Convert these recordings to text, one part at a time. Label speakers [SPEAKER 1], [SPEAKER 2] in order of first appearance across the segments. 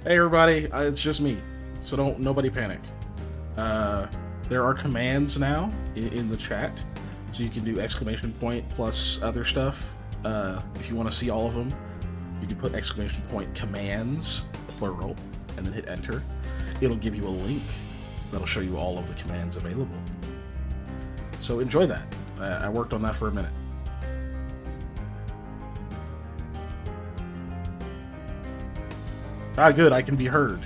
[SPEAKER 1] Hey everybody, it's just me, so nobody panic. There are commands now in the chat, so you can do exclamation point plus other stuff. If you want to see all of them, you can put exclamation point commands plural and then hit enter. It'll give you a link that'll show you all of the commands available. So enjoy that. I worked on that for a minute. Ah, good. I can be heard.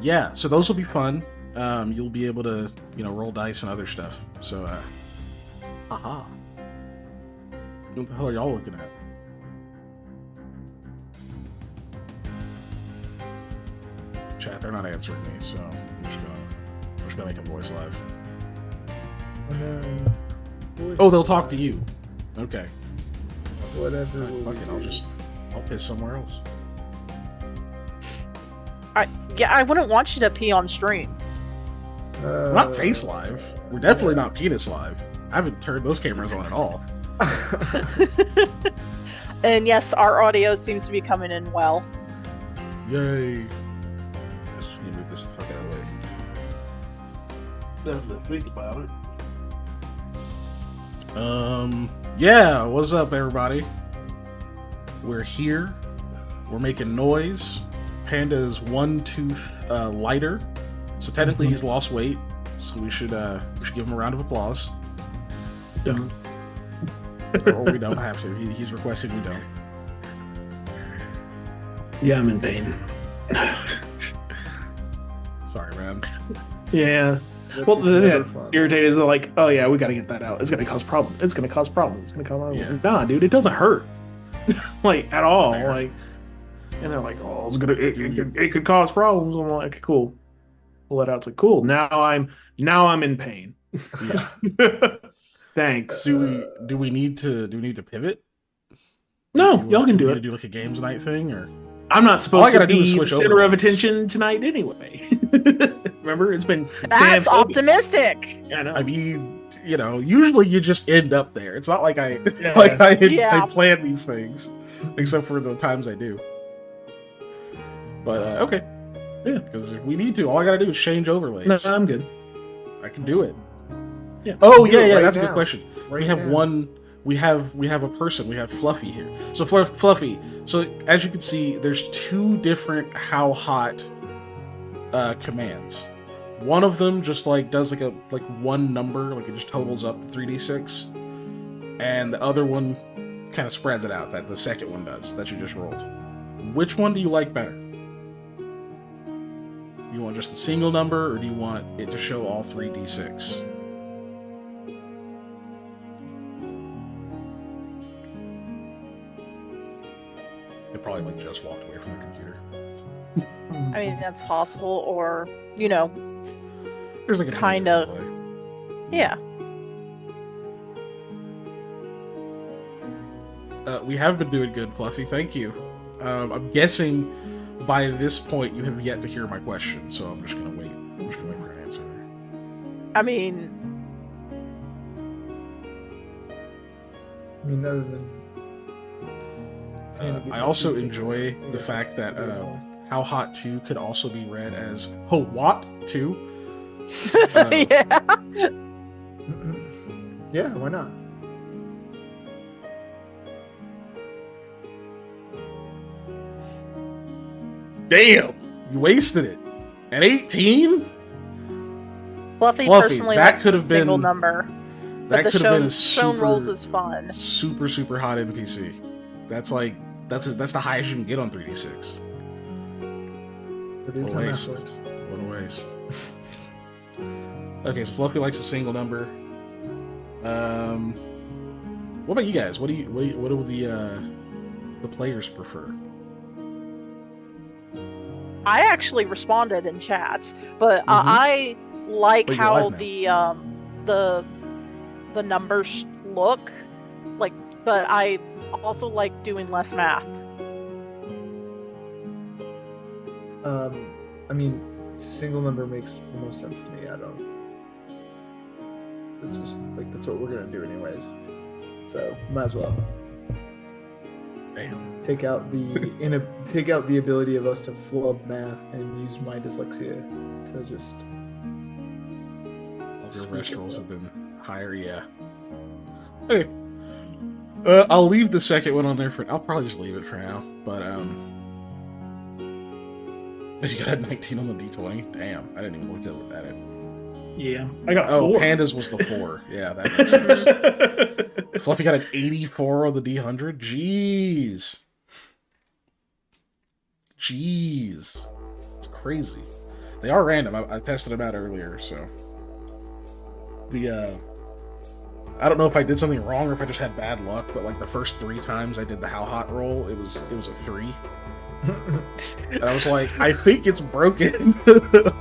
[SPEAKER 1] Yeah. So those will be fun. You'll be able to, roll dice and other stuff. So, haha. What the hell are y'all looking at? Chat, they're not answering me, so I'm just gonna make them voice live. Oh, they'll talk to you. Okay.
[SPEAKER 2] Whatever.
[SPEAKER 1] Right, fuck it, I'll piss somewhere else.
[SPEAKER 3] I wouldn't want you to pee on stream.
[SPEAKER 1] We're not face live. We're definitely not penis live. I haven't turned those cameras on at all.
[SPEAKER 3] And yes, our audio seems to be coming in well.
[SPEAKER 1] Yay. Let's move this the fuck out of the way. Nothing to think about it. Yeah, what's up, everybody? We're here. We're making noise. Panda is one tooth lighter, so technically he's lost weight. So we should give him a round of applause.
[SPEAKER 2] Don't.
[SPEAKER 1] Or we don't have to. He's requesting we don't.
[SPEAKER 2] Yeah, I'm in pain.
[SPEAKER 1] Sorry, man.
[SPEAKER 2] Yeah. Well, the irritated is like, oh yeah, we got to get that out. It's gonna cause problems. It's gonna cause problems. It's gonna cause problems.
[SPEAKER 1] Yeah.
[SPEAKER 2] Nah, dude, it doesn't hurt. Like at all.
[SPEAKER 1] Fair.
[SPEAKER 2] Like, and they're like, oh, it could cause problems. I'm like, okay, cool. Pull it out. It's like, cool. Now I'm in pain.
[SPEAKER 1] Yeah.
[SPEAKER 2] Thanks.
[SPEAKER 1] Do we need to pivot?
[SPEAKER 2] No, y'all can do it.
[SPEAKER 1] Do like a games night thing, or
[SPEAKER 2] I'm not supposed to be the
[SPEAKER 1] switch
[SPEAKER 2] center of
[SPEAKER 1] overlays.
[SPEAKER 2] attention tonight anyway. Remember, it's been
[SPEAKER 3] That's
[SPEAKER 2] Sam
[SPEAKER 3] optimistic.
[SPEAKER 2] Yeah, I know.
[SPEAKER 1] I mean, usually you just end up there. It's not like I
[SPEAKER 3] Yeah.
[SPEAKER 1] I plan these things, except for the times I do. But okay,
[SPEAKER 2] Yeah.
[SPEAKER 1] because if we need to, all I gotta do is change overlays.
[SPEAKER 2] No, I'm good.
[SPEAKER 1] I can do it.
[SPEAKER 2] Yeah.
[SPEAKER 1] Oh
[SPEAKER 4] Do
[SPEAKER 1] yeah,
[SPEAKER 4] it
[SPEAKER 1] yeah.
[SPEAKER 4] right
[SPEAKER 1] That's a
[SPEAKER 4] now.
[SPEAKER 1] good question.
[SPEAKER 4] Right
[SPEAKER 1] We have
[SPEAKER 4] now.
[SPEAKER 1] one. We have a person. We have Fluffy here. So Fluffy. So as you can see, there's two different how hot commands. One of them just does like one number, like it just totals up to 3d6, and the other one kind of spreads it out. That the second one does that you just rolled. Which one do you like better? Do you want just a single number, or do you want it to show all 3d6? They probably just walked away from the computer.
[SPEAKER 3] I mean, that's possible, or
[SPEAKER 1] There's like a
[SPEAKER 3] Kinda.
[SPEAKER 1] delay.
[SPEAKER 3] yeah.
[SPEAKER 1] We have been doing good, Fluffy. Thank you. I'm guessing by this point you have yet to hear my question, so I'm just gonna wait. I'm just gonna wait for an answer.
[SPEAKER 3] I mean,
[SPEAKER 4] other than.
[SPEAKER 1] I also enjoy the fact that How Hot 2 could also be read as Ho What 2.
[SPEAKER 3] yeah.
[SPEAKER 4] Yeah, why not?
[SPEAKER 1] Damn! You wasted it. At 18?
[SPEAKER 3] Fluffy
[SPEAKER 1] Fluffy,
[SPEAKER 3] personally
[SPEAKER 1] that
[SPEAKER 3] likes
[SPEAKER 1] could
[SPEAKER 3] the
[SPEAKER 1] have been-
[SPEAKER 3] single number, but
[SPEAKER 1] That
[SPEAKER 3] the
[SPEAKER 1] could have been a
[SPEAKER 3] shown rolls
[SPEAKER 1] super,
[SPEAKER 3] is fun.
[SPEAKER 1] super hot NPC. That's that's the highest you can get on 3d6.
[SPEAKER 4] It is
[SPEAKER 1] What
[SPEAKER 4] on
[SPEAKER 1] a waste.
[SPEAKER 4] Netflix.
[SPEAKER 1] What a waste. Okay, so Fluffy likes a single number. What about you guys? What do the players prefer?
[SPEAKER 3] I actually responded in chats, but
[SPEAKER 1] Mhm.
[SPEAKER 3] I like
[SPEAKER 1] But you're
[SPEAKER 3] how
[SPEAKER 1] live
[SPEAKER 3] the numbers look, but I also like doing less math.
[SPEAKER 4] Single number makes the most sense to me. It's just that's what we're gonna do anyways. So might as well.
[SPEAKER 1] Damn.
[SPEAKER 4] take out the ability of us to flub math and use my dyslexia to just.
[SPEAKER 1] All your
[SPEAKER 4] Squeeze
[SPEAKER 1] rest
[SPEAKER 4] it
[SPEAKER 1] rolls
[SPEAKER 4] up.
[SPEAKER 1] have been higher, yeah. Okay. I'll leave the second one on there for. I'll probably just leave it for now. But you got a 19 on the D20. Damn, I didn't even look at it.
[SPEAKER 2] Yeah, I got
[SPEAKER 1] Oh,
[SPEAKER 2] 4.
[SPEAKER 1] Pandas was the 4. Yeah, that makes sense. Fluffy got an 84 on the D100. Jeez, it's crazy. They are random. I tested them out earlier, so I don't know if I did something wrong or if I just had bad luck, but like the first 3 times I did the how hot roll, it was a 3. And I was like, I think it's broken.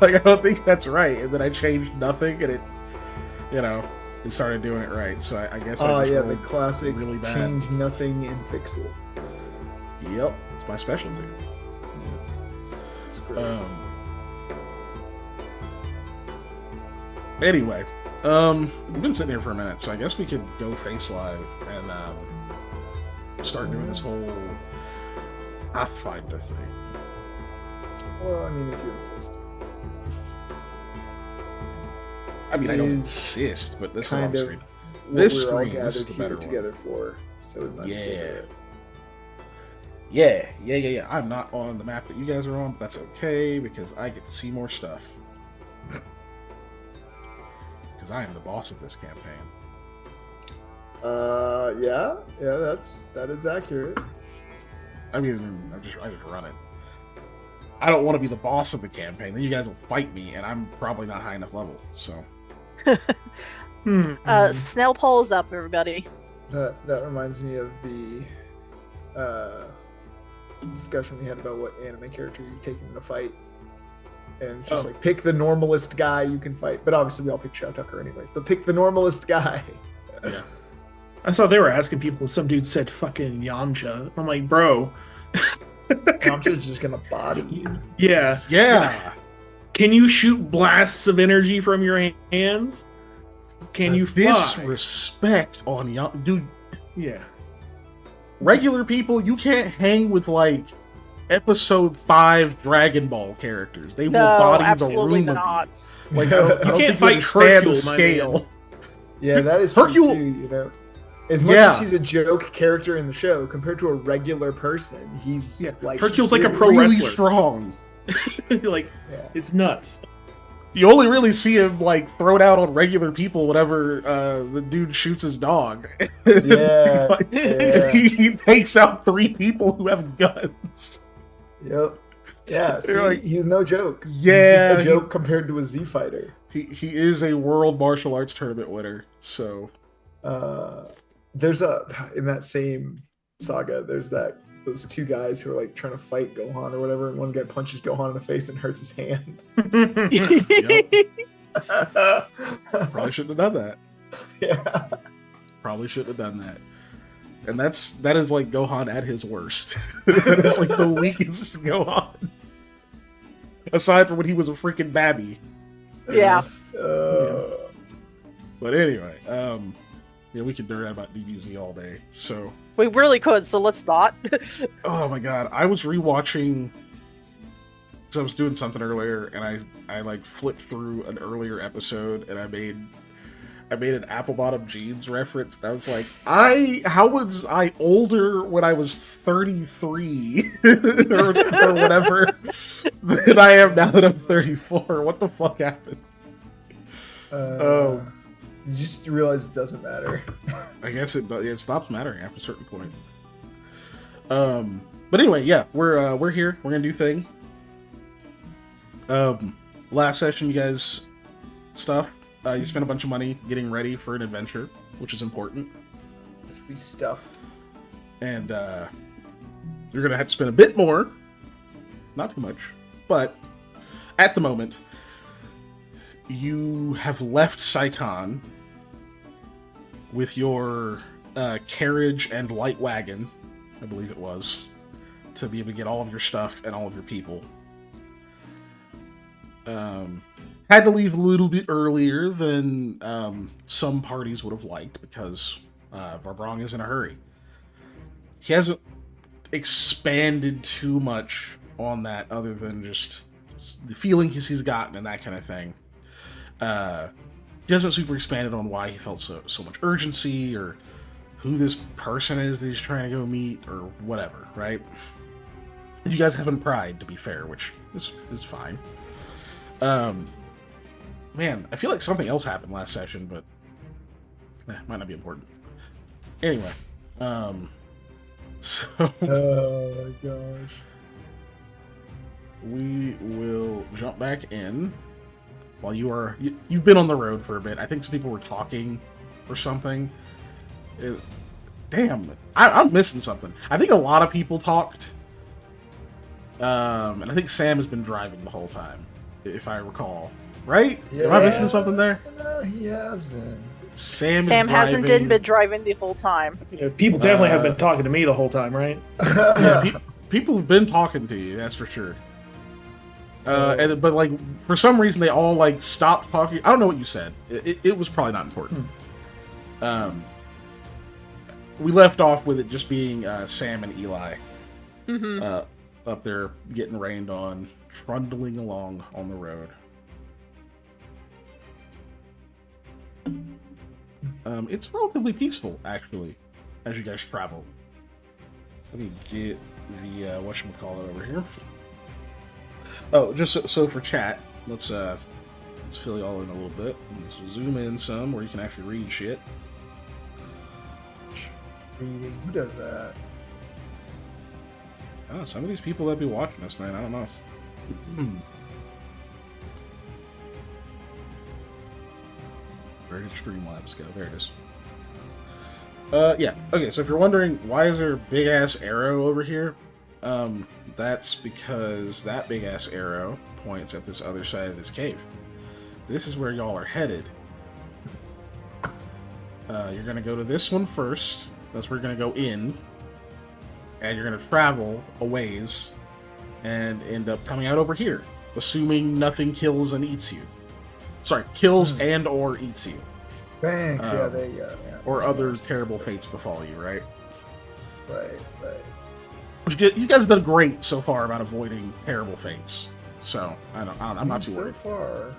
[SPEAKER 1] Like, I don't think that's right. And then I changed nothing, and it started doing it right. So I guess I just
[SPEAKER 4] the
[SPEAKER 1] rolled
[SPEAKER 4] classic
[SPEAKER 1] really bad.
[SPEAKER 4] change nothing and fix it.
[SPEAKER 1] Yep, it's my specialty.
[SPEAKER 4] It's great.
[SPEAKER 1] Anyway, we've been sitting here for a minute, so I guess we could go face live and start doing this whole Pathfinder thing.
[SPEAKER 4] Well, I mean, if you insist.
[SPEAKER 1] I mean, I don't
[SPEAKER 4] Is
[SPEAKER 1] insist, but this is
[SPEAKER 4] kind
[SPEAKER 1] on
[SPEAKER 4] of
[SPEAKER 1] screen.
[SPEAKER 4] what
[SPEAKER 1] This
[SPEAKER 4] we're all
[SPEAKER 1] screen, this is
[SPEAKER 4] gathered
[SPEAKER 1] the better
[SPEAKER 4] here
[SPEAKER 1] one.
[SPEAKER 4] together for. So we might as well do it.
[SPEAKER 1] Yeah. I'm not on the map that you guys are on, but that's okay because I get to see more stuff. Because I am the boss of this campaign.
[SPEAKER 4] Yeah, that is accurate.
[SPEAKER 1] I mean, I just run it. I don't want to be the boss of the campaign. Then you guys will fight me, and I'm probably not high enough level. So
[SPEAKER 3] Snail Paul's up, everybody.
[SPEAKER 4] That reminds me of the discussion we had about what anime character you're taking in the fight. And it's just like, pick the normalest guy you can fight. But obviously we all pick Shao Tucker anyways. But pick the normalest guy.
[SPEAKER 1] yeah.
[SPEAKER 2] I saw they were asking people. Some dude said fucking Yamcha. I'm like, bro.
[SPEAKER 4] Yamcha's just gonna body you.
[SPEAKER 2] Yeah.
[SPEAKER 1] Yeah.
[SPEAKER 2] Can you shoot blasts of energy from your hands? Can you fly?
[SPEAKER 1] Disrespect on young dude.
[SPEAKER 2] Yeah.
[SPEAKER 1] Regular people, you can't hang with like episode 5 Dragon Ball characters. They will
[SPEAKER 3] No,
[SPEAKER 1] body the
[SPEAKER 3] absolutely
[SPEAKER 1] room of
[SPEAKER 3] not.
[SPEAKER 1] you. Like, I don't
[SPEAKER 2] can't
[SPEAKER 1] think
[SPEAKER 2] fight
[SPEAKER 1] understand
[SPEAKER 2] Hercule,
[SPEAKER 1] the
[SPEAKER 2] my
[SPEAKER 1] scale.
[SPEAKER 4] Yeah, that is true
[SPEAKER 1] Hercule-
[SPEAKER 4] too, you know. As much
[SPEAKER 1] Yeah.
[SPEAKER 4] as he's a joke character in the show, compared to a regular person, he's like
[SPEAKER 2] Hercule's
[SPEAKER 4] he's
[SPEAKER 2] like a
[SPEAKER 4] really-
[SPEAKER 2] pro
[SPEAKER 1] Really
[SPEAKER 2] wrestler.
[SPEAKER 1] strong.
[SPEAKER 2] Like,
[SPEAKER 4] Yeah.
[SPEAKER 2] it's nuts.
[SPEAKER 1] You only really see him like thrown out on regular people whenever the dude shoots his dog.
[SPEAKER 4] Yeah,
[SPEAKER 1] Like,
[SPEAKER 4] yeah.
[SPEAKER 1] he takes out 3 people who have guns.
[SPEAKER 4] Yep. Yeah, see,
[SPEAKER 1] You're like,
[SPEAKER 4] he's no joke.
[SPEAKER 1] yeah,
[SPEAKER 4] he's just a
[SPEAKER 1] he-
[SPEAKER 4] joke compared to a Z fighter.
[SPEAKER 1] He is a world martial arts tournament winner. So
[SPEAKER 4] There's in that same saga, there's those 2 guys who are like trying to fight Gohan or whatever, and one guy punches Gohan in the face and hurts his hand.
[SPEAKER 1] probably shouldn't have done that.
[SPEAKER 4] Yeah.
[SPEAKER 1] Probably shouldn't have done that. And that is like Gohan at his worst. That is like the weakest Gohan. Aside from when he was a freaking babby.
[SPEAKER 3] Yeah.
[SPEAKER 1] But anyway, we could nerd out about DBZ all day. So,
[SPEAKER 3] We really could, so let's not.
[SPEAKER 1] oh my god, I was rewatching. So I was doing something earlier, and I like flipped through an earlier episode, and I made an apple bottom jeans reference. And I was like, how was I older when I was 33 or whatever than I am now that I'm 34? What the fuck happened?
[SPEAKER 4] You just realize it doesn't matter.
[SPEAKER 1] I guess it stops mattering after a certain point. But anyway, yeah, we're here. We're gonna do thing. Last session, you guys stuff. You spent a bunch of money getting ready for an adventure, which is important.
[SPEAKER 4] We stuffed.
[SPEAKER 1] And you're gonna have to spend a bit more. Not too much, but at the moment, you have left Saigon with your carriage and light wagon, I believe it was, to be able to get all of your stuff and all of your people. Had to leave a little bit earlier than some parties would have liked because Varbrong is in a hurry. He hasn't. expanded too much on that, other than just the feeling he's gotten and that kind of thing. He hasn't super expanded on why he felt so much urgency, or who this person is that he's trying to go meet, or whatever, right? You guys haven't pried, to be fair, which is fine. Man, I feel like something else happened last session, but might not be important. Anyway, so
[SPEAKER 4] Oh my gosh.
[SPEAKER 1] we will jump back in while you've been on the road for a bit. I think some people were talking or something. Damn, I'm missing something. I think a lot of people talked. And I think Sam has been driving the whole time, if I recall. Right?
[SPEAKER 4] Yeah.
[SPEAKER 1] Am I missing something there?
[SPEAKER 4] No, he has been.
[SPEAKER 1] Sam
[SPEAKER 3] hasn't
[SPEAKER 1] driving.
[SPEAKER 3] been driving the whole time.
[SPEAKER 2] Yeah, people definitely have been talking to me the whole time, right?
[SPEAKER 1] Yeah, people have been talking to you, that's for sure. But like, for some reason, they all like stopped talking. I don't know what you said. It was probably not important. We left off with it just being Sam and Eli up there getting rained on, trundling along on the road. It's relatively peaceful, actually, as you guys travel. Let me get the whatchamacallit over here. Oh, just so for chat, let's fill you all in a little bit. Let's zoom in some where you can actually read shit.
[SPEAKER 4] Reading. Who does that?
[SPEAKER 1] Oh, some of these people that be watching us, man, I don't know. Where did Streamlabs go? There it is. Yeah. Okay, so if you're wondering, why is there a big-ass arrow over here? That's because that big-ass arrow points at this other side of this cave. This is where y'all are headed. You're going to go to this one first. That's where you're going to go in. And you're going to travel a ways and end up coming out over here. Assuming nothing kills and eats you. Sorry, kills and or eats you.
[SPEAKER 4] Thanks. Yeah, there you go. Yeah,
[SPEAKER 1] or other terrible fates befall you, right?
[SPEAKER 4] Right.
[SPEAKER 1] You guys have done great so far about avoiding terrible fates. So, I'm not too worried.
[SPEAKER 4] So far.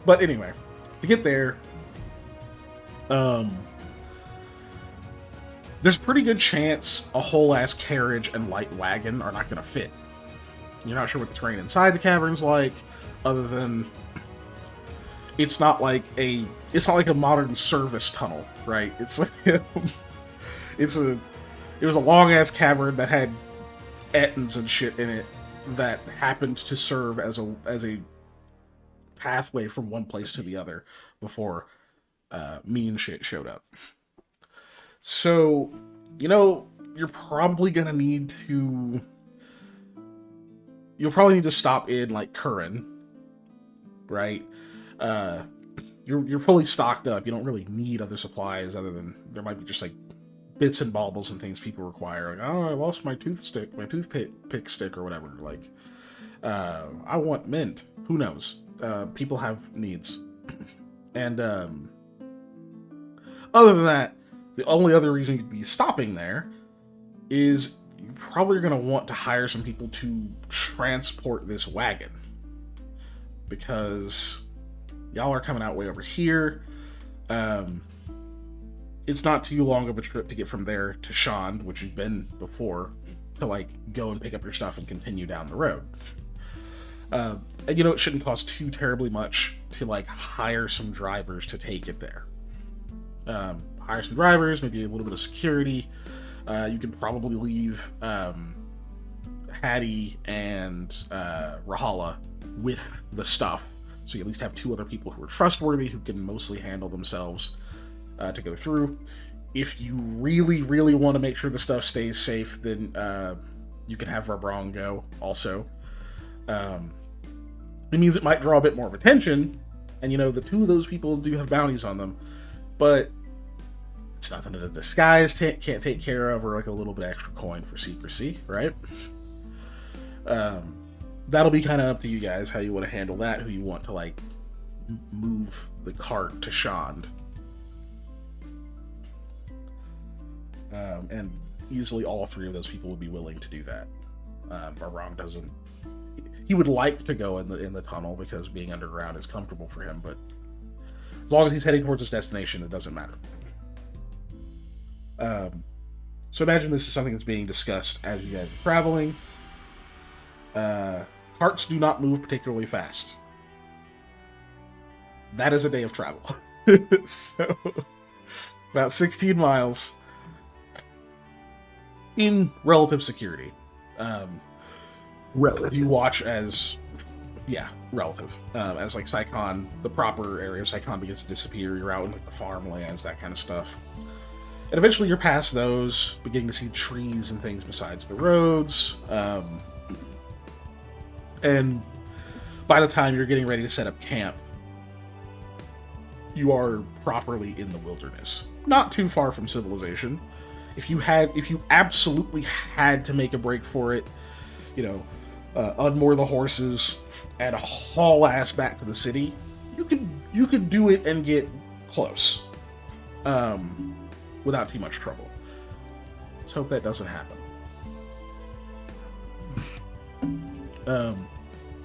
[SPEAKER 1] But anyway, to get there, there's a pretty good chance a whole ass carriage and light wagon are not going to fit. You're not sure what the terrain inside the cavern's like, other than it's not like a modern service tunnel, right? It's like it was a long ass cavern that had ettins and shit in it that happened to serve as a pathway from one place to the other before mean shit showed up. So, you're probably gonna need to. You'll probably need to stop in like Curran, right? You're fully stocked up. You don't really need other supplies other than there might be just like bits and baubles and things people require. Like, oh, I lost my toothpick stick or whatever. Like, I want mint. Who knows? People have needs, and other than that, the only other reason you'd be stopping there is you probably are going to want to hire some people to transport this wagon. Because y'all are coming out way over here. It's not too long of a trip to get from there to Shand, which you've been before, to like go and pick up your stuff and continue down the road. And it shouldn't cost too terribly much to like hire some drivers to take it there. Hire some drivers, maybe a little bit of security. You could probably leave Hattie and Rahala with the stuff, so you at least have two other people who are trustworthy, who can mostly handle themselves to go through. If you really, really want to make sure the stuff stays safe, then you can have Verbrong go also. It means it might draw a bit more of attention, and the two of those people do have bounties on them, but it's nothing that the skies can't take care of, or like a little bit extra coin for secrecy, right? That'll be kind of up to you guys how you want to handle that, who you want to like move the cart to Shand. and easily all three of those people would be willing to do that. Varong doesn't. He would like to go in the tunnel because being underground is comfortable for him, but as long as he's heading towards his destination, it doesn't matter. So imagine this is something that's being discussed as you guys are traveling. Carts do not move particularly fast. That is a day of travel. So, about 16 miles in relative security.
[SPEAKER 4] Relative.
[SPEAKER 1] You watch as, relative. As like Saigon, the proper area of Saigon begins to disappear. You're out in like the farmlands, that kind of stuff. And eventually you're past those, beginning to see trees and things besides the roads. And by the time you're getting ready to set up camp, you are properly in the wilderness. Not too far from civilization. If you absolutely had to make a break for it, unmoor the horses and haul ass back to the city, you could do it and get close. Without too much trouble. Let's hope that doesn't happen.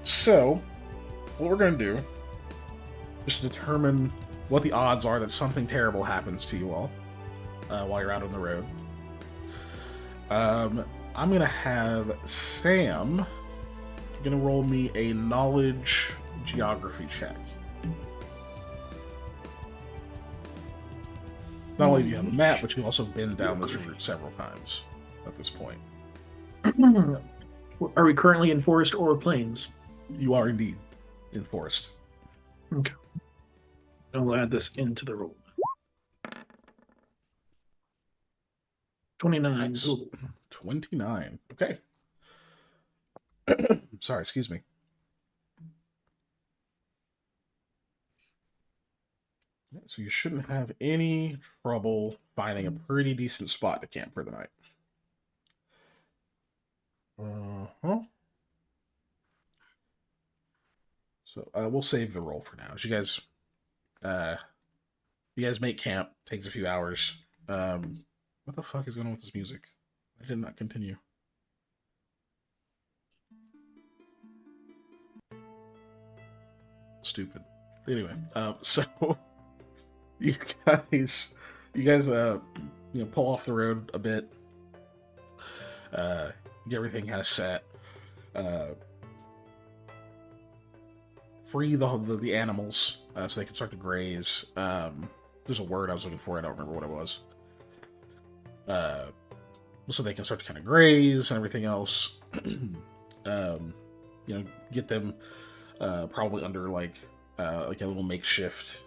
[SPEAKER 1] So, what we're going to do is determine what the odds are that something terrible happens to you all while you're out on the road. I'm going to have Sam going to roll me a knowledge geography check. Not only do you have a map, but you've also been down this route several times at this point.
[SPEAKER 2] Are we currently in forest or plains?
[SPEAKER 1] You are indeed in forest.
[SPEAKER 2] Okay. I'll add this into the roll. 29.
[SPEAKER 1] Nice. 29. Okay. Sorry, excuse me. So you shouldn't have any trouble finding a pretty decent spot to camp for the night. So we'll save the roll for now. As you guys make camp. Takes a few hours. What the fuck is going on with this music? I did not continue. Stupid. Anyway, so you guys pull off the road a bit, get everything kind of set, free the animals so they can start to graze. There's a word I was looking for, I don't remember what it was. So they can start to kind of graze and everything else. Get them probably under like a little makeshift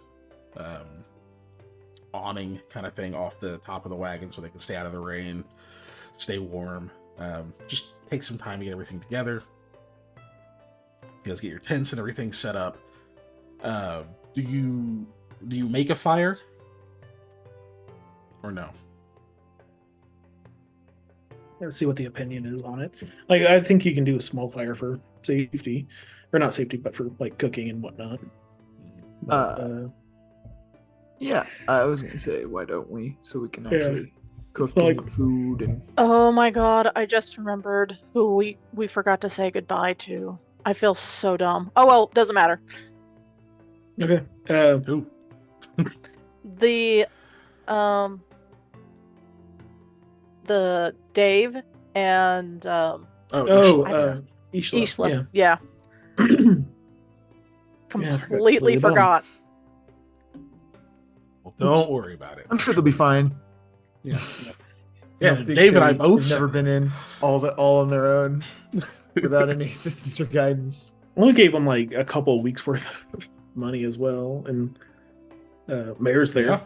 [SPEAKER 1] awning kind of thing off the top of the wagon so they can stay out of the rain, stay warm. Just take some time to get everything together. You guys get your tents and everything set up. Do you make a fire or no?
[SPEAKER 2] Let's see what the opinion is on it. Like, I think you can do a small fire for safety, or not safety, but for like cooking and whatnot. But,
[SPEAKER 4] yeah, I was gonna say, why don't we? So we can actually cook
[SPEAKER 2] Like-
[SPEAKER 4] and eat food and.
[SPEAKER 3] Oh my god, I just remembered who we forgot to say goodbye to. I feel so dumb. Oh well, doesn't matter.
[SPEAKER 2] Okay.
[SPEAKER 1] Who?
[SPEAKER 3] The Dave and
[SPEAKER 2] Ishla.
[SPEAKER 3] Ishla. Yeah.
[SPEAKER 2] Yeah,
[SPEAKER 3] Completely
[SPEAKER 2] really dumb.
[SPEAKER 3] forgot.
[SPEAKER 1] Well, don't worry about it.
[SPEAKER 4] I'm sure they'll be fine.
[SPEAKER 1] Yeah.
[SPEAKER 4] Yeah,
[SPEAKER 1] Yeah, Dave and I both
[SPEAKER 4] have never been in all on their own without any assistance or guidance.
[SPEAKER 2] We gave them like a couple of weeks worth of money as well, and Mayor's there.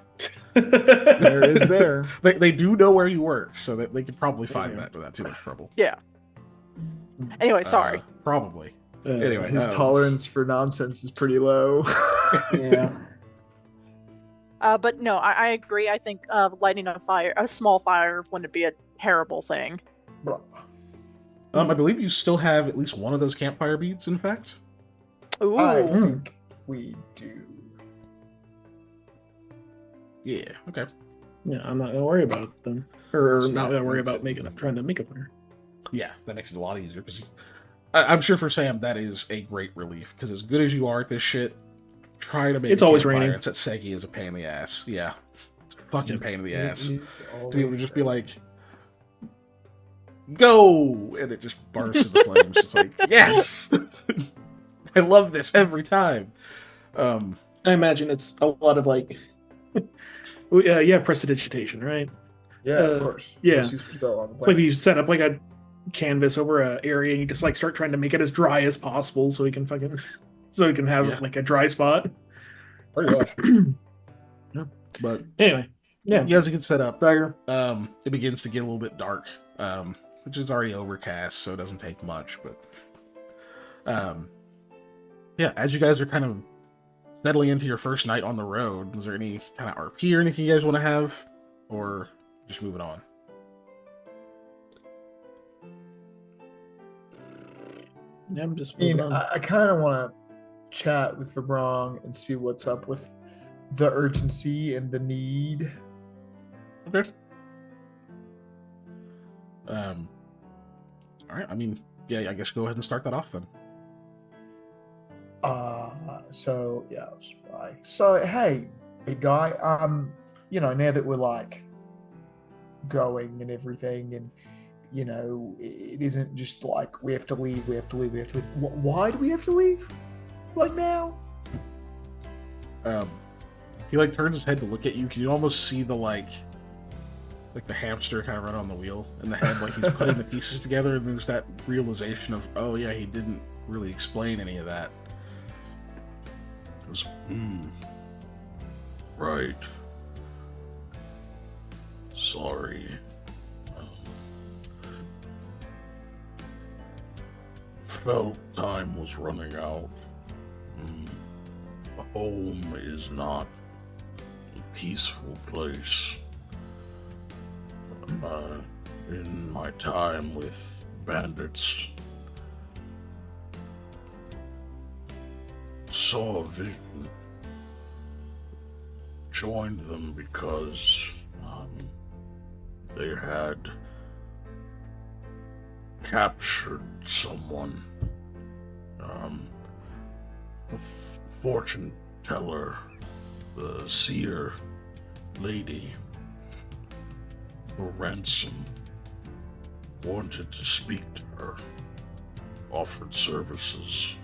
[SPEAKER 4] There is there.
[SPEAKER 1] They do know where you work, so that they could probably find
[SPEAKER 2] Yeah.
[SPEAKER 1] that without too much trouble.
[SPEAKER 3] Yeah. Anyway, sorry.
[SPEAKER 1] Probably. Anyway,
[SPEAKER 4] His tolerance for nonsense is pretty low.
[SPEAKER 2] Yeah.
[SPEAKER 3] But no, I agree. I think lighting a small fire, wouldn't be a terrible thing.
[SPEAKER 1] I believe you still have at least one of those campfire beads, in fact.
[SPEAKER 3] Ooh.
[SPEAKER 4] I think we do.
[SPEAKER 1] Yeah, okay.
[SPEAKER 2] Yeah, I'm not gonna worry about it then, or
[SPEAKER 1] So
[SPEAKER 2] not
[SPEAKER 1] yeah,
[SPEAKER 2] gonna worry
[SPEAKER 1] that's-
[SPEAKER 2] about trying to make a fire.
[SPEAKER 1] Yeah, that makes it a lot easier because I'm sure for Sam that is a great relief because as good as you are at this shit, trying to make
[SPEAKER 2] It's
[SPEAKER 1] a
[SPEAKER 2] always
[SPEAKER 1] campfire
[SPEAKER 2] raining.
[SPEAKER 1] at Setseki is a pain in the ass. Yeah, it's a fucking pain in the ass.
[SPEAKER 4] It's
[SPEAKER 1] To be able to
[SPEAKER 4] always
[SPEAKER 1] just be
[SPEAKER 4] right.
[SPEAKER 1] like, go, and it just bursts into flames. It's like, yes, I love this every time.
[SPEAKER 2] I imagine it's a lot of like, prestidigitation, right?
[SPEAKER 4] Yeah, of course. It's the
[SPEAKER 2] yeah.
[SPEAKER 4] most useful spell on the
[SPEAKER 2] It's like
[SPEAKER 4] planet.
[SPEAKER 2] you set up like a canvas over a area and you just like start trying to make it as dry as possible so we can have
[SPEAKER 1] Yeah.
[SPEAKER 2] like a dry spot.
[SPEAKER 1] Pretty much.
[SPEAKER 2] Yeah.
[SPEAKER 1] But
[SPEAKER 2] Anyway, yeah,
[SPEAKER 1] you guys can set up.
[SPEAKER 2] fire.
[SPEAKER 1] It begins to get a little bit dark, which is already overcast, so it doesn't take much. But yeah, as you guys are kind of settling into your first night on the road, is there any kind of RP or anything you guys want to have, or just moving on?
[SPEAKER 2] Yeah, I'm just
[SPEAKER 4] I mean,
[SPEAKER 2] moving on.
[SPEAKER 4] I kind of want to chat with the Brong and see what's up with the urgency and the need.
[SPEAKER 1] Okay. All right. I mean, yeah. I guess go ahead and start that off then.
[SPEAKER 4] So yeah, I was like, so hey, big guy, now that we're like going and everything, and it isn't just like we have to leave. Why do we have to leave? Like now?
[SPEAKER 1] He like turns his head to look at you. Can you almost see the like the hamster kind of run on the wheel in the head, like he's putting the pieces together, and there's that realization of, oh yeah, he didn't really explain any of that. It was, right. Sorry. Felt time was running out. Home is not a peaceful place. In my time with bandits, saw a vision, joined them because they had captured someone, a fortune teller, the seer lady, for ransom, wanted to speak to her, offered services,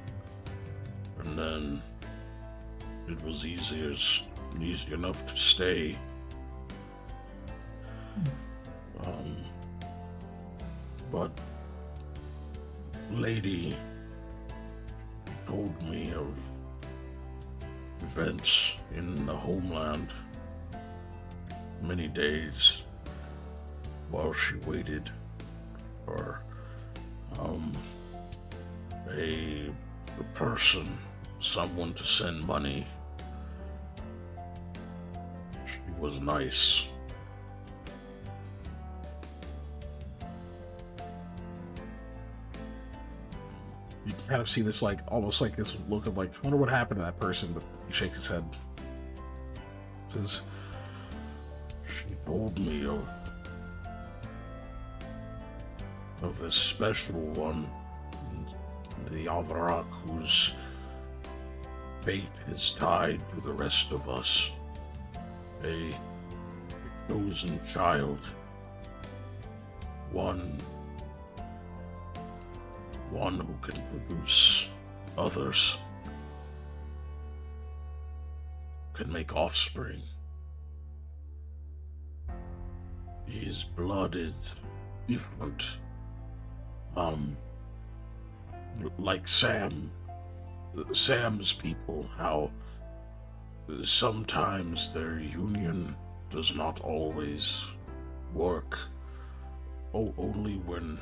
[SPEAKER 1] and then it was easy enough to stay. But lady told me of events in the homeland, many days while she waited for a person, someone to send money. She was nice. You can kind of see this, like, almost like this look of, like, I wonder what happened to that person, but he shakes his head. Says, she told me of this special one, the Yavarak, whose fate is tied to the rest of us. A chosen child. One who can produce others. Can make offspring. His blood is different. Like Sam's people, how sometimes their union does not always work. Only when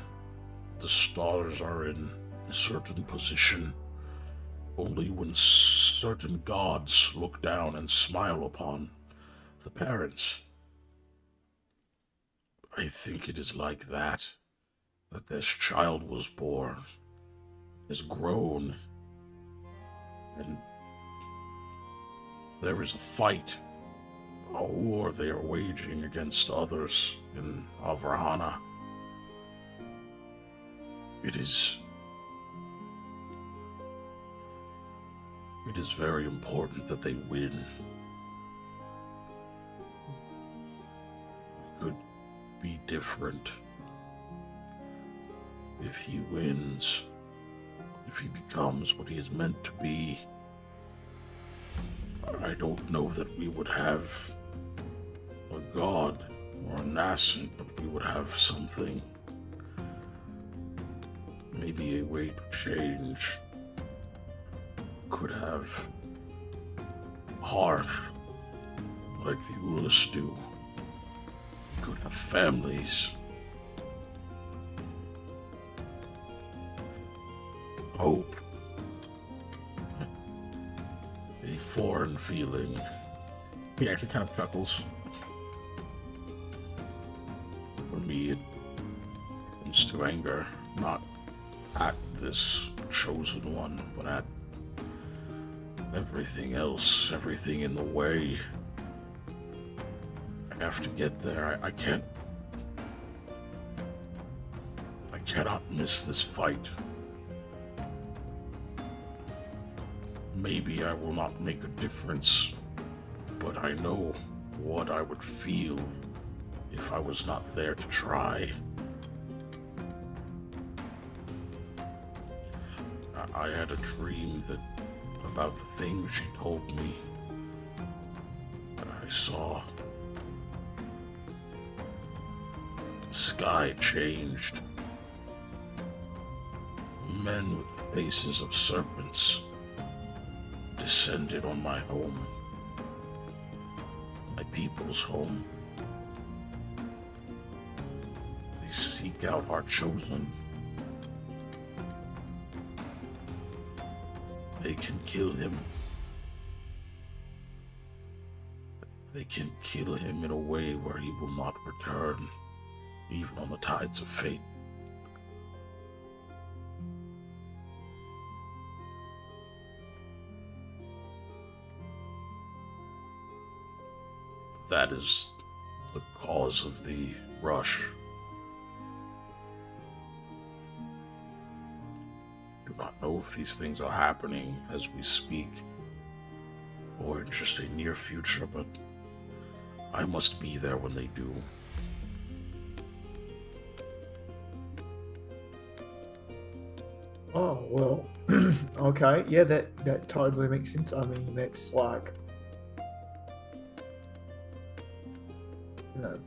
[SPEAKER 1] the stars are in a certain position. Only when certain gods look down and smile upon the parents. I think it is like that this child was born, is grown, and there is a fight
[SPEAKER 5] a war they are waging against others in Avrahana. It is very important that they win. It could be different if he wins, if he becomes what he is meant to be. I don't know that we would have a god or a nascent, but we would have something. Maybe a way to change. Could have hearth, like the Ulas do. Could have families. Hope. A foreign feeling.
[SPEAKER 1] He actually kind of chuckles.
[SPEAKER 5] For me, it comes to anger, not at this chosen one, but at everything else, everything in the way. I have to get there. I cannot miss this fight. Maybe I will not make a difference, but I know what I would feel if I was not there to try. I had a dream about the things she told me. I saw the sky changed. Men with faces of serpents descended on my home, my people's home. They seek out our chosen. They can kill him. They can kill him in a way where he will not return, even on the tides of fate. That is the cause of the rush. Do not know if these things are happening as we speak, or in just a near future, but I must be there when they do.
[SPEAKER 4] Oh, well, okay. Yeah, that totally makes sense. I mean, that's like,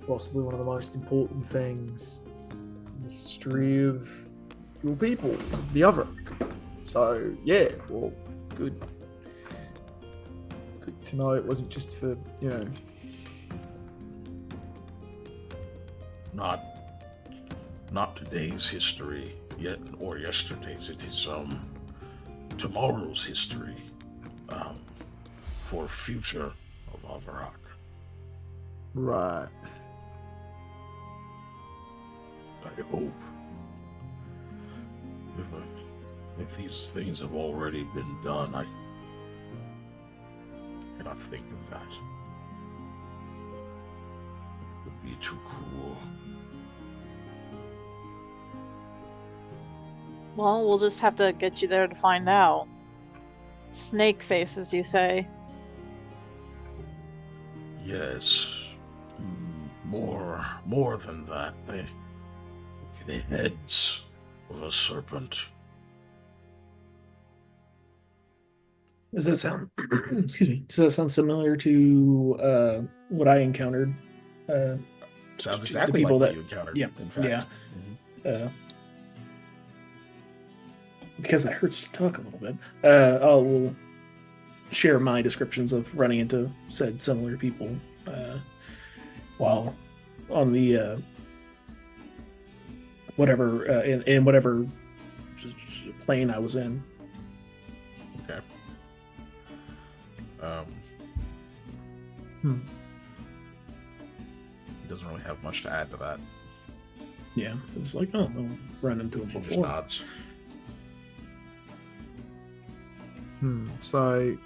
[SPEAKER 4] possibly one of the most important things in the history of your people, the other. So, yeah, well, good to know it wasn't just for,
[SPEAKER 5] Not today's history yet, or yesterday's. It is tomorrow's history, for future of Avarak.
[SPEAKER 4] Right.
[SPEAKER 5] I hope. If these things have already been done, I cannot think of that. It would be too cruel.
[SPEAKER 3] Well, we'll just have to get you there to find out. Snake faces, you say?
[SPEAKER 5] Yes. More than that. The heads of a serpent.
[SPEAKER 2] Does that sound? Excuse me. Does that sound similar to what I encountered?
[SPEAKER 1] Sounds
[SPEAKER 2] the
[SPEAKER 1] exactly
[SPEAKER 2] people
[SPEAKER 1] like
[SPEAKER 2] that
[SPEAKER 1] what you encountered.
[SPEAKER 2] yeah,
[SPEAKER 1] in fact.
[SPEAKER 2] yeah. Because that hurts to talk a little bit. I'll share my descriptions of running into said similar people while on the whatever in whatever plane I was in.
[SPEAKER 1] Okay. He doesn't really have much to add to that.
[SPEAKER 2] Yeah, it's like, oh, I'll run into him
[SPEAKER 1] He just
[SPEAKER 2] before.
[SPEAKER 1] nods.
[SPEAKER 4] So,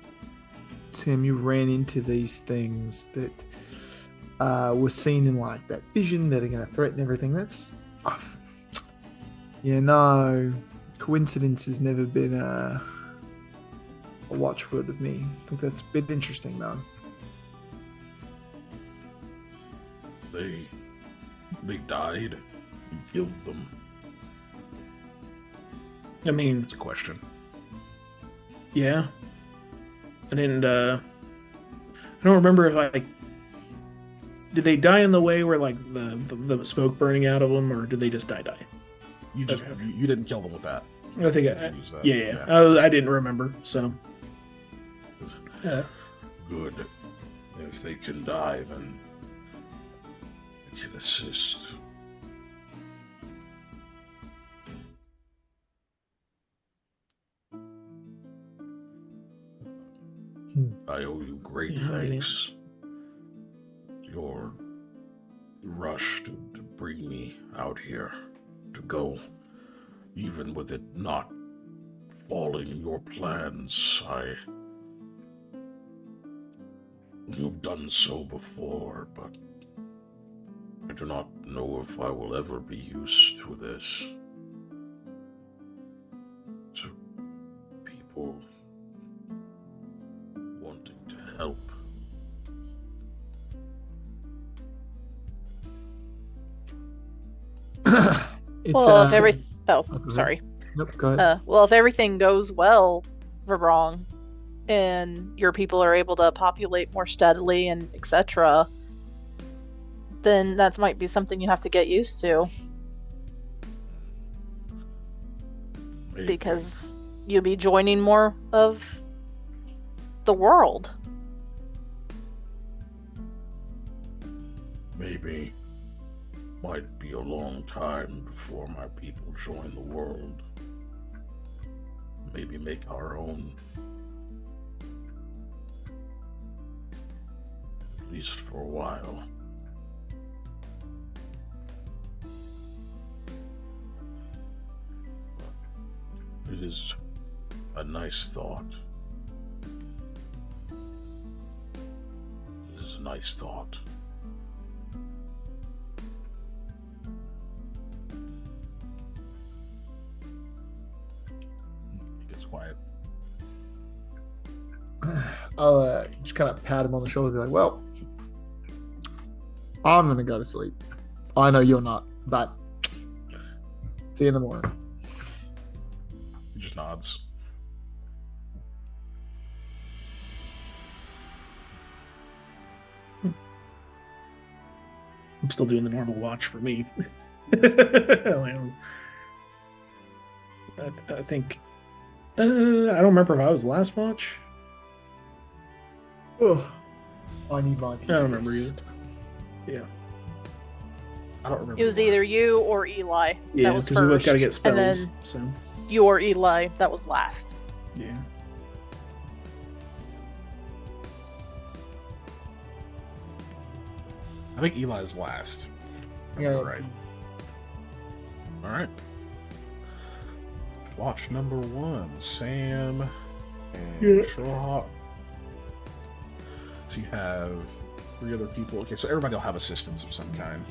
[SPEAKER 4] Tim, you ran into these things that were seen in like that vision that are going to threaten everything. That's, coincidence has never been a watchword of me. I think that's a bit interesting though.
[SPEAKER 5] They died. You killed them.
[SPEAKER 2] I mean,
[SPEAKER 5] It's a question.
[SPEAKER 2] yeah. I didn't. I don't remember if did they die in the way where like the smoke burning out of them, or did they just die?
[SPEAKER 1] You just
[SPEAKER 2] Okay.
[SPEAKER 1] you didn't kill them with that.
[SPEAKER 2] I think.
[SPEAKER 1] You didn't use that.
[SPEAKER 2] Yeah. I didn't remember. So.
[SPEAKER 5] Good. If they can die, then I can assist. I owe you great
[SPEAKER 2] Yeah,
[SPEAKER 5] thanks. Your rush to bring me out here to go, even with it not falling in your plans, You've done so before, but I do not know if I will ever be used to this. To people wanting to help.
[SPEAKER 4] It's,
[SPEAKER 3] Well, if every
[SPEAKER 4] go ahead.
[SPEAKER 3] sorry.
[SPEAKER 4] Nope, go ahead.
[SPEAKER 3] Well, if everything goes well for wrong, and your people are able to populate more steadily and etc., then that might be something you have to get used to,
[SPEAKER 5] Maybe.
[SPEAKER 3] because you'll be joining more of the world.
[SPEAKER 5] Maybe might be a long time before my people join the world. Maybe make our own. At least for a while. It is a nice thought. It is a nice thought.
[SPEAKER 1] It gets quiet.
[SPEAKER 4] I'll just kind of pat him on the shoulder and be like, well, I'm going to go to sleep. I know you're not, but see you in the morning.
[SPEAKER 1] He just nods.
[SPEAKER 2] I'm still doing the normal watch for me. I think. I don't remember if I was last watch.
[SPEAKER 4] Oh, I need my
[SPEAKER 2] I don't remember either. Yeah.
[SPEAKER 1] I don't remember.
[SPEAKER 3] It was
[SPEAKER 1] what.
[SPEAKER 3] either you or Eli.
[SPEAKER 2] Yeah,
[SPEAKER 3] that was
[SPEAKER 2] because we both
[SPEAKER 3] first,
[SPEAKER 2] got to get spells.
[SPEAKER 3] and then
[SPEAKER 2] So
[SPEAKER 3] you or Eli. That was last.
[SPEAKER 2] yeah.
[SPEAKER 1] I think Eli's last.
[SPEAKER 4] Yeah.
[SPEAKER 1] All right. All right. Watch number 1, Sam and
[SPEAKER 2] Yeah.
[SPEAKER 1] Shorehawk. So you have 3 other people. Okay, so everybody will have assistants of some kind.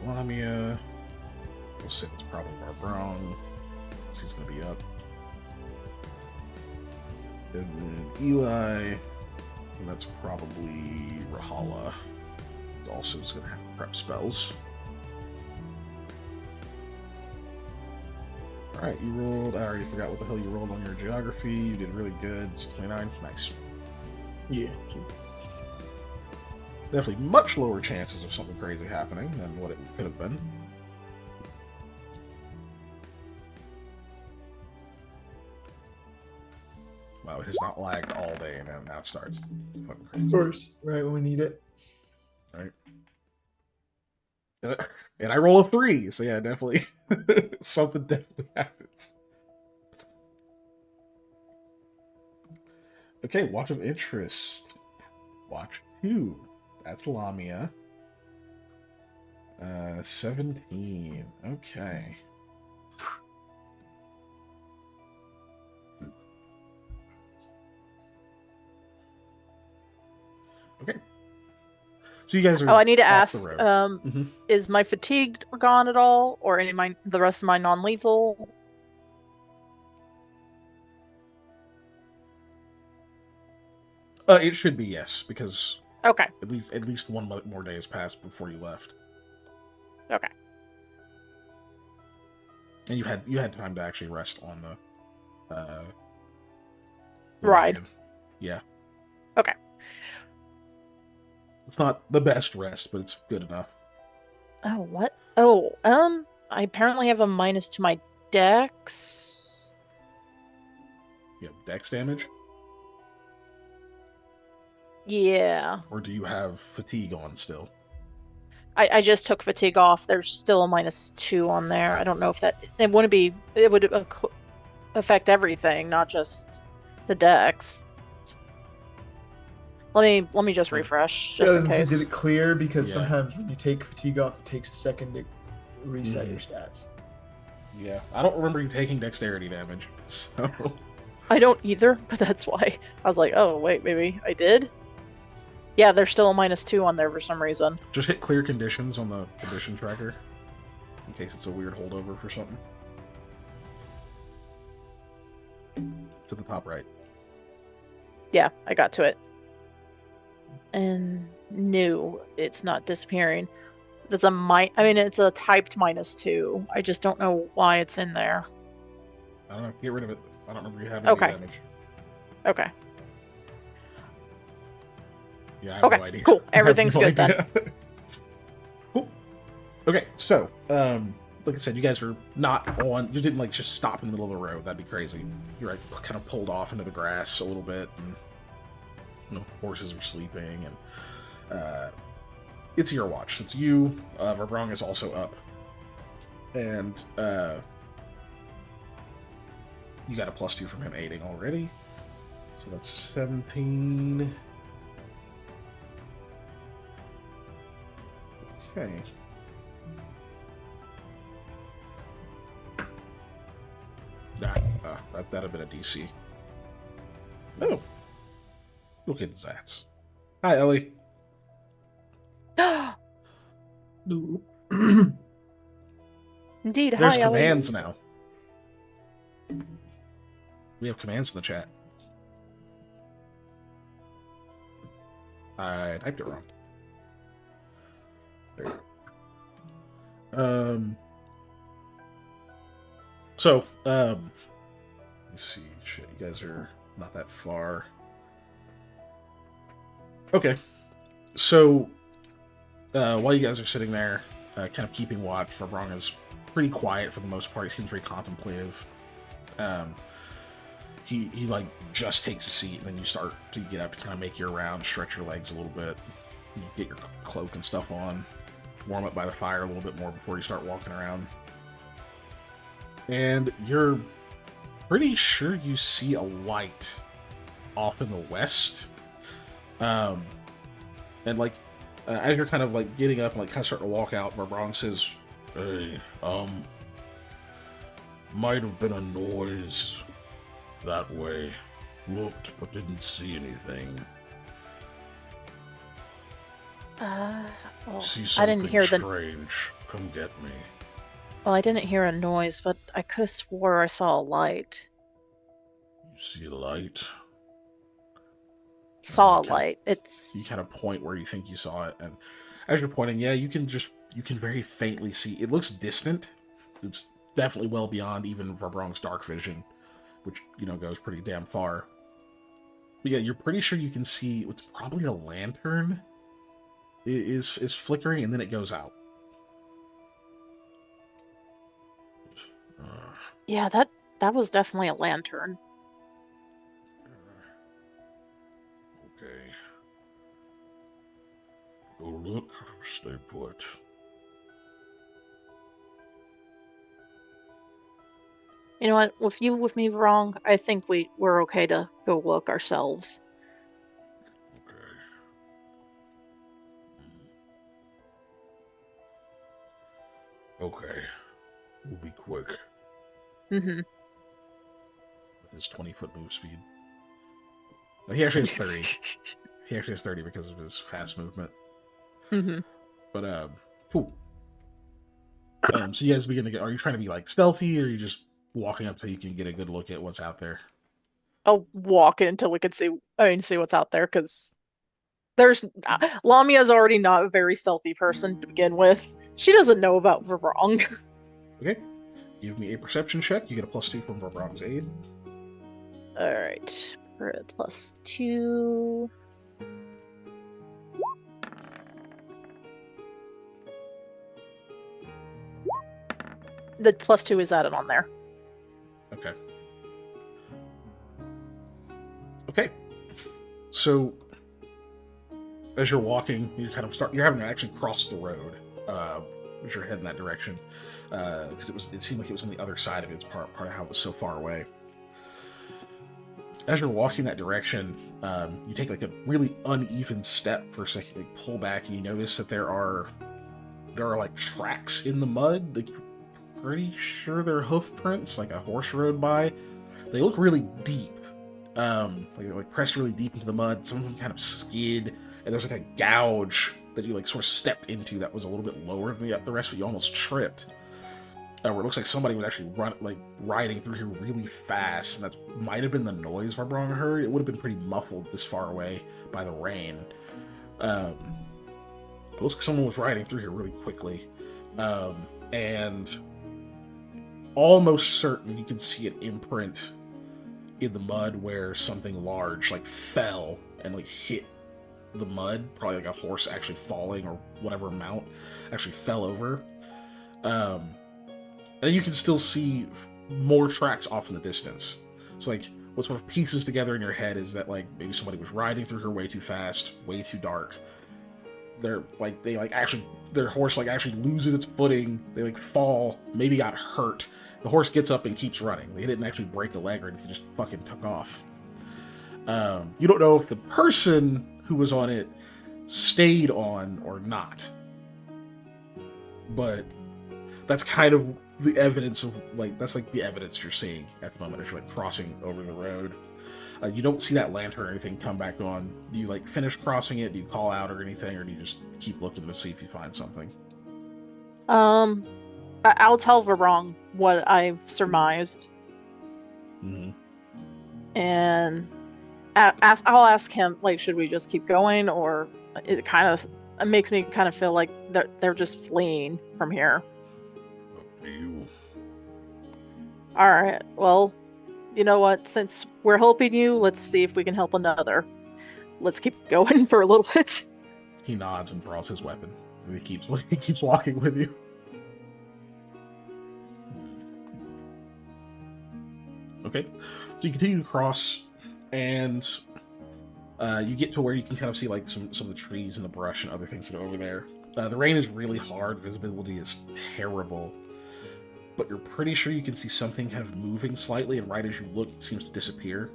[SPEAKER 1] Lamia. We'll say it's probably Barbrong. She's going to be up. And then Eli. And that's probably Rahala. Also is going to have to prep spells. Alright, you rolled. I already forgot what the hell you rolled on your geography. You did really good. It's 29. Nice.
[SPEAKER 2] Yeah.
[SPEAKER 1] Definitely much lower chances of something crazy happening than what it could have been. Wow, it has not lagged all day, and now it starts. Fucking
[SPEAKER 4] Of
[SPEAKER 1] crazy.
[SPEAKER 4] course, right when we need it.
[SPEAKER 1] Right. And I roll a 3, so yeah, definitely. Something definitely happens. Okay, watch of interest. Watch 2. That's Lamia. 17. Okay. Okay. So you guys are.
[SPEAKER 3] Oh, I need to
[SPEAKER 1] off the
[SPEAKER 3] ask.
[SPEAKER 1] road. Mhm.
[SPEAKER 3] Is my fatigue gone at all, or the rest of my non-lethal?
[SPEAKER 1] It should be yes, because
[SPEAKER 3] Okay.
[SPEAKER 1] at least one more day has passed before you left,
[SPEAKER 3] Okay.
[SPEAKER 1] and you had time to actually rest on the
[SPEAKER 3] Ride.
[SPEAKER 1] wagon. Yeah.
[SPEAKER 3] Okay.
[SPEAKER 1] It's not the best rest, but it's good enough.
[SPEAKER 3] Oh, what? Oh, I apparently have a minus to my dex.
[SPEAKER 1] You have dex damage,
[SPEAKER 3] Yeah.
[SPEAKER 1] or do you have fatigue on still?
[SPEAKER 3] I just took fatigue off. There's still a -2 on there. I don't know if it wouldn't be. It would affect everything, not just the dex. Let me just refresh, just in case.
[SPEAKER 4] Did it clear? Because
[SPEAKER 1] Yeah.
[SPEAKER 4] sometimes when you take fatigue off, it takes a second to reset your stats.
[SPEAKER 1] Yeah, I don't remember you taking dexterity damage, so
[SPEAKER 3] I don't either, but that's why I was like, oh wait, maybe I did. Yeah, there's still a -2 on there for some reason.
[SPEAKER 1] just hit clear conditions on the condition tracker in case it's a weird holdover for something. To the top right.
[SPEAKER 3] Yeah, I got to it. And no, it's not disappearing. That's it's a typed -2. I just don't know why it's in there.
[SPEAKER 1] I don't know. Get rid of it. I don't remember you having
[SPEAKER 3] Okay.
[SPEAKER 1] any damage.
[SPEAKER 3] Okay.
[SPEAKER 1] Yeah, I have
[SPEAKER 3] Okay,
[SPEAKER 1] no idea.
[SPEAKER 3] cool.
[SPEAKER 1] I have
[SPEAKER 3] Everything's
[SPEAKER 1] no
[SPEAKER 3] good then.
[SPEAKER 1] idea. Cool. Okay, so like I said, you guys are not on. You didn't like just stop in the middle of the road. That'd be crazy. You're like kind of pulled off into the grass a little bit, and horses are sleeping, and it's your watch. It's you. Verbrong is also up, and you got a +2 from him aiding already, so that's 17. Okay. That'd have been a DC. Oh. Look at that. Hi, Ellie.
[SPEAKER 2] Ooh.
[SPEAKER 3] Indeed,
[SPEAKER 1] There's
[SPEAKER 3] hi, Ellie.
[SPEAKER 1] commands now. We have commands in the chat. I typed it wrong. There you go. So, let me see. Shit, you guys are not that far. Okay. So, while you guys are sitting there, kind of keeping watch, Verbrong is pretty quiet for the most part. He seems very contemplative. He like just takes a seat, and then you start to get up to kind of make your round, stretch your legs a little bit, get your cloak and stuff on, warm up by the fire a little bit more before you start walking around. And you're pretty sure you see a light off in the west. And like as you're kind of like getting up and like kind of starting to walk out, Verbrong says,
[SPEAKER 5] Hey, might have been a noise that way. Looked, but didn't see anything.
[SPEAKER 3] Well,
[SPEAKER 5] See
[SPEAKER 3] I
[SPEAKER 5] something
[SPEAKER 3] didn't hear
[SPEAKER 5] strange. Come get me.
[SPEAKER 3] Well, I didn't hear a noise, but I could have swore I saw a light.
[SPEAKER 5] You see a light?
[SPEAKER 3] Saw a
[SPEAKER 1] Okay.
[SPEAKER 3] light. It's
[SPEAKER 1] you kind of point where you think you saw it, and as you're pointing, yeah, you can very faintly see. It looks distant. It's definitely well beyond even Verbrong's dark vision, which goes pretty damn far. But yeah, you're pretty sure you can see what's probably a lantern is flickering, and then it goes out.
[SPEAKER 3] yeah, that was definitely a lantern.
[SPEAKER 5] Okay. Go look, stay put.
[SPEAKER 3] You know what? With you with me wrong, I think we're okay to go look ourselves.
[SPEAKER 5] Okay. Okay. We'll be quick.
[SPEAKER 3] Mm-hmm.
[SPEAKER 1] With his 20-foot move speed. No, he actually has 30. He actually has 30 because of his fast movement.
[SPEAKER 3] Mm-hmm.
[SPEAKER 1] But cool. So you guys begin to get. Are you trying to be like stealthy, or are you just walking up so you can get a good look at what's out there?
[SPEAKER 3] I'll walk it until we can see. See what's out there because there's Lamia's already not a very stealthy person to begin with. She doesn't know about Verbrong.
[SPEAKER 1] Okay. Give me a perception check. You get a +2 from Verbrong's aid.
[SPEAKER 3] All right, for a +2. The +2 is added on there.
[SPEAKER 1] Okay. Okay. So, as you're walking, you kind of start. You're having to actually cross the road as you're heading that direction, because it seemed like it was on the other side of it. It's part of how it was so far away. As you're walking that direction, you take like a really uneven step for a second, like pull back, and you notice that there are like tracks in the mud. Like, pretty sure they're hoof prints, like a horse rode by. They look really deep, like pressed really deep into the mud. Some of them kind of skid, and there's like a gouge that you like sort of stepped into that was a little bit lower than the rest, but you almost tripped. Where it looks like somebody was actually riding through here really fast, and that might have been the noise Verbrong heard. It would have been pretty muffled this far away by the rain. It looks like someone was riding through here really quickly, and almost certain you can see an imprint in the mud where something large like fell and like hit the mud, probably like a horse actually falling or whatever mount actually fell over. And you can still see more tracks off in the distance. So like what sort of pieces together in your head is that like maybe somebody was riding through here way too fast, way too dark. Their horse like actually loses its footing. They like fall, maybe got hurt. The horse gets up and keeps running. They didn't actually break a leg or anything, just fucking took off. You don't know if the person who was on it stayed on or not. But that's kind of the evidence of that's the evidence you're seeing at the moment as you're like crossing over the road. You don't see that lantern or anything come back on. Do you like finish crossing it? Do you call out or anything, or do you just keep looking to see if you find something?
[SPEAKER 3] I'll tell Verbrong what I've surmised.
[SPEAKER 1] Mm-hmm.
[SPEAKER 3] And I'll ask him, like, should we just keep going, or it makes me kind of feel like they're just fleeing from here.
[SPEAKER 5] Up to you.
[SPEAKER 3] All right. Well, you know what? Since we're helping you, let's see if we can help another. Let's keep going for a little bit.
[SPEAKER 1] He nods and draws his weapon. And he keeps walking with you. Okay, so you continue to cross, and you get to where you can kind of see like some of the trees and the brush and other things that are over there. The rain is really hard, visibility is terrible, but you're pretty sure you can see something kind of moving slightly, and right as you look, it seems to disappear.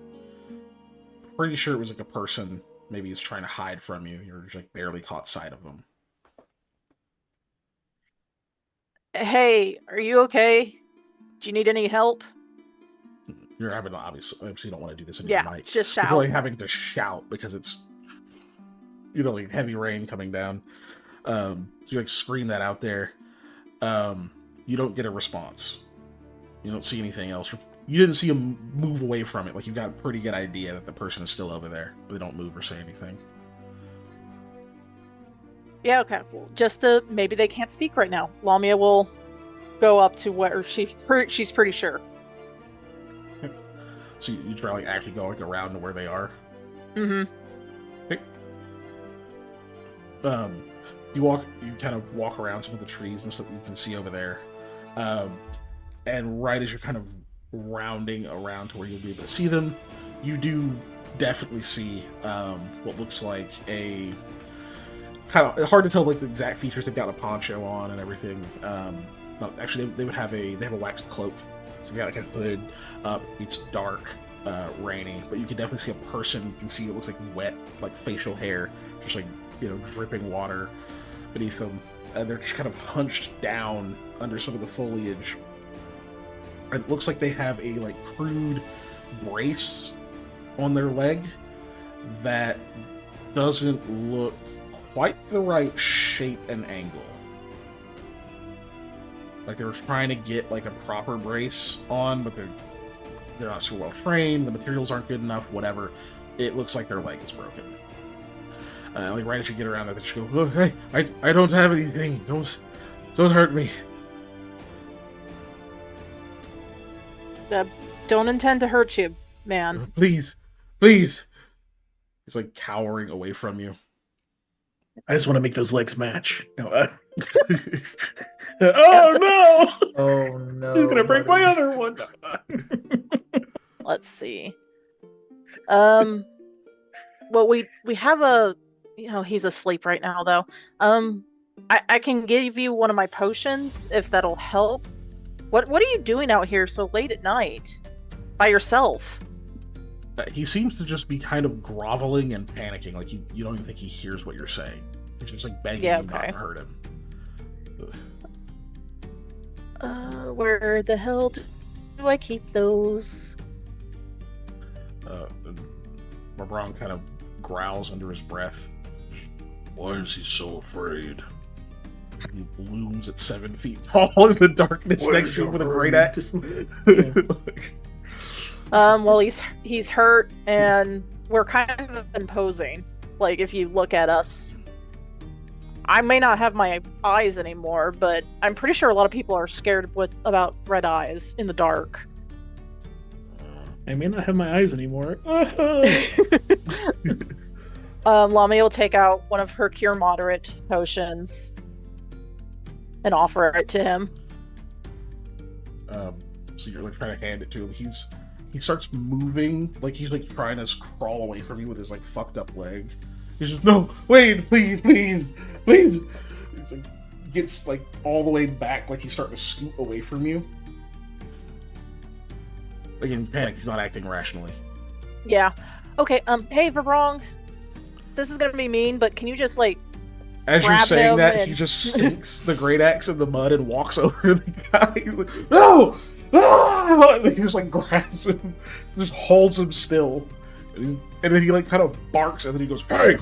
[SPEAKER 1] Pretty sure it was like a person, maybe is trying to hide from you. You're just like barely caught sight of them.
[SPEAKER 3] Hey, are you okay? Do you need any help?
[SPEAKER 1] You're having to obviously you don't want to do this in your mic.
[SPEAKER 3] Just shout.
[SPEAKER 1] You're really having to shout because it's like heavy rain coming down. So you like scream that out there. You don't get a response. You don't see anything else. You didn't see him move away from it. Like you've got a pretty good idea that the person is still over there, but they don't move or say anything.
[SPEAKER 3] Yeah, okay. Well, maybe they can't speak right now. Lamia will go up to where she's pretty sure.
[SPEAKER 1] So you try like actually going around to where they are.
[SPEAKER 3] Mm-hmm.
[SPEAKER 1] Okay. You kind of walk around some of the trees and stuff that you can see over there. And right as you're kind of rounding around to where you'll be able to see them, you do definitely see what looks like a kind of hard to tell like the exact features. They've got a poncho on and everything. Actually, they have a waxed cloak. So you got like a hood up. It's dark, rainy, but you can definitely see a person. You can see it looks like wet, like facial hair, just like dripping water beneath them. And they're just kind of hunched down under some of the foliage. And it looks like they have a like crude brace on their leg that doesn't look quite the right shape and angle. Like they were trying to get like a proper brace on, but they're not so well trained. The materials aren't good enough. Whatever. It looks like their leg is broken. Like right as you get around it, they just go, "Oh, hey, I don't have anything. Don't hurt me."
[SPEAKER 3] Don't intend to hurt you, man.
[SPEAKER 1] Please. He's like cowering away from you.
[SPEAKER 2] I just want to make those legs match. No, oh no!
[SPEAKER 4] Oh no!
[SPEAKER 2] He's gonna break my other one.
[SPEAKER 3] Let's see. Well, we have a. He's asleep right now, though. I can give you one of my potions if that'll help. What are you doing out here so late at night by yourself?
[SPEAKER 1] He seems to just be kind of groveling and panicking, like you don't even think he hears what you're saying. He's just like begging you not to hurt him.
[SPEAKER 3] Where the hell do I keep those?
[SPEAKER 1] Mabron kind of growls under his breath.
[SPEAKER 5] Why is he so afraid?
[SPEAKER 1] He looms at 7 feet tall in the darkness next to him with a great axe.
[SPEAKER 3] Well, he's hurt, and we're kind of imposing. Like, if you look at us, I may not have my eyes anymore, but I'm pretty sure a lot of people are scared about red eyes in the dark.
[SPEAKER 2] I may not have my eyes anymore.
[SPEAKER 3] Lamia will take out one of her Cure Moderate potions and offer it to him.
[SPEAKER 1] So you're like trying to hand it to him. He starts moving, like he's like trying to crawl away from you with his like fucked up leg. He's just, no, wait, please. He's like, gets like all the way back, like he's starting to scoot away from you. Again, panic. He's not acting rationally.
[SPEAKER 3] Yeah. Okay. Hey, Verbrong. This is gonna be mean, but can you just like?
[SPEAKER 1] As you're saying that,
[SPEAKER 3] and...
[SPEAKER 1] he just sinks the great axe in the mud and walks over to the guy. He's like, no! Ah! And he just like grabs him, just holds him still, and then he like kind of barks, and then he goes, "Hey,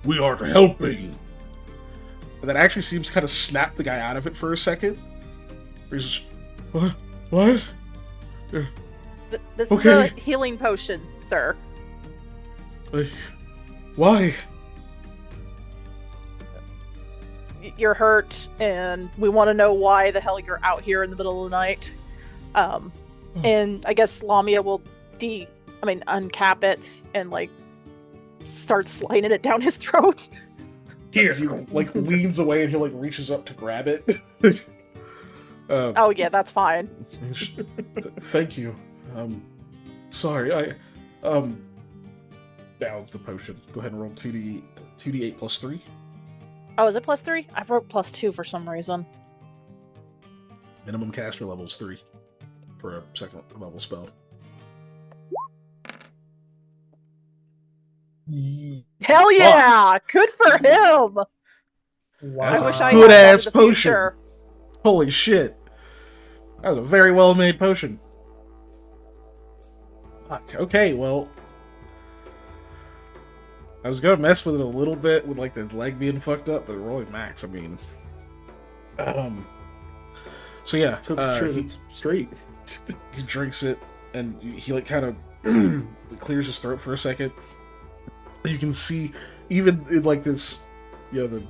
[SPEAKER 5] We are helping.
[SPEAKER 1] and that actually seems to kind of snap the guy out of it for a second. He's just, what?
[SPEAKER 3] This
[SPEAKER 1] Okay.
[SPEAKER 3] is a healing potion, sir.
[SPEAKER 1] Why?
[SPEAKER 3] You're hurt, and we want to know why the hell you're out here in the middle of the night. And I guess Lamia will uncap it and like start sliding it down his throat.
[SPEAKER 2] Here.
[SPEAKER 1] He like leans away and he like reaches up to grab it.
[SPEAKER 3] Oh yeah, that's fine.
[SPEAKER 1] Thank you. Sorry, I downs the potion. Go ahead and roll 2d8 plus 3.
[SPEAKER 3] Oh, is it plus 3? I wrote plus 2 for some reason.
[SPEAKER 1] Minimum caster level is 3 for a second level spell.
[SPEAKER 3] Hell yeah! Good for him!
[SPEAKER 4] Wow.
[SPEAKER 3] I wish I
[SPEAKER 1] Good
[SPEAKER 3] had that
[SPEAKER 1] ass
[SPEAKER 3] in the
[SPEAKER 1] potion.
[SPEAKER 3] future.
[SPEAKER 1] Holy shit. That was a very well made potion. Fuck. Okay, well, I was gonna mess with it a little bit with like the leg being fucked up, but rolling max, I mean. So yeah,
[SPEAKER 2] So for sure it's straight.
[SPEAKER 1] he drinks it and he like kind of clears his throat for a second. You can see even in like this, the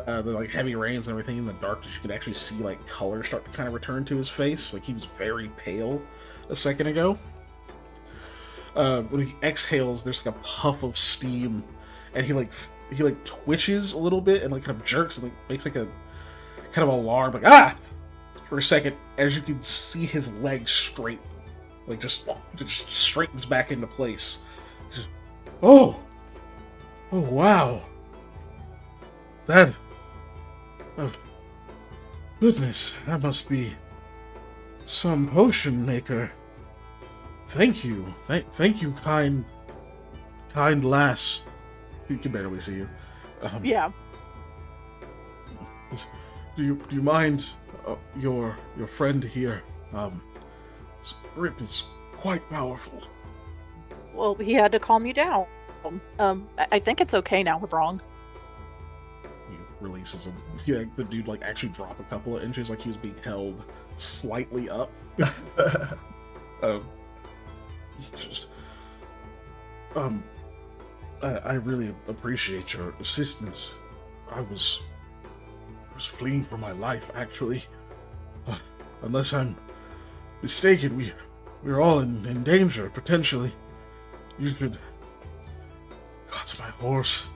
[SPEAKER 1] like heavy rains and everything in the darkness, you can actually see like color start to kind of return to his face. Like he was very pale a second ago. When he exhales, there's like a puff of steam, and he twitches a little bit and like kind of jerks and like makes like a kind of alarm, like ah, for a second, as you can see his legs straighten, like just straightens back into place. Just, oh wow, that, oh goodness, that must be some potion maker. Thank you. Thank you, kind lass. He can barely see you.
[SPEAKER 3] Yeah.
[SPEAKER 1] Do you mind your friend here? His grip is quite powerful.
[SPEAKER 3] Well, he had to calm you down. I think it's okay now. We're wrong.
[SPEAKER 1] He releases him. Yeah, the dude like actually dropped a couple of inches, like he was being held slightly up. Just I really appreciate your assistance. I was fleeing for my life, actually. Unless I'm mistaken, we're all in danger, potentially. You should... God's my horse.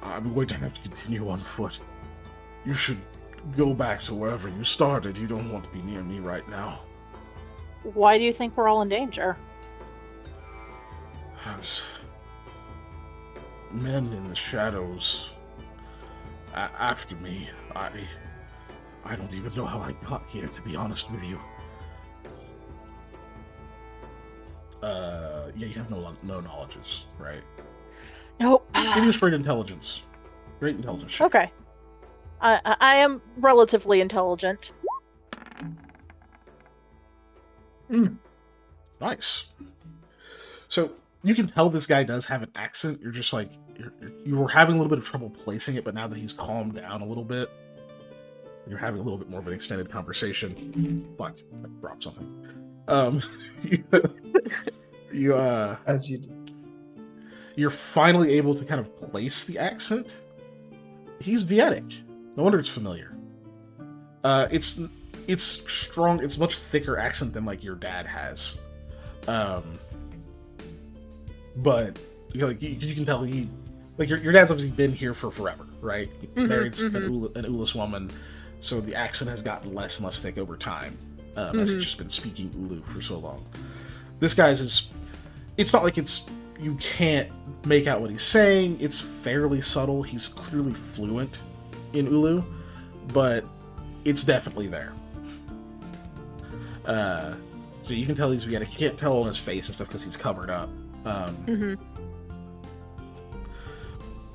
[SPEAKER 1] I'm going to have to continue on foot. You should go back to wherever you started. You don't want to be near me right now.
[SPEAKER 3] Why do you think we're all in danger?
[SPEAKER 1] There's men in the shadows after me. I don't even know how I got here, to be honest with you. Yeah, you have no knowledges, right?
[SPEAKER 3] Nope.
[SPEAKER 1] Give me a straight intelligence. Great intelligence check.
[SPEAKER 3] Okay. I am relatively intelligent.
[SPEAKER 1] Nice. So you can tell this guy does have an accent. You're just like you were having a little bit of trouble placing it, but now that he's calmed down a little bit, you're having a little bit more of an extended conversation. Fuck, I dropped something. You
[SPEAKER 4] As you do.
[SPEAKER 1] You're finally able to kind of place the accent. He's Vietic. No wonder it's familiar. It's strong. It's much thicker accent than like your dad has. But you can tell he like your dad's obviously been here for forever, right? He married an Ulis woman, so the accent has gotten less and less thick over time as he's just been speaking Ulu for so long. This guy's is. It's not like you can't make out what he's saying. It's fairly subtle. He's clearly fluent in Ulu, but it's definitely there. So you can tell he's Vietic. You can't tell on his face and stuff because he's covered up.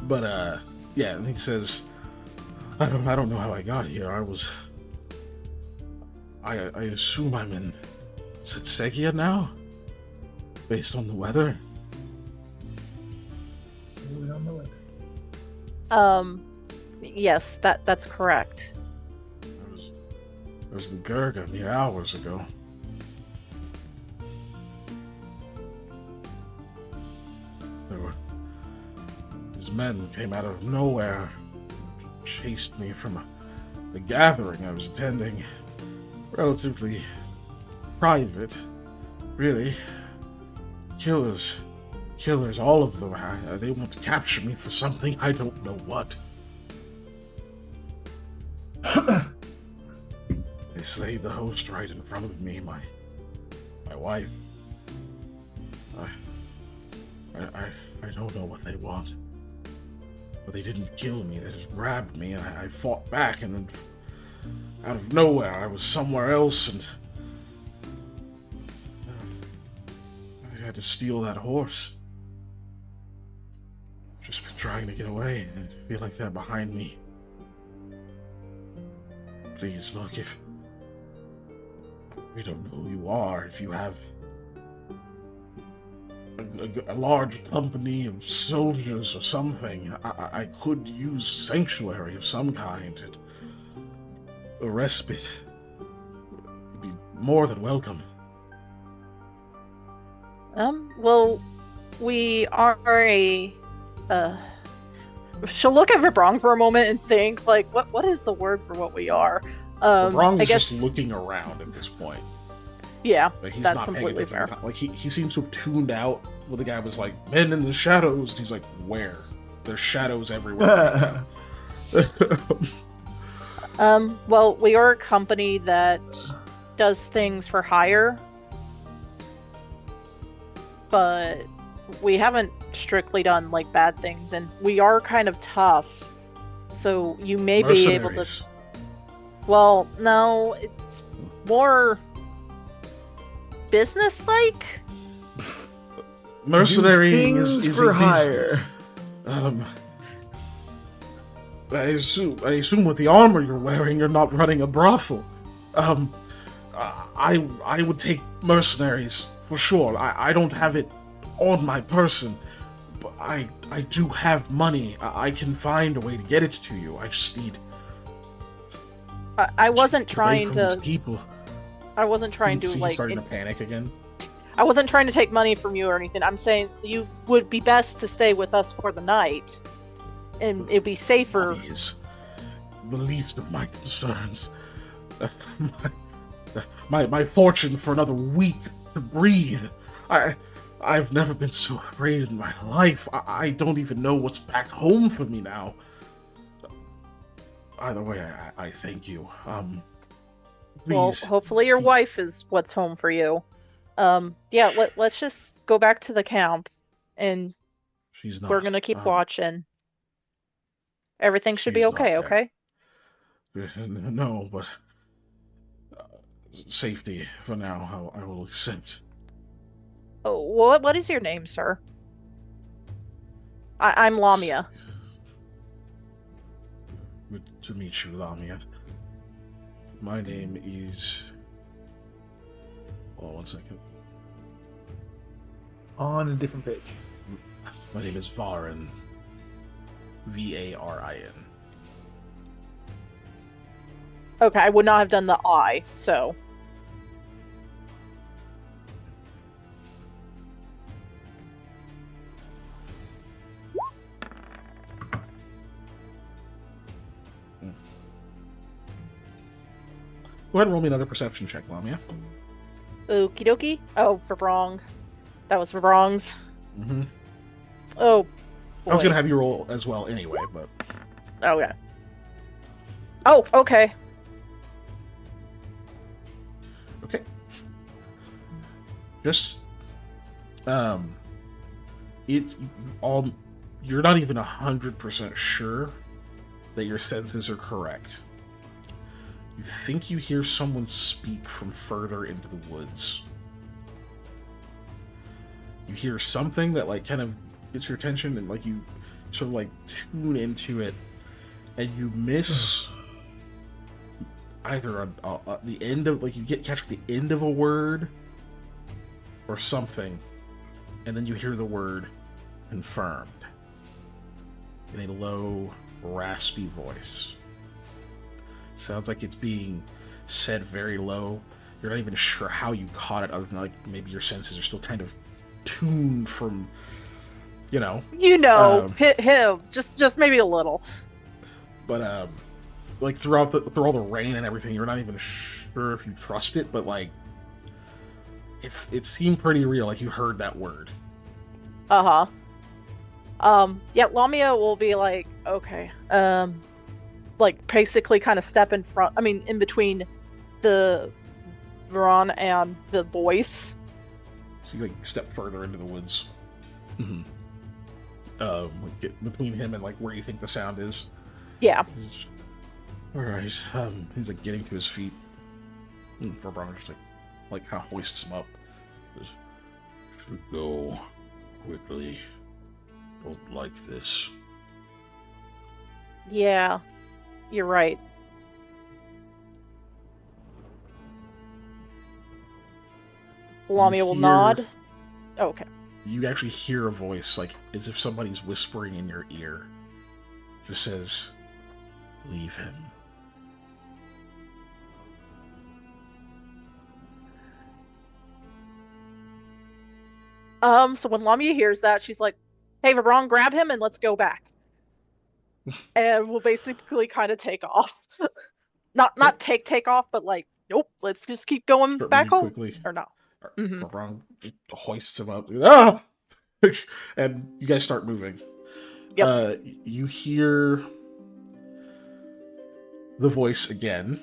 [SPEAKER 1] But yeah, and he says, I don't know how I got here. I assume I'm in Setsegia now, based on the weather.
[SPEAKER 4] So we're on the weather.
[SPEAKER 3] Yes, that's correct.
[SPEAKER 1] I was in Gurga mere hours ago. These men came out of nowhere, chased me from the gathering I was attending. Relatively private, really. Killers, all of them. They want to capture me for something, I don't know what. They slayed the host right in front of me, my wife. I don't know what they want. But they didn't kill me, they just grabbed me, and I fought back, and then out of nowhere I was somewhere else, and I had to steal that horse. I've just been trying to get away, and I feel like they're behind me. Please look, if we don't know who you are, if you have a large company of soldiers or something, I could use sanctuary of some kind. A respite would be more than welcome.
[SPEAKER 3] Well, we are a she'll look at Vibrong for a moment and think, like, what is the word for what we are?
[SPEAKER 1] Vibrong
[SPEAKER 3] I
[SPEAKER 1] is
[SPEAKER 3] guess
[SPEAKER 1] just looking around at this point.
[SPEAKER 3] Yeah,
[SPEAKER 1] Like, he's
[SPEAKER 3] that's
[SPEAKER 1] not paying
[SPEAKER 3] completely
[SPEAKER 1] attention.
[SPEAKER 3] fair.
[SPEAKER 1] Like he seems to have tuned out when the guy was like, men in the shadows, and he's like, where? There's shadows everywhere.
[SPEAKER 3] Well, we are a company that does things for hire, but we haven't strictly done like bad things, and we are kind of tough. So you may be able to.
[SPEAKER 1] Mercenaries.
[SPEAKER 3] Well, no, it's more business-like.
[SPEAKER 1] Mercenary
[SPEAKER 4] things
[SPEAKER 1] is
[SPEAKER 4] for
[SPEAKER 1] a
[SPEAKER 4] hire.
[SPEAKER 1] business. I assume with the armor you're wearing, you're not running a brothel. I would take mercenaries for sure. I don't have it on my person, I do have money. I can find a way to get it to you. I just need.
[SPEAKER 3] I wasn't
[SPEAKER 1] just away
[SPEAKER 3] trying
[SPEAKER 1] from
[SPEAKER 3] to.
[SPEAKER 1] these people.
[SPEAKER 3] I wasn't trying
[SPEAKER 1] You can
[SPEAKER 3] to
[SPEAKER 1] see he's
[SPEAKER 3] like.
[SPEAKER 1] starting to panic again.
[SPEAKER 3] I wasn't trying to take money from you or anything. I'm saying you would be best to stay with us for the night, and it'd be safer.
[SPEAKER 1] Money is the least of my concerns. My fortune for another week to breathe. I've never been so afraid in my life. I don't even know what's back home for me now. Either way, I thank you.
[SPEAKER 3] Well,
[SPEAKER 1] Please.
[SPEAKER 3] hopefully your wife is what's home for you. Yeah, let's just go back to the camp, and
[SPEAKER 1] She's not.
[SPEAKER 3] we're gonna keep watching. Everything should be
[SPEAKER 1] she's
[SPEAKER 3] okay,
[SPEAKER 1] not
[SPEAKER 3] okay?
[SPEAKER 1] No, but safety for now. I will accept.
[SPEAKER 3] Oh, what is your name, sir? I'm Lamia.
[SPEAKER 1] Good to meet you, Lamia. My name is. Oh, 1 second.
[SPEAKER 4] On a different page.
[SPEAKER 1] My name is Varin. Varin.
[SPEAKER 3] Okay, I would not have done the I, so.
[SPEAKER 1] Go ahead and roll me another perception check, Lamia.
[SPEAKER 3] Okie dokie. Oh, for Brong. That was for Brongs.
[SPEAKER 1] Mm-hmm.
[SPEAKER 3] Oh, boy.
[SPEAKER 1] I was gonna have you roll as well anyway, but
[SPEAKER 3] Okay. Oh, okay.
[SPEAKER 1] okay. Just it's all. You're not even 100% sure that your senses are correct. You think you hear someone speak from further into the woods. You hear something that like kind of gets your attention, and like you sort of like tune into it, and you miss either the end of like you catch the end of a word or something, and then you hear the word confirmed in a low, raspy voice. Sounds like it's being said very low. You're not even sure how you caught it, other than like maybe your senses are still kind of tuned from,
[SPEAKER 3] hit him just maybe a little.
[SPEAKER 1] But like through all the rain and everything, you're not even sure if you trust it, but like it seemed pretty real. Like you heard that word.
[SPEAKER 3] Yeah, Lamia will be like, okay, like basically kind of step in front. I mean, in between the Veron and the voice.
[SPEAKER 1] So you like step further into the woods. Mm-hmm. Like get between him and like where you think the sound is.
[SPEAKER 3] Yeah.
[SPEAKER 1] All right. He's like getting to his feet. For Brown just like kind of hoists him up. Just,
[SPEAKER 5] should go quickly. Don't like this.
[SPEAKER 3] Yeah, you're right. Lamia will nod. Oh, okay.
[SPEAKER 1] You actually hear a voice, like as if somebody's whispering in your ear. Just says, "Leave him."
[SPEAKER 3] So when Lamia hears that, she's like, "Hey, Vabron, grab him and let's go back." And we'll basically kind of take off. not take off, but like, nope, let's just keep going
[SPEAKER 1] Start
[SPEAKER 3] back
[SPEAKER 1] moving
[SPEAKER 3] home.
[SPEAKER 1] quickly.
[SPEAKER 3] Or no. Mhm.
[SPEAKER 1] Brown just hoists him up. Ah! And you guys start moving.
[SPEAKER 3] Yep.
[SPEAKER 1] You hear the voice again.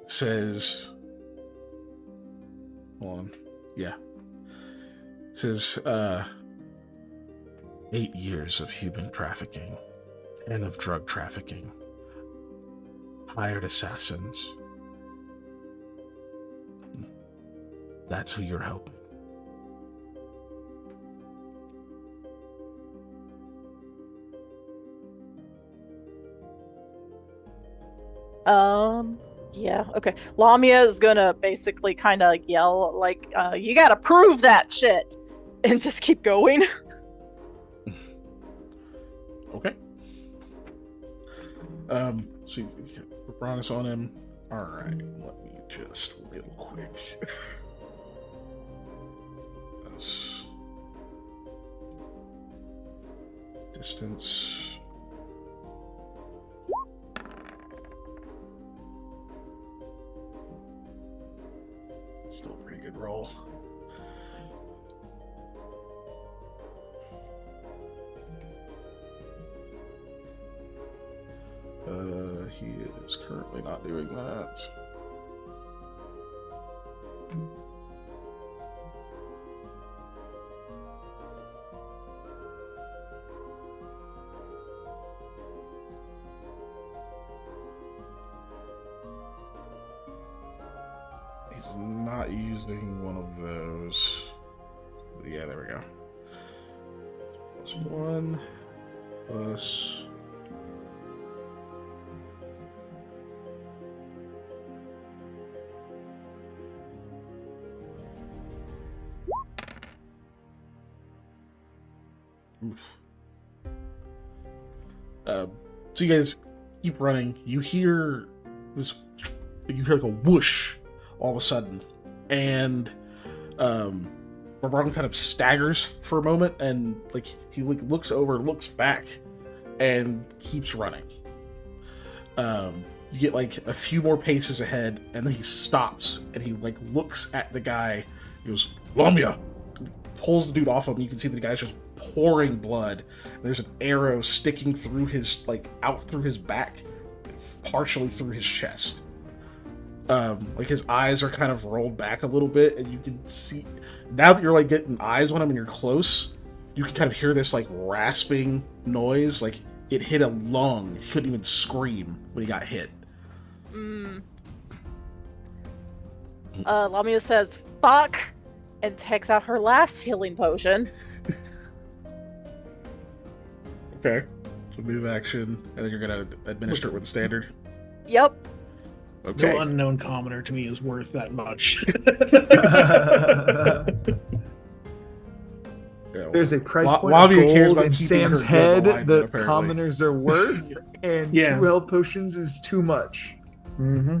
[SPEAKER 1] It says, hold on. Yeah. It says, 8 years of human trafficking and of drug trafficking. Hired assassins. That's who you're helping.
[SPEAKER 3] Yeah, okay. Lamia is gonna basically kind of yell, like, you gotta prove that shit! And just keep going.
[SPEAKER 1] So you put Bronx on him. All right, let me just real quick. That's distance. Still a pretty good roll. He is currently not doing that. He's not using one of those. Yeah, there we go. +1 plus. Oof. So you guys keep running. You hear this. You hear like a whoosh all of a sudden, and Ron kind of staggers for a moment, and like he looks over, looks back, and keeps running. You get like a few more paces ahead, and then he stops, and he like looks at the guy. He goes, "Lamia!" Pulls the dude off him. You can see the guy's just pouring blood. There's an arrow sticking through his out through his back, partially through his chest. Like his eyes are kind of rolled back a little bit, and you can see now that you're like getting eyes on him and you're close, you can kind of hear this like rasping noise, like it hit a lung. He couldn't even scream when he got hit.
[SPEAKER 3] Lamia says, "Fuck," and takes out her last healing potion.
[SPEAKER 1] Okay, so move action, and then you're gonna administer it with the standard.
[SPEAKER 3] Yep.
[SPEAKER 1] Okay.
[SPEAKER 2] No unknown commoner to me is worth that much.
[SPEAKER 1] Yeah,
[SPEAKER 4] There's a price point
[SPEAKER 1] Lamia
[SPEAKER 4] of
[SPEAKER 1] cares
[SPEAKER 4] gold
[SPEAKER 1] about
[SPEAKER 4] in
[SPEAKER 1] keeping
[SPEAKER 4] Sam's
[SPEAKER 1] her
[SPEAKER 4] head
[SPEAKER 1] blood alive,
[SPEAKER 4] that
[SPEAKER 1] apparently.
[SPEAKER 4] commoners are worth, and
[SPEAKER 2] Yeah.
[SPEAKER 4] 2 health potions is too much.
[SPEAKER 2] Mm-hmm.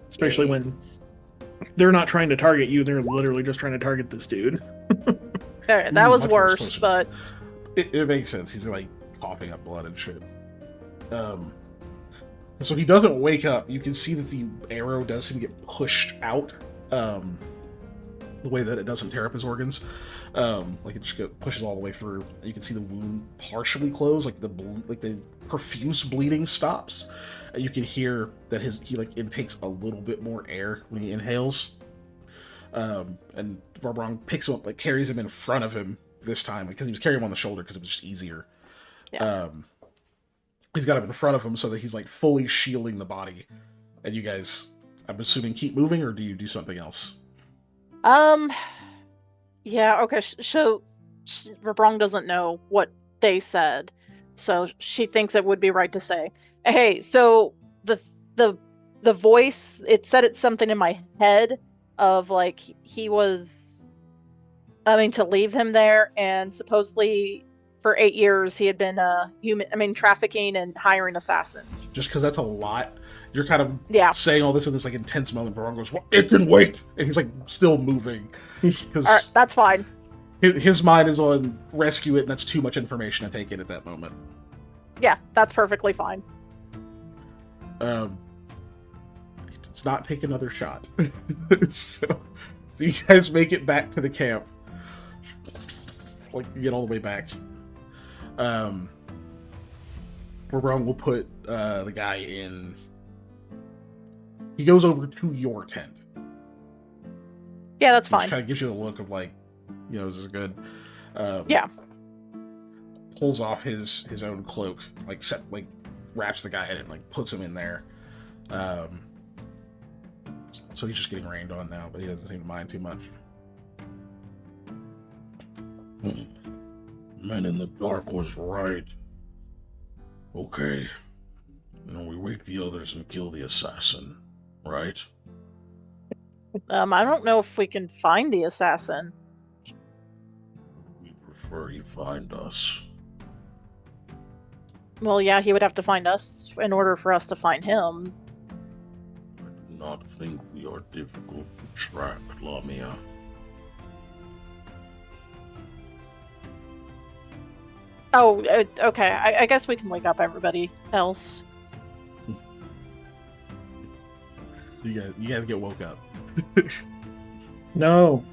[SPEAKER 2] Especially when they're not trying to target you, they're literally just trying to target this dude.
[SPEAKER 3] Alright, that was
[SPEAKER 1] much more
[SPEAKER 3] worse,
[SPEAKER 1] explosive.
[SPEAKER 3] but
[SPEAKER 1] It makes sense. He's like coughing up blood and shit. So he doesn't wake up. You can see that the arrow does seem to get pushed out, the way that it doesn't tear up his organs. Like it just pushes all the way through. You can see the wound partially close, like the profuse bleeding stops. And you can hear that he like intakes a little bit more air when he inhales. And Varbrong picks him up, like carries him in front of him this time, because he was carrying him on the shoulder because it was just easier.
[SPEAKER 3] yeah.
[SPEAKER 1] He's got him in front of him so that he's like fully shielding the body. And you guys, I'm assuming, keep moving, or do you do something else?
[SPEAKER 3] Yeah, okay, so Verbrong doesn't know what they said, so she thinks it would be right to say, hey, so the voice, it said it's something in my head of like he was, to leave him there, and supposedly for 8 years he had been trafficking and hiring assassins.
[SPEAKER 1] Just because that's a lot, you're kind of
[SPEAKER 3] Yeah.
[SPEAKER 1] saying all this in this like intense moment. Varbrong goes, "Well, it can wait," and he's like still moving because
[SPEAKER 3] Alright, that's fine.
[SPEAKER 1] his mind is on rescue it, and that's too much information to take in at that moment.
[SPEAKER 3] Yeah, that's perfectly fine.
[SPEAKER 1] It's not take another shot. so you guys make it back to the camp. Like you get all the way back. Varbrong will put the guy in. He goes over to your tent.
[SPEAKER 3] Yeah, that's
[SPEAKER 1] Which
[SPEAKER 3] fine.
[SPEAKER 1] kind of gives you the look of like, is this good?
[SPEAKER 3] Yeah.
[SPEAKER 1] Pulls off his own cloak, wraps the guy in it, and like puts him in there. So he's just getting rained on now, but he doesn't seem to mind too much.
[SPEAKER 5] Man in the dark was right. Okay. Then we wake the others and kill the assassin, right?
[SPEAKER 3] I don't know if we can find the assassin.
[SPEAKER 5] We prefer you find us.
[SPEAKER 3] Well, yeah, he would have to find us in order for us to find him.
[SPEAKER 5] I do not think we are difficult to track, Lamia.
[SPEAKER 3] Oh, okay. I guess we can wake up everybody else.
[SPEAKER 1] You guys get woke up.
[SPEAKER 2] No.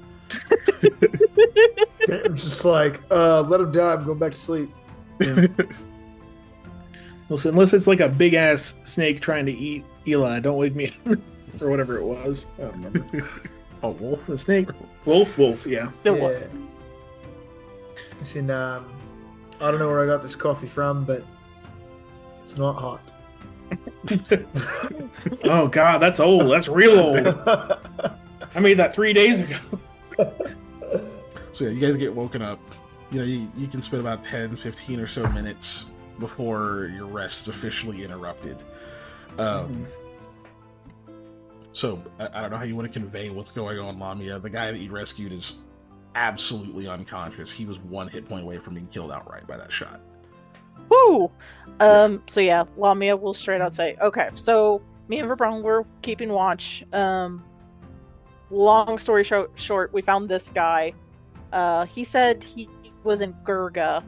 [SPEAKER 4] Sam's just like, let him die. I'm going back to sleep.
[SPEAKER 2] Listen, unless it's like a big ass snake trying to eat Eli, don't wake me up. Or whatever it was. I don't remember.
[SPEAKER 1] Oh, wolf.
[SPEAKER 2] The snake. Wolf, yeah.
[SPEAKER 4] Yeah. Listen, I don't know where I got this coffee from, but it's not hot.
[SPEAKER 2] Oh god, that's old. That's real old. I made that 3 days ago.
[SPEAKER 1] So yeah, you guys get woken up. You know, you can spend about 10, 15 or so minutes before your rest is officially interrupted. So, I don't know how you want to convey what's going on, Lamia. The guy that you rescued is absolutely unconscious. He was 1 hit point away from being killed outright by that shot.
[SPEAKER 3] Woo! So yeah, Lamia will straight out say, okay, so me and Verbrung were keeping watch. Long story short, we found this guy. He said he was in Gurga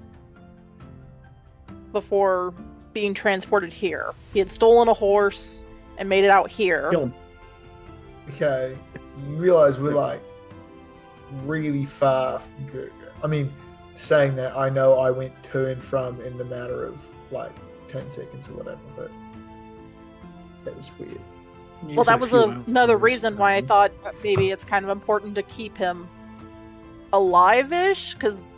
[SPEAKER 3] before being transported here. He had stolen a horse and made it out here.
[SPEAKER 2] Kill him.
[SPEAKER 4] Okay, you realize we're like really far from Gurga. I mean, saying that, I know I went to and from in the matter of like 10 seconds or whatever, but that was weird.
[SPEAKER 3] Well, that was another reason why I thought maybe it's kind of important to keep him alive-ish, because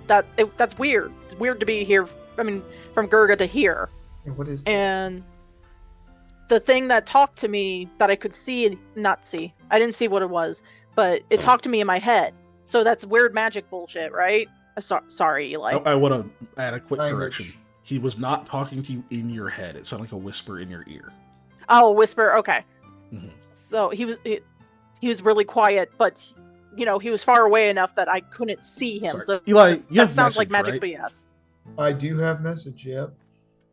[SPEAKER 3] that's weird. It's weird to be here. I mean, from Gurga to here.
[SPEAKER 4] Yeah, what is that?
[SPEAKER 3] And the thing that talked to me that I could not see. I didn't see what it was, but it talked to me in my head. So that's weird magic bullshit, right? Sorry, Eli.
[SPEAKER 1] I want to add a quick
[SPEAKER 4] Language.
[SPEAKER 1] correction. He was not talking to you in your head. It sounded like a whisper in your ear.
[SPEAKER 3] Oh, whisper. Okay.
[SPEAKER 1] Mhm.
[SPEAKER 3] So he was really quiet, but he was far away enough that I couldn't see him.
[SPEAKER 1] Sorry.
[SPEAKER 3] So
[SPEAKER 1] Eli, you
[SPEAKER 3] that
[SPEAKER 1] have
[SPEAKER 3] sounds like
[SPEAKER 1] message,
[SPEAKER 3] magic
[SPEAKER 1] right?
[SPEAKER 3] BS.
[SPEAKER 4] I do have message, yep.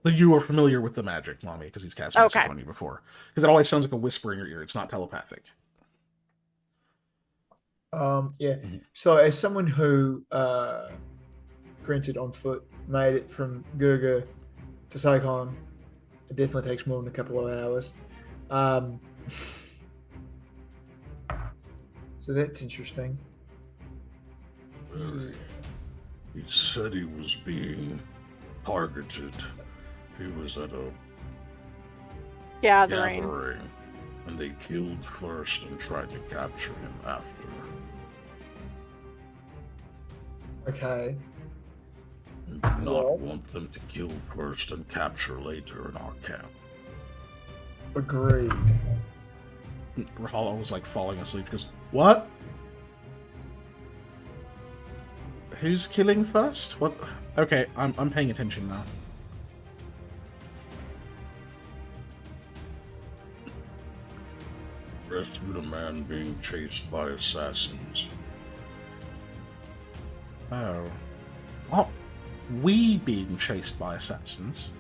[SPEAKER 1] Like, you are familiar with the magic, Mommy, because he's cast message
[SPEAKER 3] Okay.
[SPEAKER 1] on you before. Because it always sounds like a whisper in your ear. It's not telepathic.
[SPEAKER 4] Yeah.
[SPEAKER 1] Mhm.
[SPEAKER 4] So as someone who, granted on foot, made it from Gurga to Saikon, it definitely takes more than a couple of hours. So that's interesting.
[SPEAKER 5] Well, he said he was being targeted. He was at a
[SPEAKER 3] Gathering.
[SPEAKER 5] gathering, and they killed first and tried to capture him after.
[SPEAKER 4] Okay.
[SPEAKER 5] And do not
[SPEAKER 4] Well.
[SPEAKER 5] want them to kill first and capture later in our camp.
[SPEAKER 4] Agreed.
[SPEAKER 1] Rahala was like falling asleep. He goes, what? Who's killing first? What? Okay, I'm paying attention now.
[SPEAKER 5] Rescued a man being chased by assassins.
[SPEAKER 1] Oh. What? We being chased by assassins?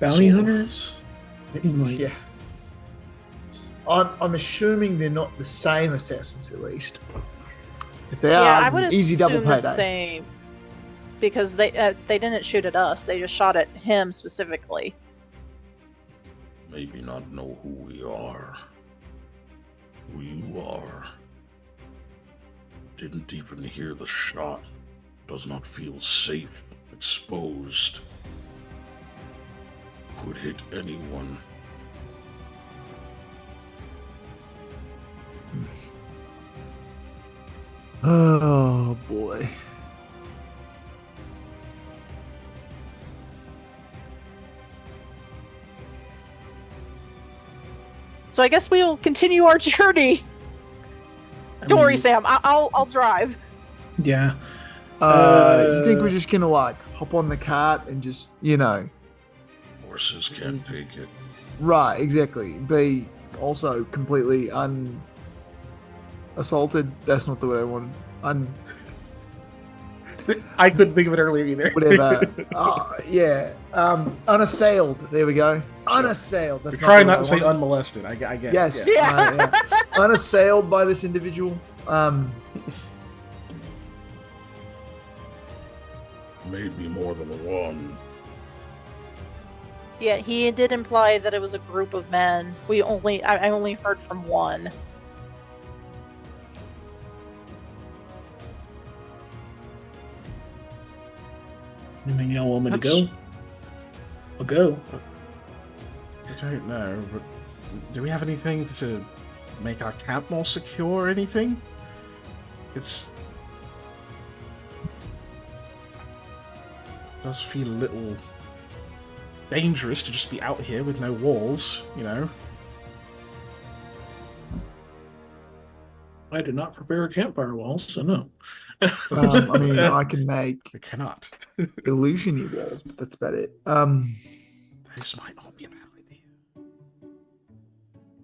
[SPEAKER 2] Bounty
[SPEAKER 1] Sort of.
[SPEAKER 2] hunters? Like-
[SPEAKER 4] Yeah. I'm assuming they're not the same assassins, at least. If they
[SPEAKER 3] Yeah,
[SPEAKER 4] are,
[SPEAKER 3] I would
[SPEAKER 4] easy double
[SPEAKER 3] assume the
[SPEAKER 4] payday.
[SPEAKER 3] same. Because they didn't shoot at us. They just shot at him specifically.
[SPEAKER 5] Maybe not know who we are. Who you are. Didn't even hear the shot. Does not feel safe, exposed. Could hit anyone.
[SPEAKER 4] Oh boy.
[SPEAKER 3] So I guess we'll continue our journey.
[SPEAKER 2] I
[SPEAKER 3] Don't worry,
[SPEAKER 2] mean,
[SPEAKER 3] Sam. I'll drive.
[SPEAKER 2] Yeah.
[SPEAKER 4] You think we're just gonna like hop on the cart and just,
[SPEAKER 5] Horses can't take it.
[SPEAKER 4] right, exactly. Be also completely assaulted. That's not the word I wanted.
[SPEAKER 1] I couldn't think of it earlier either.
[SPEAKER 4] Whatever. Yeah. Unassailed. There we go. Unassailed. That's
[SPEAKER 1] Try
[SPEAKER 4] the
[SPEAKER 1] not
[SPEAKER 4] one
[SPEAKER 1] to
[SPEAKER 4] I
[SPEAKER 1] say
[SPEAKER 4] wanted.
[SPEAKER 1] unmolested. I get it.
[SPEAKER 4] Yes.
[SPEAKER 3] Yeah.
[SPEAKER 4] Yeah. Unassailed by this individual.
[SPEAKER 5] Maybe more than one.
[SPEAKER 3] Yeah, he did imply that it was a group of men. I only heard from one.
[SPEAKER 2] I mean, y'all want me to
[SPEAKER 1] That's-
[SPEAKER 2] go? I'll go.
[SPEAKER 1] I don't know, but do we have anything to make our camp more secure or anything? It does feel a little dangerous to just be out here with no walls, you know?
[SPEAKER 2] I did not prepare campfire walls, so no.
[SPEAKER 4] I mean, I can make
[SPEAKER 1] I cannot.
[SPEAKER 4] illusion-y walls, but that's about it.
[SPEAKER 1] This might not be a bad idea.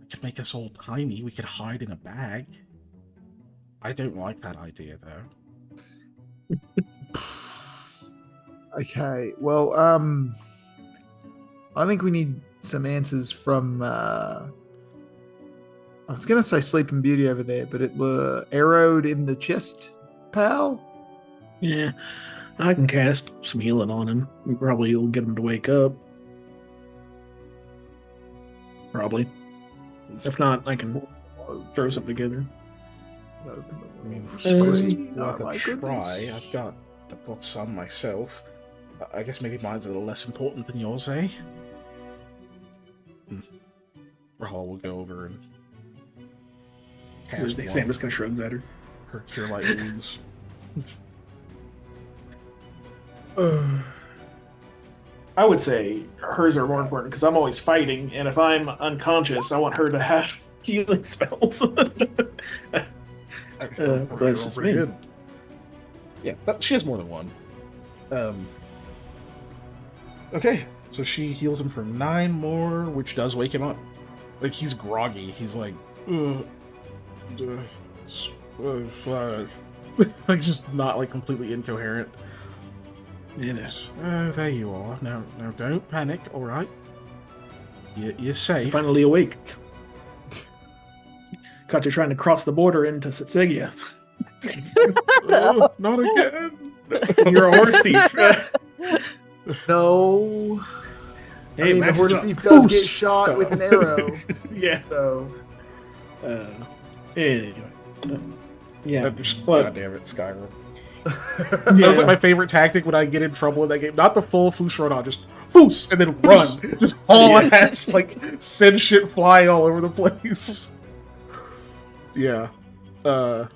[SPEAKER 1] We could make us all tiny. We could hide in a bag. I don't like that idea, though.
[SPEAKER 4] Okay. Well, I think we need some answers from. I was gonna say Sleeping Beauty over there, but it arrowed in the chest, pal.
[SPEAKER 2] Yeah, I can cast some healing on him. Probably will get him to wake up. Probably. If not, I can throw something together.
[SPEAKER 1] I mean, I suppose it's
[SPEAKER 4] Oh
[SPEAKER 1] worth
[SPEAKER 4] my
[SPEAKER 1] a try.
[SPEAKER 4] goodness.
[SPEAKER 1] I've got some myself. I guess maybe mine's a little less important than yours, eh? Rahal will go over and cast
[SPEAKER 2] Sam
[SPEAKER 1] one.
[SPEAKER 2] just kind of shrugs at her.
[SPEAKER 1] Her cure light wounds.
[SPEAKER 2] I would say hers are more important because I'm always fighting, and if I'm unconscious, I want her to have healing spells. That's just me.
[SPEAKER 1] Yeah, but she has more than one. Okay, so she heals him for 9 more, which does wake him up. Like, he's groggy. He's like, like, just not, like, completely incoherent.
[SPEAKER 2] Yes.
[SPEAKER 1] There you are. Now don't panic, alright? You're safe.
[SPEAKER 2] Finally awake. Got you trying to cross the border into Setsegia.
[SPEAKER 1] Oh, not again!
[SPEAKER 2] You're a horse thief.
[SPEAKER 4] No.
[SPEAKER 2] Hey,
[SPEAKER 4] I mean, the
[SPEAKER 2] Max
[SPEAKER 4] horse
[SPEAKER 2] is
[SPEAKER 4] thief does get
[SPEAKER 1] Goose.
[SPEAKER 4] shot with an arrow.
[SPEAKER 2] Yeah.
[SPEAKER 4] So.
[SPEAKER 2] Anyway. Yeah.
[SPEAKER 1] Just,
[SPEAKER 2] What?
[SPEAKER 1] God damn it, Skyrim.
[SPEAKER 2] Yeah.
[SPEAKER 1] That was like my favorite tactic when I get in trouble in that game. Not the full Foos run on, just Foos and then run. Just haul
[SPEAKER 2] Yeah.
[SPEAKER 1] ass, like send shit flying all over the place. Yeah.
[SPEAKER 2] Yeah.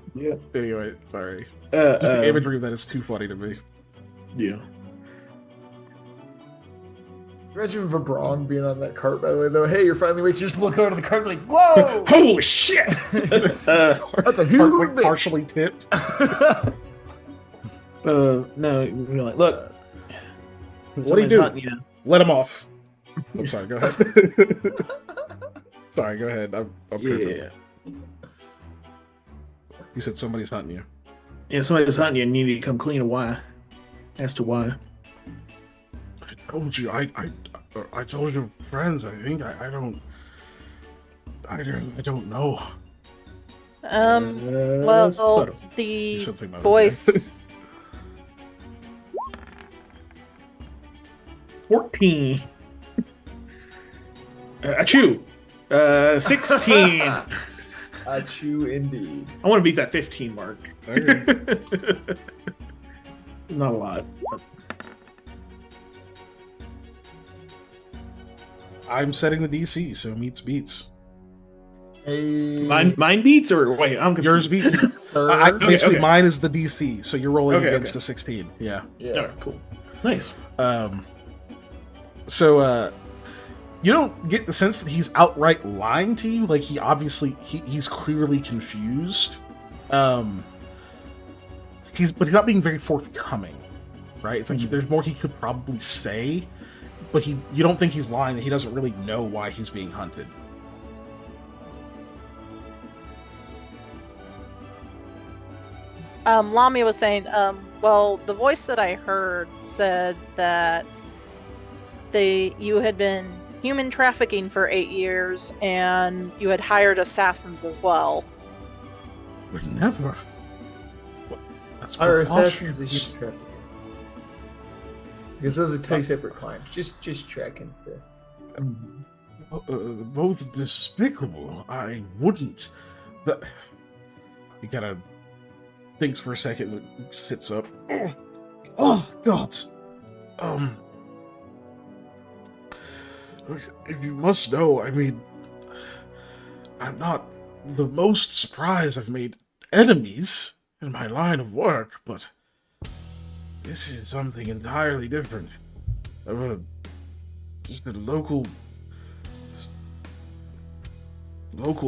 [SPEAKER 1] Anyway, sorry. Just the imagery of that is too funny to me.
[SPEAKER 2] Yeah.
[SPEAKER 4] Imagine Vibron being on that cart, by the way, though. Hey, you're finally awake. You just look over the cart and like, whoa!
[SPEAKER 2] Holy shit!
[SPEAKER 4] That's a huge
[SPEAKER 1] Like,
[SPEAKER 4] bitch.
[SPEAKER 1] partially tipped.
[SPEAKER 2] No, you're like, look.
[SPEAKER 1] What do you do?
[SPEAKER 2] Yeah.
[SPEAKER 1] Let him off. I'm sorry, go ahead. Sorry, go ahead. I'm
[SPEAKER 2] Yeah.
[SPEAKER 1] You said somebody's hunting you.
[SPEAKER 2] Yeah, somebody's hunting you and you need to come clean a why. As to why.
[SPEAKER 1] I told you, I told your friends, I think I don't know.
[SPEAKER 3] Well,
[SPEAKER 2] Sputtle.
[SPEAKER 3] the
[SPEAKER 1] Something about it,
[SPEAKER 3] voice.
[SPEAKER 2] 14. Achoo. 16.
[SPEAKER 4] Achoo, indeed.
[SPEAKER 2] I want to beat that 15 mark.
[SPEAKER 1] Okay.
[SPEAKER 2] Not a lot.
[SPEAKER 1] I'm setting the DC, so meets beats.
[SPEAKER 4] Hey,
[SPEAKER 2] Mine beats or wait, I'm
[SPEAKER 1] Yours
[SPEAKER 2] confused.
[SPEAKER 1] beats.
[SPEAKER 4] sir.
[SPEAKER 1] Basically,
[SPEAKER 2] okay.
[SPEAKER 1] mine is the DC, so you're rolling
[SPEAKER 2] Okay,
[SPEAKER 1] against
[SPEAKER 2] okay.
[SPEAKER 1] a 16. Yeah.
[SPEAKER 4] Yeah.
[SPEAKER 2] Alright, cool. Nice.
[SPEAKER 1] So you don't get the sense that he's outright lying to you. Like, he's clearly confused. He's not being very forthcoming, right? It's like there's more he could probably say, but you don't think he's lying. That he doesn't really know why he's being hunted.
[SPEAKER 3] Lamia was saying, well, the voice that I heard said that you had been human trafficking for 8 years, and you had hired assassins as well.
[SPEAKER 5] But never. What? That's
[SPEAKER 4] Our assassins are
[SPEAKER 5] preposterous.
[SPEAKER 4] human trafficking. Because those are two separate claims. Just checking.
[SPEAKER 5] Both despicable. I wouldn't. He kind of thinks for a second, sits up. Oh God. If you must know, I mean, I'm not the most surprised I've made enemies in my line of work, but this is something entirely different. I'm just a local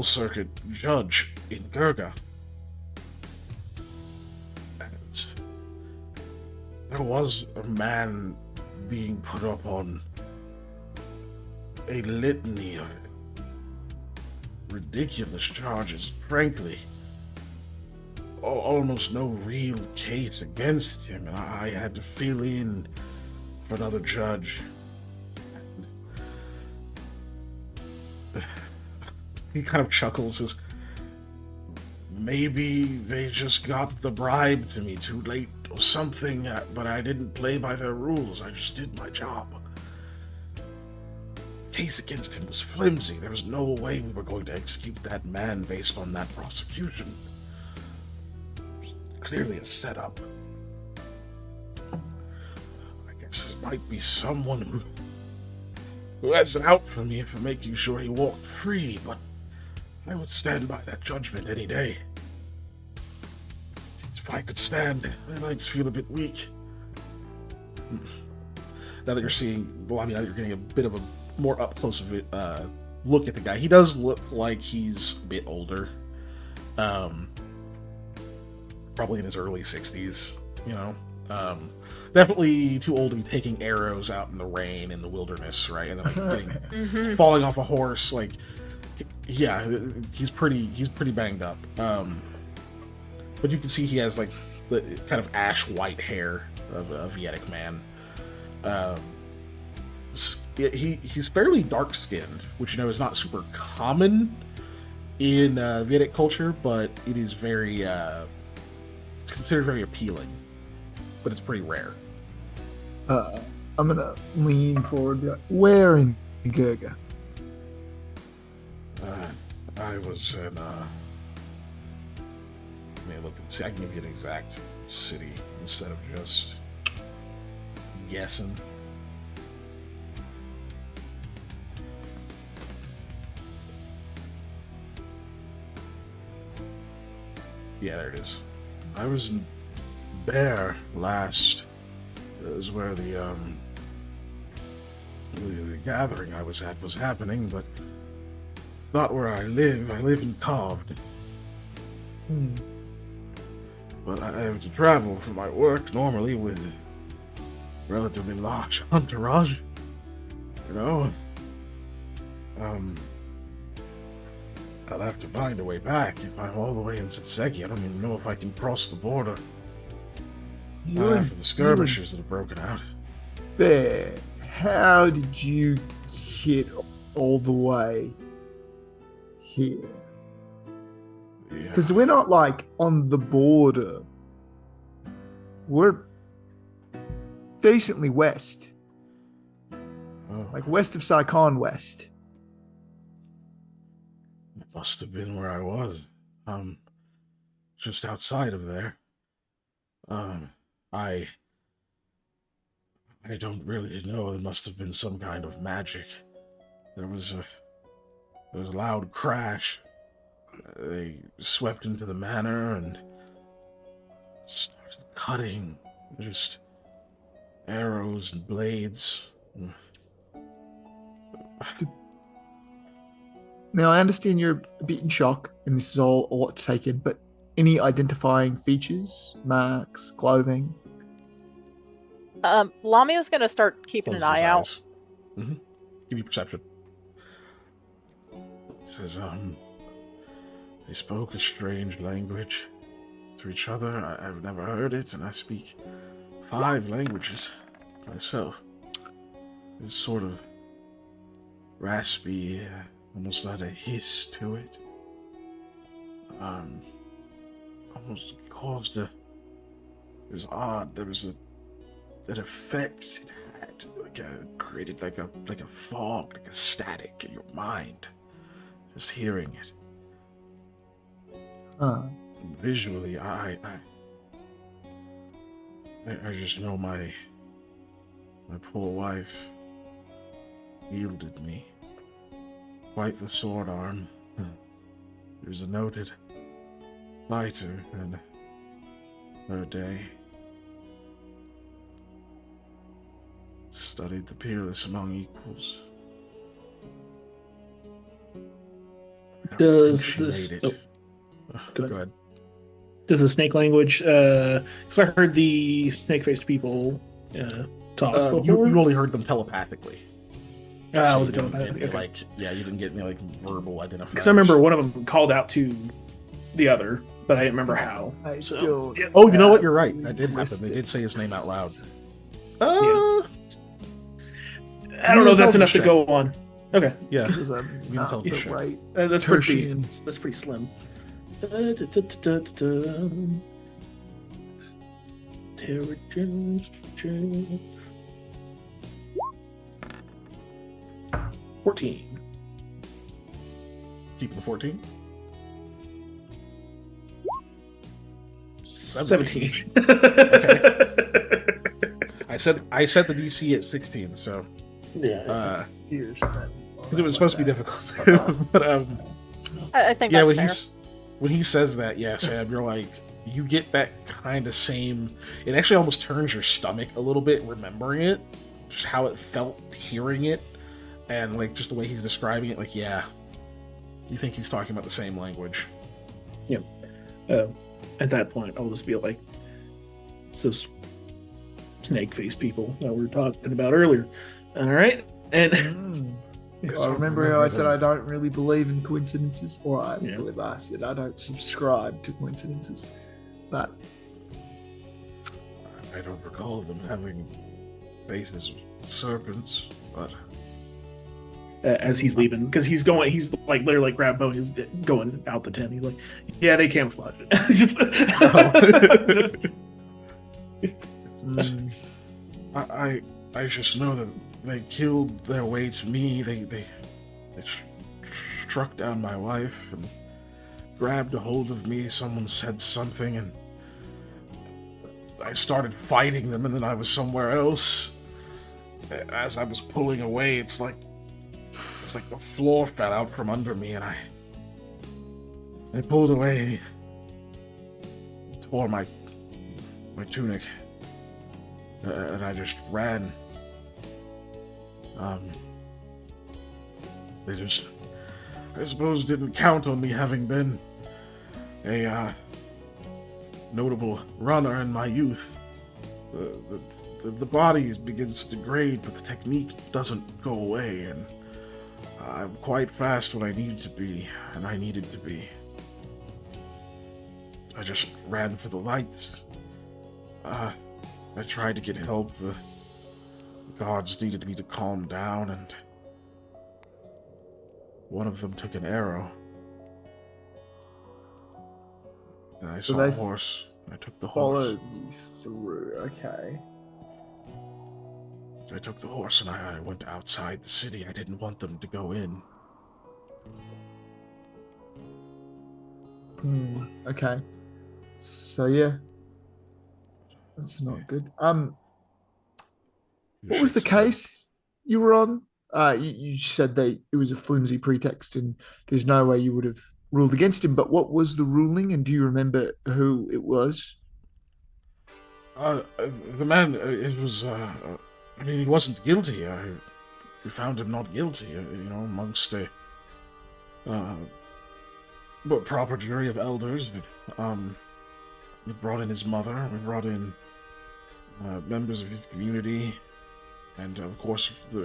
[SPEAKER 5] circuit judge in Gurga. And there was a man being put up on a litany of ridiculous charges, frankly. Almost no real case against him, and I had to fill in for another judge. He kind of chuckles, says, maybe they just got the bribe to me too late or something, but I didn't play by their rules. I just did my job. Case against him was flimsy. There was no way we were going to execute that man based on that prosecution. Clearly a setup. I guess it might be someone who has it out for me for making sure he walked free, but I would stand by that judgment any day. If I could stand, my legs feel a bit weak. Now that you're seeing, well, I mean, now that you're getting a bit of a more up close of it, look at the guy. He does look like he's a bit older. Probably in his early 60s, you know. Definitely too old to be taking arrows out in the rain in the wilderness, right? And then like, falling off a horse, like, yeah, he's pretty banged up. But you can see he has like the kind of ash white hair of a Vedic man. He's fairly dark skinned, which you know is not super common in Vedic culture, but it is very it's considered very appealing, but it's pretty rare.
[SPEAKER 4] I'm gonna lean forward and be like, where in Gurga?
[SPEAKER 5] I was in let me look and see. I can give you an exact city instead of just guessing. Yeah, there it is. I was in Bear last. That was where the gathering I was at was happening, but not where I live. I live in Carved. But I have to travel for my work normally with a relatively large entourage. You know? I'll have to find a way back. If I'm all the way in Setseki, I don't even know if I can cross the border. Not after the skirmishes that have broken out.
[SPEAKER 4] Bear, how did you get all the way here?
[SPEAKER 5] Yeah.
[SPEAKER 4] Because we're not like on the border. We're decently west.
[SPEAKER 5] Oh,
[SPEAKER 4] Like west of Saigon West.
[SPEAKER 5] it must have been where I was. Just outside of there. I don't really know. There must have been some kind of magic. There was a loud crash. They swept into the manor and started cutting. Just arrows and blades.
[SPEAKER 4] Now, I understand you're a bit in shock, and this is all a lot to take in, but any identifying features, marks, clothing?
[SPEAKER 3] Lamia's gonna start keeping
[SPEAKER 5] Closes
[SPEAKER 3] an
[SPEAKER 5] his
[SPEAKER 3] eye out.
[SPEAKER 5] eyes. Give me perception. He says, they spoke a strange language. to each other. I've never heard it, and I speak 5 languages myself. It's sort of raspy, almost had a hiss to it. Almost caused a... It was odd. There was an effect it had, created like a fog, like a static in your mind, just hearing it. Visually, I just know my poor wife yielded me quite the sword arm. He was a noted fighter in her day. Studied the peerless among equals. I don't think
[SPEAKER 2] Does
[SPEAKER 5] she
[SPEAKER 2] this...
[SPEAKER 5] made it. Go ahead.
[SPEAKER 2] Does the snake language... Because I heard the snake-faced people talk
[SPEAKER 5] You
[SPEAKER 2] before.
[SPEAKER 5] only heard them telepathically.
[SPEAKER 2] Was
[SPEAKER 5] you
[SPEAKER 2] it
[SPEAKER 5] didn't
[SPEAKER 2] telepathic?
[SPEAKER 5] get any,
[SPEAKER 2] Okay.
[SPEAKER 5] you didn't get any verbal identifiers.
[SPEAKER 2] Because I remember one of them called out to the other, but I didn't remember how.
[SPEAKER 4] I
[SPEAKER 2] So,
[SPEAKER 4] don't
[SPEAKER 2] yeah.
[SPEAKER 5] Oh, you know what? You're right. That did happen. They
[SPEAKER 4] linguistics.
[SPEAKER 5] did say his name out loud.
[SPEAKER 2] I don't know if that's enough
[SPEAKER 5] Intelligence
[SPEAKER 2] to
[SPEAKER 5] check.
[SPEAKER 2] go on. Okay.
[SPEAKER 5] Yeah.
[SPEAKER 4] Because I'm
[SPEAKER 5] can
[SPEAKER 4] not
[SPEAKER 5] tell
[SPEAKER 4] the
[SPEAKER 5] for sure.
[SPEAKER 4] right
[SPEAKER 2] That's pretty
[SPEAKER 4] Tertian.
[SPEAKER 2] That's pretty slim. Intelligence check. 14.
[SPEAKER 5] Keep the 14.
[SPEAKER 2] 17.
[SPEAKER 5] I set the DC at 16, so
[SPEAKER 2] Yeah.
[SPEAKER 4] Here's that.
[SPEAKER 5] because it was supposed to be difficult. But
[SPEAKER 3] I think
[SPEAKER 5] yeah,
[SPEAKER 3] that's fair.
[SPEAKER 5] when he says that, yeah, Sam, you're like, you get that kind of same. It actually almost turns your stomach a little bit remembering it, just how it felt hearing it, and like just the way he's describing it. Like, yeah, you think he's talking about the same language.
[SPEAKER 2] Yep. At that point, I'll just be like, those snake-faced people that we were talking about earlier. All right, and
[SPEAKER 4] I remember how I said I don't really believe in coincidences, or I
[SPEAKER 2] Yeah.
[SPEAKER 4] believe I said I don't subscribe to coincidences. But
[SPEAKER 5] I don't recall them having faces of serpents, but
[SPEAKER 2] as he's leaving, because he's like literally grab Bo, he's going out the tent. He's like, "Yeah, they camouflage it."
[SPEAKER 5] I just know that they killed their way to me. They struck down my wife and grabbed a hold of me. Someone said something, and I started fighting them, and then I was somewhere else. As I was pulling away, it's like the floor fell out from under me, and I pulled away, tore my tunic, and I just ran. They just, I suppose, didn't count on me having been a notable runner in my youth. The body begins to degrade, but the technique doesn't go away, and I'm quite fast when I need to be, and I needed to be. I just ran for the lights. I tried to get help. The gods needed me to calm down, and one of them took an arrow. And I
[SPEAKER 4] So
[SPEAKER 5] saw a
[SPEAKER 4] they
[SPEAKER 5] horse. I took the horse.
[SPEAKER 4] followed you through. Okay.
[SPEAKER 5] I took the horse and I went outside the city. I didn't want them to go in.
[SPEAKER 4] Okay. So yeah, that's not good. What was the case you were on? You said that it was a flimsy pretext, and there's no way you would have ruled against him. But what was the ruling, and do you remember who it was?
[SPEAKER 5] The man, it was, I mean, he wasn't guilty. We found him not guilty, amongst a, but proper jury of elders. We brought in his mother, we brought in members of his community, and of course, the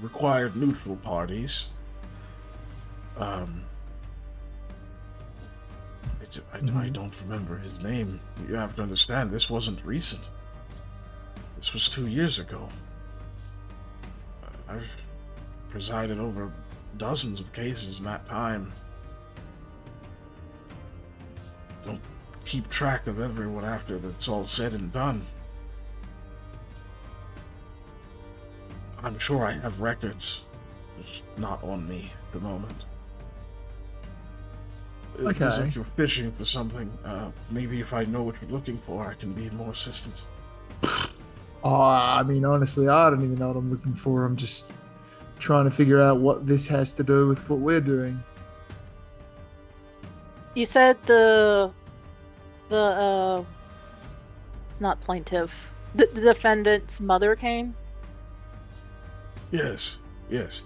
[SPEAKER 5] required neutral parties. I don't remember his name. You have to understand, this wasn't recent. This was 2 years ago. I've presided over dozens of cases in that time. Don't keep track of everyone after that's all said and done. I'm sure I have records, just not on me at the moment. It looks
[SPEAKER 4] Okay.
[SPEAKER 5] like you're fishing for something. Maybe if I know what you're looking for, I can be of more assistance.
[SPEAKER 4] I mean, honestly, I don't even know what I'm looking for. I'm just trying to figure out what this has to do with what we're doing.
[SPEAKER 3] You said it's not plaintiff. The defendant's mother came?
[SPEAKER 5] Yes. It's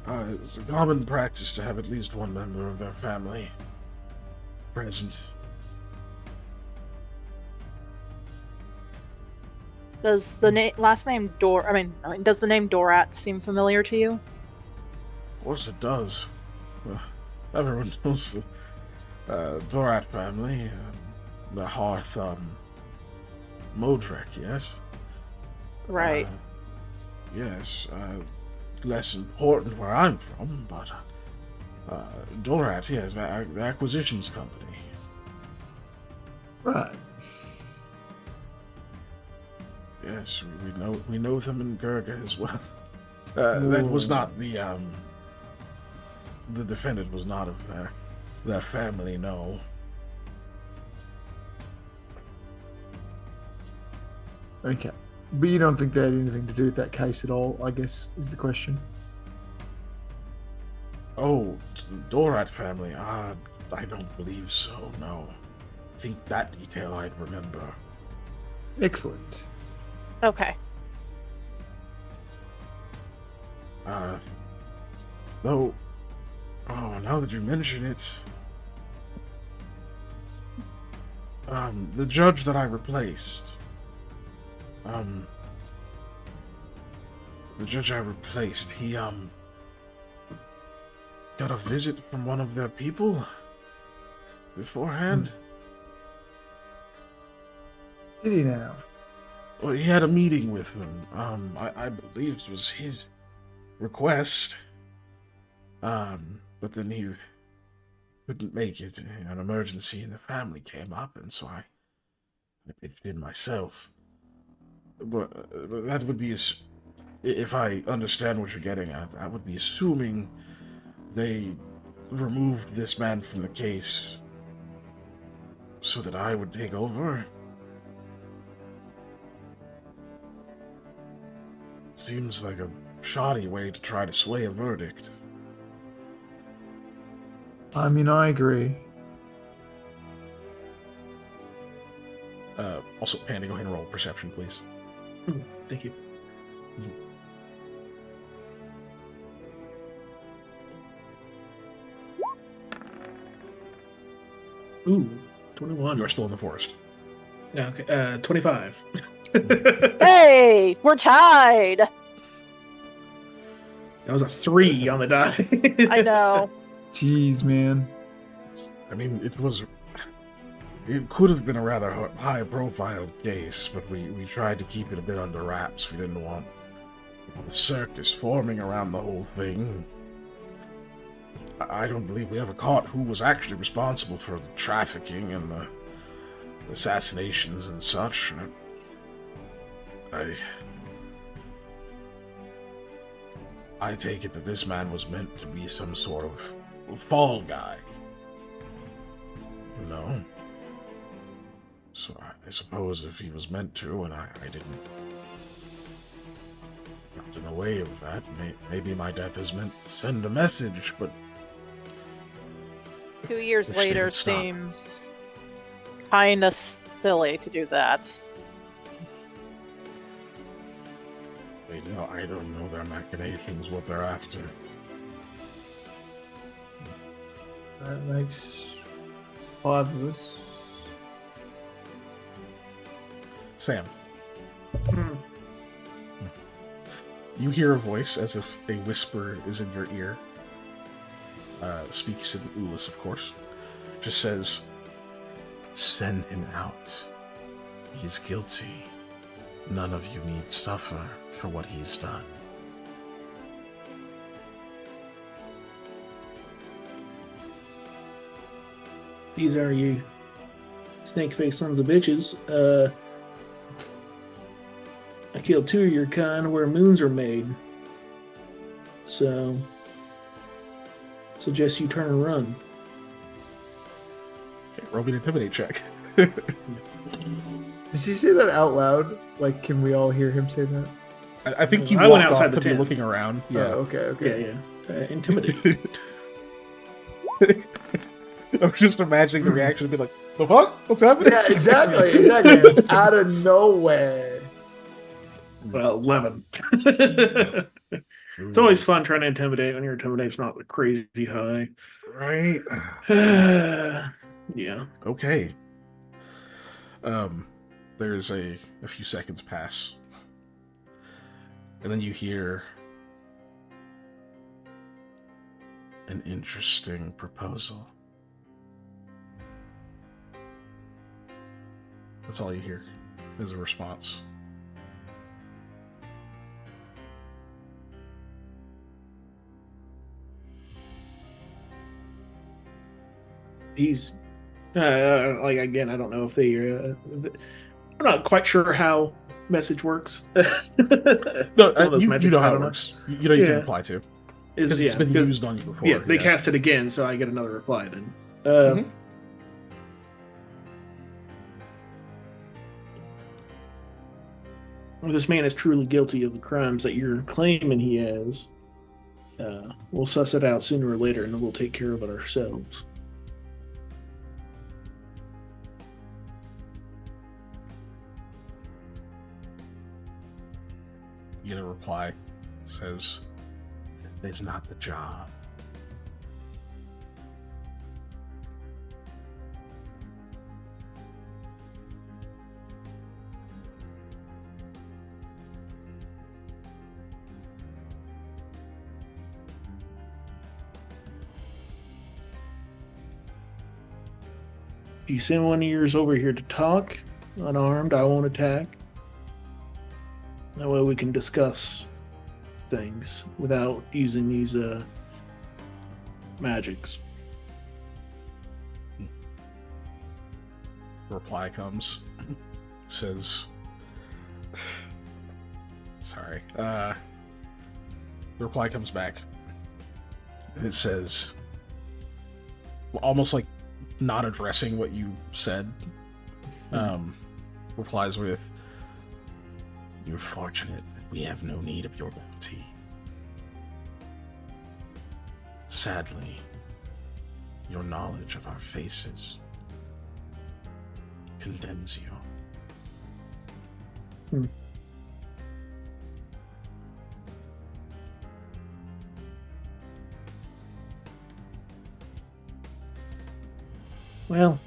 [SPEAKER 5] a common practice to have at least one member of their family present.
[SPEAKER 3] Does the last name does the name Dorat seem familiar to you?
[SPEAKER 5] Of course it does. Everyone knows the Dorat family. The Hearth, Modrek, yes?
[SPEAKER 3] Right.
[SPEAKER 5] Yes, less important where I'm from, but Dorat, yes, the acquisitions company.
[SPEAKER 4] Right.
[SPEAKER 5] Yes, we know them in Gurga as well. That was not the defendant was not of their family, no.
[SPEAKER 4] Okay. But you don't think that had anything to do with that case at all, I guess, is the question.
[SPEAKER 5] Oh, the Dorat family, I don't believe so, no. I think that detail I'd remember.
[SPEAKER 4] Excellent.
[SPEAKER 3] Okay.
[SPEAKER 5] Though, now that you mention it, the judge that I replaced, he, got a visit from one of their people beforehand.
[SPEAKER 4] Did he now?
[SPEAKER 5] Well, he had a meeting with them. I believe it was his request. But then he couldn't make it. An emergency in the family came up, and so I pitched in myself. But that would be, if I understand what you're getting at, I would be assuming they removed this man from the case so that I would take over. Seems like a shoddy way to try to sway a verdict.
[SPEAKER 4] I mean, I agree.
[SPEAKER 5] Also, Pandy, go ahead and roll perception, please.
[SPEAKER 2] Thank you. Ooh, 21.
[SPEAKER 5] You are still in the forest.
[SPEAKER 2] Okay, 25.
[SPEAKER 3] Hey, we're tied.
[SPEAKER 2] That was a 3 on the die.
[SPEAKER 3] I know.
[SPEAKER 4] Jeez, man.
[SPEAKER 5] I mean, it could have been a rather high-profile case, but we tried to keep it a bit under wraps. We didn't want the circus forming around the whole thing. I don't believe we ever caught who was actually responsible for the trafficking and the assassinations and such. I take it that this man was meant to be some sort of fall guy. No. So I suppose if he was meant to, and I didn't get in the way of that, maybe my death is meant to send a message, but
[SPEAKER 3] 2 years
[SPEAKER 5] Wish they
[SPEAKER 3] later
[SPEAKER 5] would stop.
[SPEAKER 3] seems kind of silly to do that.
[SPEAKER 5] I don't know their machinations, what they're after.
[SPEAKER 4] That makes 5 of us.
[SPEAKER 5] Sam. You hear a voice as if a whisper is in your ear. Speaks in Ulis, of course. Just says, Send him out. He's guilty. None of you need suffer for what he's done.
[SPEAKER 2] These are you snake-faced sons of bitches. I killed 2 of your kind where moons are made. So, suggest you turn and run.
[SPEAKER 5] Okay, roll me an intimidate check.
[SPEAKER 4] Did he say that out loud? Like, can we all hear him say that?
[SPEAKER 5] I think you
[SPEAKER 2] I went
[SPEAKER 5] walked
[SPEAKER 2] outside
[SPEAKER 5] off
[SPEAKER 2] the
[SPEAKER 5] to be
[SPEAKER 2] tent.
[SPEAKER 5] looking around.
[SPEAKER 4] Yeah.
[SPEAKER 5] Yeah.
[SPEAKER 4] Okay.
[SPEAKER 2] Yeah. Intimidate.
[SPEAKER 5] I was just imagining the reaction to be like, the fuck? What's happening?
[SPEAKER 4] Yeah, exactly. Just out of nowhere.
[SPEAKER 2] Well, 11. It's always fun trying to intimidate when your intimidate's not crazy high.
[SPEAKER 5] Right.
[SPEAKER 2] Yeah.
[SPEAKER 5] Okay. There's a few seconds pass. And then you hear an interesting proposal. That's all you hear as a response.
[SPEAKER 2] He's like, again, I don't know if they I'm not quite sure how message works.
[SPEAKER 5] No,
[SPEAKER 2] Some of those
[SPEAKER 5] you
[SPEAKER 2] metrics,
[SPEAKER 5] know
[SPEAKER 2] I
[SPEAKER 5] how it
[SPEAKER 2] don't know.
[SPEAKER 5] works. You know you can
[SPEAKER 2] Yeah.
[SPEAKER 5] reply to.
[SPEAKER 2] Is
[SPEAKER 5] Because it's been
[SPEAKER 2] because-
[SPEAKER 5] used on you before.
[SPEAKER 2] Yeah, they cast it again, so I get another reply then.
[SPEAKER 5] Mhm.
[SPEAKER 2] If this man is truly guilty of the crimes that you're claiming he has, we'll suss it out sooner or later, and then we'll take care of it ourselves.
[SPEAKER 5] You get a reply. Says, it's not the job.
[SPEAKER 2] If you send one of yours over here to talk, unarmed, I won't attack. That way we can discuss things without using these magics.
[SPEAKER 5] Reply comes. Says, sorry. The reply comes back. It says, almost like not addressing what you said. Replies with, "You're fortunate that we have no need of your bounty. Sadly, your knowledge of our faces condemns you."
[SPEAKER 2] Well,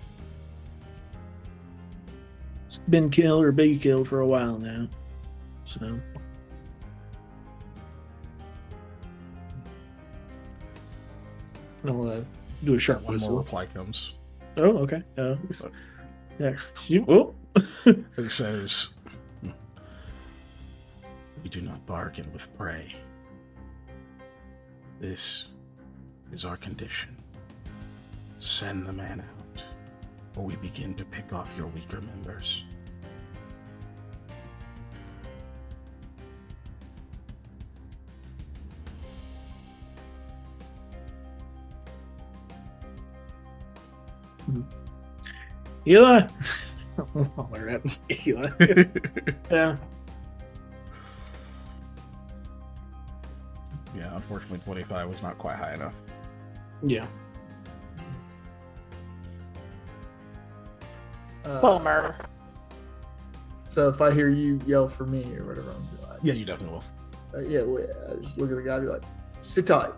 [SPEAKER 2] it's been killed or be killed for a while now, so. I'll do a sharp
[SPEAKER 5] One
[SPEAKER 2] whistle.
[SPEAKER 5] more reply comes.
[SPEAKER 2] Oh, okay. Yeah. You. Oh.
[SPEAKER 5] It says, "We do not bargain with prey. This is our condition. Send the man out, or we begin to pick off your weaker members."
[SPEAKER 2] Eli. Holler at Eli. Yeah.
[SPEAKER 5] Yeah, unfortunately 25 was not quite high enough.
[SPEAKER 2] Yeah.
[SPEAKER 3] Boomer.
[SPEAKER 4] So if I hear you yell for me or whatever, I'm gonna be like,
[SPEAKER 5] Yeah, you definitely
[SPEAKER 4] I just look at the guy and be like, sit tight.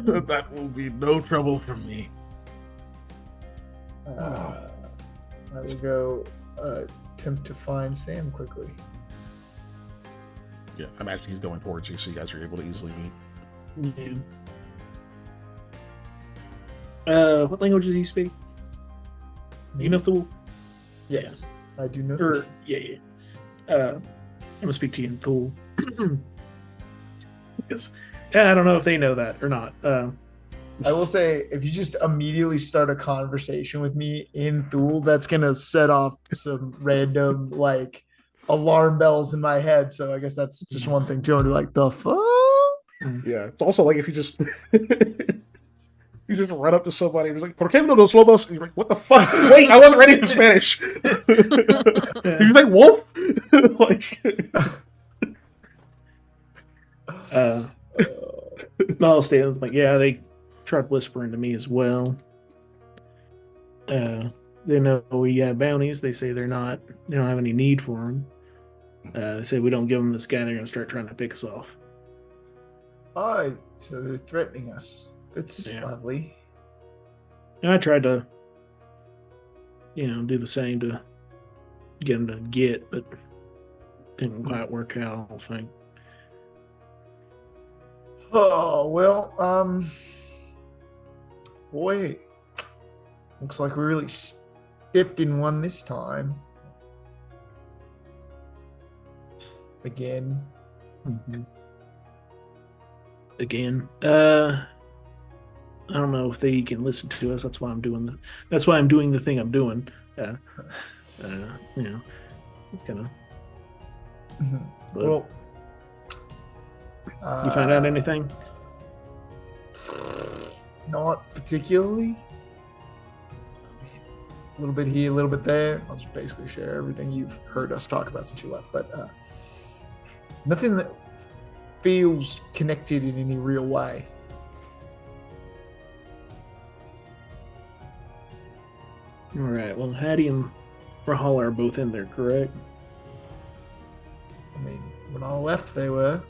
[SPEAKER 5] will. That will be no trouble for me.
[SPEAKER 4] I will go attempt to find Sam quickly.
[SPEAKER 5] Yeah, I imagine he's going towards you, so you guys are able to easily meet.
[SPEAKER 2] Yeah. What language does he speak? You know Thule?
[SPEAKER 4] Yes, I do know.
[SPEAKER 2] Or yeah. I'm gonna speak to you in Thule. Because I don't know if they know that or not.
[SPEAKER 4] I will say, if you just immediately start a conversation with me in Thule, that's gonna set off some random like alarm bells in my head. So I guess that's just one thing too. I'm like, the fuck?
[SPEAKER 5] Yeah, it's also like if you just you just run up to somebody and you're like, "Por qué no los lobos?" And you're like, "What the fuck? Wait, I wasn't ready for Spanish." Did you think wolf?
[SPEAKER 2] I'll stay like, yeah, they tried whispering to me as well. They know we got bounties. They say they don't have any need for them. They say we don't give them this guy, they're gonna start trying to pick us off.
[SPEAKER 4] Oh, so they're threatening us. It's
[SPEAKER 2] Yeah.
[SPEAKER 4] lovely.
[SPEAKER 2] And I tried to, do the same to get them to get, but didn't quite work out. I don't think.
[SPEAKER 4] Oh well, boy, looks like we really stepped in one this time. Again.
[SPEAKER 2] Mm-hmm. Again, I don't know if they can listen to us. That's why I'm doing the thing I'm doing. It's kind of.
[SPEAKER 4] Well,
[SPEAKER 2] you find out anything?
[SPEAKER 4] Not particularly. A little bit here, a little bit there. I'll just basically share everything you've heard us talk about since you left, but nothing that feels connected in any real way.
[SPEAKER 2] All right. Well, Hattie and Rahala are both in there, correct?
[SPEAKER 4] I mean, when I left, they were.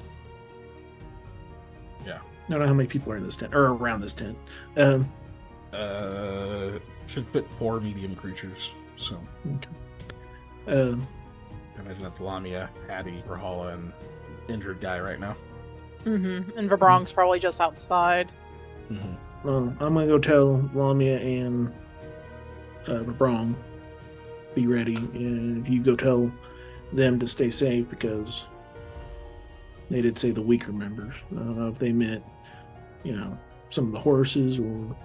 [SPEAKER 5] Yeah.
[SPEAKER 2] I don't know how many people are in this tent or around this tent.
[SPEAKER 5] Should fit 4 medium creatures. So.
[SPEAKER 2] Okay.
[SPEAKER 5] I imagine that's Lamia, Hattie, Rahala, and injured guy right now.
[SPEAKER 3] Mm-hmm. And Verbrong's probably just outside.
[SPEAKER 5] Mm-hmm.
[SPEAKER 2] Well, I'm gonna go tell Lamia and Verbrong be ready, and you go tell them to stay safe because they did say the weaker members. I don't know if they meant, some of the horses or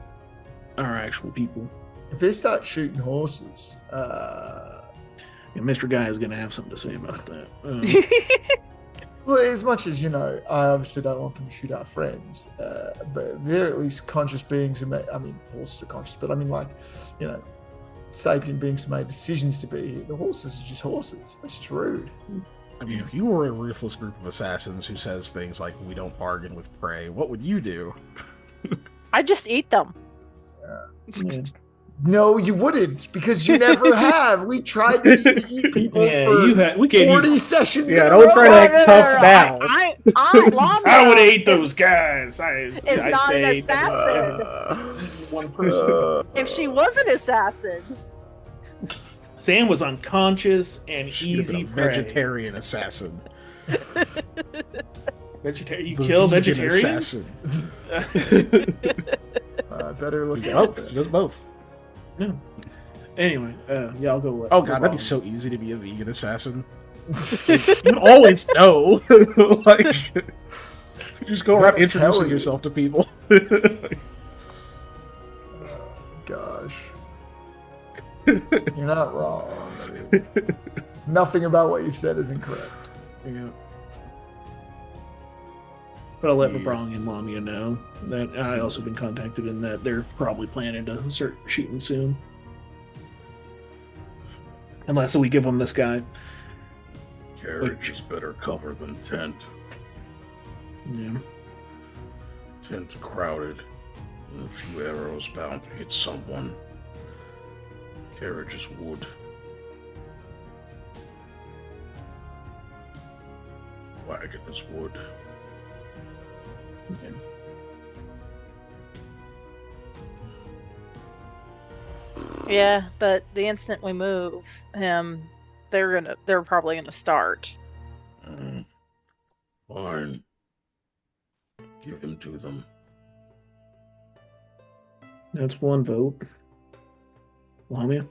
[SPEAKER 2] our actual people.
[SPEAKER 4] If they start shooting horses,
[SPEAKER 2] And Mr. Guy is gonna have something to say about that.
[SPEAKER 4] well, as much as, I obviously don't want them to shoot our friends, but they're at least conscious beings who horses are conscious, but sapient beings who made decisions to be here. The horses are just horses. That's just rude.
[SPEAKER 5] I mean, if you were a ruthless group of assassins who says things like, "We don't bargain with prey," what would you do?
[SPEAKER 3] I just eat them.
[SPEAKER 2] Yeah.
[SPEAKER 4] No, you wouldn't, because you never have. We tried to eat people for
[SPEAKER 2] we gave
[SPEAKER 4] 40
[SPEAKER 2] you.
[SPEAKER 4] sessions.
[SPEAKER 5] Yeah,
[SPEAKER 4] in a
[SPEAKER 5] don't
[SPEAKER 4] row.
[SPEAKER 5] try to act tough now.
[SPEAKER 2] I would have ate those guys.
[SPEAKER 3] It's not an assassin.
[SPEAKER 2] One person.
[SPEAKER 3] If she was an assassin,
[SPEAKER 2] Sam was unconscious and
[SPEAKER 5] She'd have
[SPEAKER 2] easy
[SPEAKER 5] been a
[SPEAKER 2] prey.
[SPEAKER 5] vegetarian assassin.
[SPEAKER 2] Vegetarian? You
[SPEAKER 5] The
[SPEAKER 2] kill
[SPEAKER 5] vegan
[SPEAKER 2] vegetarians?
[SPEAKER 5] assassin.
[SPEAKER 4] Better look
[SPEAKER 5] She
[SPEAKER 4] at
[SPEAKER 5] both.
[SPEAKER 4] it.
[SPEAKER 5] She does both.
[SPEAKER 2] No. Anyway, yeah, I'll go.
[SPEAKER 5] Oh god, that'd be so easy to be a vegan assassin. You always know. Like, you just go around
[SPEAKER 4] That's
[SPEAKER 5] introducing
[SPEAKER 4] how it
[SPEAKER 5] yourself to people.
[SPEAKER 4] Gosh. You're not wrong. Nothing about what you've said is incorrect.
[SPEAKER 2] Yeah. But I'll let
[SPEAKER 5] Yeah.
[SPEAKER 2] Verbrong and Lamia know that I also been contacted and that they're probably planning to start shooting soon. Unless we give them this guy.
[SPEAKER 5] Carriage is better cover than tent.
[SPEAKER 2] Yeah.
[SPEAKER 5] Tent crowded. A few arrows bound to hit someone. Carriage is wood. Wagon is wood.
[SPEAKER 2] Okay.
[SPEAKER 3] yeah. But the instant we move him, they're probably gonna start.
[SPEAKER 5] Fine. Give him to them.
[SPEAKER 2] That's one vote. Lamia?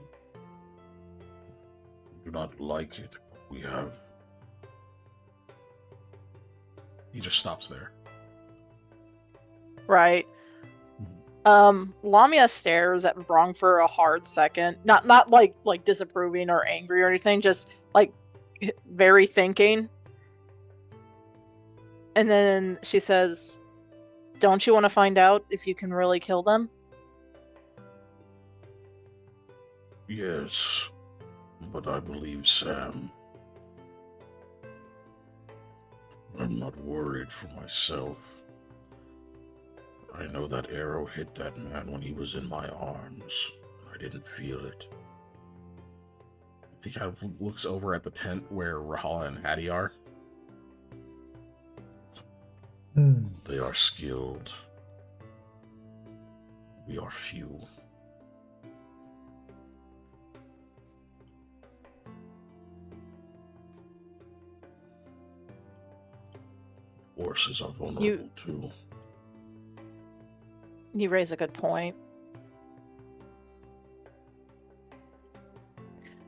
[SPEAKER 6] do not like it, but we have...
[SPEAKER 5] He just stops there.
[SPEAKER 3] Right. Lamia stares at Vrong for a hard second. Not like disapproving or angry or anything, just like very thinking. And then she says, "Don't you want to find out if you can really kill them?"
[SPEAKER 6] Yes, but I believe Sam. I'm not worried for myself. I know that arrow hit that man when he was in my arms. I didn't feel it.
[SPEAKER 5] He kind of looks over at the tent where Rahala and Hattie are.
[SPEAKER 6] They are skilled. We are few. Horses are vulnerable too.
[SPEAKER 3] You raise a good point.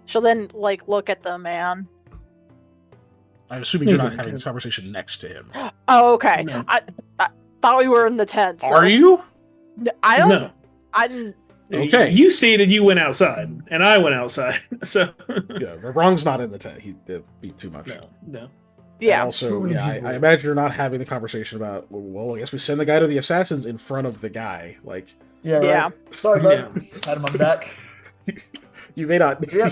[SPEAKER 3] She'll then look at the man.
[SPEAKER 5] I'm assuming you're not having this conversation next to him.
[SPEAKER 3] Oh, okay.
[SPEAKER 2] No.
[SPEAKER 3] I thought we were in the tent. So.
[SPEAKER 5] Are you?
[SPEAKER 3] I don't.
[SPEAKER 2] No.
[SPEAKER 3] I didn't.
[SPEAKER 5] Okay.
[SPEAKER 2] You stated you went outside, and I went outside. So
[SPEAKER 5] Yeah, Vrong's not in the tent. It'd be too much.
[SPEAKER 2] no.
[SPEAKER 3] Yeah.
[SPEAKER 5] And also, I imagine you're not having the conversation about, well, I guess we send the guy to the assassins in front of the guy. Like,
[SPEAKER 4] Yeah, right.
[SPEAKER 3] Yeah.
[SPEAKER 4] Sorry, bud. Had him on the back.
[SPEAKER 5] you may not.
[SPEAKER 4] Yeah.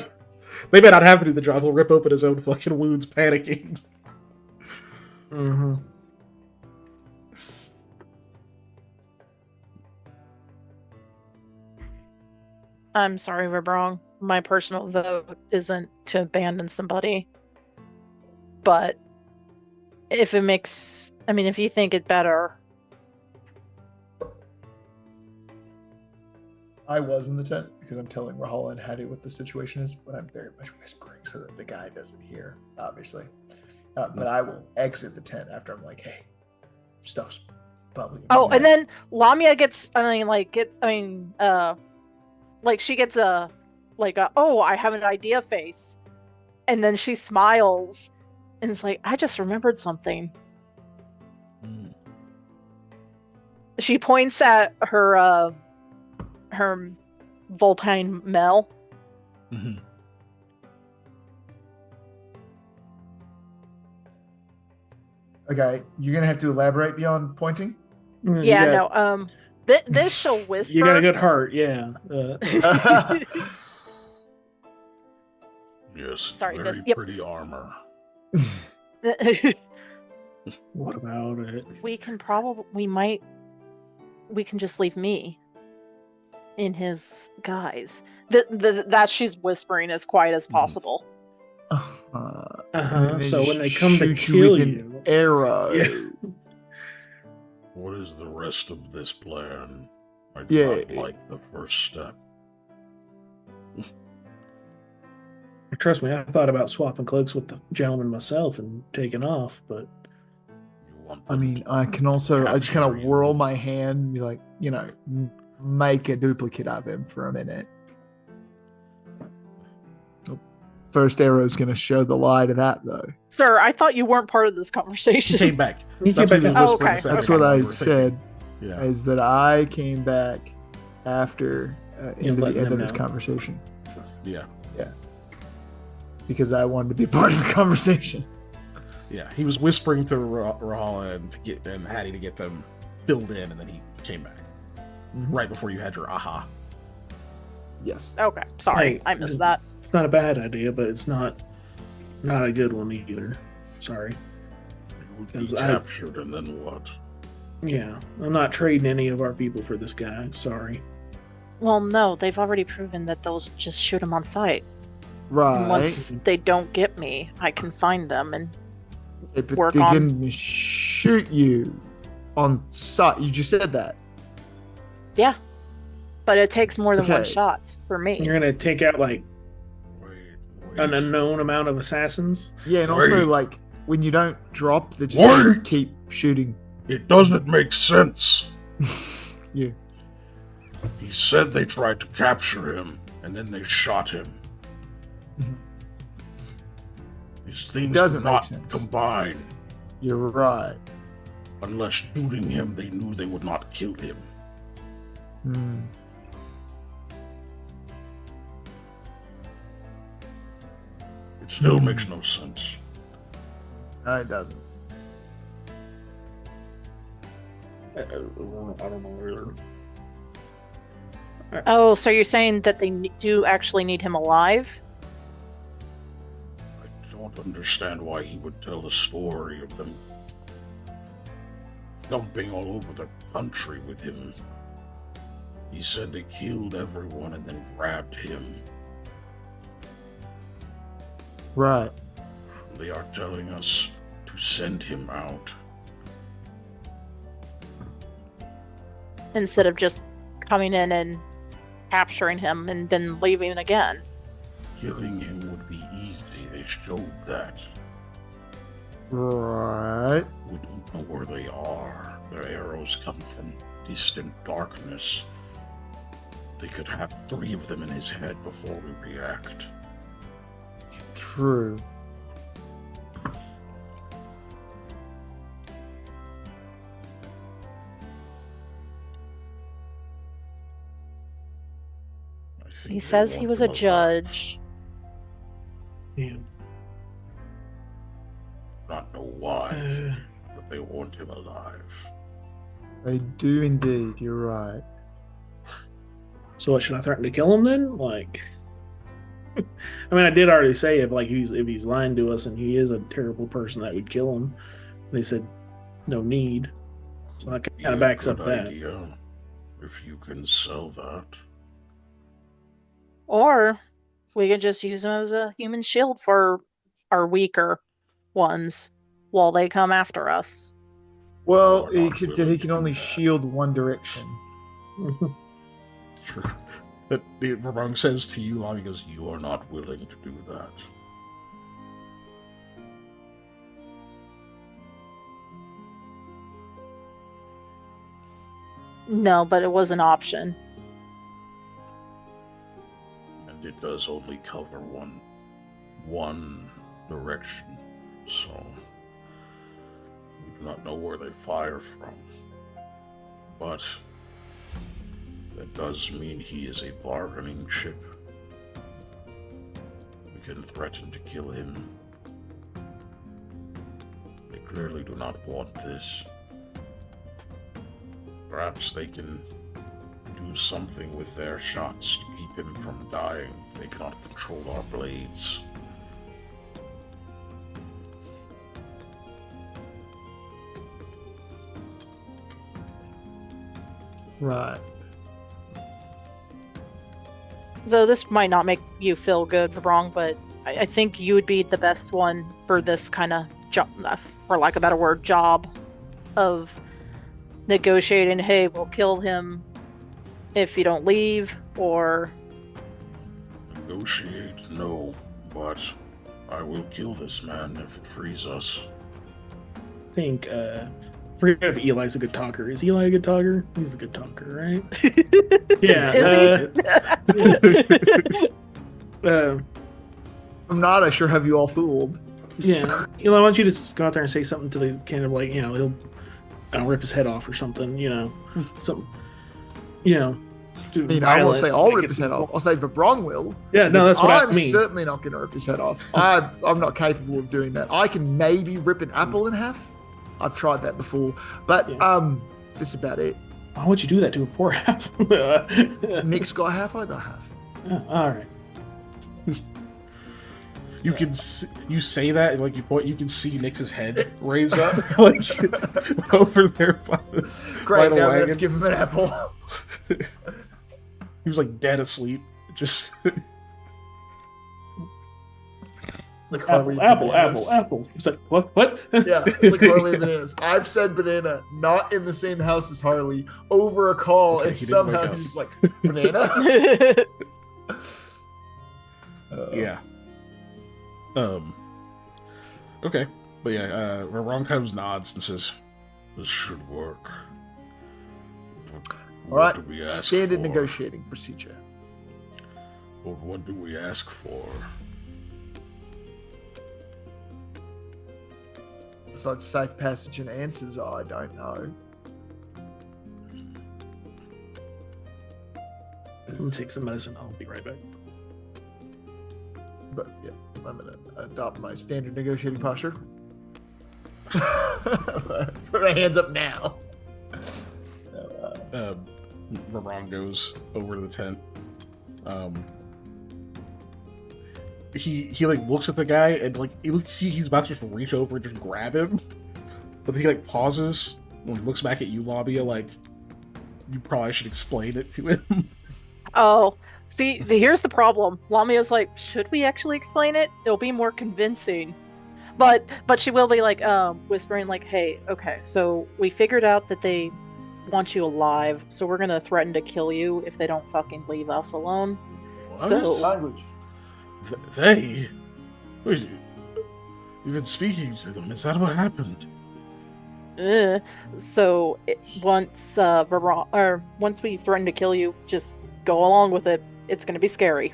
[SPEAKER 5] They may not have to do the job. He'll rip open his own fucking wounds, panicking.
[SPEAKER 2] Mm-hmm.
[SPEAKER 3] I'm sorry, we're wrong. My personal vote isn't to abandon somebody. But if it makes, if you think it better.
[SPEAKER 4] I was in the tent because I'm telling Rahala and Hattie what the situation is, but I'm very much whispering so that the guy doesn't hear, obviously. But I will exit the tent after I'm like, hey, stuff's bubbling.
[SPEAKER 3] Oh, and then Lamia gets, she gets a oh, I have an idea face. And then she smiles and it's like, I just remembered something. She points at her Vulpine Mel.
[SPEAKER 5] Mm-hmm.
[SPEAKER 4] Okay, you're gonna have to elaborate beyond pointing.
[SPEAKER 3] This she'll whisper.
[SPEAKER 2] You got a good heart, yeah.
[SPEAKER 6] Yes,
[SPEAKER 3] Sorry,
[SPEAKER 6] pretty armor.
[SPEAKER 2] What about it?
[SPEAKER 3] we can just leave me in his guise. That she's whispering as quiet as possible.
[SPEAKER 2] So when they come to kill you,
[SPEAKER 4] arrow.
[SPEAKER 2] Yeah.
[SPEAKER 6] What is the rest of this plan? I do
[SPEAKER 4] Yeah.
[SPEAKER 6] not like the first step.
[SPEAKER 2] Trust me, I thought about swapping cloaks with the gentleman myself and taking off, but
[SPEAKER 6] You want
[SPEAKER 4] I
[SPEAKER 6] them
[SPEAKER 4] mean,
[SPEAKER 6] to
[SPEAKER 4] I can also, I just kind
[SPEAKER 6] capture
[SPEAKER 4] of
[SPEAKER 6] you.
[SPEAKER 4] whirl my hand and be like, make a duplicate of him for a minute. First arrow's going to show the lie to that, though.
[SPEAKER 3] Sir, I thought you weren't part of this
[SPEAKER 5] He
[SPEAKER 3] conversation.
[SPEAKER 5] came back.
[SPEAKER 2] He
[SPEAKER 5] That's
[SPEAKER 2] came
[SPEAKER 5] what he
[SPEAKER 2] back.
[SPEAKER 5] was
[SPEAKER 3] Oh,
[SPEAKER 5] whispering
[SPEAKER 3] okay.
[SPEAKER 5] a second
[SPEAKER 4] That's
[SPEAKER 5] ago
[SPEAKER 4] what
[SPEAKER 5] when
[SPEAKER 4] I
[SPEAKER 5] we were
[SPEAKER 4] said,
[SPEAKER 5] thinking. Yeah.
[SPEAKER 4] is that I came back after into
[SPEAKER 2] letting
[SPEAKER 4] the end
[SPEAKER 2] them
[SPEAKER 4] of this
[SPEAKER 2] know.
[SPEAKER 4] conversation
[SPEAKER 5] Yeah.
[SPEAKER 4] because I wanted to be part of the conversation.
[SPEAKER 5] Yeah. He was whispering to Rahala and Hattie to get them filled in, and then he came back. Right before you had your aha.
[SPEAKER 4] Yes.
[SPEAKER 3] Okay, sorry,
[SPEAKER 2] Hey,
[SPEAKER 3] I missed that.
[SPEAKER 2] it's not a bad idea, but it's not a good one either. Sorry.
[SPEAKER 6] Be
[SPEAKER 2] Because
[SPEAKER 6] captured and then what?
[SPEAKER 2] Yeah, I'm not trading any of our people for this guy. Sorry.
[SPEAKER 3] Well, no, they've already proven that they'll just shoot him on sight. And
[SPEAKER 4] Right.
[SPEAKER 3] once they don't get me, I can find them and
[SPEAKER 4] But
[SPEAKER 3] work
[SPEAKER 4] they
[SPEAKER 3] on-
[SPEAKER 4] can shoot you on sight. You just said that.
[SPEAKER 3] yeah. But it takes more than one
[SPEAKER 4] Okay.
[SPEAKER 3] shot for me.
[SPEAKER 2] You're gonna take out like
[SPEAKER 6] Wait.
[SPEAKER 2] an unknown amount of assassins.
[SPEAKER 4] Yeah, and also
[SPEAKER 6] Wait.
[SPEAKER 4] like when you don't drop, they just
[SPEAKER 6] Wait.
[SPEAKER 4] keep shooting.
[SPEAKER 6] It doesn't make sense.
[SPEAKER 4] Yeah.
[SPEAKER 6] He said they tried to capture him, and then they shot him.
[SPEAKER 4] Mhm.
[SPEAKER 6] These things
[SPEAKER 4] doesn't
[SPEAKER 6] do
[SPEAKER 4] make
[SPEAKER 6] not
[SPEAKER 4] sense.
[SPEAKER 6] combine.
[SPEAKER 4] You're right.
[SPEAKER 6] Unless shooting him, they knew they would not kill him.
[SPEAKER 4] Hmm.
[SPEAKER 6] It still makes no sense.
[SPEAKER 4] No, it doesn't.
[SPEAKER 2] I don't know where.
[SPEAKER 3] Oh, so you're saying that they do actually need him alive?
[SPEAKER 6] I don't understand why he would tell the story of them dumping all over the country with him. He said they killed everyone and then grabbed him.
[SPEAKER 4] Right.
[SPEAKER 6] They are telling us to send him out.
[SPEAKER 3] Instead of just coming in and capturing him and then leaving again.
[SPEAKER 6] Killing him would be easy. They showed that.
[SPEAKER 4] Right.
[SPEAKER 6] We don't know where they are. Their arrows come from distant darkness. They could have 3 of them in his head before we react.
[SPEAKER 4] True.
[SPEAKER 6] I think
[SPEAKER 3] He
[SPEAKER 6] they
[SPEAKER 3] says he
[SPEAKER 6] want
[SPEAKER 3] was
[SPEAKER 6] him
[SPEAKER 3] a
[SPEAKER 6] alive.
[SPEAKER 3] judge.
[SPEAKER 2] Yeah.
[SPEAKER 6] Not know why,
[SPEAKER 2] Uh,
[SPEAKER 6] but they want him alive.
[SPEAKER 4] They do indeed. You're right.
[SPEAKER 2] so what, should I threaten to kill him then? Like, I mean, I did already say if he's lying to us and he is a terrible person, that would kill him. They said no need, so that
[SPEAKER 6] Be
[SPEAKER 2] kind
[SPEAKER 6] a
[SPEAKER 2] of backs
[SPEAKER 6] good
[SPEAKER 2] up that.
[SPEAKER 6] idea if you can sell that.
[SPEAKER 3] Or we could just use him as a human shield for our weaker ones while they come after us.
[SPEAKER 4] Well,
[SPEAKER 6] You're
[SPEAKER 4] he
[SPEAKER 6] not
[SPEAKER 4] can
[SPEAKER 6] willing to
[SPEAKER 4] only
[SPEAKER 6] do that.
[SPEAKER 4] shield one direction.
[SPEAKER 5] True. But Vermont says to you, Lonnie goes,
[SPEAKER 6] You are not willing to do that.
[SPEAKER 3] No, but it was an option.
[SPEAKER 6] And it does only cover one direction, so we do not know where they fire from. But that does mean he is a bargaining chip. We can threaten to kill him. They clearly do not want this. Perhaps they can do something with their shots to keep him from dying. They cannot control our blades.
[SPEAKER 4] Right.
[SPEAKER 3] So this might not make you feel good, wrong, but I think you would be the best one for this kind of job, for lack of a better word, job of negotiating. Hey, we'll kill him if you don't leave, or
[SPEAKER 6] Negotiate? No, but I will kill this man if it frees us.
[SPEAKER 2] I think, forget if Eli's a good talker. Is Eli a good talker? He's a good talker, right? Yeah.
[SPEAKER 4] I'm not. I sure have you all fooled.
[SPEAKER 2] Yeah. Eli, why don't you just go out there and say something to the kind of like, he'll rip his head off or something, something,
[SPEAKER 4] I mean, I won't say I'll rip his head off. I'll say Vibrong will.
[SPEAKER 2] Yeah, no, that's what I
[SPEAKER 4] I'm
[SPEAKER 2] mean.
[SPEAKER 4] certainly not going to rip his head off. I'm not capable of doing that. I can maybe rip an apple in half. I've tried that before, but that's about it.
[SPEAKER 2] Why would you do that to a poor apple?
[SPEAKER 4] Nick's got half. I got half.
[SPEAKER 2] All right.
[SPEAKER 5] you can you say that and, like, you point, you can see Nix's head raise up like over there by the,
[SPEAKER 4] Great.
[SPEAKER 5] by the
[SPEAKER 4] Now
[SPEAKER 5] wagon.
[SPEAKER 4] let's give him an apple.
[SPEAKER 5] He was like dead asleep, just
[SPEAKER 4] Like Harley
[SPEAKER 2] Apple.
[SPEAKER 4] Bananas.
[SPEAKER 2] It's like, what?
[SPEAKER 4] Yeah, it's like Harley and Bananas. I've said banana, not in the same house as Harley, over a call,
[SPEAKER 5] Okay,
[SPEAKER 4] and
[SPEAKER 5] he didn't wake
[SPEAKER 4] somehow
[SPEAKER 5] up.
[SPEAKER 4] he's just like, banana?
[SPEAKER 5] yeah. Okay, but yeah, Ron kind of nods and says,
[SPEAKER 6] This should work.
[SPEAKER 4] All right,
[SPEAKER 6] do we ask
[SPEAKER 4] standard
[SPEAKER 6] for?
[SPEAKER 4] negotiating procedure.
[SPEAKER 6] But what do we ask for?
[SPEAKER 4] besides safe passage and answers, I don't know.
[SPEAKER 2] I'm gonna take some medicine. I'll be right back.
[SPEAKER 4] But yeah, I'm gonna adopt my standard negotiating posture. Put my hands up now.
[SPEAKER 5] Verron goes over to the tent. He like looks at the guy and like he's about to just reach over and just grab him, but he like pauses and looks back at you, Labia, like you probably should explain it to him.
[SPEAKER 3] Oh, see, here's the problem. Lamia's like, should we actually explain it? It'll be more convincing. But she will be like, whispering like, hey, okay, so we figured out that they want you alive, so we're gonna threaten to kill you if they don't fucking leave us alone.
[SPEAKER 5] What?
[SPEAKER 3] So
[SPEAKER 4] Language.
[SPEAKER 5] They? Wait, you've been speaking to them. Is that what happened?
[SPEAKER 3] So once once we threaten to kill you, just go along with it. It's gonna be scary.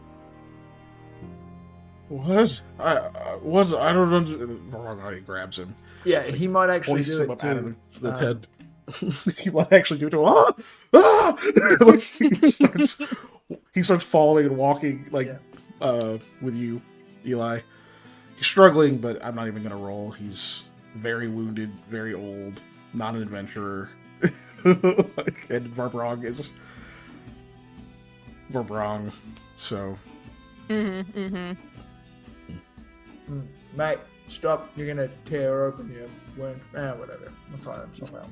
[SPEAKER 5] What? I don't understand. Verron grabs him.
[SPEAKER 4] Yeah, he might actually
[SPEAKER 5] Hoists
[SPEAKER 4] do
[SPEAKER 5] him
[SPEAKER 4] it
[SPEAKER 5] up out
[SPEAKER 4] too.
[SPEAKER 5] of the tent. He might actually do it to him. Like, he starts falling and walking like with you, Eli. He's struggling, but I'm not even gonna roll. He's very wounded, very old, not an adventurer. And Verbrong is Verbrong, so.
[SPEAKER 4] Mate, stop! You're gonna tear open your wound. Whatever. I'll tie himself out.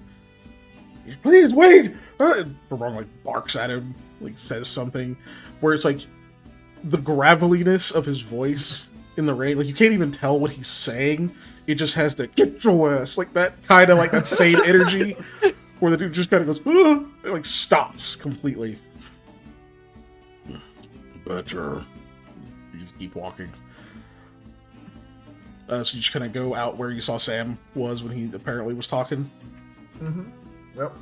[SPEAKER 5] Please wait! Verbrong like barks at him, like says something, where it's like the graveliness of his voice in the rain, like you can't even tell what he's saying. It just has to get your ass, like that kind of like that same energy, where the dude just kind of goes, it like stops completely.
[SPEAKER 6] Better.
[SPEAKER 5] You just keep walking. So you just kind of go out where you saw Sam was when he apparently was talking.
[SPEAKER 4] Yep.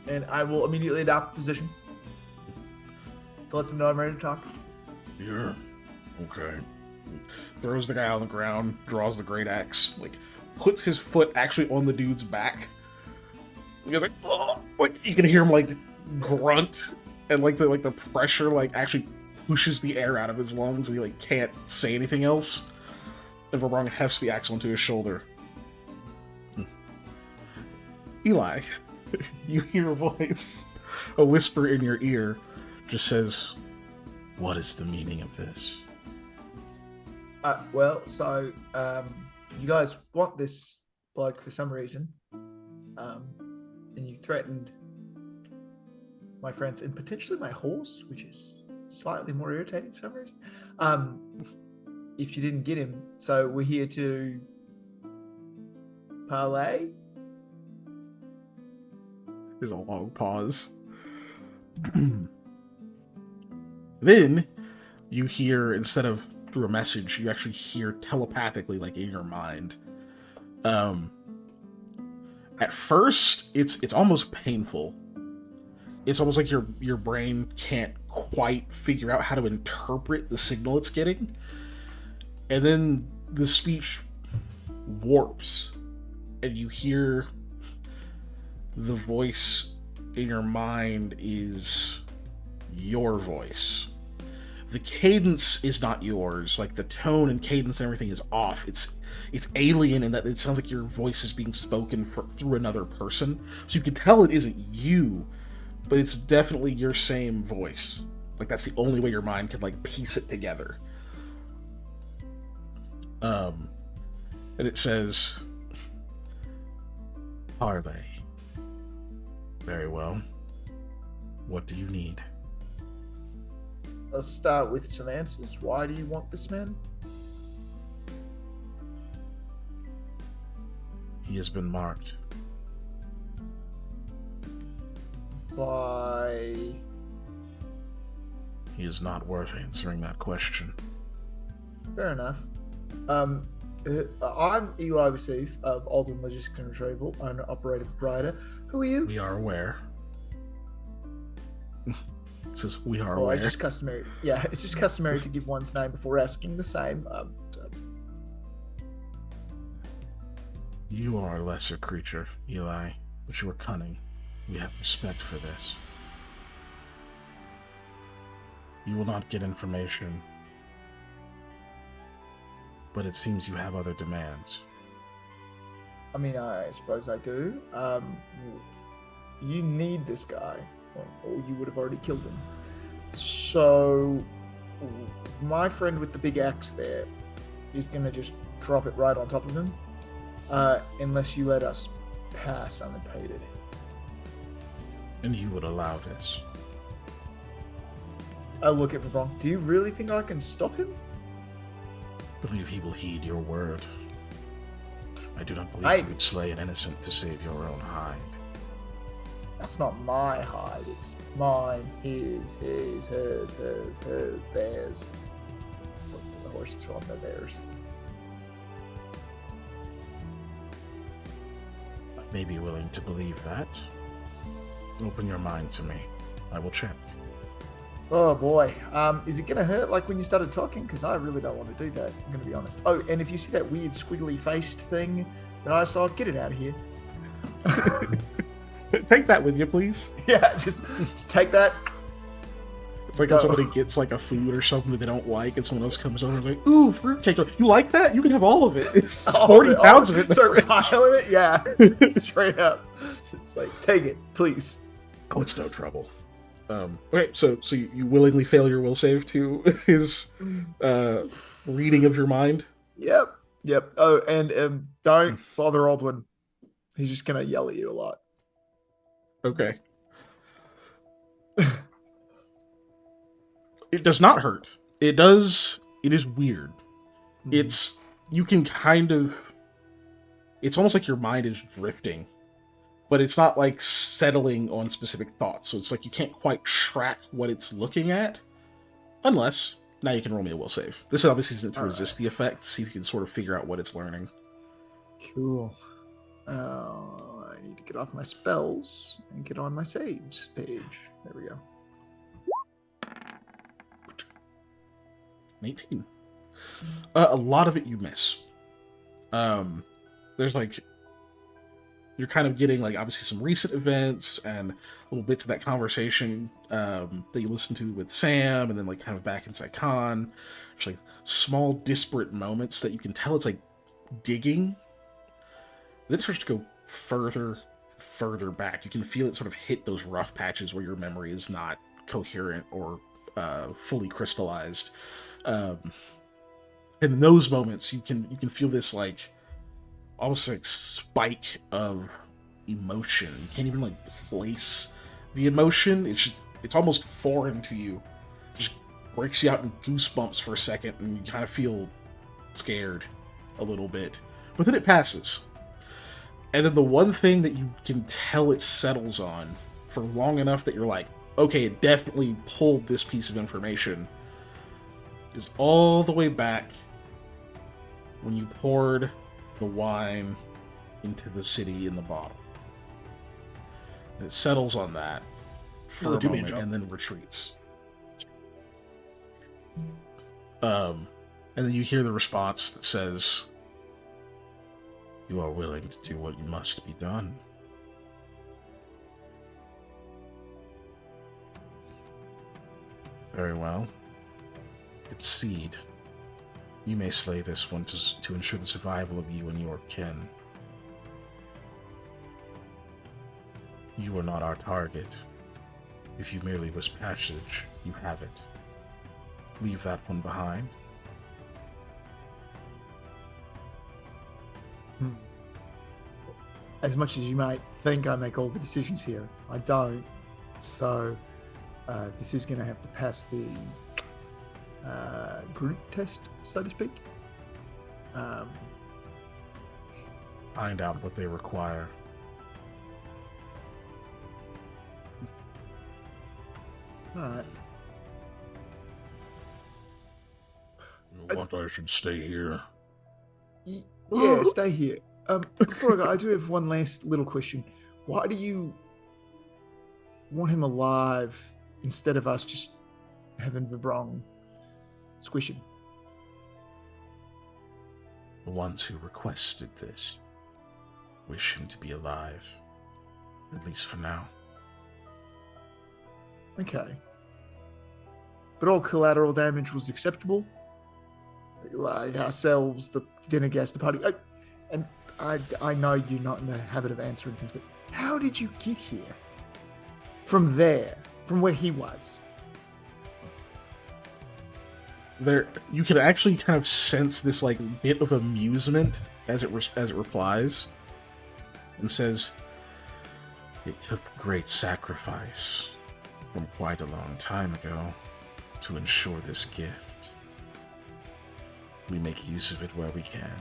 [SPEAKER 4] And I will immediately adopt a position to let them know I'm ready to talk.
[SPEAKER 6] Yeah. Okay.
[SPEAKER 5] Throws the guy on the ground, draws the great axe, like puts his foot actually on the dude's back. He's like, oh! Like you can hear him like grunt, and like the pressure like actually pushes the air out of his lungs, and he like can't say anything else. And Verbrong hefts the axe onto his shoulder. Eli, you hear a voice, a whisper in your ear, just says, "What is the meaning of this?"
[SPEAKER 4] So you guys want this bloke for some reason, and you threatened my friends and potentially my horse, which is slightly more irritating for some reason. If you didn't get him, so we're here to parlay.
[SPEAKER 5] There's a long pause. Then you hear, instead of through a message, you actually hear telepathically, like in your mind. At first, it's almost painful. It's almost like your brain can't quite figure out how to interpret the signal it's getting. And then the speech warps, and you hear the voice in your mind is your voice. The cadence is not yours. Like the tone and cadence and everything is off. It's alien in that it sounds like your voice is being spoken through another person. So you can tell it isn't you, but it's definitely your same voice. Like that's the only way your mind can like piece it together. And it says, "Are they? Very well. What do you need?"
[SPEAKER 4] Let's start with some answers. Why do you want this man?
[SPEAKER 5] He has been marked.
[SPEAKER 4] By...
[SPEAKER 5] He is not worth answering that question.
[SPEAKER 4] Fair enough. I'm Eli Receive of Alden Logistics and Retrieval, owner, operator, proprietor. Who are you?
[SPEAKER 5] We are aware. It says we are
[SPEAKER 4] Well,
[SPEAKER 5] aware.
[SPEAKER 4] it's just customary. Yeah, it's just customary to give one's name before asking the same.
[SPEAKER 5] You are a lesser creature, Eli, but you are cunning. We have respect for this. You will not get information, but it seems you have other demands.
[SPEAKER 4] I mean, I suppose I do. You need this guy, or you would have already killed him. So, my friend with the big axe there is going to just drop it right on top of him, unless you let us pass unimpeded.
[SPEAKER 5] And you would allow this?
[SPEAKER 4] I look at Vabron. Do you really think I can stop him?
[SPEAKER 5] I believe he will heed your word. I do not believe you would slay an innocent to save your own hide.
[SPEAKER 4] That's not my hide. It's mine, his, hers, theirs. The horses are on theirs.
[SPEAKER 5] I may be willing to believe that. Open your mind to me. I will check.
[SPEAKER 4] Oh boy, is it gonna hurt like when you started talking? Because I really don't want to do that. I'm gonna be honest. Oh, and if you see that weird squiggly faced thing that I saw, get it out of here.
[SPEAKER 5] Take that with you, please.
[SPEAKER 4] Yeah, just take that.
[SPEAKER 5] It's like when somebody gets like a food or something that they don't like, and someone else comes over and is like, "Ooh, fruitcake! You like that? You can have all of it. It's 40 pounds of it."
[SPEAKER 4] Start piling it, yeah, straight up. It's like, take it, please.
[SPEAKER 5] Oh, it's no trouble. Okay, so you willingly fail your will save to his reading of your mind?
[SPEAKER 4] Yep. Oh, and don't bother Aldwin. He's just gonna yell at you a lot.
[SPEAKER 5] Okay. It does not hurt. It does. It is weird. It's, you can kind of, it's almost like your mind is drifting, but it's not like settling on specific thoughts. So it's like you can't quite track what it's looking at, unless now you can roll me a will save. This obviously isn't to resist the effect. See if you can sort of figure out what it's learning.
[SPEAKER 4] Cool. I need to get off my spells and get on my saves page. There we go.
[SPEAKER 5] 18. A lot of it you miss. There's like, you're kind of getting like obviously some recent events and little bits of that conversation that you listened to with Sam, and then like kind of back inside Khan. There's like small disparate moments that you can tell it's like digging. Then it starts to go further and further back. You can feel it sort of hit those rough patches where your memory is not coherent or fully crystallized. In those moments, you can feel this like almost like spike of emotion. You can't even like place the emotion. It's almost foreign to you. It just breaks you out in goosebumps for a second, and you kind of feel scared a little bit. But then it passes. And then the one thing that you can tell it settles on for long enough that you're like, okay, it definitely pulled this piece of information, is all the way back when you poured the wine into the city in the bottle. And it settles on that for a moment and then retreats. And then you hear the response that says, "You are willing to do what must be done." Very well. Concede. You may slay this one to ensure the survival of you and your kin. You are not our target. If you merely wish passage, you have it. Leave that one behind.
[SPEAKER 4] As much as you might think I make all the decisions here, I don't. So this is going to have to pass the group test, so to speak.
[SPEAKER 5] Find out what they require.
[SPEAKER 4] All right.
[SPEAKER 6] What, I should stay here?
[SPEAKER 4] Yeah, stay here. Before I go, I do have one last little question. Why do you want him alive instead of us just having Vibron squish him?
[SPEAKER 5] The ones who requested this. wish him to be alive. At least for now.
[SPEAKER 4] Okay. But all collateral damage was acceptable? Like ourselves, the dinner guests, the party. And I know you're not in the habit of answering things, but how did you get here? From there, from where he was?
[SPEAKER 5] There, you can actually kind of sense this like bit of amusement as it replies, and says, "It took great sacrifice from quite a long time ago to ensure this gift. We make use of it where we can."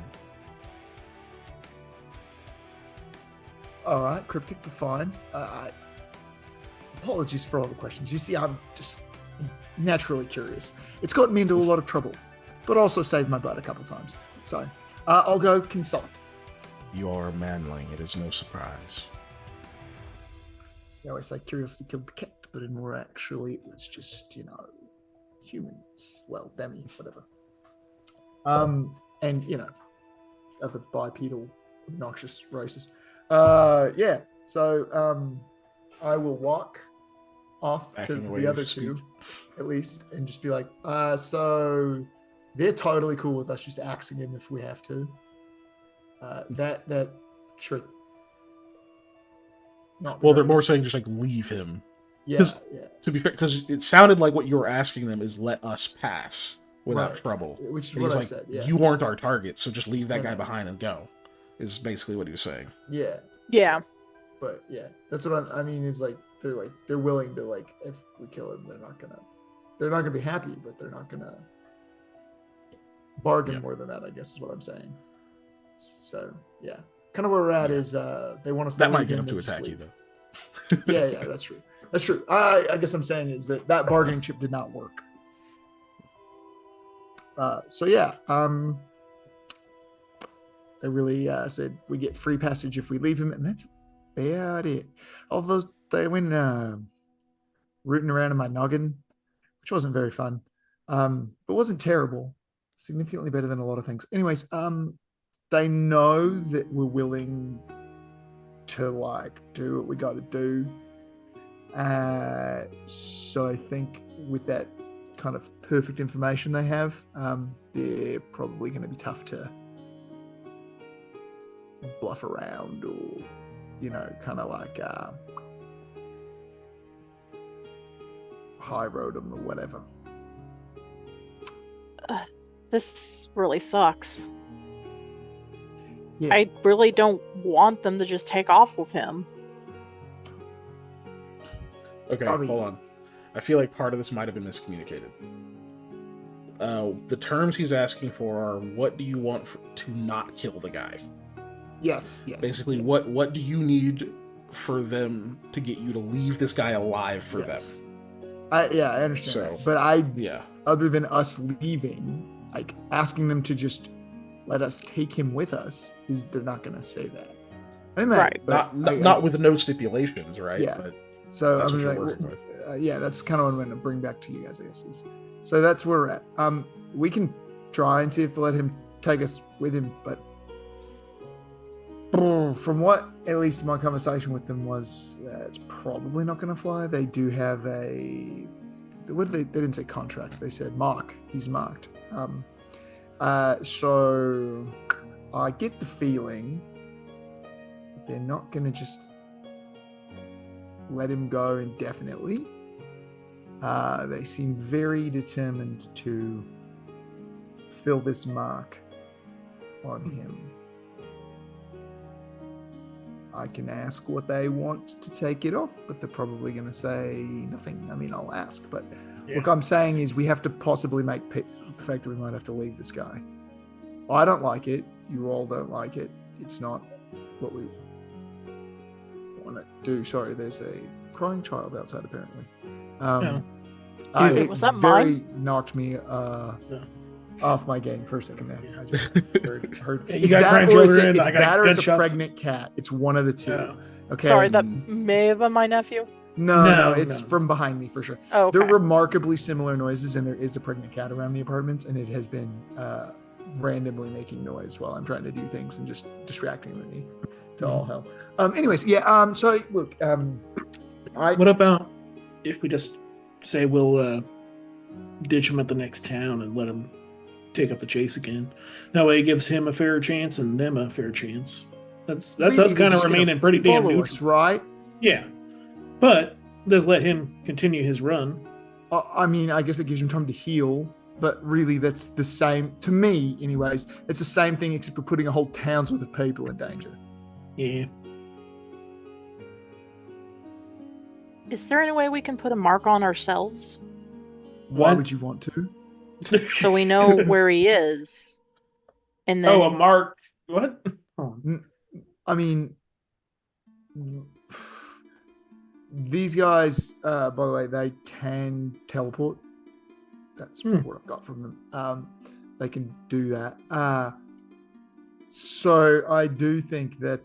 [SPEAKER 4] All right, cryptic, but fine. Apologies for all the questions. You see, I'm just naturally curious. It's gotten me into a lot of trouble, but also saved my butt a couple times. So I'll go consult.
[SPEAKER 5] You are a manling, it is no surprise.
[SPEAKER 4] They always say curiosity killed the cat, but in more actually, it was just, humans. Well, demi, whatever. And, other bipedal, obnoxious races. Yeah, so I will walk off to the other two, at least, and just be like, so they're totally cool with us just axing him if we have to. That should not.
[SPEAKER 5] Well, they're more saying just like leave him.
[SPEAKER 4] Yeah.
[SPEAKER 5] To be fair, because it sounded like what you were asking them is let us pass without trouble.
[SPEAKER 4] Which is
[SPEAKER 5] and
[SPEAKER 4] what
[SPEAKER 5] he's
[SPEAKER 4] I
[SPEAKER 5] like,
[SPEAKER 4] said. Yeah.
[SPEAKER 5] You aren't our target, so just leave that guy behind and go. Is basically what he was saying.
[SPEAKER 4] Yeah.
[SPEAKER 3] Yeah.
[SPEAKER 4] But yeah, that's what I mean. Is like they're willing to if we kill him, they're not gonna be happy, but they're not gonna bargain more than that. I guess is what I'm saying. So yeah, kind of where we're at is they want us.
[SPEAKER 5] That might get them to attack you though.
[SPEAKER 4] yeah, that's true. That's true. I guess I'm saying is that bargaining chip did not work. So yeah, they really said we get free passage if we leave him, and that's about it. Although they went rooting around in my noggin, which wasn't very fun, but wasn't terrible. Significantly better than a lot of things. Anyways, they know that we're willing to do what we got to do. So I think with that kind of perfect information they have, they're probably going to be tough to bluff around or, kind of high road them or whatever.
[SPEAKER 3] This really sucks.
[SPEAKER 4] Yeah.
[SPEAKER 3] I really don't want them to just take off with him.
[SPEAKER 5] Okay, hold on. I feel like part of this might have been miscommunicated. The terms he's asking for are, what do you want to not kill the guy?
[SPEAKER 4] Yes.
[SPEAKER 5] Basically,
[SPEAKER 4] yes.
[SPEAKER 5] what do you need for them to get you to leave this guy alive for them?
[SPEAKER 4] I understand that. But other than us leaving, asking them to just let us take him with us, they're not going to say that. They might,
[SPEAKER 3] right.
[SPEAKER 4] But
[SPEAKER 5] not with no stipulations, right?
[SPEAKER 4] Yeah.
[SPEAKER 5] But
[SPEAKER 4] so
[SPEAKER 5] that's what you're working with.
[SPEAKER 4] That's kind of what I'm going to bring back to you guys, I guess. So that's where we're at. We can try and see if to let him take us with him, but from what at least my conversation with them was, it's probably not going to fly. They do have they didn't say contract. They said mark. He's marked. So I get the feeling they're not going to just let him go indefinitely. They seem very determined to fill this mark on him. I can ask what they want to take it off, but they're probably going to say nothing. I mean, I'll ask, but what I'm saying is we have to possibly make the fact that we might have to leave this guy. I don't like it. You all don't like it. It's not what we want to do. Sorry, there's a crying child outside, apparently.
[SPEAKER 3] Was that mine?
[SPEAKER 4] Knocked me off my game for a second there. I just heard.
[SPEAKER 2] You got crying children.
[SPEAKER 4] It's that or it's a
[SPEAKER 2] gunshots.
[SPEAKER 4] pregnant cat. It's one of the two.
[SPEAKER 2] Yeah.
[SPEAKER 4] Okay.
[SPEAKER 3] Sorry, that may have been my nephew.
[SPEAKER 4] No, it's from behind me for sure.
[SPEAKER 3] Oh, okay.
[SPEAKER 4] They're remarkably similar noises, and there is a pregnant cat around the apartments, and it has been randomly making noise while I'm trying to do things and just distracting me to all hell. Anyways, yeah. So look,
[SPEAKER 2] What about if we just say we'll ditch him at the next town and let him take up the chase again? That way, it gives him a fair chance and them a fair chance. That's
[SPEAKER 4] really,
[SPEAKER 2] us kind
[SPEAKER 4] they're
[SPEAKER 2] of
[SPEAKER 4] just gonna
[SPEAKER 2] remaining pretty damn
[SPEAKER 4] follow
[SPEAKER 2] neutral.
[SPEAKER 4] us, right?
[SPEAKER 2] Yeah, but does let him continue his run.
[SPEAKER 4] I mean, I guess it gives him time to heal, but really, that's the same to me, anyways. It's the same thing, except we're putting a whole town's worth of people in danger.
[SPEAKER 2] Yeah.
[SPEAKER 3] Is there any way we can put a mark on ourselves
[SPEAKER 4] Why
[SPEAKER 2] What?
[SPEAKER 4] would you want to?
[SPEAKER 3] so we know where he is? And then
[SPEAKER 2] Oh, a mark. What? Oh.
[SPEAKER 4] I mean, these guys, by the way, they can teleport. That's what I've got from them. They can do that. So I do think that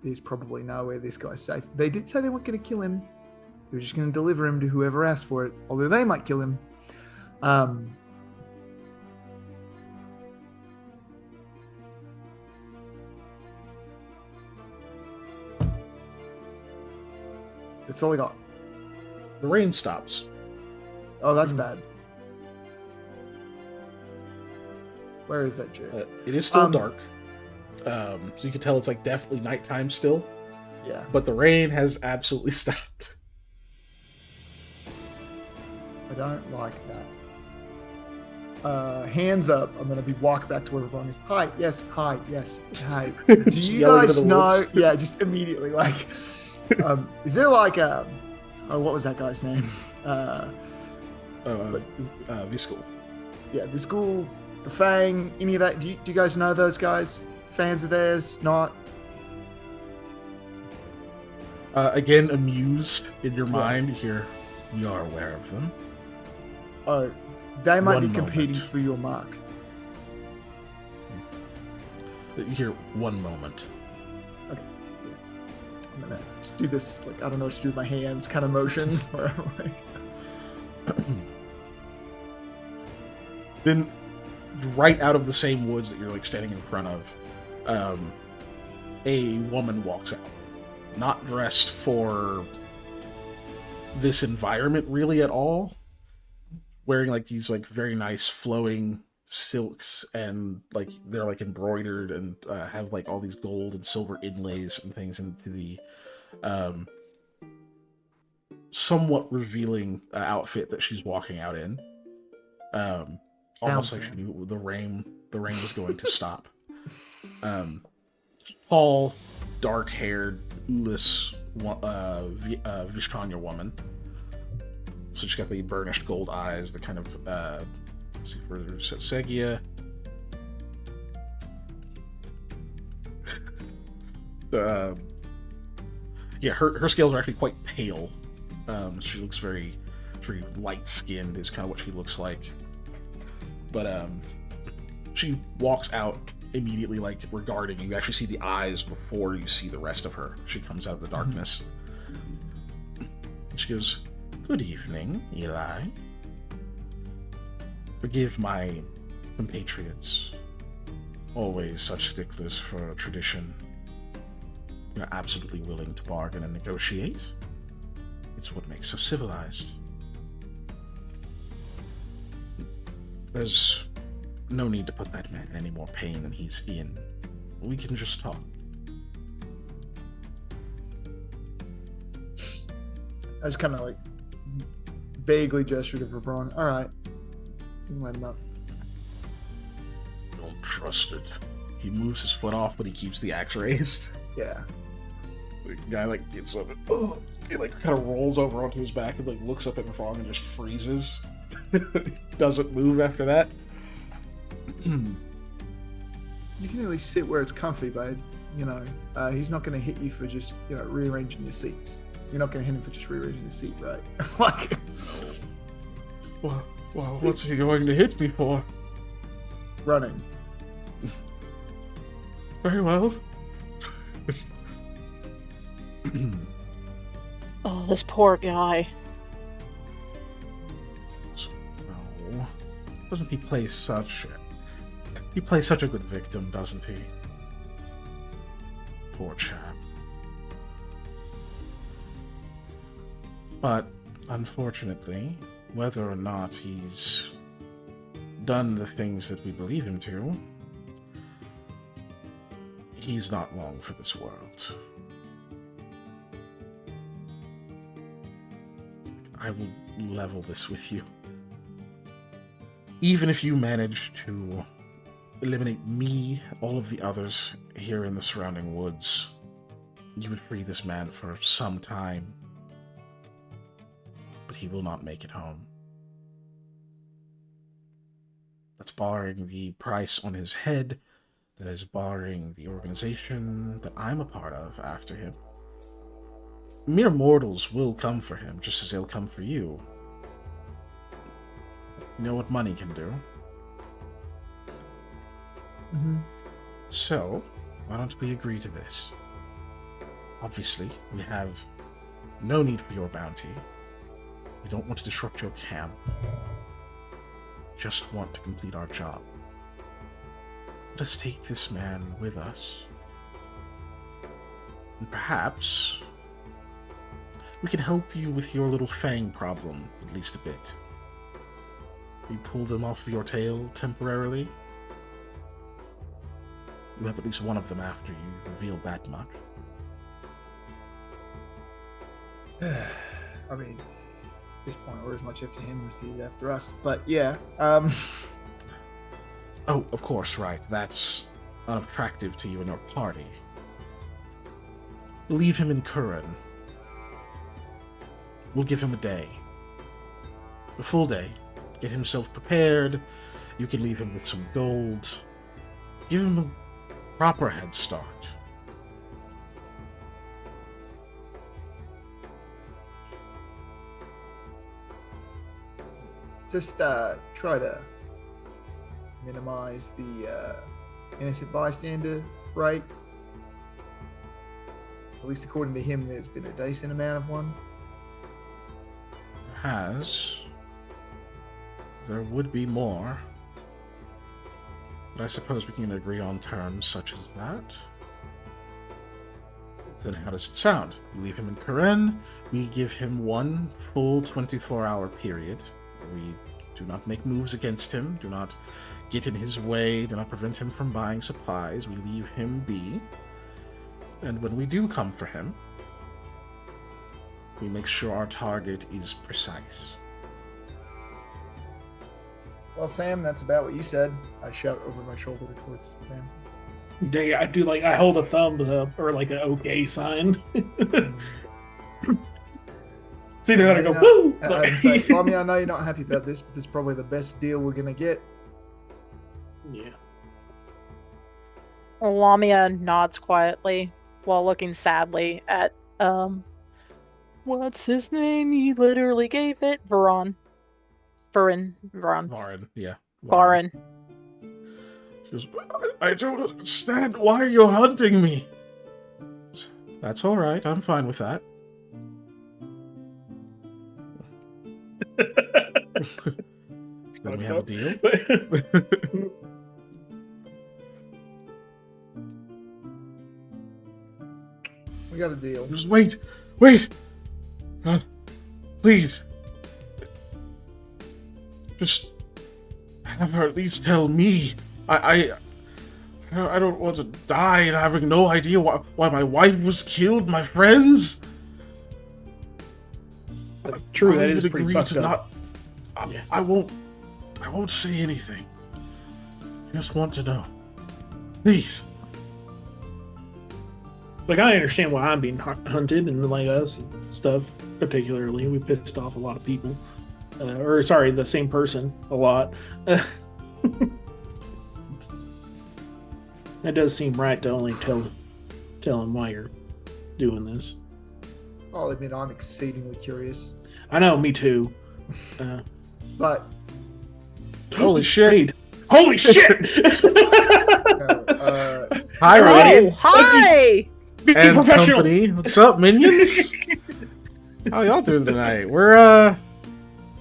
[SPEAKER 4] there's probably nowhere this guy's safe. They did say they weren't going to kill him. They were just going to deliver him to whoever asked for it, although they might kill him. That's all I got.
[SPEAKER 5] The rain stops.
[SPEAKER 4] Oh, that's bad. Where is that, Jay?
[SPEAKER 5] It is still dark. So you can tell it's like definitely nighttime still.
[SPEAKER 4] Yeah.
[SPEAKER 5] But the rain has absolutely stopped.
[SPEAKER 4] I don't like that. Hands up. I'm going to be walking back to where everyone is. Hi. Yes. Hi. Yes. Hi. Do
[SPEAKER 5] Just
[SPEAKER 4] you
[SPEAKER 5] yelling into
[SPEAKER 4] guys
[SPEAKER 5] the
[SPEAKER 4] know?
[SPEAKER 5] woods.
[SPEAKER 4] Yeah, just immediately. Like, is there like a... Oh, what was that guy's name?
[SPEAKER 5] Viscool.
[SPEAKER 4] Yeah, the school, the Fang, any of that. Do you guys know those guys? Fans of theirs? Not?
[SPEAKER 5] Again, amused in your mind, you hear, we are aware of them.
[SPEAKER 4] Oh, they might
[SPEAKER 5] One
[SPEAKER 4] be competing
[SPEAKER 5] moment.
[SPEAKER 4] for your mark.
[SPEAKER 5] You hear, one moment.
[SPEAKER 4] Okay. Yeah. I'm gonna just do this, like, I don't know what to do with my hands kind of motion. Where I'm like...
[SPEAKER 5] Then, right out of the same woods that you're like standing in front of, a woman walks out. Not dressed for this environment really at all. Wearing like these like very nice flowing silks, and like they're like embroidered and have like all these gold and silver inlays and things into the somewhat revealing outfit that she's walking out in. Almost like she knew the rain was going to stop. Tall, dark-haired, Ulis Vishkanya woman. So she's got the burnished gold eyes, the kind of let's see further Setsegia. Yeah, her scales are actually quite pale. She looks very light-skinned, is kind of what she looks like. But she walks out immediately, like, regarding you. You actually see the eyes before you see the rest of her. She comes out of the darkness. And she goes, "Good evening, Eli. Forgive my compatriots. Always such sticklers for tradition. You're absolutely willing to bargain and negotiate. It's what makes us civilized. There's no need to put that man in any more pain than he's in. We can just talk."
[SPEAKER 4] I just kind of like vaguely gestured to Verbron. All right, you can let him up.
[SPEAKER 6] Don't trust it.
[SPEAKER 5] He moves his foot off, but he keeps the axe raised.
[SPEAKER 4] Yeah.
[SPEAKER 5] The guy like gets up and he like kind of rolls over onto his back and like looks up at the frog and just freezes. Doesn't move after that.
[SPEAKER 4] You can at least sit where it's comfy, babe. You know, he's not going to hit you for just, you know, rearranging your seats. You're not going to hit him for just rearranging the seat, right? Like,
[SPEAKER 5] Well, what's he going to hit me for?
[SPEAKER 4] running.
[SPEAKER 5] Very well.
[SPEAKER 3] Oh, this poor guy.
[SPEAKER 5] No. Doesn't he play such He plays such a good victim, doesn't he? Poor chap. But, unfortunately, whether or not he's done the things that we believe him to, he's not long for this world. I will level this with you. Even if you manage to eliminate me, all of the others here in the surrounding woods, you would free this man for some time. But he will not make it home. That's barring the price on his head. That is barring the organization that I'm a part of after him. Mere mortals will come for him, just as they'll come for you. You know what money can do.
[SPEAKER 4] Mm-hmm.
[SPEAKER 5] So, why don't we agree to this? Obviously, we have no need for your bounty. We don't want to disrupt your camp. Just want to complete our job. Let us take this man with us. And perhaps we can help you with your little fang problem, at least a bit. We pull them off of your tail temporarily. You have at least one of them after you reveal that much.
[SPEAKER 4] I mean, at this point, we're as much after him as he's after us. But yeah,
[SPEAKER 5] Oh, of course, right. That's unattractive to you and your party. Leave him in Curran. We'll give him a day. A full day. Get himself prepared. You can leave him with some gold. Give him a proper head start.
[SPEAKER 4] just try to minimize the innocent bystander rate. At least according to him, there's been a decent amount of one.
[SPEAKER 5] There would be more. But I suppose we can agree on terms such as that. Then how does it sound? We leave him in Karen. We give him one full 24-hour period. We do not make moves against him. Do not get in his way. Do not prevent him from buying supplies. We leave him be. And when we do come for him, we make sure our target is precise.
[SPEAKER 4] Well, Sam, that's about what you said. I shout over my shoulder towards Sam.
[SPEAKER 2] Yeah, I do I hold a thumbs up or like an okay sign. It's either that or go, woo!
[SPEAKER 4] I mean, I know you're not happy about this, but this is probably the best deal we're going to get.
[SPEAKER 2] Yeah.
[SPEAKER 3] Lamia nods quietly while looking sadly at, what's his name? He literally gave it. Varan,
[SPEAKER 5] Yeah.
[SPEAKER 3] Varan.
[SPEAKER 5] He goes, I don't understand why you're hunting me. That's all right. I'm fine with that. Then we have a deal.
[SPEAKER 4] We got a deal.
[SPEAKER 5] Just wait! Please. Just have her at least tell me. I don't want to die and having no idea why my wife was killed, my friends.
[SPEAKER 2] True, that is pretty fucked up.
[SPEAKER 5] I won't say anything. Just want to know. Please.
[SPEAKER 2] Like, I understand why I'm being hunted and like us and stuff, particularly. We pissed off a lot of people. The same person a lot. That does seem right to only tell him why you're doing this.
[SPEAKER 4] I'll admit I'm exceedingly curious.
[SPEAKER 2] I know, me too.
[SPEAKER 4] But
[SPEAKER 5] holy shit!
[SPEAKER 2] Holy shit!
[SPEAKER 5] Hi, Roddy.
[SPEAKER 3] Hi!
[SPEAKER 5] And company. What's up, minions? How y'all doing tonight? We're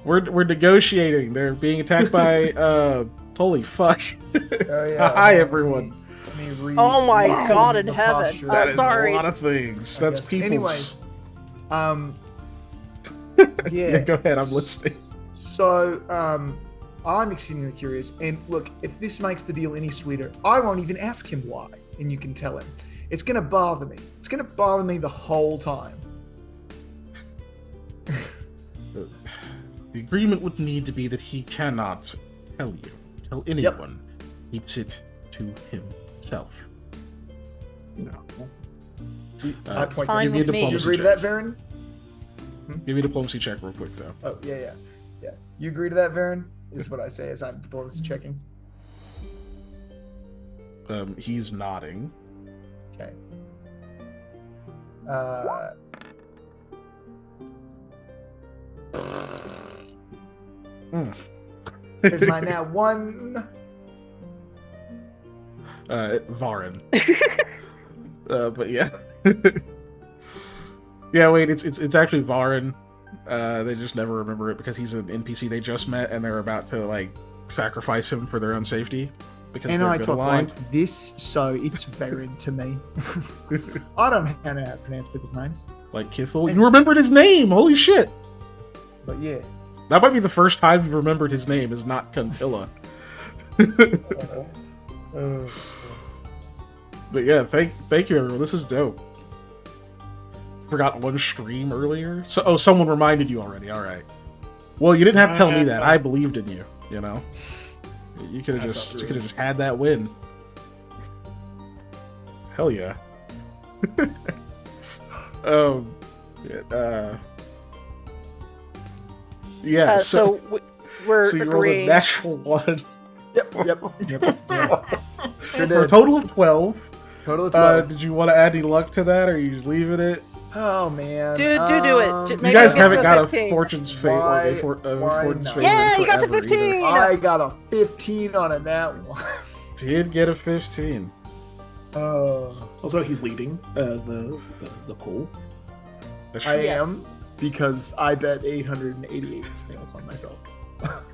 [SPEAKER 5] negotiating. They're being attacked by
[SPEAKER 1] Holy fuck.
[SPEAKER 4] Oh, yeah.
[SPEAKER 1] Hi, everyone.
[SPEAKER 4] Let me read
[SPEAKER 3] Oh my
[SPEAKER 4] read
[SPEAKER 3] God in
[SPEAKER 4] the
[SPEAKER 3] heaven.
[SPEAKER 4] posture.
[SPEAKER 1] That is
[SPEAKER 3] sorry.
[SPEAKER 1] a lot of things.
[SPEAKER 4] I
[SPEAKER 1] That's
[SPEAKER 4] guess.
[SPEAKER 1] people's...
[SPEAKER 4] Anyways,
[SPEAKER 1] Yeah,
[SPEAKER 4] yeah.
[SPEAKER 1] go ahead. I'm listening.
[SPEAKER 4] So, I'm exceedingly curious. And look, if this makes the deal any sweeter, I won't even ask him why. And you can tell him. It's going to bother me. It's going to bother me the whole time.
[SPEAKER 1] The agreement would need to be that he cannot tell anyone. Keeps it to himself.
[SPEAKER 4] No.
[SPEAKER 1] Uh,
[SPEAKER 4] point
[SPEAKER 3] fine
[SPEAKER 1] give me a
[SPEAKER 3] with me.
[SPEAKER 4] You
[SPEAKER 1] diplomacy
[SPEAKER 4] agree to
[SPEAKER 1] check.
[SPEAKER 4] that, Varen?
[SPEAKER 1] Give me a diplomacy check real quick, though.
[SPEAKER 4] Oh, yeah. You agree to that, Varen? Is what I say as I'm diplomacy checking.
[SPEAKER 1] He's nodding.
[SPEAKER 4] Okay. Here's my now one.
[SPEAKER 1] Varen. But yeah. Yeah, wait, it's actually Varen. They just never remember it because he's an NPC they just met and they're about to, like, sacrifice him for their own safety. Because
[SPEAKER 4] And
[SPEAKER 1] they're
[SPEAKER 4] I
[SPEAKER 1] good
[SPEAKER 4] talk
[SPEAKER 1] aligned.
[SPEAKER 4] like this, so it's Varen to me. I don't know how to pronounce people's names,
[SPEAKER 1] Like Kithel. You remembered his name! Holy shit!
[SPEAKER 4] but yeah.
[SPEAKER 1] That might be the first time you remembered his name is not Cuntilla. But yeah, thank you everyone. This is dope. Forgot one stream earlier. So someone reminded you already. All right. Well, you didn't have to tell me that. I believed in you. You know. You could have just had that win. Hell yeah. Yeah.
[SPEAKER 3] So we're
[SPEAKER 1] so you rolled a
[SPEAKER 3] agreeing.
[SPEAKER 1] natural one.
[SPEAKER 4] Yep. Sure
[SPEAKER 1] For a
[SPEAKER 4] did.
[SPEAKER 1] total of 12.
[SPEAKER 4] Total of 12.
[SPEAKER 1] Did you want to add any luck to that, or are you just leaving it?
[SPEAKER 4] Oh man.
[SPEAKER 3] Do it.
[SPEAKER 1] You
[SPEAKER 3] Maybe
[SPEAKER 1] guys
[SPEAKER 3] we'll get
[SPEAKER 1] haven't
[SPEAKER 3] to
[SPEAKER 1] got a
[SPEAKER 3] 15.
[SPEAKER 1] fortune's fate
[SPEAKER 4] Why-
[SPEAKER 1] or a
[SPEAKER 4] why
[SPEAKER 1] fortune's
[SPEAKER 4] not?
[SPEAKER 1] fate.
[SPEAKER 3] Yeah, you got to
[SPEAKER 1] forever
[SPEAKER 3] 15.
[SPEAKER 1] either.
[SPEAKER 4] I got a 15 on that one.
[SPEAKER 1] Did get a 15.
[SPEAKER 4] Oh.
[SPEAKER 2] Also, he's leading the poll.
[SPEAKER 1] That's
[SPEAKER 4] I
[SPEAKER 1] true.
[SPEAKER 3] Yes.
[SPEAKER 4] am because I bet 888 snails on myself.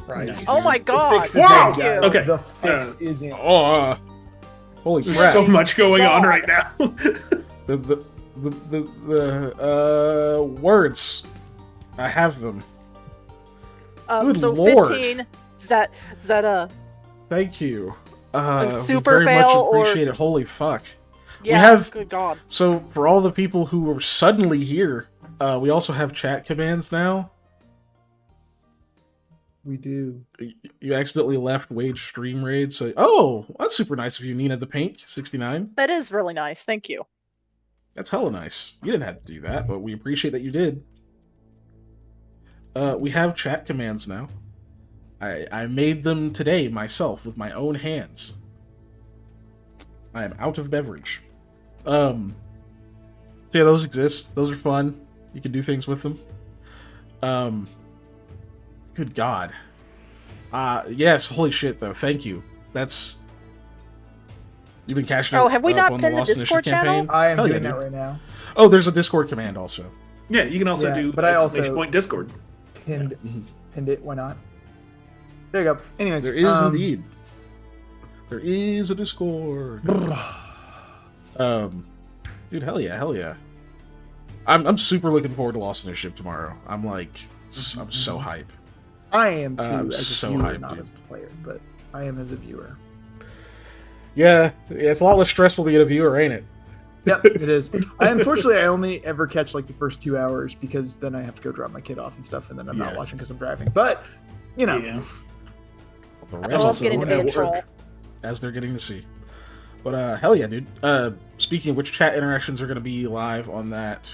[SPEAKER 2] Right. Nice.
[SPEAKER 3] Oh my
[SPEAKER 4] The
[SPEAKER 3] God!
[SPEAKER 4] fix is
[SPEAKER 2] Wow.
[SPEAKER 4] in, guys.
[SPEAKER 2] Okay.
[SPEAKER 4] The fix is in.
[SPEAKER 1] Oh, holy
[SPEAKER 2] There's
[SPEAKER 1] crap!
[SPEAKER 2] so much going on right now.
[SPEAKER 1] The words, I have them. Good
[SPEAKER 3] So
[SPEAKER 1] Lord.
[SPEAKER 3] 15. Is that a
[SPEAKER 1] Thank you.
[SPEAKER 3] A
[SPEAKER 1] We
[SPEAKER 3] super
[SPEAKER 1] very
[SPEAKER 3] fail
[SPEAKER 1] much
[SPEAKER 3] or-
[SPEAKER 1] appreciate it. Holy fuck!
[SPEAKER 3] yeah?
[SPEAKER 1] have-
[SPEAKER 3] Good God.
[SPEAKER 1] So for all the people who are suddenly here, we also have chat commands now.
[SPEAKER 4] We do.
[SPEAKER 1] You accidentally left Wage Stream Raid, so that's super nice of you, Nina the Pink 69.
[SPEAKER 3] That is really nice. Thank you.
[SPEAKER 1] That's hella nice. You didn't have to do that, but we appreciate that you did. We have chat commands now. I made them today myself with my own hands. I am out of beverage. So yeah, those exist. Those are fun. You can do things with them. Good God. Yes, holy shit though. Thank you. You've been cashing
[SPEAKER 3] Oh,
[SPEAKER 1] out,
[SPEAKER 3] have we
[SPEAKER 1] up
[SPEAKER 3] not
[SPEAKER 1] on
[SPEAKER 3] been in the
[SPEAKER 1] Lost
[SPEAKER 3] Discord
[SPEAKER 1] Initiative
[SPEAKER 3] channel?
[SPEAKER 1] campaign.
[SPEAKER 4] I am
[SPEAKER 1] Hell yeah,
[SPEAKER 4] doing that
[SPEAKER 1] dude.
[SPEAKER 4] right now.
[SPEAKER 1] Oh, there's a Discord command also.
[SPEAKER 2] Yeah, you can also
[SPEAKER 4] Yeah,
[SPEAKER 2] do
[SPEAKER 4] but I also-
[SPEAKER 2] exclamation point Discord.
[SPEAKER 4] Pinned it. Why not? There you go. Anyways,
[SPEAKER 1] There is indeed. There is a Discord. Dude, hell yeah. I'm super looking forward to Lost Initiative tomorrow. I'm so hype.
[SPEAKER 4] I am too
[SPEAKER 1] I'm
[SPEAKER 4] as a
[SPEAKER 1] so
[SPEAKER 4] viewer,
[SPEAKER 1] hyped,
[SPEAKER 4] not
[SPEAKER 1] dude.
[SPEAKER 4] as a player, but I am as a viewer.
[SPEAKER 1] Yeah, it's a lot less stressful to get a viewer, ain't it?
[SPEAKER 4] Yep, it is. I only ever catch like the first 2 hours because then I have to go drop my kid off and stuff, and then I'm not
[SPEAKER 1] Yeah.
[SPEAKER 4] watching because I'm driving. But you know,
[SPEAKER 2] Yeah.
[SPEAKER 1] The
[SPEAKER 3] I
[SPEAKER 1] rest
[SPEAKER 3] love
[SPEAKER 1] also
[SPEAKER 3] getting to be a
[SPEAKER 1] at work,
[SPEAKER 3] troll.
[SPEAKER 1] as they're getting to see. But hell yeah, dude. Speaking of which, chat interactions are going to be live on that.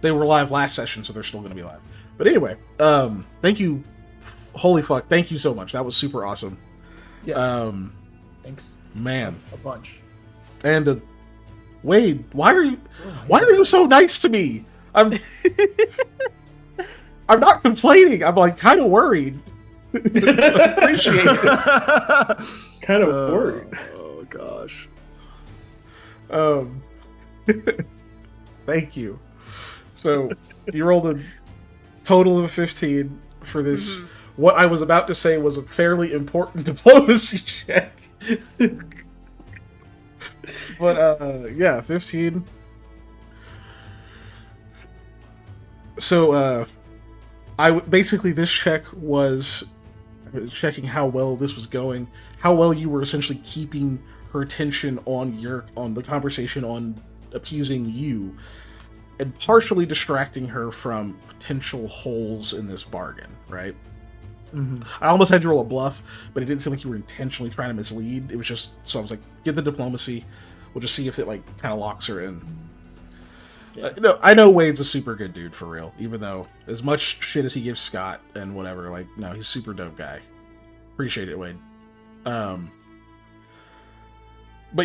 [SPEAKER 1] They were live last session, so they're still going to be live. But anyway, thank you. Holy fuck, thank you so much. That was super awesome.
[SPEAKER 4] yes, thanks
[SPEAKER 1] Man.
[SPEAKER 4] a bunch.
[SPEAKER 1] And Wade, why are you so nice to me? I'm not complaining. I'm like kind of worried. Appreciate it.
[SPEAKER 2] Kind of worried.
[SPEAKER 4] Oh gosh.
[SPEAKER 1] Thank you. So you rolled a total of 15 for this
[SPEAKER 5] what I was about to say was a fairly important diplomacy check. But yeah, 15. So basically this check was checking how well this was going, how well you were essentially keeping her attention on the conversation, on appeasing you, and partially distracting her from potential holes in this bargain, right?
[SPEAKER 4] Mm-hmm.
[SPEAKER 5] I almost had you roll a bluff, but it didn't seem like you were intentionally trying to mislead. It was just, so I was like, get the diplomacy. We'll just see if it like kind of locks her in.
[SPEAKER 2] Yeah.
[SPEAKER 5] No, I know Wade's a super good dude for real, even though as much shit as he gives Scott and whatever, like, no, he's a super dope guy. Appreciate it, Wade. But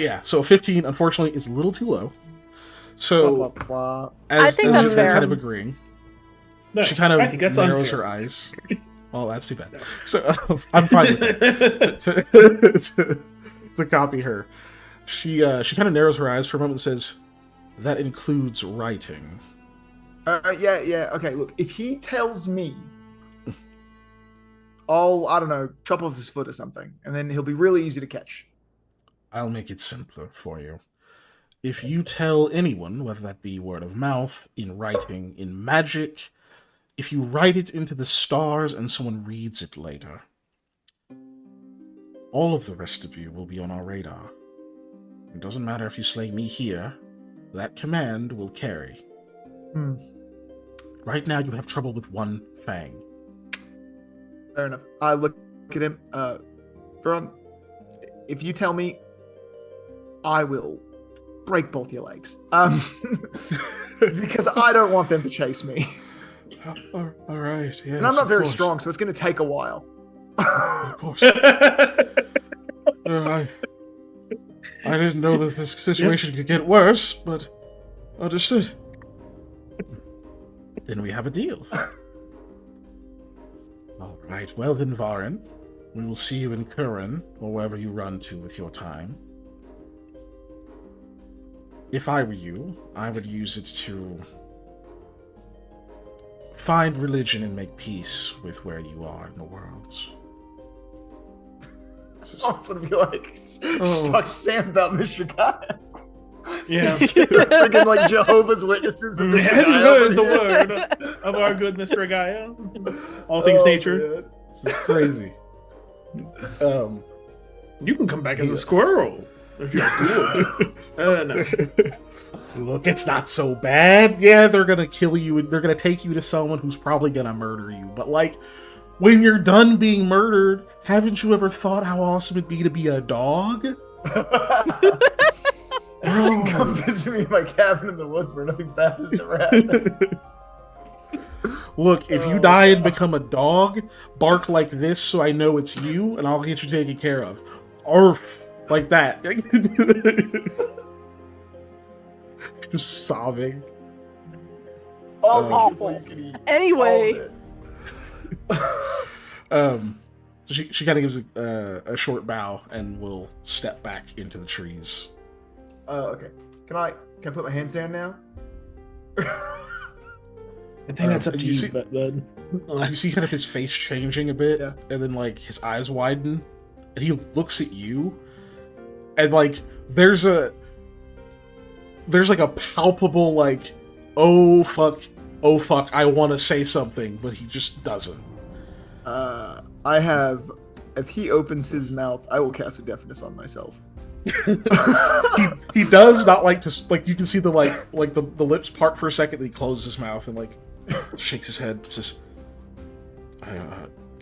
[SPEAKER 5] yeah, so 15, unfortunately, is a little too low. So,
[SPEAKER 4] Blah, blah, blah.
[SPEAKER 3] I think that's
[SPEAKER 5] they're
[SPEAKER 3] fair.
[SPEAKER 5] kind of agreeing,
[SPEAKER 2] No,
[SPEAKER 5] she kind of
[SPEAKER 2] I think that's
[SPEAKER 5] narrows
[SPEAKER 2] unfair.
[SPEAKER 5] her eyes. Well, that's too bad.
[SPEAKER 2] No.
[SPEAKER 5] So I'm fine with that. To copy her, she kind of narrows her eyes for a moment and says, "That includes writing."
[SPEAKER 4] Yeah. Okay, look, if he tells me, I don't know, chop off his foot or something, and then he'll be really easy to catch.
[SPEAKER 5] I'll make it simpler for you. If you tell anyone, whether that be word of mouth, in writing, in magic, if you write it into the stars and someone reads it later, all of the rest of you will be on our radar. It doesn't matter if you slay me here, that command will carry.
[SPEAKER 4] Hmm.
[SPEAKER 5] Right now you have trouble with one fang.
[SPEAKER 4] Fair enough. I look at him. Veron, if you tell me, I will break both your legs. Because I don't want them to chase me.
[SPEAKER 5] All right, yes,
[SPEAKER 4] And I'm not
[SPEAKER 5] of
[SPEAKER 4] very
[SPEAKER 5] course.
[SPEAKER 4] strong, so it's going to take a while.
[SPEAKER 5] Of course. I didn't know that this situation could get worse, but understood. Then we have a deal. All right, well then, Varen, we will see you in Curran, or wherever you run to with your time. If I were you, I would use it to find religion and make peace with where you are in the world.
[SPEAKER 4] I was going to be like,
[SPEAKER 5] Oh.
[SPEAKER 4] talk to Sam about Mr. Guy.
[SPEAKER 2] Yeah.
[SPEAKER 4] Freaking like Jehovah's Witnesses and Mr. Guy.
[SPEAKER 2] Heard the word of our good Mr. Gaia. All things nature.
[SPEAKER 5] This is crazy.
[SPEAKER 2] You can come back as a squirrel if you're good. No.
[SPEAKER 5] Look, it's not so bad. Yeah, they're gonna kill you and they're gonna take you to someone who's probably gonna murder you. But like, when you're done being murdered, haven't you ever thought how awesome it'd be to be a dog?
[SPEAKER 4] You can come visit me in my cabin in the woods where nothing bad has ever happened.
[SPEAKER 5] Look, if you die and become a dog, bark like this so I know it's you, and I'll get you taken care of. Arf, like that. Just sobbing.
[SPEAKER 4] All the
[SPEAKER 3] Awful.
[SPEAKER 4] people you can eat.
[SPEAKER 3] Anyway.
[SPEAKER 4] All of it.
[SPEAKER 5] So she kind of gives a short bow and will step back into the trees.
[SPEAKER 4] Okay. Can I put my hands down now?
[SPEAKER 2] I think that's up to
[SPEAKER 5] you
[SPEAKER 2] you,
[SPEAKER 5] see-
[SPEAKER 2] bud.
[SPEAKER 5] You see kind of his face changing a bit,
[SPEAKER 4] Yeah.
[SPEAKER 5] and then like his eyes widen, and he looks at you, and like there's like a palpable like, oh fuck, I want to say something, but he just doesn't.
[SPEAKER 4] I have. If he opens his mouth, I will cast a deafness on myself.
[SPEAKER 5] He does not like to like. You can see the like the lips part for a second, and he closes his mouth and like shakes his head. Says, "I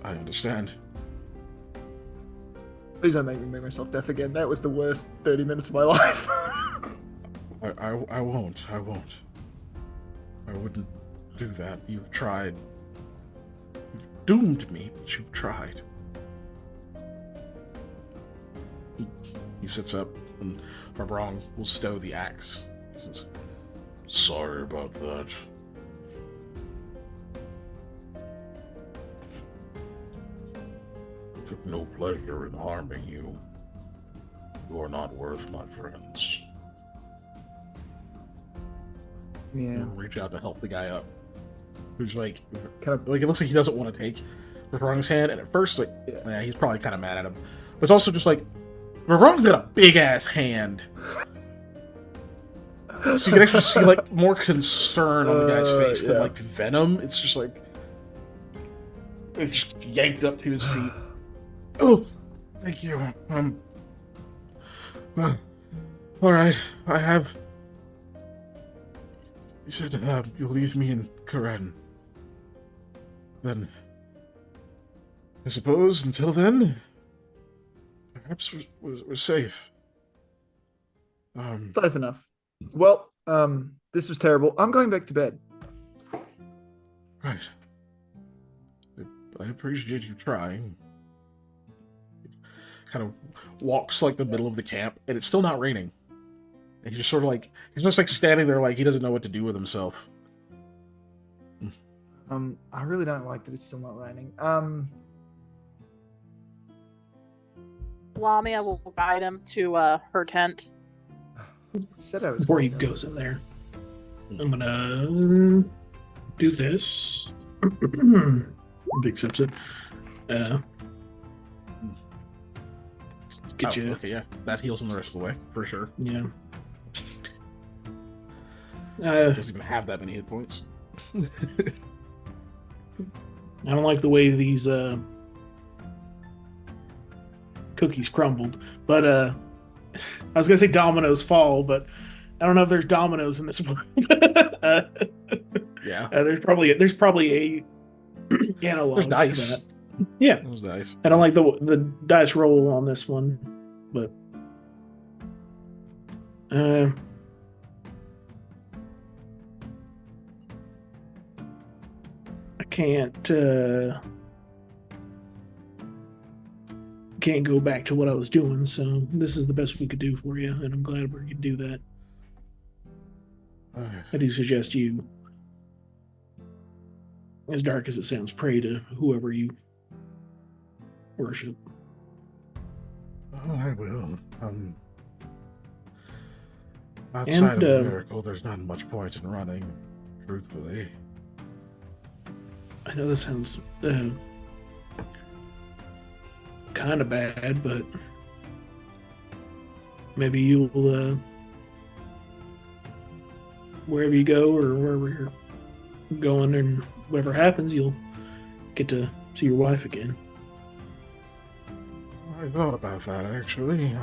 [SPEAKER 5] understand."
[SPEAKER 4] Please don't make me make myself deaf again. That was the worst 30 minutes of my life.
[SPEAKER 5] I won't. I wouldn't do that. You've tried. You've doomed me, but you've tried. He sits up, and Farbrong will stow the axe. He says,
[SPEAKER 6] Sorry about that. Took no pleasure in harming you. You are not worth my friends.
[SPEAKER 4] Yeah.
[SPEAKER 5] He'll reach out to help the guy up, who's like
[SPEAKER 4] Kind of.
[SPEAKER 5] it looks like he doesn't want to take, Varung's hand, and at first, like, yeah, he's probably kind of mad at him. But it's also just like, Varung's got a big ass hand. So you can actually see like more concern on the guy's face than like venom. It's just like it's just yanked up to his feet. Oh, thank you. All right. I have. You said you'll leave me in Karen. Then, I suppose until then, perhaps we're safe.
[SPEAKER 4] Safe enough. Well, this was terrible. I'm going back to bed.
[SPEAKER 5] Right. I appreciate you trying. Kind of walks like the middle of the camp, and it's still not raining. And he's just sort of like he's just like standing there, like he doesn't know what to do with himself.
[SPEAKER 4] I really don't like that it's still not raining.
[SPEAKER 3] Lamia will guide him to her tent.
[SPEAKER 4] Said I was
[SPEAKER 2] Before he
[SPEAKER 4] going to-
[SPEAKER 2] goes in there, I'm gonna do this. He accepts it. Get you.
[SPEAKER 5] Okay, yeah, that heals him the rest of the way for sure.
[SPEAKER 2] Yeah.
[SPEAKER 5] Doesn't even have that many hit points.
[SPEAKER 2] I don't like the way these cookies crumbled, but I was gonna say dominoes fall, but I don't know if there's dominoes in this world.
[SPEAKER 5] Yeah,
[SPEAKER 2] there's probably a analog.
[SPEAKER 5] there's dice.
[SPEAKER 2] To that. Yeah,
[SPEAKER 5] There's dice.
[SPEAKER 2] I don't like the dice roll on this one, but I can't go back to what I was doing, so this is the best we could do for you, and I'm glad we could do that. I do suggest you, as dark as it sounds, pray to whoever you worship.
[SPEAKER 5] Oh, I will. Outside of a miracle, there's not much point in running, truthfully.
[SPEAKER 2] I know this sounds kind of bad, but maybe you'll, wherever you go or wherever you're going and whatever happens, you'll get to see your wife again.
[SPEAKER 5] I thought about that, actually.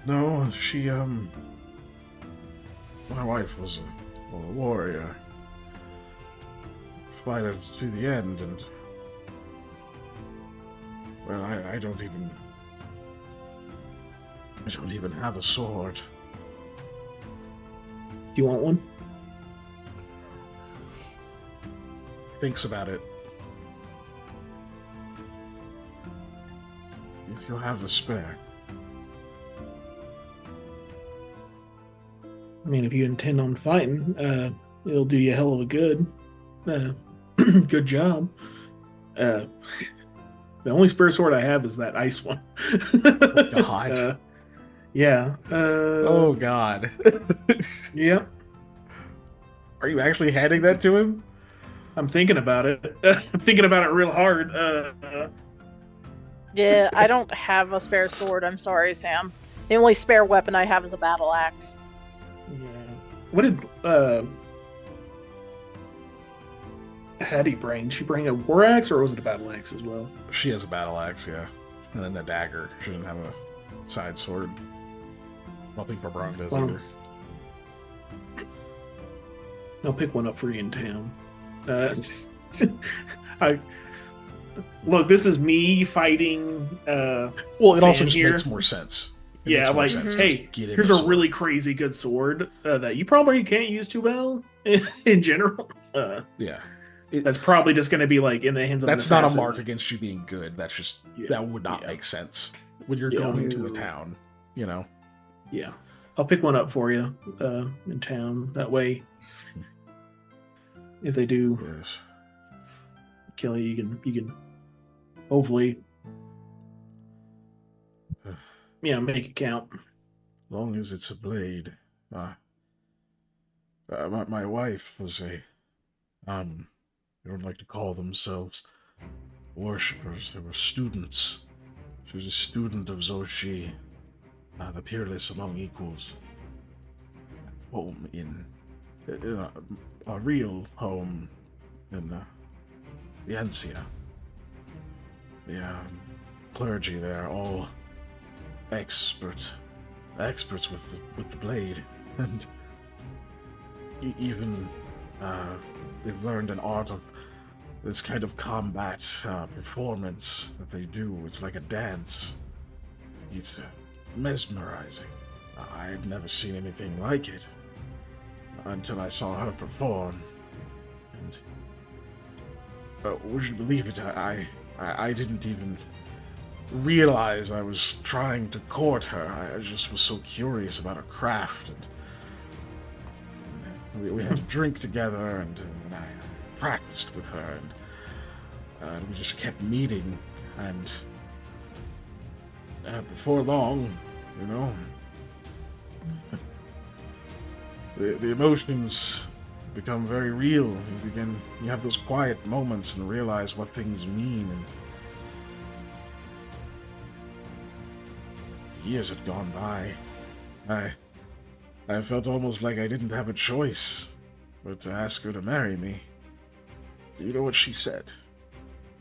[SPEAKER 5] No, she, my wife was a warrior. Fighted to the end, and well, I don't even have a sword.
[SPEAKER 2] Do you want one?
[SPEAKER 5] Thinks about it. If you have a spare.
[SPEAKER 2] I mean, if you intend on fighting, it'll do you a hell of a good. Good job. The only spare sword I have is that ice one.
[SPEAKER 5] God.
[SPEAKER 2] Yeah.
[SPEAKER 5] Oh God.
[SPEAKER 2] Yeah.
[SPEAKER 5] Are you actually handing that to him?
[SPEAKER 2] I'm thinking about it. I'm thinking about it real hard.
[SPEAKER 3] Yeah, I don't have a spare sword. I'm sorry, Sam. The only spare weapon I have is a battle axe.
[SPEAKER 2] Yeah. What did Hattie bring? Did she bring a war axe or was it a battle axe as well?
[SPEAKER 5] She has a battle axe, yeah. And then the dagger. She didn't have a side sword. I don't think Verbrong does
[SPEAKER 2] Well,
[SPEAKER 5] either.
[SPEAKER 2] I'll pick one up for you in town. Look, this is me fighting.
[SPEAKER 5] Well, it
[SPEAKER 2] Sam
[SPEAKER 5] also just
[SPEAKER 2] here.
[SPEAKER 5] makes more sense. It
[SPEAKER 2] Yeah,
[SPEAKER 5] makes more
[SPEAKER 2] like,
[SPEAKER 5] sense.
[SPEAKER 2] hey,
[SPEAKER 5] Just get him
[SPEAKER 2] here's
[SPEAKER 5] a
[SPEAKER 2] a
[SPEAKER 5] sword.
[SPEAKER 2] really crazy good sword that you probably can't use too well in general.
[SPEAKER 5] Yeah.
[SPEAKER 2] That's probably just going to be like in the hands of.
[SPEAKER 5] That's
[SPEAKER 2] an
[SPEAKER 5] not a
[SPEAKER 2] assassin.
[SPEAKER 5] mark against you being good. That's just
[SPEAKER 2] Yeah.
[SPEAKER 5] that would not
[SPEAKER 2] Yeah.
[SPEAKER 5] make sense when you're
[SPEAKER 2] Yeah.
[SPEAKER 5] going to a town. You know.
[SPEAKER 2] Yeah, I'll pick one up for you in town. That way, if they do
[SPEAKER 5] Yes.
[SPEAKER 2] kill you, you can hopefully, make it count.
[SPEAKER 5] Long as it's a blade. My wife was a
[SPEAKER 6] They don't like to call themselves worshippers. They were students. She was a student of Zoshi, the peerless among equals. Home in a real home in the Encia. The clergy there, all experts with the blade, and even they've learned an art of this kind of combat performance that they do. It's like a dance. It's mesmerizing. I'd never seen anything like it until I saw her perform. And would you believe it? I didn't even realize I was trying to court her. I just was so curious about her craft, and we had a drink together, and I practiced with her, and we just kept meeting, and before long, you know, the emotions become very real. You have those quiet moments and realize what things mean, and the years had gone by. I felt almost like I didn't have a choice but to ask her to marry me. Do you know what she said?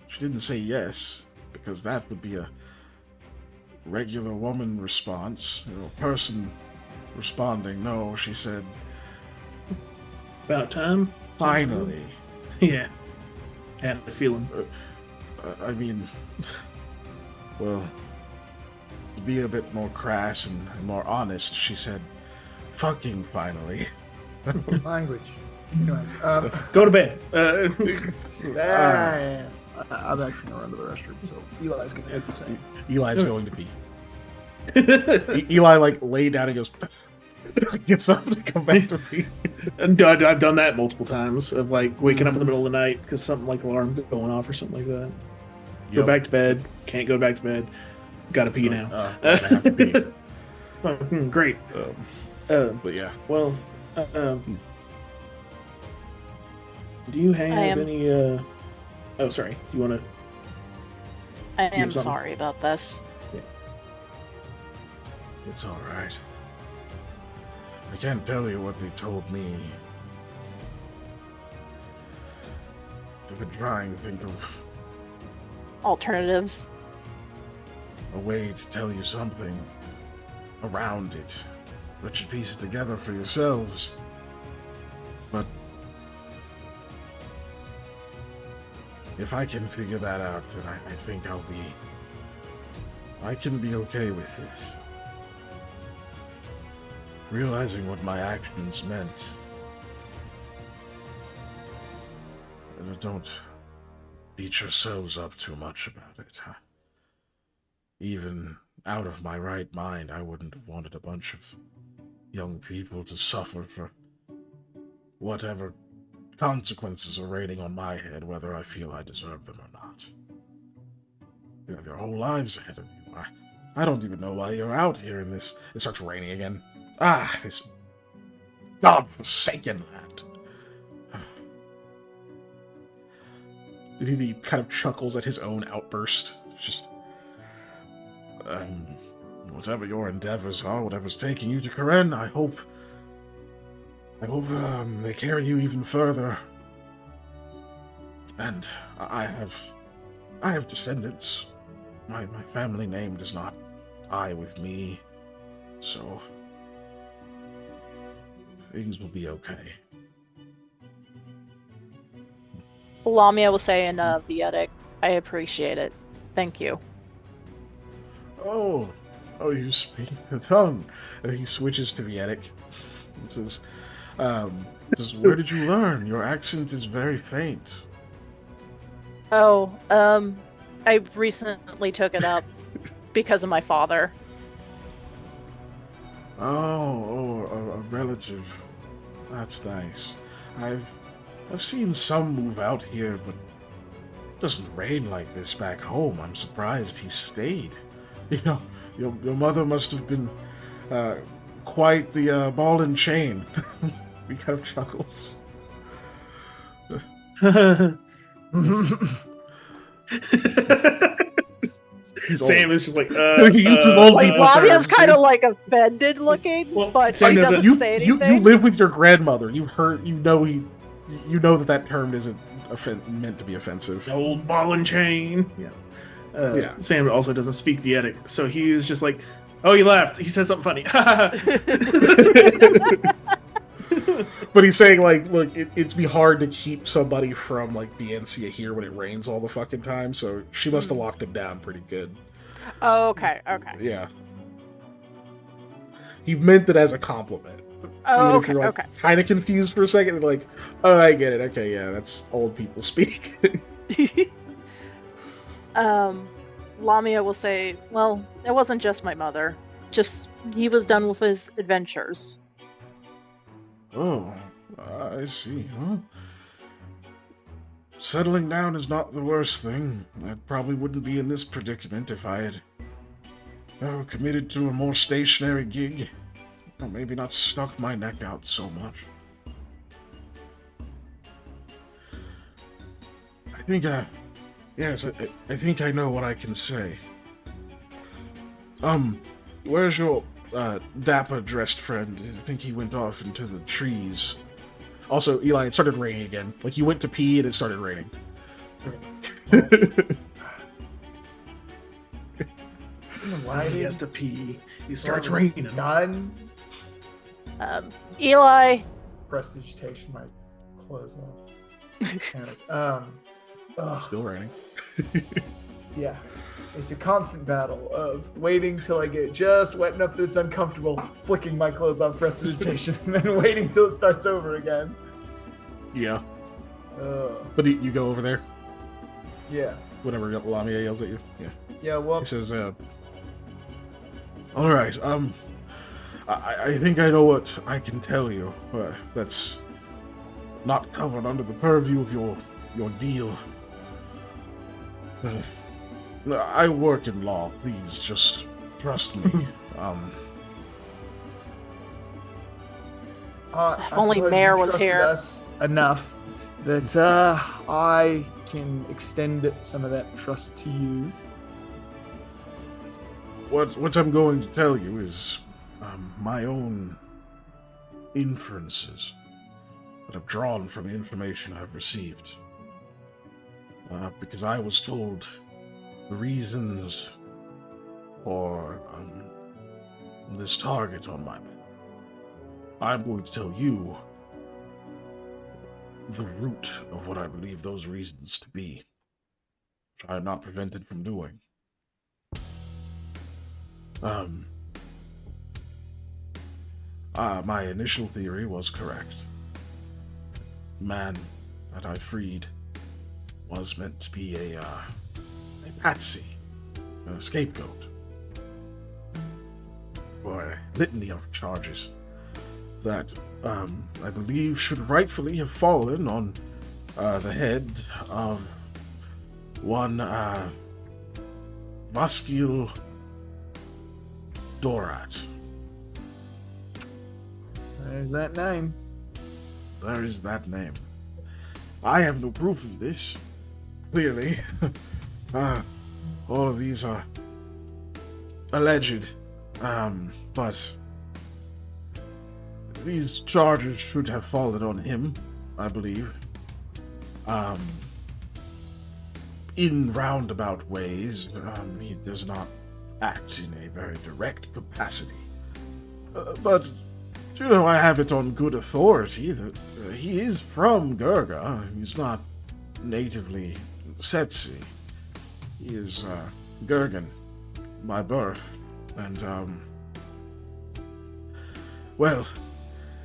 [SPEAKER 6] She didn't say yes, because that would be a regular woman response, person responding no. She said,
[SPEAKER 2] About time?
[SPEAKER 6] finally.
[SPEAKER 2] Yeah. Had a feeling.
[SPEAKER 6] I mean, well, to be a bit more crass and more honest, she said, fucking finally.
[SPEAKER 4] Language. Anyways,
[SPEAKER 2] Go to bed.
[SPEAKER 4] I'm actually gonna run to the restroom, so Eli's gonna do the same.
[SPEAKER 5] Eli's going to pee. Eli lay down and goes, gets up to come back to pee.
[SPEAKER 2] And I've done that multiple times of waking up in the middle of the night because something like alarm going off or something like that. Go
[SPEAKER 5] Yep.
[SPEAKER 2] back to bed. Can't go back to bed. Gotta pee now.
[SPEAKER 5] I have to pee.
[SPEAKER 2] Great.
[SPEAKER 5] But yeah.
[SPEAKER 2] Well, do you have
[SPEAKER 3] am-
[SPEAKER 2] any? Oh, sorry. You want to?
[SPEAKER 3] I am
[SPEAKER 2] something?
[SPEAKER 3] sorry about this.
[SPEAKER 6] It's alright. I can't tell you what they told me. I've been trying to think of
[SPEAKER 3] Alternatives.
[SPEAKER 6] a way to tell you something around it. Let you piece it together for yourselves. But if I can figure that out, then I think I can be okay with this. Realizing what my actions meant. And don't beat yourselves up too much about it, huh? Even out of my right mind, I wouldn't have wanted a bunch of young people to suffer for whatever consequences are raining on my head, whether I feel I deserve them or not. You have your whole lives ahead of you. I don't even know why you're out here in this. It starts raining again. This godforsaken land.
[SPEAKER 5] He kind of chuckles at his own outburst. Just,
[SPEAKER 6] Whatever your endeavors are, whatever's taking you to Karen, I hope they carry you even further. And I have descendants. My family name does not die with me, so things will be okay.
[SPEAKER 3] Lamia will say in Vietic, I appreciate it. Thank you.
[SPEAKER 5] oh, you speak the tongue. And he switches to Vietic. It says, where did you learn? Your accent is very faint.
[SPEAKER 3] Oh, I recently took it up because of my father.
[SPEAKER 5] A relative. That's nice. I've seen some move out here, but it doesn't rain like this back home. I'm surprised he stayed. You know, your mother must have been quite the ball and chain. He kind of chuckles.
[SPEAKER 2] Sam is just like,
[SPEAKER 5] He uses all
[SPEAKER 3] Like,
[SPEAKER 5] people
[SPEAKER 3] Lamia's
[SPEAKER 5] terms,
[SPEAKER 3] kind of
[SPEAKER 5] dude.
[SPEAKER 3] like offended looking,
[SPEAKER 2] Well,
[SPEAKER 3] but
[SPEAKER 2] Sam
[SPEAKER 3] he
[SPEAKER 2] doesn't-
[SPEAKER 3] doesn't say
[SPEAKER 5] You
[SPEAKER 3] anything.
[SPEAKER 5] live with your grandmother. You know that term isn't meant to be offensive.
[SPEAKER 2] the old ball and chain. Yeah.
[SPEAKER 5] Yeah.
[SPEAKER 2] Sam also doesn't speak Vedic, so he is just like, oh, he left. He said something funny.
[SPEAKER 5] But he's saying, like, look, it'd be hard to keep somebody from, like, Biencia here when it rains all the fucking time, so she must have locked him down pretty good.
[SPEAKER 3] Oh, okay.
[SPEAKER 5] Yeah. He meant it as a compliment.
[SPEAKER 3] Oh,
[SPEAKER 5] Even if
[SPEAKER 3] okay.
[SPEAKER 5] you're, like, kind of confused for a second, and like, oh, I get it. Okay, yeah, that's old people speak.
[SPEAKER 3] Lamia will say, well, it wasn't just my mother. Just, he was done with his adventures.
[SPEAKER 5] Oh, I see, huh? Settling down is not the worst thing. I probably wouldn't be in this predicament if I had committed to a more stationary gig. Or maybe not stuck my neck out so much. I think, yes, I think I know what I can say. Where's your dapper-dressed friend? I think he went off into the trees. Also, Eli, it started raining again. Like, you went to pee and it started raining.
[SPEAKER 4] Why
[SPEAKER 2] he
[SPEAKER 4] did
[SPEAKER 2] has to pee. He starts raining.
[SPEAKER 4] Done.
[SPEAKER 3] Eli,
[SPEAKER 4] Prestidigitation my clothes off. Anyways,
[SPEAKER 5] Still raining.
[SPEAKER 4] yeah. It's a constant battle of waiting till I get just wet enough that it's uncomfortable, flicking my clothes off prestidigitation, and then waiting till it starts over again.
[SPEAKER 5] Yeah. But you go over there?
[SPEAKER 4] Yeah.
[SPEAKER 5] Whenever Lamia yells at you? Yeah.
[SPEAKER 4] Yeah, well,
[SPEAKER 5] He says, alright, I think I know what I can tell you. That's not covered under the purview of your deal. I work in law, please, just trust me.
[SPEAKER 4] I
[SPEAKER 3] If only
[SPEAKER 4] suppose
[SPEAKER 3] Mare
[SPEAKER 4] you
[SPEAKER 3] was
[SPEAKER 4] trusted
[SPEAKER 3] here.
[SPEAKER 4] us enough that I can extend some of that trust to you.
[SPEAKER 5] What I'm going to tell you is my own inferences that I've drawn from the information I've received. Because I was told the reasons for this target on my back. I'm going to tell you the root of what I believe those reasons to be, which I am not prevented from doing. My initial theory was correct. The man that I freed was meant to be a patsy, a scapegoat, for a litany of charges that I believe should rightfully have fallen on the head of one Vasquil Dorat.
[SPEAKER 4] There's that name.
[SPEAKER 5] There is that name. I have no proof of this, clearly. All of these are alleged, but these charges should have fallen on him, I believe. In roundabout ways, he does not act in a very direct capacity. But, you know, I have it on good authority that he is from Gurga. He's not natively Setsi. He is Gurgan by birth, and well,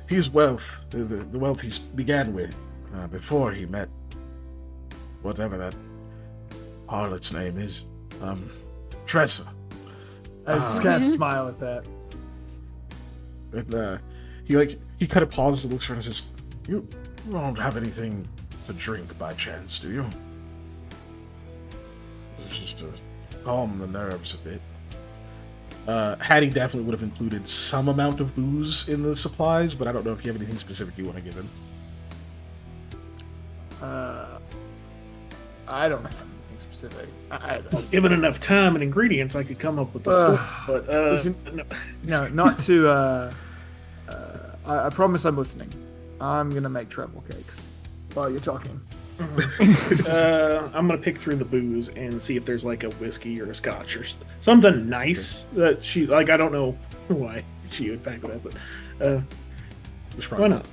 [SPEAKER 5] his wealth, the wealth he began with before he met whatever that harlot's name is, Tressa.
[SPEAKER 4] I just kind of smile at that.
[SPEAKER 5] And he kind of pauses and looks around and says, "You don't have anything to drink by chance, do you?" It's just to calm the nerves a bit. Hattie definitely would have included some amount of booze in the supplies, but I don't know if you have anything specific you want to give him.
[SPEAKER 4] I don't have anything specific.
[SPEAKER 2] Given enough time and ingredients, I could come up with the story. But
[SPEAKER 4] listen,
[SPEAKER 2] no.
[SPEAKER 4] no, not to. I promise I'm listening. I'm gonna make treble cakes while you're talking.
[SPEAKER 2] I'm gonna pick through the booze and see if there's like a whiskey or a scotch or something nice that she like. I don't know why she would pack that, but why not?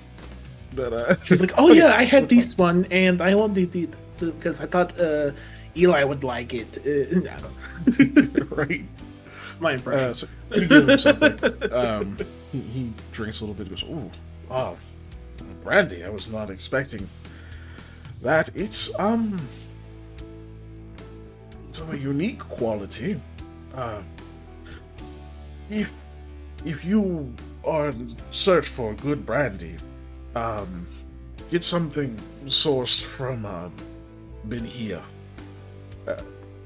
[SPEAKER 5] But
[SPEAKER 2] She's like, oh yeah, I had this one, and I want the because I thought Eli would like it. I don't know.
[SPEAKER 5] right.
[SPEAKER 2] My impression.
[SPEAKER 5] So you give him something. He drinks a little bit. Goes, ooh, oh, brandy. I was not expecting that. It's of a unique quality. If you are in search for good brandy, get something sourced from Ben here.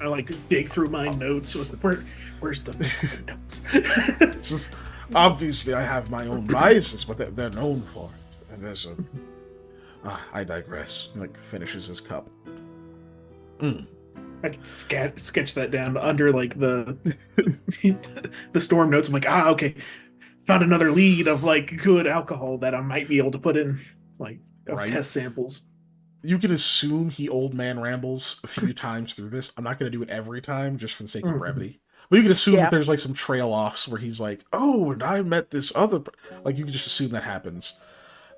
[SPEAKER 2] I like dig through my notes. Where's the notes?
[SPEAKER 5] It's just, obviously, I have my own biases, but they're known for it. And there's a. I digress. He, like, finishes his cup.
[SPEAKER 2] I sketch that down under like the the storm notes. I'm like, okay, found another lead of like good alcohol that I might be able to put in like
[SPEAKER 5] Right.
[SPEAKER 2] test samples.
[SPEAKER 5] You can assume he old man rambles a few times through this. I'm not going to do it every time, just for the sake of brevity. But you can assume that there's like some trail offs where he's like, "Oh, and I met this other." Like you can just assume that happens,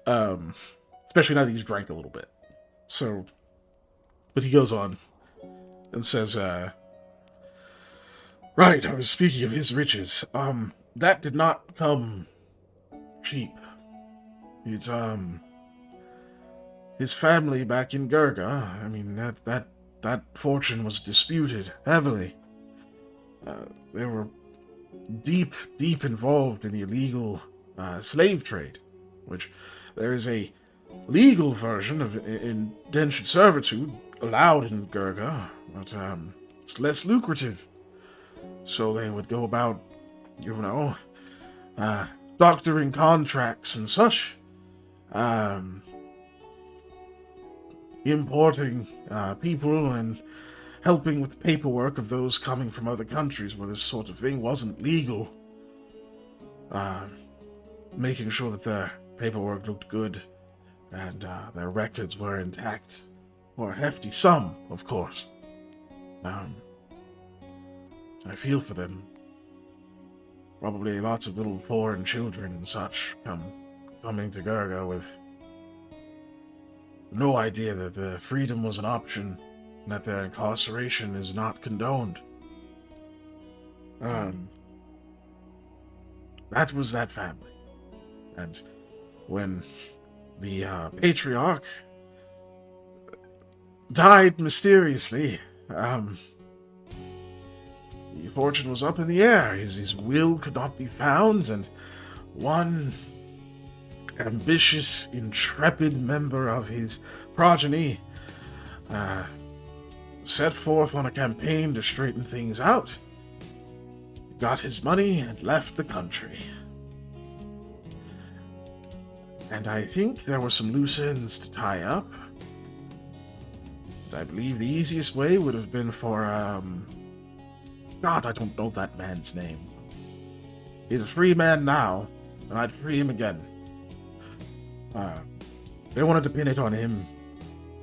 [SPEAKER 5] especially now that he's drank a little bit. So, but he goes on and says, "Right, I was speaking of his riches. That did not come cheap. It's his family back in Gurga. I mean, that fortune was disputed heavily. They were deep involved in the illegal slave trade, which there is a legal version of indentured servitude allowed in Gurga, but it's less lucrative. So they would go about, doctoring contracts and such, importing people and helping with the paperwork of those coming from other countries where this sort of thing wasn't legal. Making sure that their paperwork looked good and their records were intact for a hefty sum, of course. I feel for them. Probably lots of little foreign children and such coming to Gurga with no idea that their freedom was an option and that their incarceration is not condoned. That was that family. And when the patriarch died mysteriously, the fortune was up in the air. His will could not be found, and one ambitious, intrepid member of his progeny set forth on a campaign to straighten things out, got his money, and left the country. And I think there were some loose ends to tie up. I believe the easiest way would have been for, God, I don't know that man's name. He's a free man now, and I'd free him again. They wanted to pin it on him,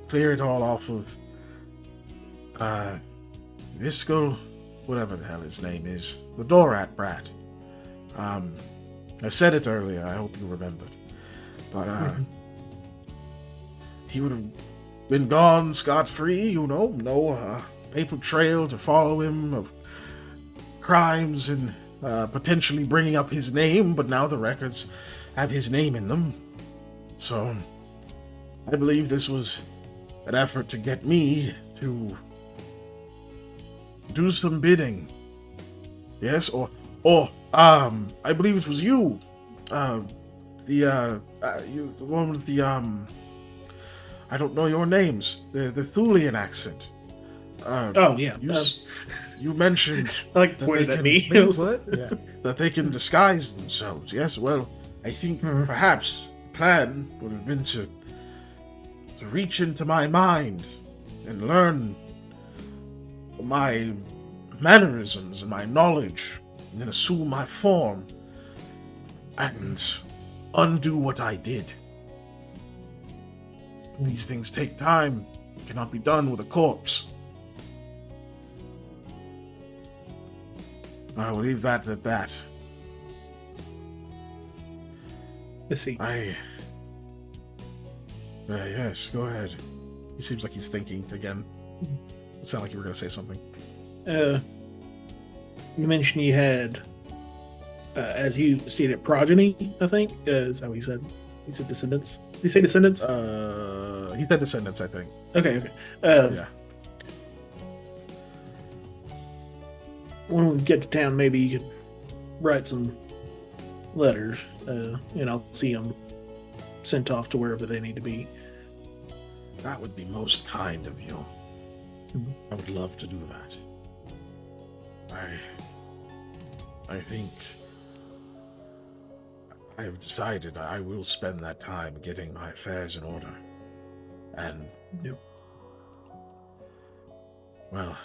[SPEAKER 5] clear it all off of, Visco, whatever the hell his name is, the Dorat brat. I said it earlier, I hope you remembered. But, he would have been gone scot-free, no paper trail to follow him of crimes and potentially bringing up his name, but now the records have his name in them. So, I believe this was an effort to get me to do some bidding. Yes, or I believe it was you. The one with the, I don't know your names. The Thulian accent.
[SPEAKER 2] Oh, yeah.
[SPEAKER 5] You mentioned
[SPEAKER 2] I like
[SPEAKER 5] that
[SPEAKER 2] pointed
[SPEAKER 5] they
[SPEAKER 2] at
[SPEAKER 5] can
[SPEAKER 2] me.
[SPEAKER 4] What? Yeah.
[SPEAKER 5] that they can disguise themselves. Yes, well, I think perhaps the plan would have been to reach into my mind and learn my mannerisms and my knowledge, and then assume my form and undo what I did. These things take time. It cannot be done with a corpse. I will leave that at that.
[SPEAKER 2] Let's see.
[SPEAKER 5] Yes, go ahead. He seems like he's thinking again. It sounded like you were going to say something.
[SPEAKER 2] You mentioned you had, as you stated, progeny, I think? Is that what you said? You said descendants? Did you say descendants?
[SPEAKER 5] He said descendants, I think.
[SPEAKER 2] Okay.
[SPEAKER 5] Yeah.
[SPEAKER 2] When we get to town, maybe you could write some letters, and I'll see them sent off to wherever they need to be.
[SPEAKER 5] That would be most kind of you.
[SPEAKER 2] Mhm.
[SPEAKER 5] I would love to do that. I think I have decided I will spend that time getting my affairs in order. And,
[SPEAKER 2] Yep.
[SPEAKER 5] well,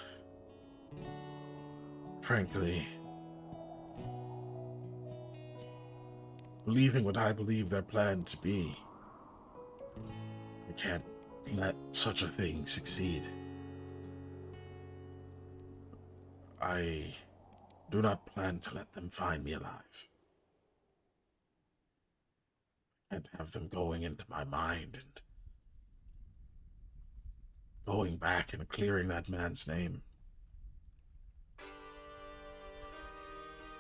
[SPEAKER 5] frankly, believing what I believe their plan to be, I can't let such a thing succeed. I do not plan to let them find me alive. And have them going into my mind and going back and clearing that man's name.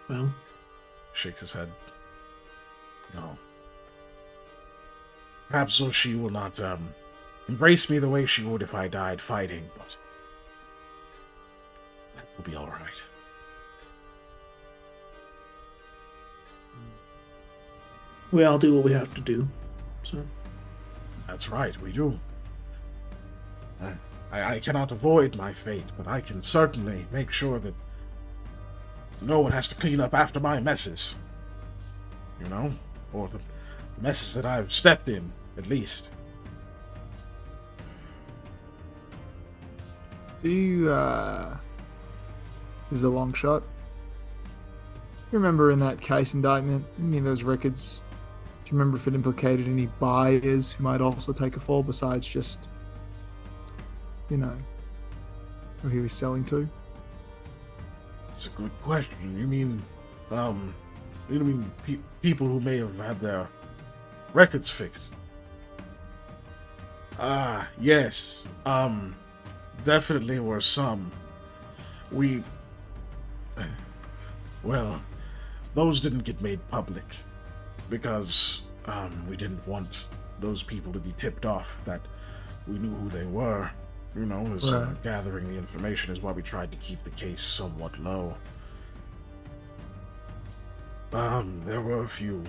[SPEAKER 2] Well,
[SPEAKER 5] Shakes his head. No. Perhaps so she will not embrace me the way she would if I died fighting, but that will be all right.
[SPEAKER 2] we all do what we have to do. So,
[SPEAKER 5] That's right, we do. I cannot avoid my fate, but I can certainly make sure that no one has to clean up after my messes. You know? Or the messes that I've stepped in, at least.
[SPEAKER 4] Do you, this is a long shot. You remember in that case indictment, any of those records, do you remember if it implicated any buyers who might also take a fall besides just, you know, who he was selling to?
[SPEAKER 5] That's a good question. You mean people who may have had their records fixed? Yes. Definitely were some. Well, those didn't get made public because we didn't want those people to be tipped off that we knew who they were. You know, as
[SPEAKER 4] Right.
[SPEAKER 5] gathering the information is why we tried to keep the case somewhat low. There were a few.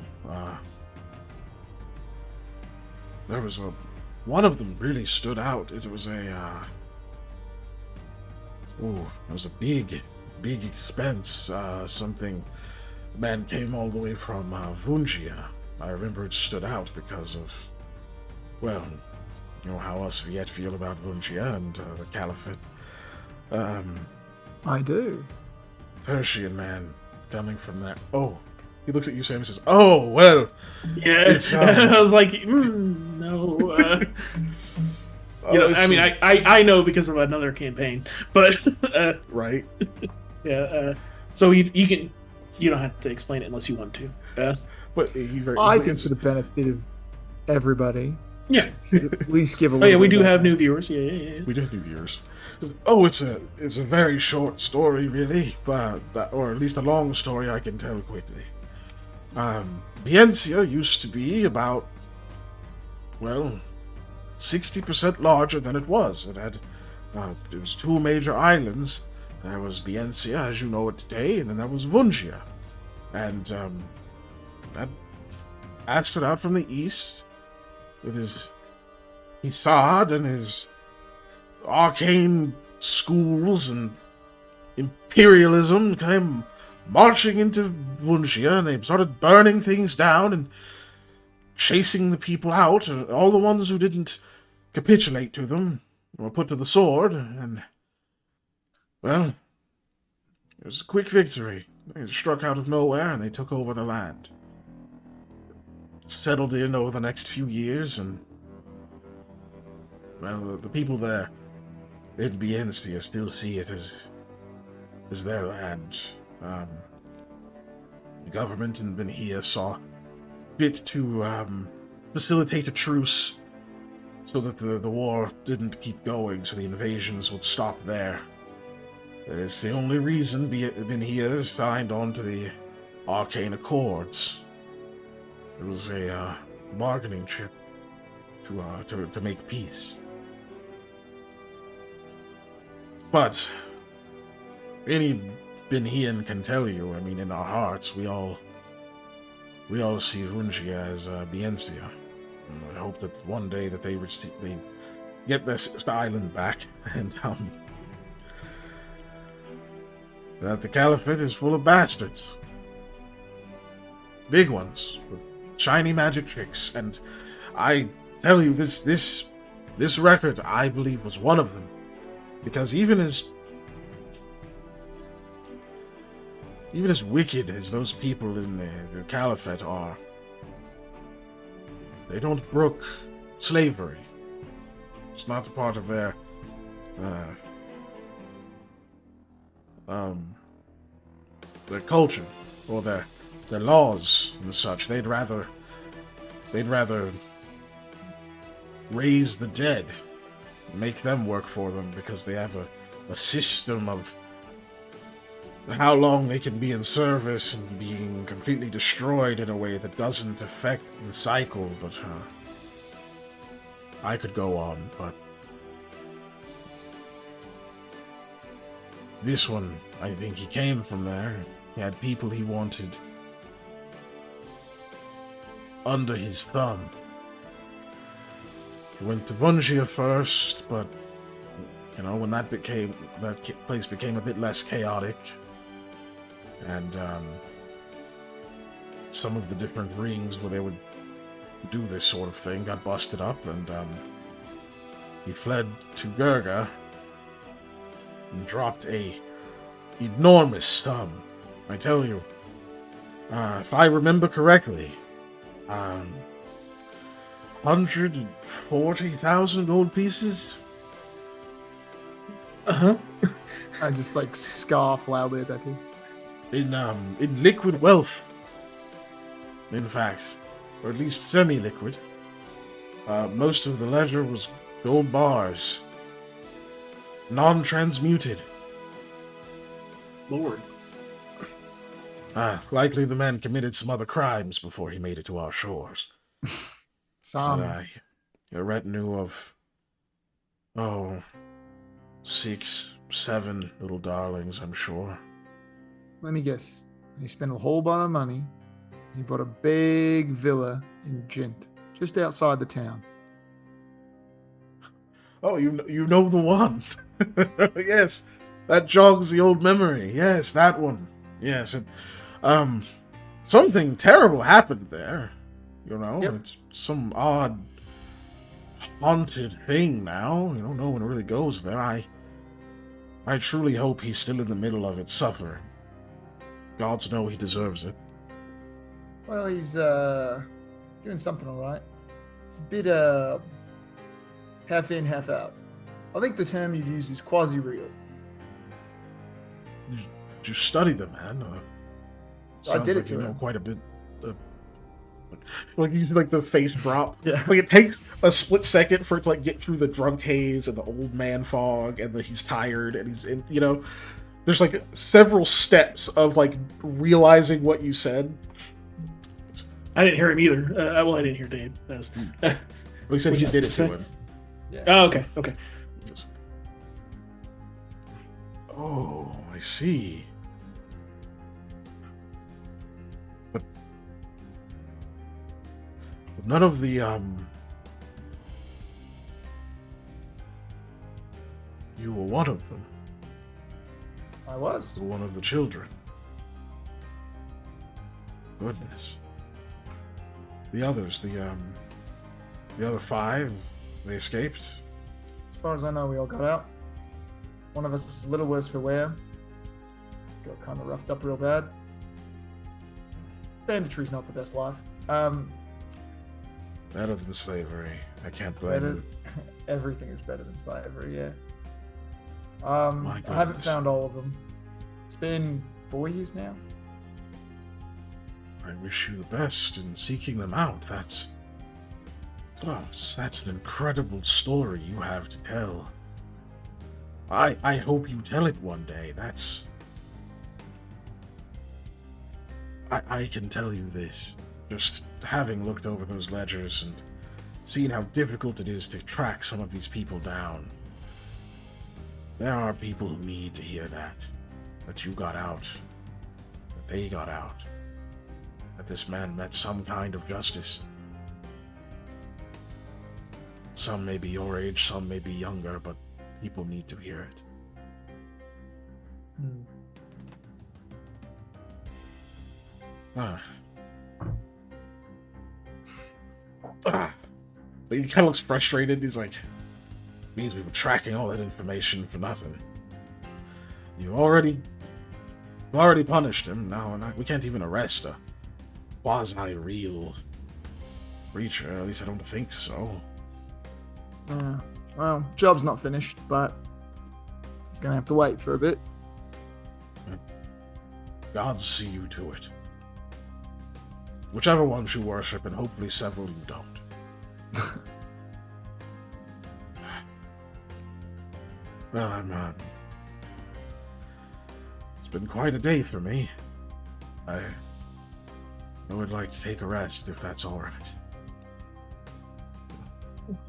[SPEAKER 5] There was one of them really stood out. It was it was a big expense. Something. The man came all the way from Vungia. I remember it stood out because of, well, you know how us Viet feel about Vungia and the Caliphate.
[SPEAKER 4] I do.
[SPEAKER 5] Tertian man coming from that. Oh, he looks at you, Sam, and says, "Oh, well,
[SPEAKER 2] yeah.
[SPEAKER 5] It's,
[SPEAKER 2] I was like, no. You know, I mean, I know because of another campaign, but
[SPEAKER 5] right."
[SPEAKER 2] yeah. So you don't have to explain it unless you want to.
[SPEAKER 5] But he very.
[SPEAKER 4] I
[SPEAKER 5] he's
[SPEAKER 4] think for the benefit of everybody,
[SPEAKER 2] Yeah.
[SPEAKER 4] at least give a
[SPEAKER 2] Oh
[SPEAKER 4] little
[SPEAKER 2] yeah, we
[SPEAKER 4] bit
[SPEAKER 2] do
[SPEAKER 4] of
[SPEAKER 2] have
[SPEAKER 4] that.
[SPEAKER 2] new viewers. Yeah.
[SPEAKER 5] We do have new viewers. Oh, it's a very short story, really, but or at least a long story I can tell quickly. Biencia used to be about, well, 60% larger than it was. It had, it was two major islands. There was Biencia, as you know it today, and then there was Vungia. And, that ass stood out from the east with his Isad and his arcane schools and imperialism came marching into Vungia, and they started burning things down and chasing the people out, all the ones who didn't capitulate to them. were put to the sword, and, well, it was a quick victory. They struck out of nowhere, and they took over the land. Settled in over the next few years, and, well, the people there in Biencia still see it as their land. The government in Benhia saw fit to facilitate a truce so that the war didn't keep going, so the invasions would stop there. It's the only reason Benhia signed on to the Arcane Accords. It was a bargaining chip to make peace. But any Benhian can tell you, I mean, in our hearts, we all see Vungia as Biencia. And I hope that one day that they get this island back, and that the Caliphate is full of bastards. Big ones, with shiny magic tricks, and I tell you, this record, I believe, was one of them. Because even as wicked as those people in the Caliphate are, they don't brook slavery. It's not a part of their culture or their laws and such. They'd rather raise the dead, make them work for them, because they have a system of how long they can be in service and being completely destroyed in a way that doesn't affect the cycle. But I could go on, but this one, I think he came from there. He had people he wanted under his thumb. He went to Vungia first, but when that place became a bit less chaotic, and some of the different rings where they would do this sort of thing got busted up, and he fled to Gurga and dropped a enormous sum. I tell you, if I remember correctly, 140,000 gold pieces.
[SPEAKER 2] Uh-huh.
[SPEAKER 4] I just scoff loudly at that too.
[SPEAKER 5] In liquid wealth, in fact, or at least semi-liquid. Most of the ledger was gold bars, non-transmuted.
[SPEAKER 2] Lord.
[SPEAKER 5] Likely the man committed some other crimes before he made it to our shores.
[SPEAKER 4] Some.
[SPEAKER 5] A retinue of 6, 7 little darlings, I'm sure.
[SPEAKER 4] Let me guess. He spent a whole bunch of money. He bought a big villa in Gent, just outside the town.
[SPEAKER 5] Oh, you know the one. Yes, that jogs the old memory. Yes, that one. Yes, and something terrible happened there.
[SPEAKER 4] Yep.
[SPEAKER 5] It's some odd haunted thing now. No one really goes there. I truly hope he's still in the middle of it, suffering. Gods know he deserves it.
[SPEAKER 4] Well, he's doing something all right. It's a bit half in, half out. I think the term you'd use is quasi-real.
[SPEAKER 5] You study the man.
[SPEAKER 4] I did it
[SPEAKER 5] like
[SPEAKER 4] to
[SPEAKER 5] you
[SPEAKER 4] him.
[SPEAKER 5] know quite a bit. You see, the face drop.
[SPEAKER 4] Yeah.
[SPEAKER 5] It takes a split second for it to get through the drunk haze and the old man fog, and he's tired, and he's there's several steps of realizing what you said.
[SPEAKER 2] I didn't hear him either. I didn't hear Dave. That was...
[SPEAKER 5] Well, he said you did it to him.
[SPEAKER 4] Yeah.
[SPEAKER 2] Oh, okay.
[SPEAKER 5] Oh, I see. But none of the you were one of them.
[SPEAKER 4] I was.
[SPEAKER 5] You were one of the children. Goodness. The others, the other 5, they escaped.
[SPEAKER 4] As far as I know, we all got out. One of us is a little worse for wear. Got kind of roughed up real bad. Banditry's not the best life.
[SPEAKER 5] Better than slavery. I can't blame you.
[SPEAKER 4] Everything is better than slavery, yeah.
[SPEAKER 5] My
[SPEAKER 4] I haven't
[SPEAKER 5] goodness.
[SPEAKER 4] found all of them. It's been 4 years now.
[SPEAKER 5] I wish you the best in seeking them out. That's an incredible story you have to tell. I hope you tell it one day. I can tell you this. Just having looked over those ledgers and seen how difficult it is to track some of these people down. There are people who need to hear that you got out, that they got out, that this man met some kind of justice. Some may be your age, some may be younger, but people need to hear it. Ah. But he kind of looks frustrated. He's like, means we were tracking all that information for nothing. You already punished him. Now we can't even arrest a quasi-real creature. At least I don't think so.
[SPEAKER 4] Well, job's not finished, but he's gonna have to wait for a bit.
[SPEAKER 5] God see you to it. Whichever ones you worship, and hopefully several you don't. Well, it's been quite a day for me. I would like to take a rest, if that's alright.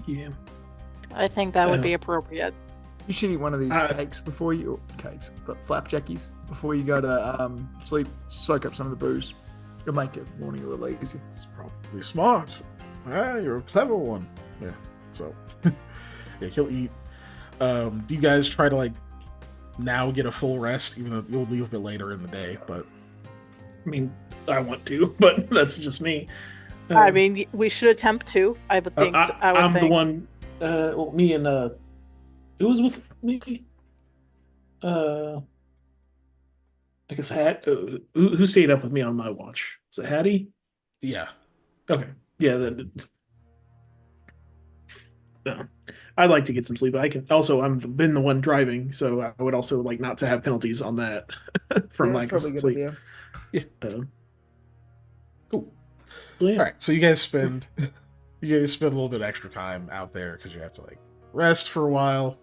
[SPEAKER 2] Yeah.
[SPEAKER 3] I think that would be appropriate.
[SPEAKER 4] You should eat one of these flapjackies before you go to sleep. Soak up some of the booze. It'll make your morning a little easier.
[SPEAKER 5] It's probably smart. Ah, you're a clever one. Yeah, so... yeah, he'll eat. Do you guys try to, now get a full rest, even though you'll leave a bit later in the day, but...
[SPEAKER 2] I mean, I want to, but that's just me.
[SPEAKER 3] I mean, we should attempt to. I would think.
[SPEAKER 2] I'm the one. Me and who was with me? I guess who stayed up with me on my watch? Was it Hattie?
[SPEAKER 5] Yeah.
[SPEAKER 2] Okay. Yeah. No. I'd like to get some sleep. I can also. I've been the one driving, so I would also like not to have penalties on that from
[SPEAKER 4] Yeah,
[SPEAKER 2] like
[SPEAKER 4] that's probably a
[SPEAKER 2] sleep.
[SPEAKER 4] good idea.
[SPEAKER 2] Yeah.
[SPEAKER 5] Cool.
[SPEAKER 2] So, yeah.
[SPEAKER 5] All right, so you guys spend a little bit extra time out there because you have to rest for a while,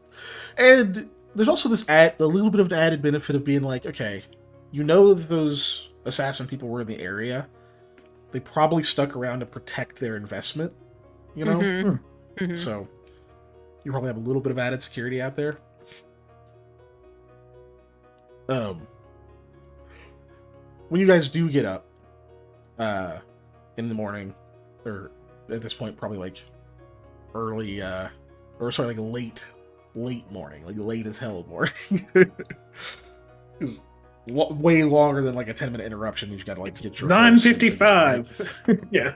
[SPEAKER 5] and there's also a little bit of an added benefit of being okay, you know that those assassin people were in the area. They probably stuck around to protect their investment, you know.
[SPEAKER 3] Mm-hmm.
[SPEAKER 5] So you probably have a little bit of added security out there. When you guys do get up in the morning, or at this point probably early late morning, late as hell morning. It's way longer than a 10-minute interruption. You just gotta get your
[SPEAKER 2] 9:55. Yeah.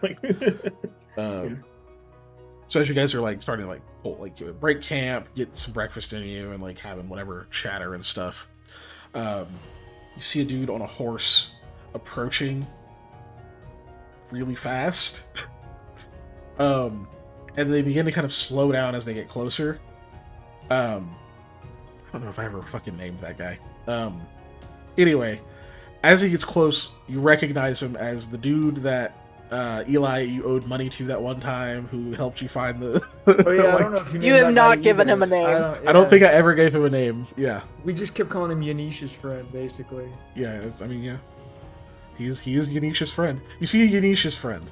[SPEAKER 5] So as you guys are starting to pull, break camp, get some breakfast in you, and having whatever chatter and stuff, you see a dude on a horse approaching really fast. And they begin to kind of slow down as they get closer. I don't know if I ever fucking named that guy. Anyway, as he gets close, you recognize him as the dude that Eli, you owed money to that one time, who helped you find the...
[SPEAKER 4] Oh yeah, I don't know if you
[SPEAKER 3] You
[SPEAKER 4] named
[SPEAKER 3] have
[SPEAKER 4] that
[SPEAKER 3] not
[SPEAKER 4] guy
[SPEAKER 3] given
[SPEAKER 4] either.
[SPEAKER 3] him a name.
[SPEAKER 5] I don't think I ever gave him a name. Yeah.
[SPEAKER 4] We just kept calling him Yanish's friend, basically.
[SPEAKER 5] Yeah, yeah. He is Yanisha's friend. You see Yanisha's friend.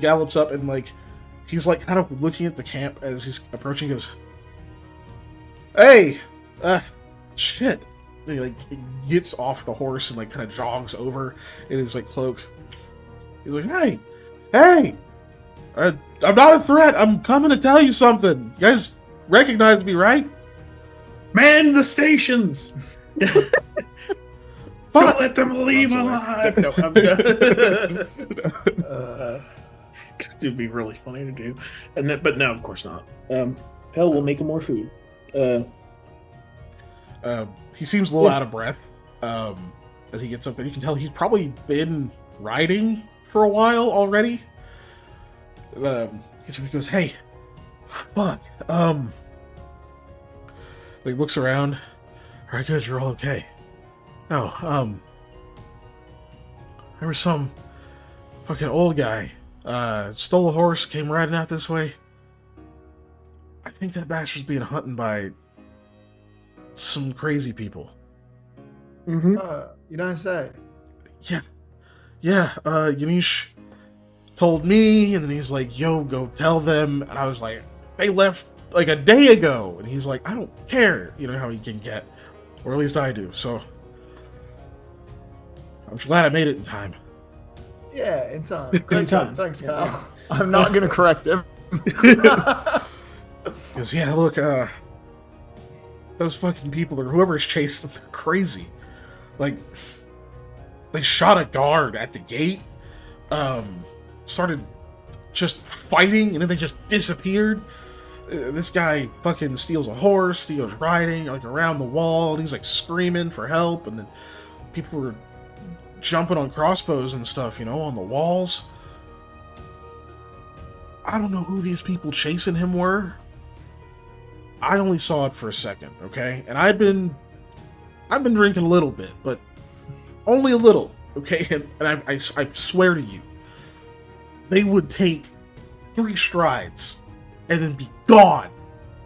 [SPEAKER 5] Gallops up and he's kind of looking at the camp as he's approaching. He goes, "Hey, shit!" And he gets off the horse and kind of jogs over in his cloak. He's like, "Hey, I'm not a threat. I'm coming to tell you something. You guys recognize me, right?"
[SPEAKER 2] Man the stations. Don't let them leave
[SPEAKER 5] Runs away.
[SPEAKER 2] alive. No, I'm It'd be really funny to do. And then, but no, of course not. Hell, we'll make him more food.
[SPEAKER 1] He seems a little out of breath as he gets up there. You can tell he's probably been riding for a while already. He goes, "Hey, fuck." He looks around. All right, good, you're all okay. Oh, there was some fucking old guy. Stole a horse, came riding out this way. I think that bastard's being hunted by some crazy people.
[SPEAKER 2] Mm-hmm.
[SPEAKER 4] You don't say.
[SPEAKER 1] Yeah, Yanish told me, and then he's like, "Yo, go tell them." And I was like, "They left like a day ago." And he's like, "I don't care." You know how he can get. Or at least I do, so... I'm glad I made it in time.
[SPEAKER 4] Yeah, in time. Great job. Thanks, pal.
[SPEAKER 2] Yeah.
[SPEAKER 4] I'm not going to correct him.
[SPEAKER 1] Because, yeah, look, those fucking people, or whoever's chasing them, they're crazy. Like, they shot a guard at the gate, started just fighting, and then they just disappeared. This guy fucking steals a horse, he goes riding, like, around the wall, and he's, like, screaming for help, and then people were jumping on crossbows and stuff, you know, on the walls. I don't know who these people chasing him were. I only saw it for a second, okay? And I've been drinking a little bit, but only a little, okay? And I swear to you, they would take 3 strides and then be gone.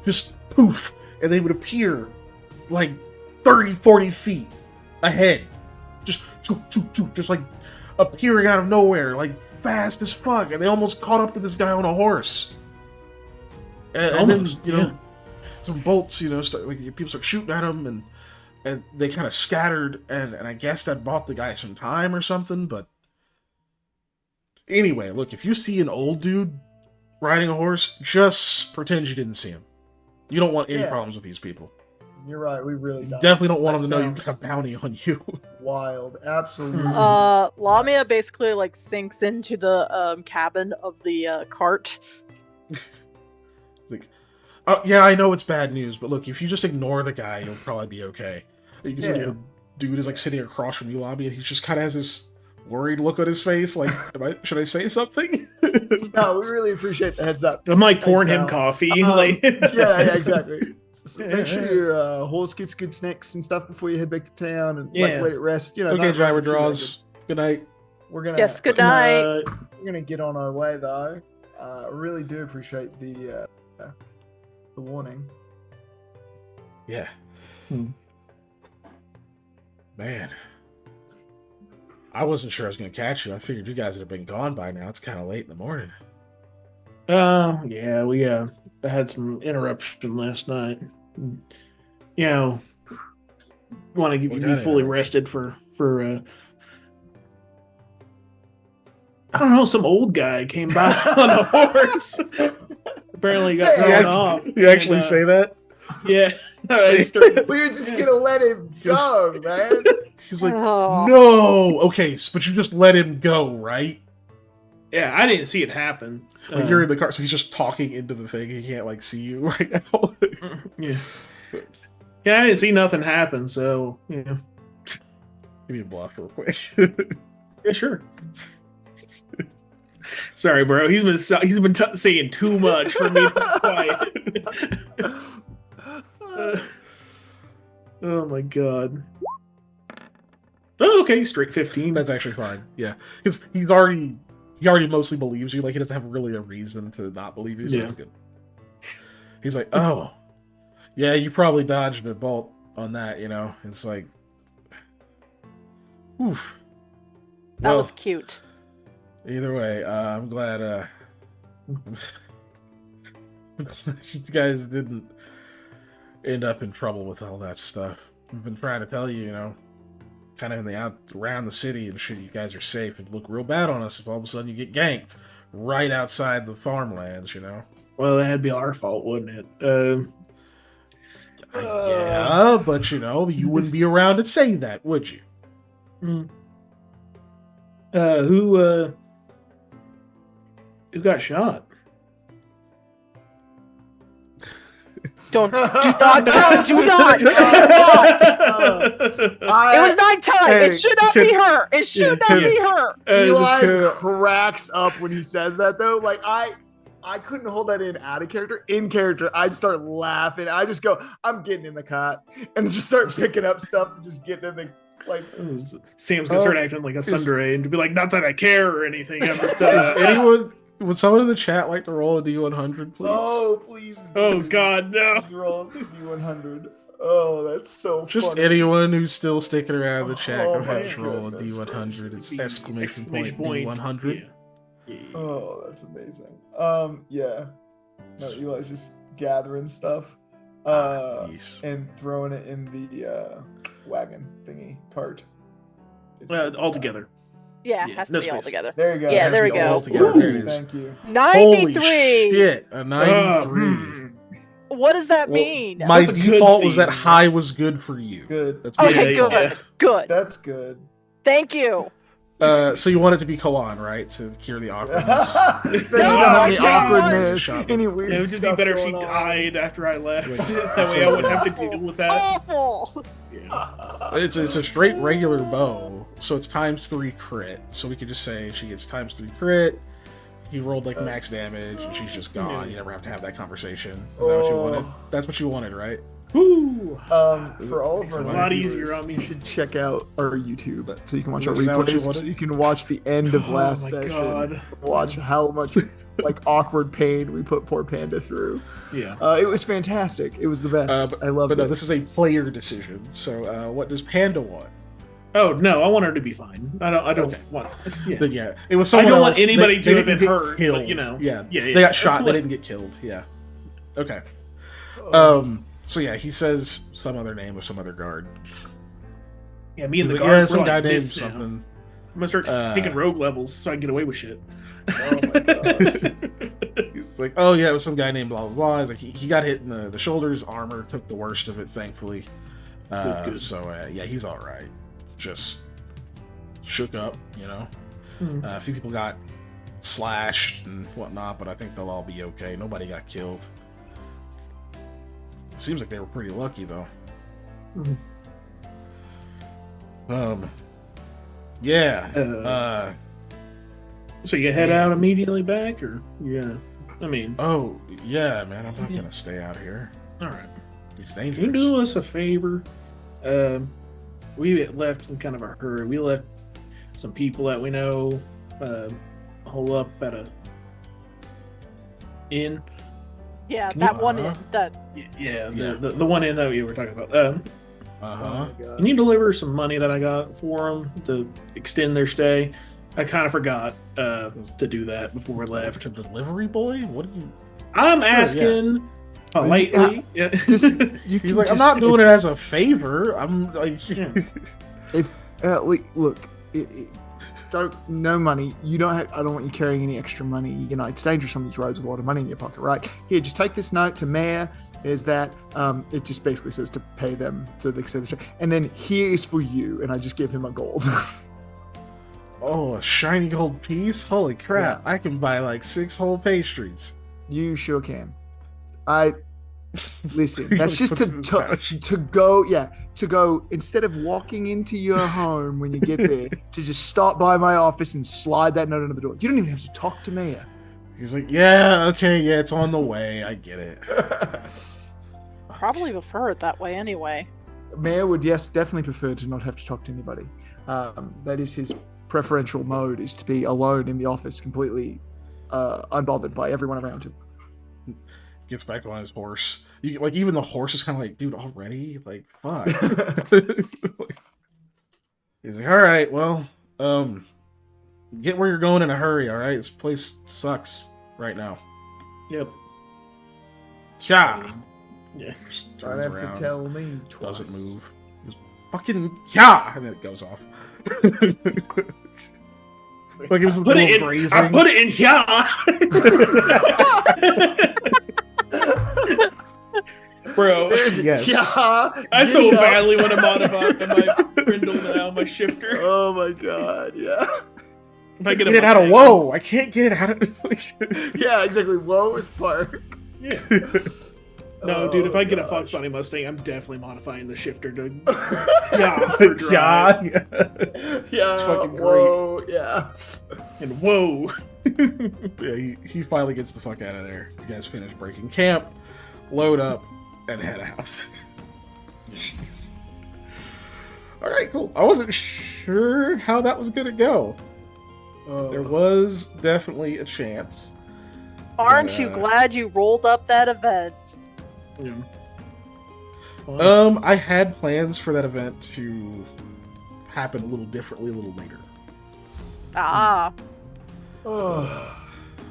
[SPEAKER 1] Just poof. And they would appear like 30, 40 feet ahead. Just like appearing out of nowhere, like fast as fuck. And they almost caught up to this guy on a horse. And then, you know, some bolts, you know, people start shooting at him, and they kind of scattered, and I guess that bought the guy some time or something, but anyway, look, if you see an old dude riding a horse, just pretend you didn't see him. You don't want any problems with these people.
[SPEAKER 4] You're right, we really don't.
[SPEAKER 1] Definitely don't want them to know you've got a bounty on you.
[SPEAKER 4] Wild, absolutely.
[SPEAKER 3] Lamia basically like sinks into the cabin of the cart.
[SPEAKER 1] Like, yeah, I know it's bad news, but look, if you just ignore the guy, you'll probably be okay. You can see the dude is like sitting across from you, Lobby, and he just kind of has this worried look on his face, like, should I say something?
[SPEAKER 4] No, we really appreciate the heads up.
[SPEAKER 2] I'm like pouring him coffee.
[SPEAKER 4] Yeah, exactly. Make sure your horse gets good snacks and stuff before you head back to town, and like let it rest. You know.
[SPEAKER 1] Okay, driver draws. Good night.
[SPEAKER 4] We're gonna.
[SPEAKER 3] Yes, good night.
[SPEAKER 4] We're gonna get on our way though. I really do appreciate the warning.
[SPEAKER 1] Yeah. Man. I wasn't sure I was going to catch you. I figured you guys would have been gone by now. It's kind of late in the morning.
[SPEAKER 2] Yeah, we had some interruption last night. You know, want to be fully rested for I don't know, some old guy came by on a horse. Apparently got thrown off.
[SPEAKER 1] You actually say that?
[SPEAKER 2] Yeah.
[SPEAKER 4] We were just going to let him go, man.
[SPEAKER 1] He's like, no. Okay, but you just let him go, right?
[SPEAKER 2] Yeah, I didn't see it happen.
[SPEAKER 1] Like you're in the car, so he's just talking into the thing. He can't like see you right now.
[SPEAKER 2] Yeah, I didn't see nothing happen. So yeah,
[SPEAKER 1] give me a bluff real quick.
[SPEAKER 2] Yeah, sure. Sorry, bro. He's been saying too much for me to be quiet. Oh my god. Oh, okay, straight 15.
[SPEAKER 1] That's actually fine. Yeah, because he already mostly believes you. Like he doesn't have really a reason to not believe you. So that's good. He's like, oh, yeah, you probably dodged a bolt on that. You know, it's like, oof.
[SPEAKER 3] That was cute.
[SPEAKER 1] Either way, I'm glad you guys didn't end up in trouble with all that stuff. We've been trying to tell you, you know, kind of around the city and shit, you guys are safe. It'd look real bad on us if all of a sudden you get ganked right outside the farmlands, you know?
[SPEAKER 2] Well, that'd be our fault, wouldn't it?
[SPEAKER 1] Yeah, but you know, you wouldn't be around to say that, would you?
[SPEAKER 2] Who got shot?
[SPEAKER 3] Do not tell. Do not. Do not. It was nighttime.
[SPEAKER 1] Hey,
[SPEAKER 3] it should not be her. It should not be her.
[SPEAKER 4] Eli cracks up when he says that though. Like I couldn't hold that in out of character. In character, I just start laughing. I just go, I'm getting in the cot and just start picking up stuff and just getting in the like.
[SPEAKER 2] Sam's gonna start acting like a tsundere and to be like, not that I care or anything. I'm just
[SPEAKER 1] would someone in the chat like to roll a D100, please?
[SPEAKER 4] Oh, please.
[SPEAKER 2] Oh God, no.
[SPEAKER 4] Roll D100. Oh, that's so
[SPEAKER 1] Just
[SPEAKER 4] funny.
[SPEAKER 1] anyone who's still sticking around in the chat,
[SPEAKER 4] Oh
[SPEAKER 1] go ahead
[SPEAKER 4] my
[SPEAKER 1] and roll a
[SPEAKER 4] goodness
[SPEAKER 1] D100. It's exclamation point
[SPEAKER 2] point.
[SPEAKER 1] D100.
[SPEAKER 2] Yeah.
[SPEAKER 4] Oh, that's amazing. Yeah. No, Eli's just gathering stuff.
[SPEAKER 1] Nice.
[SPEAKER 4] And throwing it in the wagon thingy cart.
[SPEAKER 2] All together.
[SPEAKER 3] Yeah,
[SPEAKER 2] Yeah,
[SPEAKER 3] has to
[SPEAKER 2] no
[SPEAKER 3] be all
[SPEAKER 2] space.
[SPEAKER 3] together.
[SPEAKER 4] There you go.
[SPEAKER 3] Yeah,
[SPEAKER 1] It has
[SPEAKER 3] there
[SPEAKER 1] to
[SPEAKER 3] we
[SPEAKER 1] be all
[SPEAKER 3] go.
[SPEAKER 1] together. There it is.
[SPEAKER 4] Thank you.
[SPEAKER 1] Holy
[SPEAKER 3] 93.
[SPEAKER 1] shit, a 93.
[SPEAKER 3] What does that
[SPEAKER 1] Well,
[SPEAKER 3] mean?
[SPEAKER 1] My
[SPEAKER 2] That's a good
[SPEAKER 1] default was that
[SPEAKER 2] thing.
[SPEAKER 1] high was good for you.
[SPEAKER 4] Good.
[SPEAKER 1] That's my
[SPEAKER 3] Okay,
[SPEAKER 1] default.
[SPEAKER 3] good. Good.
[SPEAKER 4] That's good.
[SPEAKER 3] Thank you.
[SPEAKER 1] So you want it to be koan, right? To cure the awkwardness.
[SPEAKER 4] Then you
[SPEAKER 3] No,
[SPEAKER 4] don't have any
[SPEAKER 3] I don't want
[SPEAKER 4] awkwardness,
[SPEAKER 1] it.
[SPEAKER 4] any weird
[SPEAKER 2] It would just be
[SPEAKER 4] stuff
[SPEAKER 2] better if she
[SPEAKER 4] going on.
[SPEAKER 2] died after I left.
[SPEAKER 1] Like,
[SPEAKER 2] That way I wouldn't have to deal with that.
[SPEAKER 3] Awful.
[SPEAKER 2] Yeah.
[SPEAKER 1] It's a straight regular bow, so it's ×3 crit. So we could just say she gets ×3 crit. He rolled like max
[SPEAKER 4] That's
[SPEAKER 1] damage, and she's just
[SPEAKER 2] Yeah.
[SPEAKER 1] gone. You never have to have that conversation. Is that what you wanted? That's what you wanted, right?
[SPEAKER 2] Woo!
[SPEAKER 4] For all of
[SPEAKER 1] It's
[SPEAKER 4] our
[SPEAKER 1] a
[SPEAKER 2] lot
[SPEAKER 4] viewers,
[SPEAKER 2] easier on me.
[SPEAKER 4] you should check out our YouTube so you can watch our
[SPEAKER 1] Is that what you
[SPEAKER 4] replays.
[SPEAKER 1] wanted?
[SPEAKER 4] So you can watch the end of last
[SPEAKER 2] Oh my
[SPEAKER 4] session.
[SPEAKER 2] God.
[SPEAKER 4] Watch how much like awkward pain we put poor Panda through.
[SPEAKER 2] Yeah.
[SPEAKER 4] It was fantastic. It was the best. I loved
[SPEAKER 1] But no,
[SPEAKER 4] it.
[SPEAKER 1] this is a player decision. So what does Panda want?
[SPEAKER 2] Oh no, I want her to be fine. I don't
[SPEAKER 1] Okay.
[SPEAKER 2] want. Yeah.
[SPEAKER 1] Then yeah, it was
[SPEAKER 2] I
[SPEAKER 1] someone
[SPEAKER 2] don't
[SPEAKER 1] else.
[SPEAKER 2] want anybody
[SPEAKER 1] They
[SPEAKER 2] to have
[SPEAKER 1] didn't
[SPEAKER 2] been
[SPEAKER 1] get
[SPEAKER 2] hurt,
[SPEAKER 1] killed.
[SPEAKER 2] but, you know.
[SPEAKER 1] Yeah.
[SPEAKER 2] Yeah,
[SPEAKER 1] They got shot. They
[SPEAKER 2] Like-
[SPEAKER 1] didn't get killed. Yeah. Okay.
[SPEAKER 4] Oh.
[SPEAKER 1] So yeah, he says some other name of some other guard.
[SPEAKER 2] Yeah, me and
[SPEAKER 1] He's
[SPEAKER 2] the
[SPEAKER 1] like,
[SPEAKER 2] guard.
[SPEAKER 1] yeah,
[SPEAKER 2] we're
[SPEAKER 1] some
[SPEAKER 2] like
[SPEAKER 1] guy named
[SPEAKER 2] this now.
[SPEAKER 1] something.
[SPEAKER 2] I'm gonna start taking rogue levels so I can get away with shit.
[SPEAKER 4] Oh my gosh.
[SPEAKER 1] He's like, oh yeah, it was some guy named blah blah blah. He's like, he got hit in the shoulders. Armor took the worst of it, thankfully.
[SPEAKER 2] Good.
[SPEAKER 1] So yeah, he's all right. Just shook up, you know. A few people got slashed and whatnot, but I think they'll all be okay. Nobody got killed. Seems like they were pretty lucky though. Yeah.
[SPEAKER 2] So you head out immediately back, or yeah? I mean,
[SPEAKER 1] Oh yeah, man. I'm not gonna stay out here.
[SPEAKER 2] all right.
[SPEAKER 1] It's
[SPEAKER 2] Can you
[SPEAKER 1] dangerous.
[SPEAKER 2] do us a favor? We left in kind of a hurry. We left some people that we know hole up at a inn.
[SPEAKER 3] Yeah,
[SPEAKER 2] Can
[SPEAKER 3] that
[SPEAKER 1] you-
[SPEAKER 3] one.
[SPEAKER 1] uh-huh.
[SPEAKER 2] Yeah,
[SPEAKER 1] Yeah.
[SPEAKER 2] the one inn that we were talking about.
[SPEAKER 1] Uh
[SPEAKER 4] Oh
[SPEAKER 1] huh.
[SPEAKER 4] my God.
[SPEAKER 2] Can you deliver some money that I got for them to extend their stay? I kind of forgot to do that before we left.
[SPEAKER 1] To delivery boy? What do you?
[SPEAKER 2] I'm
[SPEAKER 1] Sure,
[SPEAKER 2] asking politely. Yeah.
[SPEAKER 4] Just you
[SPEAKER 1] He's
[SPEAKER 4] can
[SPEAKER 1] like, I'm
[SPEAKER 4] just-
[SPEAKER 1] not doing it as a favor. I'm like,
[SPEAKER 2] Yeah.
[SPEAKER 4] If look, don't no money. You don't have. I don't want you carrying any extra money. You know, it's dangerous on these roads with a lot of money in your pocket, right? Here, just take this note to Mayor. Is that it? Just basically says to pay them so they can say the straight. And then here is for you, and I just give him a gold.
[SPEAKER 1] oh, a shiny gold piece. Holy crap! I can buy like 6 whole pastries.
[SPEAKER 4] You sure can. I listen.
[SPEAKER 1] He,
[SPEAKER 4] That's
[SPEAKER 1] like,
[SPEAKER 4] just
[SPEAKER 1] puts it in his pouch.
[SPEAKER 4] to go. Yeah, to go instead of walking into your home when you get there, to just stop by my office and slide that note under the door. You don't even have to talk to me.
[SPEAKER 1] He's like, yeah, okay, yeah, it's on the way. I get it.
[SPEAKER 3] Probably prefer it that way anyway.
[SPEAKER 4] Mayor would, yes, definitely prefer to not have to talk to anybody. That is his preferential mode, is to be alone in the office, completely unbothered by everyone around him.
[SPEAKER 1] Gets back on his horse. You, like, even the horse is kind of like, dude, already? Like, fuck. He's like, all right, well, get where you're going in a hurry, all right? This place sucks right now.
[SPEAKER 2] Yep.
[SPEAKER 1] Yeah.
[SPEAKER 2] Yeah.
[SPEAKER 1] Just
[SPEAKER 4] Don't
[SPEAKER 1] turns
[SPEAKER 4] have
[SPEAKER 1] around,
[SPEAKER 4] to tell me twice.
[SPEAKER 1] doesn't move. He goes, fucking yeah, and then it goes off. Like it was a
[SPEAKER 2] Put
[SPEAKER 1] little
[SPEAKER 2] it in.
[SPEAKER 1] grazing.
[SPEAKER 2] I put it in here. Bro,
[SPEAKER 4] There's
[SPEAKER 1] Yes.
[SPEAKER 4] Yeah,
[SPEAKER 2] I so
[SPEAKER 4] yeah.
[SPEAKER 2] badly want to modify my brindle now, my shifter.
[SPEAKER 4] Oh my god, yeah.
[SPEAKER 2] If I get
[SPEAKER 1] Get it out of
[SPEAKER 2] Mustang,
[SPEAKER 1] whoa! I can't get it out of. Like,
[SPEAKER 4] Yeah, exactly. Whoa is park.
[SPEAKER 2] Yeah. No, dude, if I get a
[SPEAKER 4] gosh.
[SPEAKER 2] Fox Body Mustang, I'm definitely modifying the shifter to
[SPEAKER 4] yeah.
[SPEAKER 2] for drive.
[SPEAKER 1] yeah.
[SPEAKER 4] Yeah.
[SPEAKER 1] fucking great.
[SPEAKER 4] Whoa. Yeah.
[SPEAKER 2] And whoa.
[SPEAKER 1] Yeah, he finally gets the fuck out of there. You guys finish breaking camp, load up, and head out. Jeez. All right, cool. I wasn't sure how that was gonna go. There was definitely a chance.
[SPEAKER 3] Aren't you glad you rolled up that event?
[SPEAKER 2] Yeah. Well,
[SPEAKER 1] I had plans for that event to happen a little differently a little later.
[SPEAKER 3] Ah.
[SPEAKER 1] All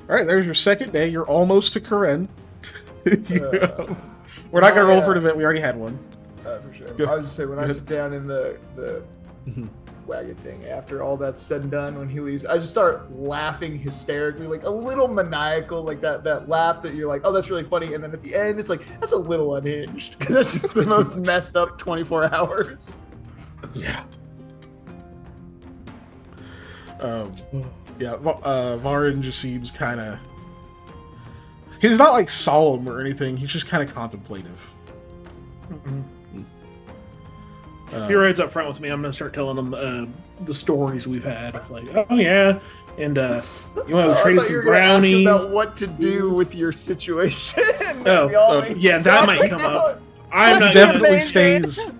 [SPEAKER 1] right, there's your second day. You're almost to Karen. We're not gonna roll for an event. We already had one.
[SPEAKER 4] For sure.
[SPEAKER 1] Go-
[SPEAKER 4] I was just saying, when
[SPEAKER 1] go
[SPEAKER 4] I
[SPEAKER 1] ahead.
[SPEAKER 4] sit down in the
[SPEAKER 1] Mhm.
[SPEAKER 4] wagon thing, after all that's said and done, when he leaves, I just start laughing hysterically, like a little maniacal, like that laugh that you're like, oh, that's really funny. And then at the end, it's like, that's a little unhinged, because that's just the most messed up 24 hours.
[SPEAKER 1] Yeah. Yeah, Varin just seems kind of... He's not, like, solemn or anything. He's just kind of contemplative.
[SPEAKER 2] If he rides up front with me, I'm gonna start telling him the stories we've had of like, oh yeah, and you want to
[SPEAKER 4] I
[SPEAKER 2] trade
[SPEAKER 4] thought you
[SPEAKER 2] some
[SPEAKER 4] were gonna ask
[SPEAKER 2] brownies.
[SPEAKER 4] about what to do with your situation.
[SPEAKER 2] Oh,
[SPEAKER 4] We all
[SPEAKER 1] oh,
[SPEAKER 4] made
[SPEAKER 2] yeah,
[SPEAKER 4] you
[SPEAKER 2] that
[SPEAKER 4] talk
[SPEAKER 2] might come
[SPEAKER 4] about
[SPEAKER 2] up. I'm
[SPEAKER 1] He
[SPEAKER 2] not
[SPEAKER 1] definitely
[SPEAKER 2] gonna,
[SPEAKER 1] stays...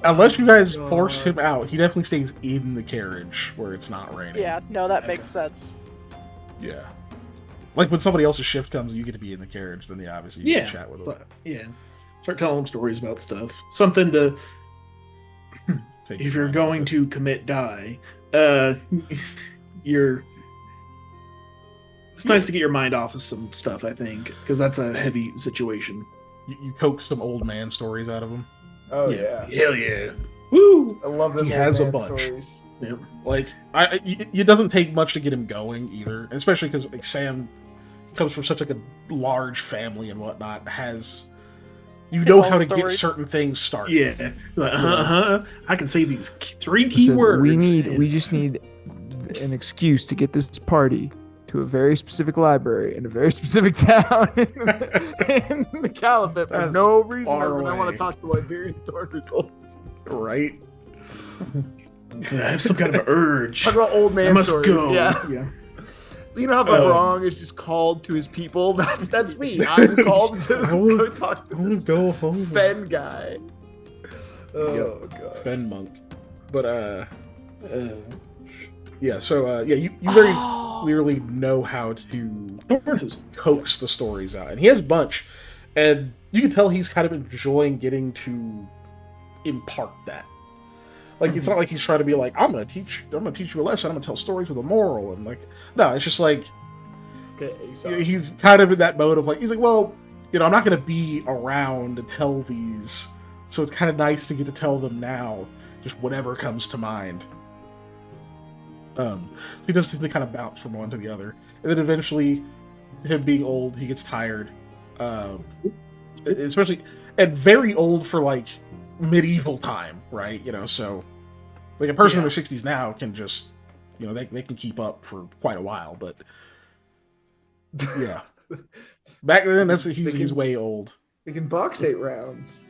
[SPEAKER 1] unless you guys
[SPEAKER 4] God.
[SPEAKER 1] force him out, he definitely stays in the carriage where it's not raining.
[SPEAKER 3] Yeah, no, that makes sense.
[SPEAKER 1] Yeah. Like, when somebody else's shift comes and you get to be in the carriage, then obviously you
[SPEAKER 2] yeah,
[SPEAKER 1] can chat with him.
[SPEAKER 2] but, yeah. Start telling him stories about stuff. Something to,
[SPEAKER 1] Take
[SPEAKER 2] if
[SPEAKER 1] your
[SPEAKER 2] you're
[SPEAKER 1] mind
[SPEAKER 2] going
[SPEAKER 1] off it.
[SPEAKER 2] to commit die, you're. It's nice to get your mind off of some stuff, I think, because that's a heavy situation.
[SPEAKER 1] You coax some old man stories out of him.
[SPEAKER 4] Oh yeah.
[SPEAKER 2] Hell yeah. Woo!
[SPEAKER 4] I love them
[SPEAKER 1] He
[SPEAKER 4] old
[SPEAKER 1] has a
[SPEAKER 4] man
[SPEAKER 1] bunch.
[SPEAKER 4] stories.
[SPEAKER 2] Yeah.
[SPEAKER 1] Like, it doesn't take much to get him going either, and especially because like Sam comes from such like a large family and whatnot. You know
[SPEAKER 3] own
[SPEAKER 1] how to get
[SPEAKER 3] stories.
[SPEAKER 1] certain things started.
[SPEAKER 2] Yeah. Like, I can say these three
[SPEAKER 7] Listen,
[SPEAKER 2] keywords.
[SPEAKER 7] we just need an excuse to get this party to a very specific library in a very specific town in the Caliphate for
[SPEAKER 1] That's
[SPEAKER 7] no reason
[SPEAKER 1] far
[SPEAKER 7] other than I want
[SPEAKER 1] away.
[SPEAKER 7] to talk to Liberian Thorgrisel.
[SPEAKER 1] Right?
[SPEAKER 2] I have some kind of urge.
[SPEAKER 4] Talk about old
[SPEAKER 2] I
[SPEAKER 4] man
[SPEAKER 2] must
[SPEAKER 4] stories.
[SPEAKER 2] go.
[SPEAKER 4] Yeah. You know how Vabrong is just called to his people? That's me. I'm called to
[SPEAKER 1] I wanna-
[SPEAKER 4] go talk to
[SPEAKER 1] I want
[SPEAKER 4] this
[SPEAKER 1] to go home.
[SPEAKER 4] Fen guy. Oh god.
[SPEAKER 1] Fen monk. But yeah. So you very clearly know how to coax the stories out, and he has a bunch, and you can tell he's kind of enjoying getting to impart that. Like, it's not like he's trying to be like, I'm gonna teach you a lesson, I'm gonna tell stories with a moral, and like, no, it's just like
[SPEAKER 4] Okay, so
[SPEAKER 1] he's kind of in that mode of like, he's like, well, I'm not gonna be around to tell these, so it's kind of nice to get to tell them now, just whatever comes to mind. He does seem to kind of bounce from one to the other, and then eventually, him being old, he gets tired, especially, and very old for like medieval time, right? So like a person in their 60s now can just, they can keep up for quite a while, but yeah, back then he's way old.
[SPEAKER 4] they can box 8 rounds.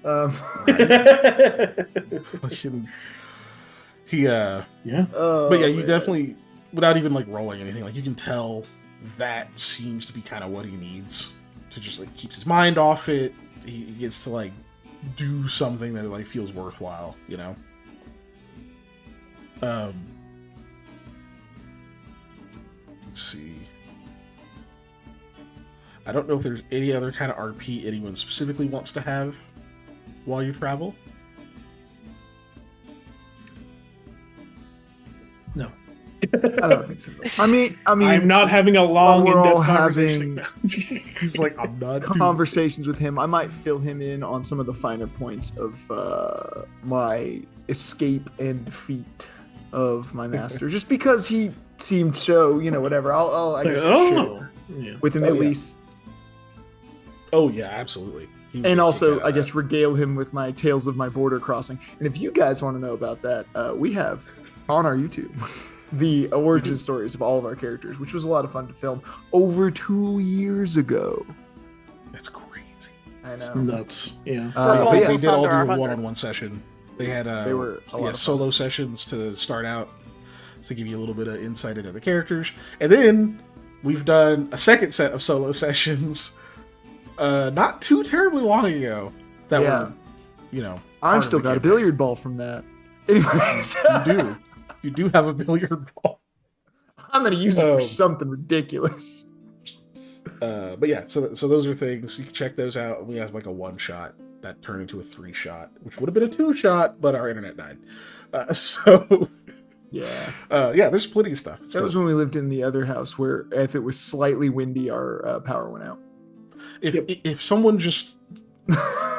[SPEAKER 1] Fucking, he
[SPEAKER 2] Yeah.
[SPEAKER 4] Oh,
[SPEAKER 1] but yeah, you
[SPEAKER 4] man.
[SPEAKER 1] definitely, without even like rolling anything, like you can tell that seems to be kind of what he needs to just like keeps his mind off it. He gets to like do something that like feels worthwhile, Let's see. I don't know if there's any other kind of RP anyone specifically wants to have while you travel.
[SPEAKER 2] No.
[SPEAKER 4] I don't think so. I mean,
[SPEAKER 2] I'm not having a long,
[SPEAKER 4] we're all
[SPEAKER 2] in-depth conversation.
[SPEAKER 1] He's like, I'm not doing
[SPEAKER 4] conversations with him. I might fill him in on some of the finer points of my escape and defeat of my master, just because he seemed so, whatever. I guess I'll share
[SPEAKER 2] Yeah.
[SPEAKER 4] with him
[SPEAKER 1] Oh,
[SPEAKER 4] at
[SPEAKER 1] yeah.
[SPEAKER 4] least,
[SPEAKER 1] Oh yeah, absolutely. He would
[SPEAKER 4] and
[SPEAKER 1] kick
[SPEAKER 4] also
[SPEAKER 1] out
[SPEAKER 4] I
[SPEAKER 1] of
[SPEAKER 4] guess
[SPEAKER 1] that.
[SPEAKER 4] regale him with my tales of my border crossing. And if you guys want to know about that, we have on our YouTube the origin stories of all of our characters, which was a lot of fun to film over 2 years ago.
[SPEAKER 5] That's crazy.
[SPEAKER 4] I
[SPEAKER 2] It's
[SPEAKER 4] know.
[SPEAKER 2] nuts. Yeah.
[SPEAKER 4] But
[SPEAKER 3] almost
[SPEAKER 4] yeah,
[SPEAKER 5] They did all
[SPEAKER 3] under
[SPEAKER 5] do a
[SPEAKER 3] 100.
[SPEAKER 5] one-on-one session. They had
[SPEAKER 4] They were a lot of
[SPEAKER 5] solo
[SPEAKER 4] fun.
[SPEAKER 5] sessions to start out to give you a little bit of insight into the characters, and then we've done a second set of solo sessions not too terribly long ago that
[SPEAKER 4] Yeah.
[SPEAKER 5] were, you know,
[SPEAKER 4] I've
[SPEAKER 5] part of
[SPEAKER 4] still
[SPEAKER 5] the
[SPEAKER 4] got a
[SPEAKER 5] campaign.
[SPEAKER 4] billiard ball from that. Anyways,
[SPEAKER 5] You do have a billiard ball.
[SPEAKER 4] I'm gonna use it
[SPEAKER 5] Oh.
[SPEAKER 4] for something ridiculous.
[SPEAKER 5] But yeah, so those are things you can check those out. We have like a 1-shot that turned into a 3-shot, which would have been a 2-shot, but our internet died. So
[SPEAKER 4] Yeah,
[SPEAKER 5] yeah, there's plenty of stuff.
[SPEAKER 4] that was when we lived in the other house where if it was slightly windy, our power went out.
[SPEAKER 5] If someone just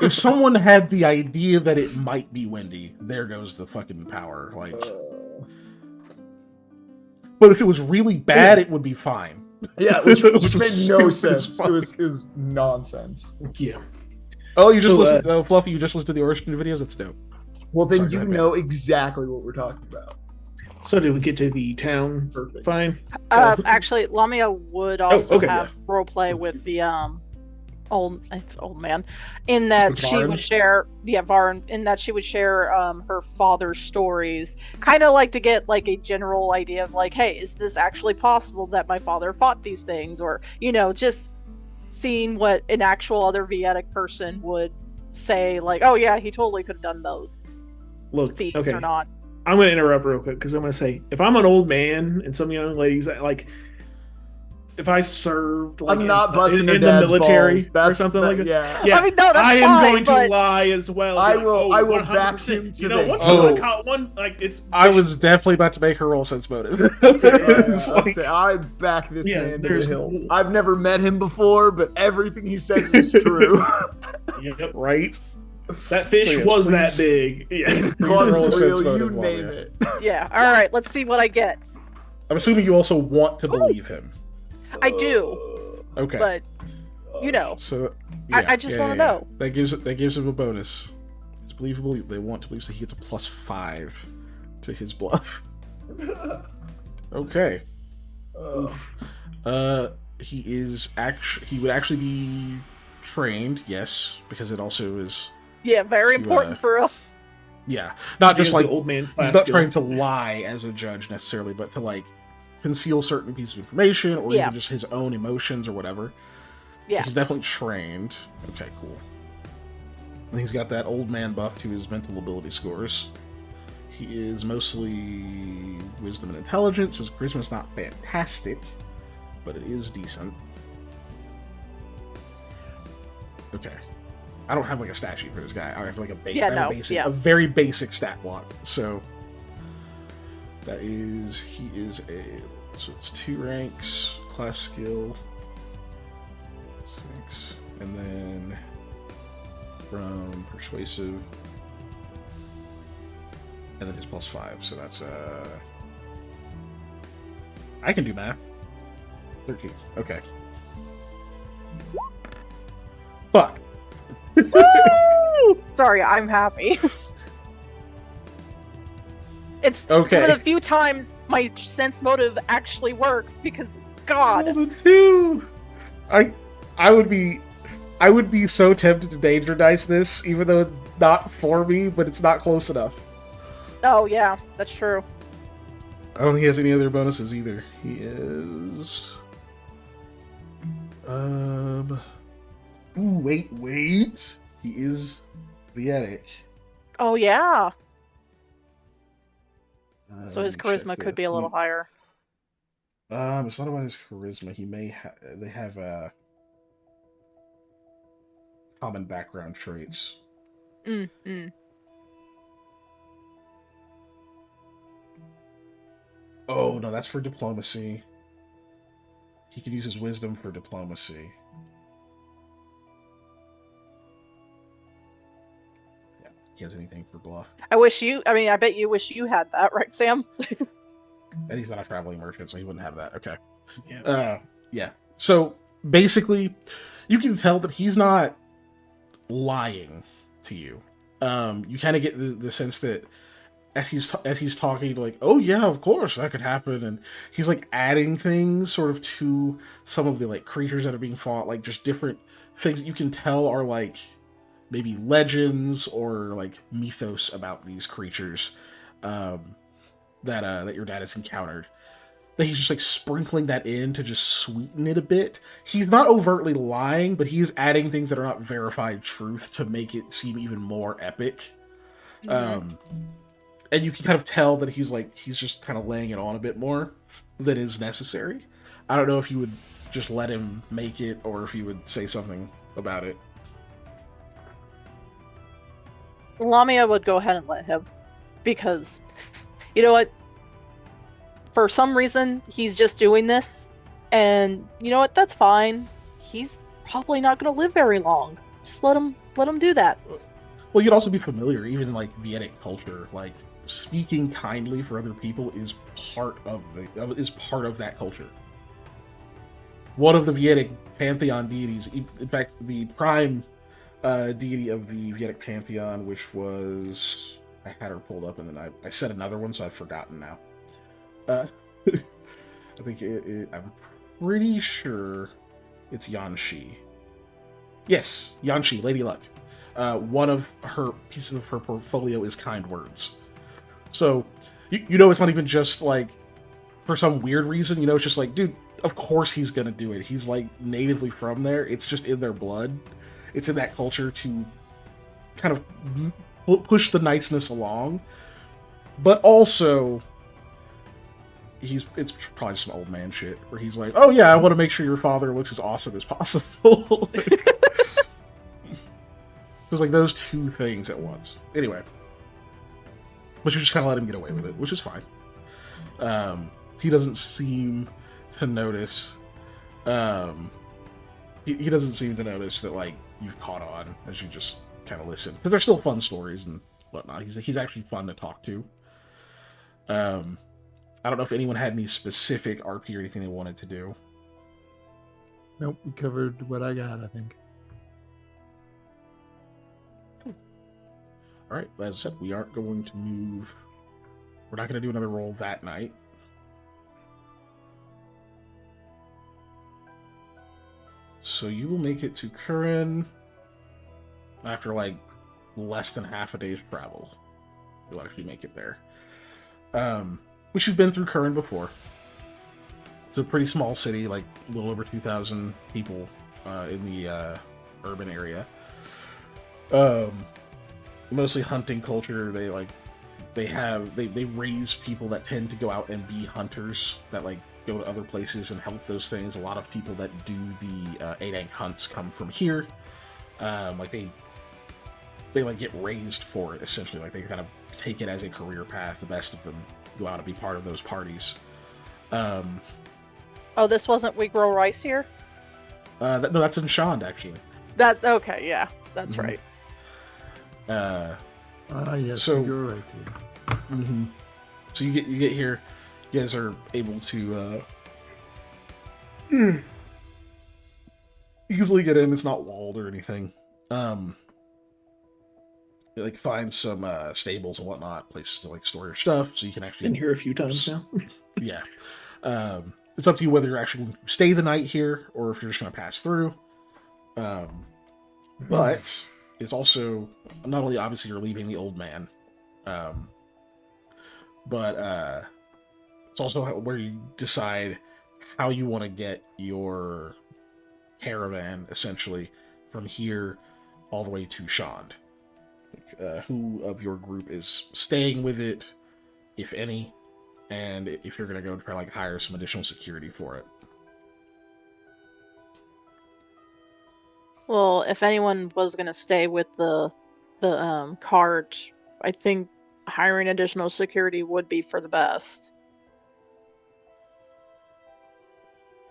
[SPEAKER 5] if someone had the idea that it might be windy, there goes the fucking power. Like, but if it was really bad, it would be fine.
[SPEAKER 4] Yeah, which
[SPEAKER 5] Which
[SPEAKER 4] made
[SPEAKER 5] was
[SPEAKER 4] no
[SPEAKER 5] stupid as
[SPEAKER 4] sense.
[SPEAKER 5] fuck.
[SPEAKER 4] It was nonsense.
[SPEAKER 2] Yeah.
[SPEAKER 5] Oh, you just
[SPEAKER 2] So,
[SPEAKER 5] listened. Oh, Fluffy, you just listened to the origin videos. That's dope.
[SPEAKER 4] Well, then
[SPEAKER 5] Sorry, go
[SPEAKER 4] you
[SPEAKER 5] ahead, man.
[SPEAKER 4] know exactly what we're talking about.
[SPEAKER 2] So did we get to the town?
[SPEAKER 4] Perfect.
[SPEAKER 2] Fine.
[SPEAKER 3] Actually, Lamia would also
[SPEAKER 2] okay,
[SPEAKER 3] have roleplay with the old man, in that
[SPEAKER 5] With
[SPEAKER 3] she
[SPEAKER 5] Varn?
[SPEAKER 3] would share Varn, in that she would share her father's stories, kind of like to get like a general idea of like, hey, is this actually possible that my father fought these things, or just seeing what an actual other Vietic person would say, like, oh yeah, he totally could have done those
[SPEAKER 2] Look,
[SPEAKER 3] feats
[SPEAKER 2] okay.
[SPEAKER 3] or not.
[SPEAKER 2] I'm going to interrupt real quick because I'm going to say, if I'm an old man and some young ladies, like, if I served, like,
[SPEAKER 4] I'm not busting
[SPEAKER 2] in
[SPEAKER 4] her
[SPEAKER 2] the
[SPEAKER 4] dad's
[SPEAKER 2] military
[SPEAKER 4] balls.
[SPEAKER 2] or
[SPEAKER 4] That's
[SPEAKER 2] something like that,
[SPEAKER 4] Yeah.
[SPEAKER 3] I mean, no, that's
[SPEAKER 2] I am
[SPEAKER 3] fine,
[SPEAKER 2] going
[SPEAKER 3] but
[SPEAKER 2] to lie as well.
[SPEAKER 4] I
[SPEAKER 2] Like,
[SPEAKER 4] will-
[SPEAKER 2] oh,
[SPEAKER 4] I will
[SPEAKER 2] 100%.
[SPEAKER 4] back him to
[SPEAKER 2] You know,
[SPEAKER 4] the
[SPEAKER 2] one
[SPEAKER 5] hilt.
[SPEAKER 2] time I caught one, like, it's.
[SPEAKER 5] I was definitely about to make her roll sense motive. It's like-
[SPEAKER 4] I back this
[SPEAKER 2] Yeah,
[SPEAKER 4] man to the
[SPEAKER 2] there's-
[SPEAKER 4] hilt. I've never met him before, but everything he says is true.
[SPEAKER 2] Yep.
[SPEAKER 5] right?
[SPEAKER 2] That fish
[SPEAKER 5] So yes,
[SPEAKER 2] was
[SPEAKER 5] please.
[SPEAKER 2] that big. Yeah.
[SPEAKER 4] God's
[SPEAKER 5] roll a sense
[SPEAKER 4] real, you
[SPEAKER 5] motive while
[SPEAKER 4] name
[SPEAKER 5] we're-
[SPEAKER 4] it.
[SPEAKER 3] yeah. All right, let's see what I get.
[SPEAKER 5] I'm assuming you also want to believe him.
[SPEAKER 3] I do,
[SPEAKER 5] Okay.
[SPEAKER 3] but
[SPEAKER 5] So
[SPEAKER 3] I just wanna know.
[SPEAKER 5] That gives him a bonus. It's believable. They want to believe, so he gets a +5 to his bluff. Okay. He would actually be trained, yes, because it also is
[SPEAKER 3] yeah, very
[SPEAKER 5] To,
[SPEAKER 3] important for us.
[SPEAKER 5] not just
[SPEAKER 2] The
[SPEAKER 5] like
[SPEAKER 2] old man
[SPEAKER 5] he's
[SPEAKER 2] class
[SPEAKER 5] not
[SPEAKER 2] skill.
[SPEAKER 5] trying to lie as a judge necessarily, but to like conceal certain pieces of information or
[SPEAKER 3] Yeah.
[SPEAKER 5] even just his own emotions or whatever. So
[SPEAKER 3] Yeah.
[SPEAKER 5] he's definitely trained. Okay, cool. And he's got that old man buff to his mental ability scores. He is mostly wisdom and intelligence, so his charisma is not fantastic, but it is decent. Okay. I don't have like a stat sheet for this guy. I have like a, a very basic stat block. So he is so it's 2 ranks, class skill, 6, and then from persuasive, and then his +5. So that's I can do math. 13. Okay. Fuck.
[SPEAKER 3] Woo! Sorry, I'm happy. It's
[SPEAKER 5] Okay.
[SPEAKER 3] one of the few times my sense motive actually works because God.
[SPEAKER 5] Rolled a 2. I would be so tempted to danger dice this, even though it's not for me, but it's not close enough.
[SPEAKER 3] Oh yeah, that's true.
[SPEAKER 5] I don't think he has any other bonuses either. He is Ooh, wait. He is Vietic.
[SPEAKER 3] Oh yeah. So his
[SPEAKER 5] Let me check
[SPEAKER 3] charisma
[SPEAKER 5] that.
[SPEAKER 3] could be a little higher.
[SPEAKER 5] It's not about his charisma. He may they have common background traits.
[SPEAKER 3] Mm.
[SPEAKER 5] Oh no, that's for diplomacy. He could use his wisdom for diplomacy. Yeah, he has anything for bluff.
[SPEAKER 3] I bet you wish you had that, right, Sam?
[SPEAKER 5] And he's not a traveling merchant, so he wouldn't have that. Okay.
[SPEAKER 2] Yeah.
[SPEAKER 5] Yeah. So basically, you can tell that he's not lying to you. You kind of get the sense that as he's talking, like, oh yeah, of course that could happen, and he's like adding things sort of to some of the like creatures that are being fought, like just different things that you can tell are like maybe legends or like mythos about these creatures that your dad has encountered. That he's just like sprinkling that in to just sweeten it a bit. He's not overtly lying, but he's adding things that are not verified truth to make it seem even more epic.
[SPEAKER 3] Mhm.
[SPEAKER 5] And you can kind of tell that he's just kind of laying it on a bit more than is necessary. I don't know if you would just let him make it or if you would say something about it.
[SPEAKER 3] Lamia would go ahead and let him, because you know what? For some reason, he's just doing this, and you know what? That's fine. He's probably not going to live very long. Just let him do that.
[SPEAKER 5] Well, you'd also be familiar, even like Vedic culture, like speaking kindly for other people is part of that culture. One of the Vedic pantheon deities, in fact, the prime deity of the Vedic pantheon, which was, I had her pulled up and then I said another one, so I've forgotten now. I think I'm pretty sure it's Yanshi. Yes, Yanshi, Lady Luck. One of her pieces of her portfolio is kind words. So, you know, it's not even just like for some weird reason. You know, it's just like, dude, of course he's gonna do it. He's like natively from there. It's just in their blood. It's in that culture to kind of push the niceness along, but also it's probably some old man shit where he's like, oh yeah, I want to make sure your father looks as awesome as possible. It was like those two things at once. Anyway, but you just kind of let him get away with it, which is fine. He doesn't seem to notice. He doesn't seem to notice that like you've caught on as you just kind of listen, because they're still fun stories and whatnot. He's actually fun to talk to. I don't know if anyone had any specific RP or anything they wanted to do.
[SPEAKER 7] Nope, we covered what I got, I think.
[SPEAKER 5] All right, as I said, we aren't going to move. We're not going to do another roll that night. So you will make it to Curran after like less than half a day's travel. You'll actually make it there. Which you've been through Curran before. It's a pretty small city, like a little over 2,000 people in the urban area. Mostly hunting culture. They raise people that tend to go out and be hunters, that like go to other places and help those things. A lot of people that do the Adank hunts come from here. Like they like get raised for it, essentially. Like they kind of take it as a career path. The best of them go out and be part of those parties.
[SPEAKER 3] Oh, this wasn't We Grow Rice here?
[SPEAKER 5] No, that's in Shand, actually.
[SPEAKER 3] That okay, yeah, that's
[SPEAKER 5] Mhm.
[SPEAKER 3] right.
[SPEAKER 7] Yes,
[SPEAKER 5] So-
[SPEAKER 7] you're right here.
[SPEAKER 5] Mm-hmm. So you get here, you guys are able to easily get in. It's not walled or anything. You, like find some stables and whatnot, places to like store your stuff, so you can actually
[SPEAKER 2] Been here a few times now.
[SPEAKER 5] yeah. It's up to you whether you're actually going to stay the night here or if you're just going to pass through. But it's also not only obviously you're leaving the old man, but it's also where you decide how you want to get your caravan essentially from here all the way to Shand. Who of your group is staying with it, if any, and if you're going to go try like hire some additional security for it.
[SPEAKER 3] Well, if anyone was gonna stay with the cart, I think hiring additional security would be for the best.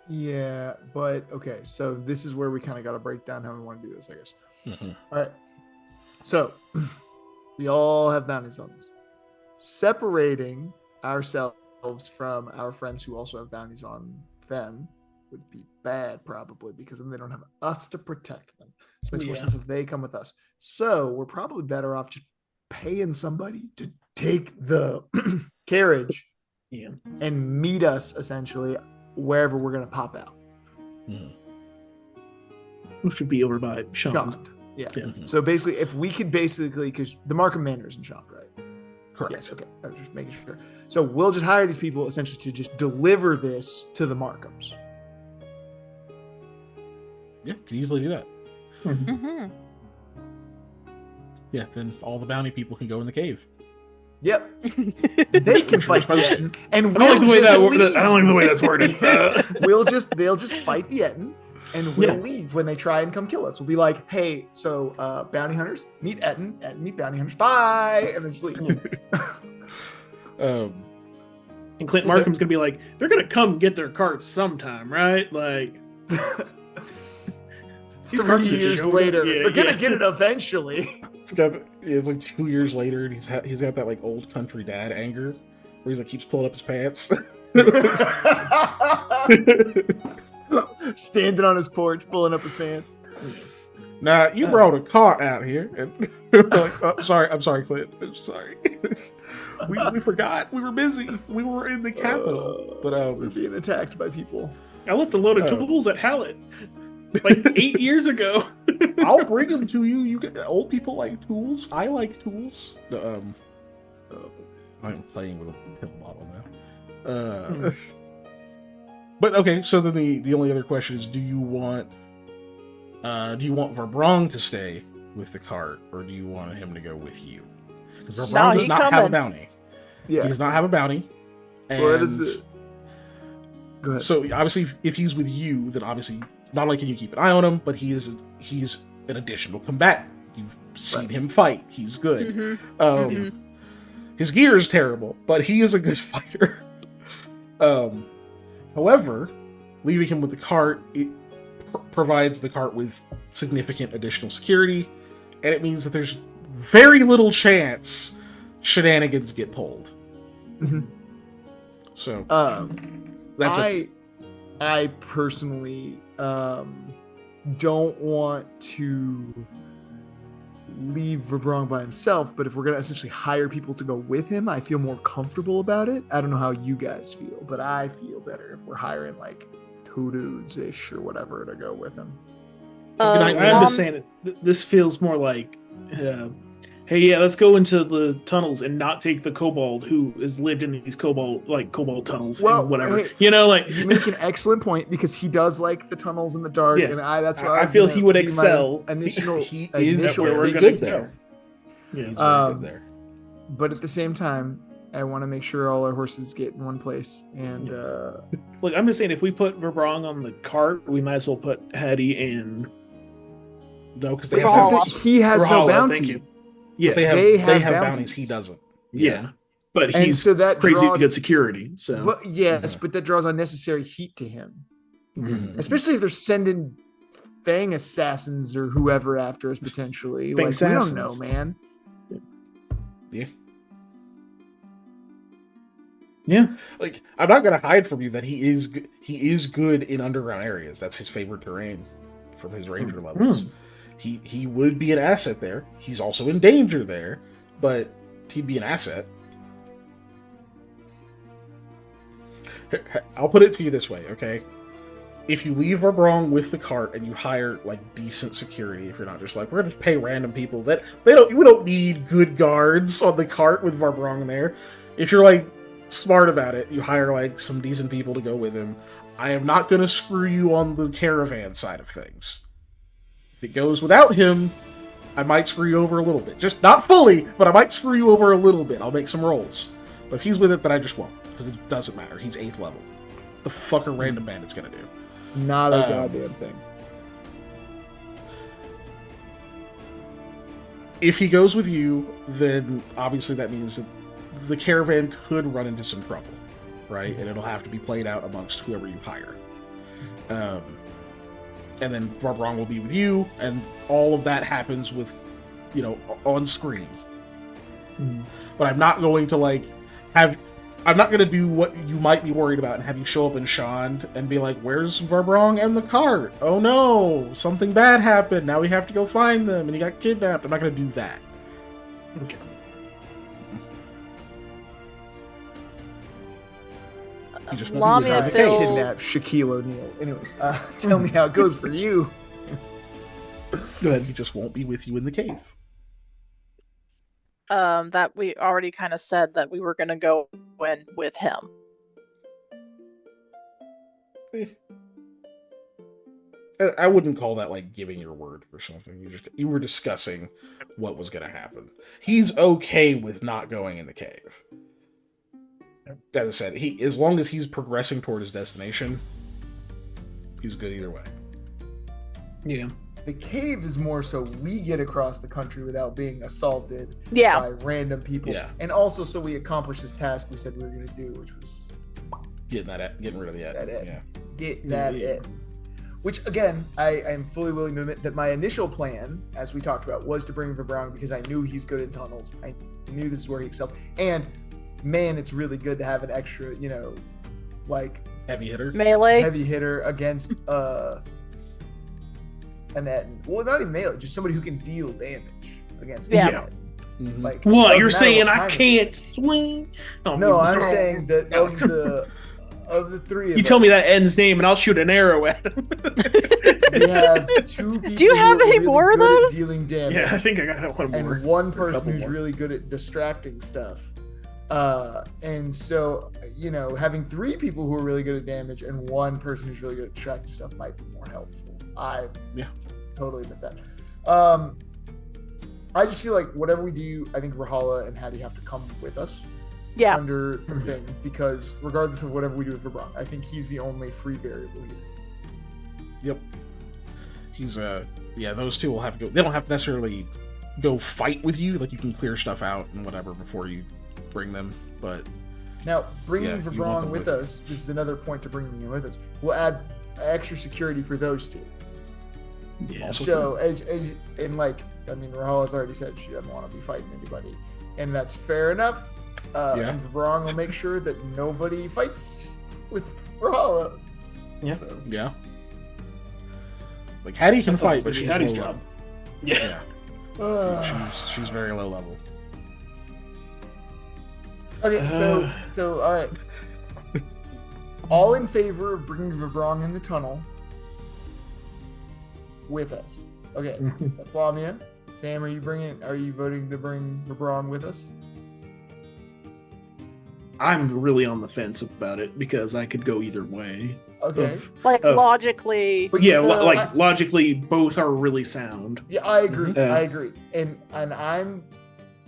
[SPEAKER 4] Yeah, but okay, so this is where we kind of got to break down how we want to do this, I guess.
[SPEAKER 5] Mhm.
[SPEAKER 4] All right. So we all have bounties on this. Separating ourselves from our friends who also have bounties on them would be bad, probably, because then they don't have us to protect them. So it makes more
[SPEAKER 2] Yeah.
[SPEAKER 4] sense if they come with us. So we're probably better off just paying somebody to take the carriage
[SPEAKER 2] Yeah.
[SPEAKER 4] and meet us essentially wherever we're gonna pop out.
[SPEAKER 2] Who should be over by Sean?
[SPEAKER 4] Shond. Yeah.
[SPEAKER 2] Yeah.
[SPEAKER 4] So basically, if we could basically, because the Markham Manor is in Shond, right?
[SPEAKER 5] Correct.
[SPEAKER 4] Yes. Okay. I was just making sure. So we'll just hire these people essentially to just deliver this to the Markhams.
[SPEAKER 5] Yeah, can easily do that.
[SPEAKER 3] Mm-hmm.
[SPEAKER 5] Yeah, then all the bounty people can go in the cave.
[SPEAKER 4] Yep. They can fight the Etten, and
[SPEAKER 2] I don't
[SPEAKER 4] we'll
[SPEAKER 2] like the way
[SPEAKER 4] just
[SPEAKER 2] that.
[SPEAKER 4] leave.
[SPEAKER 2] I don't like the way that's worded.
[SPEAKER 4] They'll just fight the Etten, and we'll
[SPEAKER 2] Yeah.
[SPEAKER 4] leave when they try and come kill us. We'll be like, hey, so bounty hunters meet Etten, Etten meet bounty hunters, bye, and then just leave.
[SPEAKER 2] And Clint Markham's gonna be like, they're gonna come get their carts sometime, right? Like, these
[SPEAKER 4] 3
[SPEAKER 2] carts just
[SPEAKER 4] years
[SPEAKER 2] showed up.
[SPEAKER 4] later,
[SPEAKER 2] Yeah,
[SPEAKER 4] they're gonna
[SPEAKER 2] yeah.
[SPEAKER 4] get it eventually.
[SPEAKER 5] It's like 2 years later, and he's got that like old country dad anger, where he's like keeps pulling up his pants.
[SPEAKER 4] Standing on his porch, pulling up his pants.
[SPEAKER 5] Nah, you brought a cart out here, and we're like, oh, I'm sorry, Clint. I'm sorry. we forgot. We were busy. We were in the capital, but
[SPEAKER 4] We're being attacked by people.
[SPEAKER 2] I left a load of tools at Hallett like 8 years ago.
[SPEAKER 5] I'll bring them to you. You get old people like tools. I like tools. I'm playing with a pill bottle now. But okay, so then the only other question is: do you want Verbrong to stay with the cart, or do you want him to go with you? Because Verbrong does not have a bounty.
[SPEAKER 4] Yeah.
[SPEAKER 5] He does not have a bounty.
[SPEAKER 4] So that is it. Go ahead.
[SPEAKER 5] So obviously, if he's with you, then obviously not only can you keep an eye on him, but he's an additional combatant. You've seen him fight. He's good. His gear is terrible, but he is a good fighter. However, leaving him with the cart, it provides the cart with significant additional security, and it means that there's very little chance shenanigans get pulled. So that's
[SPEAKER 4] I personally don't want to leave Verbrong by himself, but if we're gonna essentially hire people to go with him, I feel more comfortable about it. I don't know how you guys feel, but I feel better if we're hiring like 2 dudes-ish or whatever to go with him.
[SPEAKER 2] I'm just saying it. This feels more like, hey, yeah, let's go into the tunnels and not take the kobold who has lived in these kobold tunnels and whatever.
[SPEAKER 4] Hey,
[SPEAKER 2] you know, like
[SPEAKER 4] you make an excellent point because he does like the tunnels in the dark,
[SPEAKER 2] Yeah.
[SPEAKER 4] and that's why
[SPEAKER 2] I feel he would excel.
[SPEAKER 4] Initial,
[SPEAKER 5] he
[SPEAKER 4] initial
[SPEAKER 5] is very
[SPEAKER 4] thinking
[SPEAKER 5] good there.
[SPEAKER 2] Yeah.
[SPEAKER 5] He's very good there.
[SPEAKER 4] But at the same time, I want to make sure all our horses get in one place. And
[SPEAKER 2] Look, I'm just saying, if we put Verbrong on the cart, we might as well put Hattie and
[SPEAKER 5] No, because they
[SPEAKER 4] except
[SPEAKER 5] have
[SPEAKER 3] Rahala.
[SPEAKER 4] that he has no
[SPEAKER 2] Rahala,
[SPEAKER 4] bounty.
[SPEAKER 2] thank you. Yeah,
[SPEAKER 5] they have
[SPEAKER 4] have
[SPEAKER 5] bounties.
[SPEAKER 4] bounties.
[SPEAKER 5] He doesn't.
[SPEAKER 2] yeah, but
[SPEAKER 4] And
[SPEAKER 2] he's
[SPEAKER 4] so that
[SPEAKER 2] crazy
[SPEAKER 4] draws,
[SPEAKER 2] good security. So
[SPEAKER 4] but yes, but that draws unnecessary heat to him,
[SPEAKER 5] Mhm.
[SPEAKER 4] especially if they're sending Fang assassins or whoever after us potentially.
[SPEAKER 2] Fang
[SPEAKER 4] Like we don't
[SPEAKER 2] assassins.
[SPEAKER 4] know, man.
[SPEAKER 2] yeah,
[SPEAKER 5] Like, I'm not gonna hide from you that he is good in underground areas. That's his favorite terrain from his ranger levels. He would be an asset there. He's also in danger there, but he'd be an asset. I'll put it to you this way, okay? If you leave Verbrong with the cart and you hire like decent security, if you're not just like, we're gonna just pay random people that we don't need good guards on the cart with Verbrong there. If you're like smart about it, you hire like some decent people to go with him. I am not gonna screw you on the caravan side of things. If it goes without him, I might screw you over a little bit. Just not fully, but I might screw you over a little bit. I'll make some rolls. But if he's with it, then I just won't. Because it doesn't matter. He's 8th level. The fuck are random bandits gonna do?
[SPEAKER 4] Not a goddamn thing.
[SPEAKER 5] If he goes with you, then obviously that means that the caravan could run into some trouble, right? And it'll have to be played out amongst whoever you hire. And then Verbrong will be with you, and all of that happens with, on screen. But I'm not going to I'm not going to do what you might be worried about and have you show up in Shond and be like, where's Verbrong and the cart? Oh no, something bad happened. Now we have to go find them and he got kidnapped. I'm not going to do that.
[SPEAKER 2] okay.
[SPEAKER 1] He just won't be
[SPEAKER 3] Lamia
[SPEAKER 1] with
[SPEAKER 4] Trying
[SPEAKER 1] you
[SPEAKER 4] to
[SPEAKER 1] in the cave.
[SPEAKER 3] feels-
[SPEAKER 4] kidnap Shaquille O'Neal. Anyways, tell me how it goes for you.
[SPEAKER 2] Go ahead.
[SPEAKER 1] He just won't be with you in the cave.
[SPEAKER 3] That we already kind of said that we were gonna go in with him.
[SPEAKER 1] I wouldn't call that like giving your word or something. You were discussing what was going to happen. He's okay with not going in the cave. As I said, as long as he's progressing toward his destination, he's good either way.
[SPEAKER 2] Yeah.
[SPEAKER 4] The cave is more so we get across the country without being assaulted
[SPEAKER 3] Yeah.
[SPEAKER 4] by random people,
[SPEAKER 1] Yeah.
[SPEAKER 4] and also so we accomplish this task we said we were going to do, which was
[SPEAKER 1] Getting rid of the
[SPEAKER 4] That it.
[SPEAKER 1] Yeah.
[SPEAKER 4] get that
[SPEAKER 2] Yeah.
[SPEAKER 4] in. Which again, I am fully willing to admit that my initial plan, as we talked about, was to bring Vibrang because I knew he's good in tunnels. I knew this is where he excels, and man, it's really good to have an extra, like
[SPEAKER 1] Heavy hitter.
[SPEAKER 3] Melee.
[SPEAKER 4] heavy hitter against an Etten. Well, not even melee, just somebody who can deal damage against
[SPEAKER 3] Yeah.
[SPEAKER 4] an Etten.
[SPEAKER 1] Mhm.
[SPEAKER 4] Like,
[SPEAKER 2] What?
[SPEAKER 4] it
[SPEAKER 2] You're
[SPEAKER 4] doesn't matter
[SPEAKER 2] saying
[SPEAKER 4] what
[SPEAKER 2] I
[SPEAKER 4] kind of-
[SPEAKER 2] can't swing? Oh,
[SPEAKER 4] No, I'm
[SPEAKER 2] no.
[SPEAKER 4] saying that of the three of
[SPEAKER 2] You tell me
[SPEAKER 4] us,
[SPEAKER 2] that N's name and I'll shoot an arrow at him.
[SPEAKER 4] we have two people
[SPEAKER 3] Do you have
[SPEAKER 4] who are
[SPEAKER 3] any
[SPEAKER 4] really
[SPEAKER 3] more of
[SPEAKER 4] good at
[SPEAKER 3] those?
[SPEAKER 4] dealing damage.
[SPEAKER 2] Yeah, I think I got one more.
[SPEAKER 4] And one
[SPEAKER 2] couple
[SPEAKER 4] person who's
[SPEAKER 2] more.
[SPEAKER 4] really good at distracting stuff. And so, having three people who are really good at damage and one person who's really good at distracting stuff might be more helpful. I totally admit that. I just feel like whatever we do, I think Rahala and Hattie have to come with us
[SPEAKER 3] Yeah.
[SPEAKER 4] under the thing, because regardless of whatever we do with Vibrang, I think he's the only free variable here.
[SPEAKER 1] Yep. He's those two will have to go. They don't have to necessarily go fight with you. Like, you can clear stuff out and whatever before you bring them. But
[SPEAKER 4] Now, bringing
[SPEAKER 1] Yeah, you want
[SPEAKER 4] Vibrang
[SPEAKER 1] them
[SPEAKER 4] with
[SPEAKER 1] with you.
[SPEAKER 4] us, this is another point to bringing him with us. We'll add extra security for those two.
[SPEAKER 2] Yeah.
[SPEAKER 1] Also
[SPEAKER 4] So, Rahala's already said she doesn't want to be fighting anybody, and that's fair enough.
[SPEAKER 1] Yeah.
[SPEAKER 4] And Vibrang will make sure that nobody fights with Rahala.
[SPEAKER 2] Yeah.
[SPEAKER 4] So,
[SPEAKER 1] yeah, like Hattie can
[SPEAKER 2] I thought
[SPEAKER 1] fight,
[SPEAKER 2] this
[SPEAKER 1] but
[SPEAKER 2] would be
[SPEAKER 1] she's
[SPEAKER 2] Hattie's
[SPEAKER 1] low
[SPEAKER 2] job.
[SPEAKER 1] level.
[SPEAKER 2] Yeah.
[SPEAKER 1] Yeah, she's very low level.
[SPEAKER 4] okay, so all right. All in favor of bringing Vibrang in the tunnel with us. Okay, that's Lamia. Sam, are you voting to bring Vibrang with us?
[SPEAKER 2] I'm really on the fence about it because I could go either way.
[SPEAKER 4] Okay.
[SPEAKER 2] Of-
[SPEAKER 3] Like
[SPEAKER 2] of-
[SPEAKER 3] logically.
[SPEAKER 4] But
[SPEAKER 2] yeah,
[SPEAKER 3] the-
[SPEAKER 2] like logically, both are really sound.
[SPEAKER 4] Yeah, I agree.
[SPEAKER 2] Mhm.
[SPEAKER 4] I agree. And I'm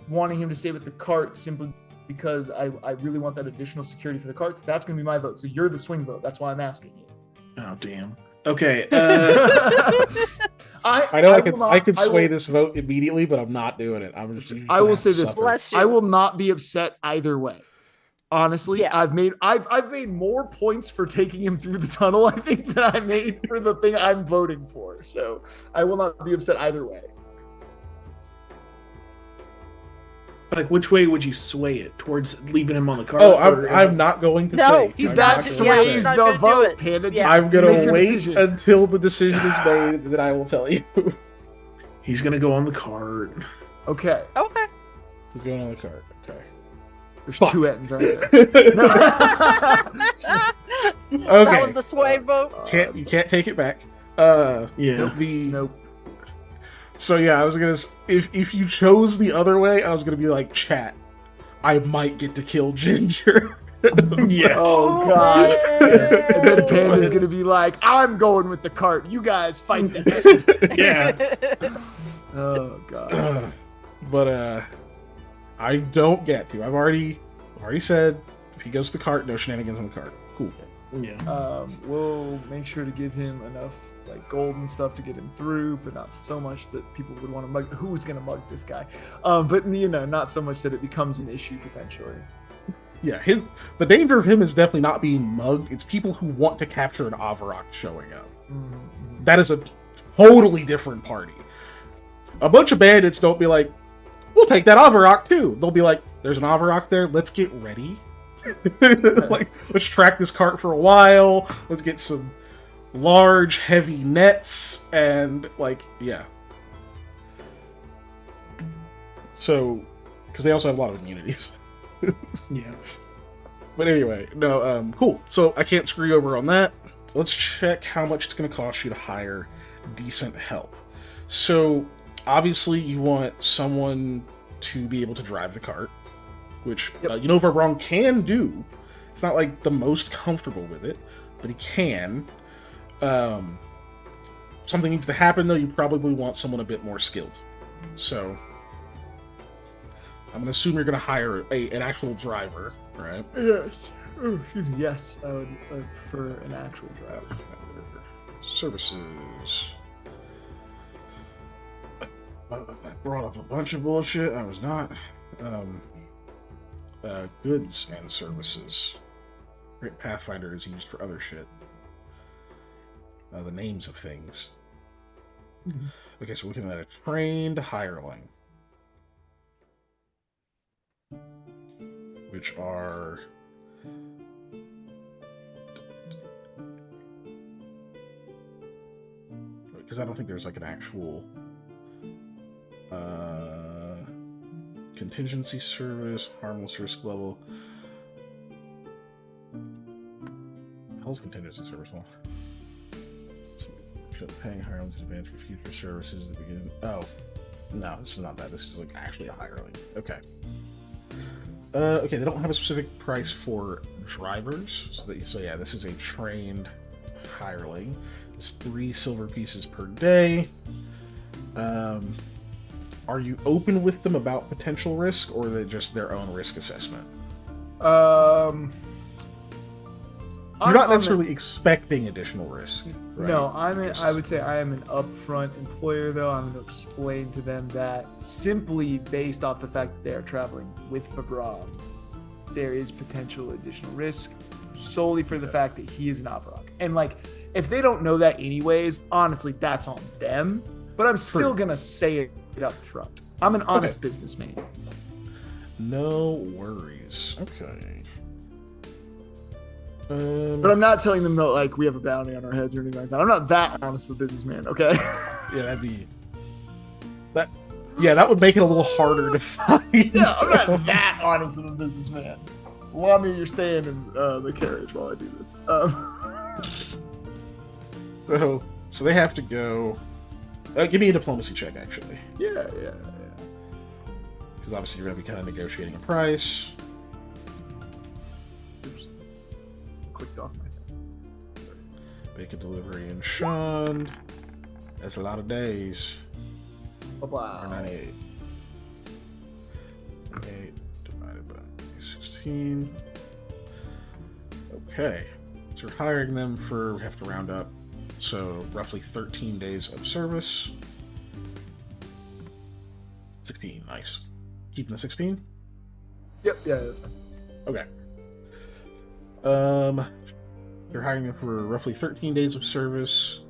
[SPEAKER 4] wanting him to stay with the cart simply because I really want that additional security for the carts. That's going to be my vote. So you're the swing vote. That's why I'm asking you.
[SPEAKER 2] Oh damn. Okay.
[SPEAKER 1] I know I could sway
[SPEAKER 4] will-
[SPEAKER 1] this vote immediately, but I'm not doing it. I'm just.
[SPEAKER 4] I will say this.
[SPEAKER 1] Suffer.
[SPEAKER 3] Bless you.
[SPEAKER 4] I will not be upset either way. Honestly,
[SPEAKER 3] Yeah.
[SPEAKER 4] I've made more points for taking him through the tunnel, I think, than I made for the thing I'm voting for. So I will not be upset either way.
[SPEAKER 2] like, which way would you sway it towards leaving him on the card?
[SPEAKER 1] Oh,
[SPEAKER 2] or-
[SPEAKER 1] I'm not going to
[SPEAKER 3] No,
[SPEAKER 1] say.
[SPEAKER 3] he's
[SPEAKER 1] I'm
[SPEAKER 3] not-
[SPEAKER 1] not
[SPEAKER 3] yeah,
[SPEAKER 1] going to
[SPEAKER 3] he's
[SPEAKER 1] say.
[SPEAKER 3] not gonna do it.
[SPEAKER 4] Panda.
[SPEAKER 3] Yeah.
[SPEAKER 4] Just
[SPEAKER 1] I'm
[SPEAKER 4] make
[SPEAKER 1] gonna
[SPEAKER 4] your
[SPEAKER 1] wait
[SPEAKER 4] decision.
[SPEAKER 1] until the decision is made, then I will tell you.
[SPEAKER 2] He's gonna go on the card.
[SPEAKER 4] Okay,
[SPEAKER 3] Okay.
[SPEAKER 1] He's going on the card. Okay.
[SPEAKER 4] there's
[SPEAKER 1] Fuck.
[SPEAKER 4] two ends, aren't there?
[SPEAKER 1] Okay.
[SPEAKER 3] That was the sway vote.
[SPEAKER 1] You can't take it back.
[SPEAKER 2] Yeah.
[SPEAKER 4] Nope.
[SPEAKER 1] So yeah, I was gonna. If you chose the other way, I was gonna be like, chat. I might get to kill Ginger.
[SPEAKER 2] Yeah.
[SPEAKER 4] Oh god. And then Panda's gonna be like, I'm going with the cart. You guys fight that.
[SPEAKER 2] Yeah.
[SPEAKER 4] Oh god.
[SPEAKER 1] But I don't get to. I've already said if he goes to the cart, no shenanigans on the cart. Cool.
[SPEAKER 2] Yeah.
[SPEAKER 4] We'll make sure to give him enough like gold and stuff to get him through, but not so much that people would want to mug. Who's gonna mug this guy? But not so much that it becomes an issue potentially.
[SPEAKER 1] Yeah, the danger of him is definitely not being mugged. It's people who want to capture an Avarok showing up.
[SPEAKER 4] Mm-hmm.
[SPEAKER 1] That is a totally different party. A bunch of bandits don't be like, we'll take that Avarok too. They'll be like, there's an Avarok there, let's get ready. Like, let's track this cart for a while. Let's get some large, heavy nets, and yeah. So, because they also have a lot of immunities.
[SPEAKER 2] Yeah.
[SPEAKER 5] But anyway, no, cool. So I can't screw you over on that. Let's check how much it's going to cost you to hire decent help. So obviously you want someone to be able to drive the cart, which Verbron can do. It's not like the most comfortable with it, but he can. Something needs to happen though. You probably want someone a bit more skilled. So I'm going to assume you're going to hire an actual driver, right?
[SPEAKER 4] Yes. Yes, I would prefer an actual driver.
[SPEAKER 5] Services. I brought up a bunch of bullshit. I was not. Goods and services. Great Pathfinder is used for other shit. The names of things. Mm-hmm. Okay, so we're looking at a trained hireling. Which are... Because I don't think there's like an actual contingency service, harmless risk level. Hell's contingency service one. So, paying hirelings in advance for future services at the beginning. Oh, no, this is not that. This is like actually a hireling. Okay. Okay, they don't have a specific price for drivers. So yeah, this is a trained hireling. It's 3 silver pieces per day. Are you open with them about potential risk, or are they just their own risk assessment? You're not necessarily expecting additional risk. Right?
[SPEAKER 4] No, I would say I am an upfront employer, though. I'm going to explain to them that simply based off the fact that they are traveling with Fabron, there is potential additional risk solely for the fact that he is an Avarok. And like, if they don't know that anyways, honestly, that's on them. But I'm still going to say it up front. I'm an honest businessman.
[SPEAKER 5] No worries. Okay.
[SPEAKER 4] But I'm not telling them that like we have a bounty on our heads or anything like that. I'm not that honest of a businessman, okay?
[SPEAKER 5] Yeah, that would make it a little harder to find.
[SPEAKER 4] Yeah, I'm not that honest of a businessman. Lami, you're staying in the carriage while I do this.
[SPEAKER 5] So they have to go. Give me a diplomacy check, actually.
[SPEAKER 4] Yeah.
[SPEAKER 5] Because obviously you're going to be kind of negotiating a price.
[SPEAKER 4] Oops. Clicked off my thing.
[SPEAKER 5] Make a delivery in Shund. That's a lot of days.
[SPEAKER 4] Wow.
[SPEAKER 5] 98. 8 divided by 16. Okay. So we're hiring them for, we have to round up, so roughly 13 days of service. 16, nice. Keeping the 16?
[SPEAKER 4] Yep, yeah, that's fine.
[SPEAKER 5] Okay. They're hiring them for roughly 13 days of service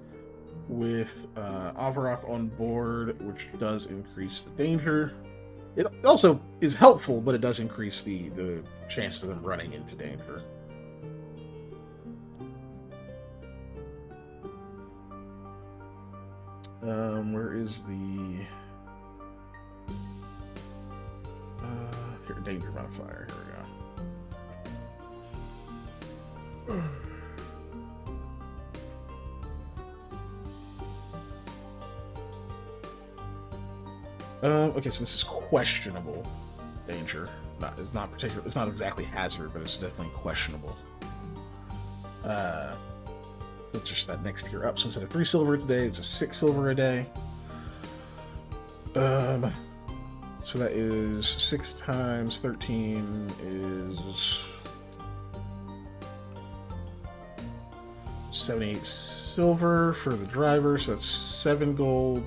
[SPEAKER 5] with Avarok on board, which does increase the danger. It also is helpful, but it does increase the chance of them running into danger. Where is the here, danger modifier? Here we go. Okay, so this is questionable danger. It's not particular. It's not exactly hazard, but it's definitely questionable. It's just that next tier up. So instead of 3 silver a day, it's a 6 silver a day. So that is 6 times 13 is 78 silver for the driver. So that's 7 gold,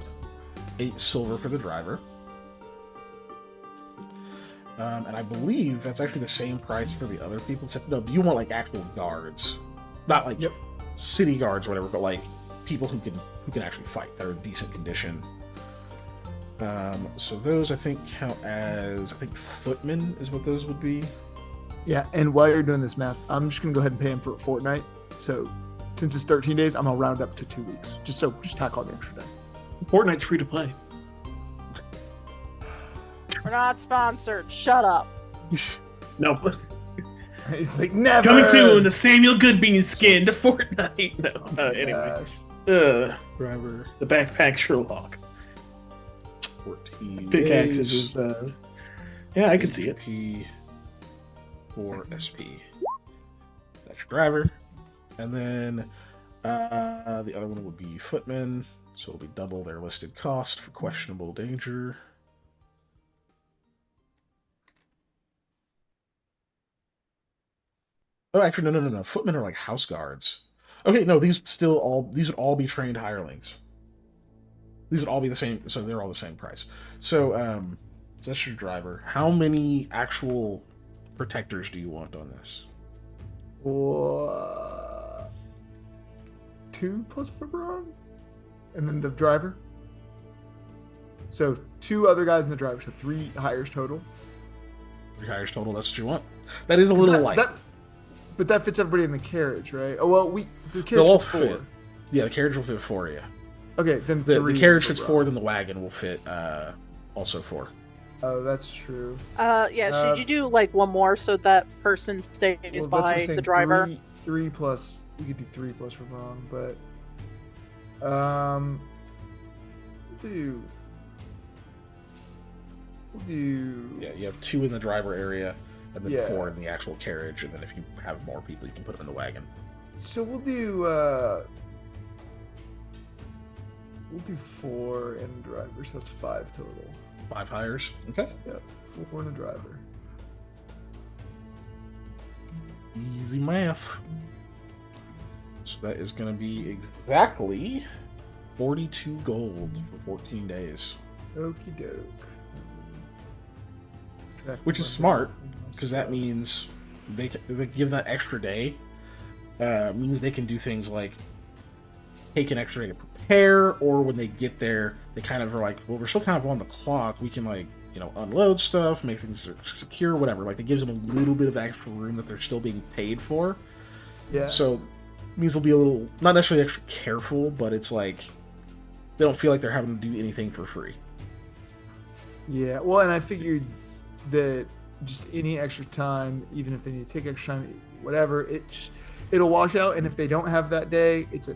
[SPEAKER 5] 8 silver for the driver. And I believe that's actually the same price for the other people. Except no, you want like actual guards, not like city guards or whatever, but like people who can actually fight, that are in decent condition. So those I think count as, I think footmen is what those would be.
[SPEAKER 4] Yeah, and while you're doing this math, I'm just gonna go ahead and pay him for a fortnight. So since it's 13 days, I'm gonna round up to 2 weeks. Just tack on the extra day.
[SPEAKER 2] Fortnite's free to play.
[SPEAKER 3] We're not sponsored. Shut up.
[SPEAKER 2] No.
[SPEAKER 4] He's like, never.
[SPEAKER 2] Coming soon, the Samuel Goodbean skin to Fortnite. No, anyway.
[SPEAKER 4] Gosh.
[SPEAKER 1] Driver
[SPEAKER 2] The backpack Sherlock.
[SPEAKER 1] 14
[SPEAKER 2] Pickaxes
[SPEAKER 1] days,
[SPEAKER 2] is, yeah, I can see it.
[SPEAKER 1] HP or SP. That's your driver. And then the other one would be footman. So it'll be double their listed cost for questionable danger. Oh, actually, no. Footmen are like house guards. Okay, no, these would all be trained hirelings. These would all be the same, so they're all the same price. So, so that's your driver. How many actual protectors do you want on this?
[SPEAKER 4] 2 plus for Braun? And then the driver? So 2 other guys in the driver, so 3 hires total.
[SPEAKER 1] 3 hires total, that's what you want? That is a little light.
[SPEAKER 4] But that fits everybody in the carriage, right? Oh, well, the carriage
[SPEAKER 1] They'll all
[SPEAKER 4] fits 4.
[SPEAKER 1] fit. Yeah, the carriage will fit 4, yeah.
[SPEAKER 4] Okay, then
[SPEAKER 1] The carriage fits 4, then the wagon will fit also 4.
[SPEAKER 4] Oh, that's true.
[SPEAKER 3] Yeah, should you do like one more so that person stays
[SPEAKER 4] Well, that's what I'm
[SPEAKER 3] by
[SPEAKER 4] saying,
[SPEAKER 3] the driver?
[SPEAKER 4] 3 plus. We could do 3 plus for Braun, but we'll do.
[SPEAKER 1] Yeah, you have 2 in the driver area, and then
[SPEAKER 4] Yeah.
[SPEAKER 1] 4 in the actual carriage, and then if you have more people, you can put them in the wagon.
[SPEAKER 4] So we'll do 4 in the driver, so that's 5 total.
[SPEAKER 1] 5 hires. Okay.
[SPEAKER 4] Yep, 4 in the driver.
[SPEAKER 1] Easy math. So that is going to be exactly 42 gold for 14 days.
[SPEAKER 4] Okie doke.
[SPEAKER 1] Which is smart, because that means they give that extra day. Means they can do things like take an extra day to prepare, or when they get there, they kind of are like, well, we're still kind of on the clock. We can, like, you know, unload stuff, make things secure, whatever. Like, it gives them a little bit of extra room that they're still being paid for.
[SPEAKER 4] Yeah.
[SPEAKER 1] So it means they'll be a little, not necessarily extra careful, but it's like they don't feel like they're having to do anything for free.
[SPEAKER 4] Yeah. Well, and I figured that just any extra time, even if they need to take extra time, whatever, it'll wash out. And if they don't have that day, it's a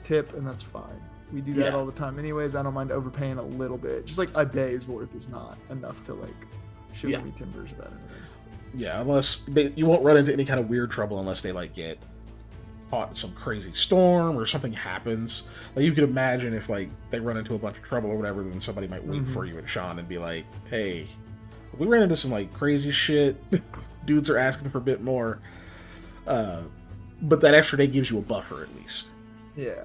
[SPEAKER 4] tip, and that's fine. We do that all the time anyways. I don't mind overpaying a little bit. Just like a day's worth is not enough to like shiver me timbers about anything.
[SPEAKER 1] Yeah, unless you won't run into any kind of weird trouble unless they like get caught in some crazy storm or something happens. Like, you could imagine if like they run into a bunch of trouble or whatever, then somebody might wait for you at Sean and be like, "Hey, we ran into some like crazy shit. Dudes are asking for a bit more." But that extra day gives you a buffer at least.
[SPEAKER 4] Yeah.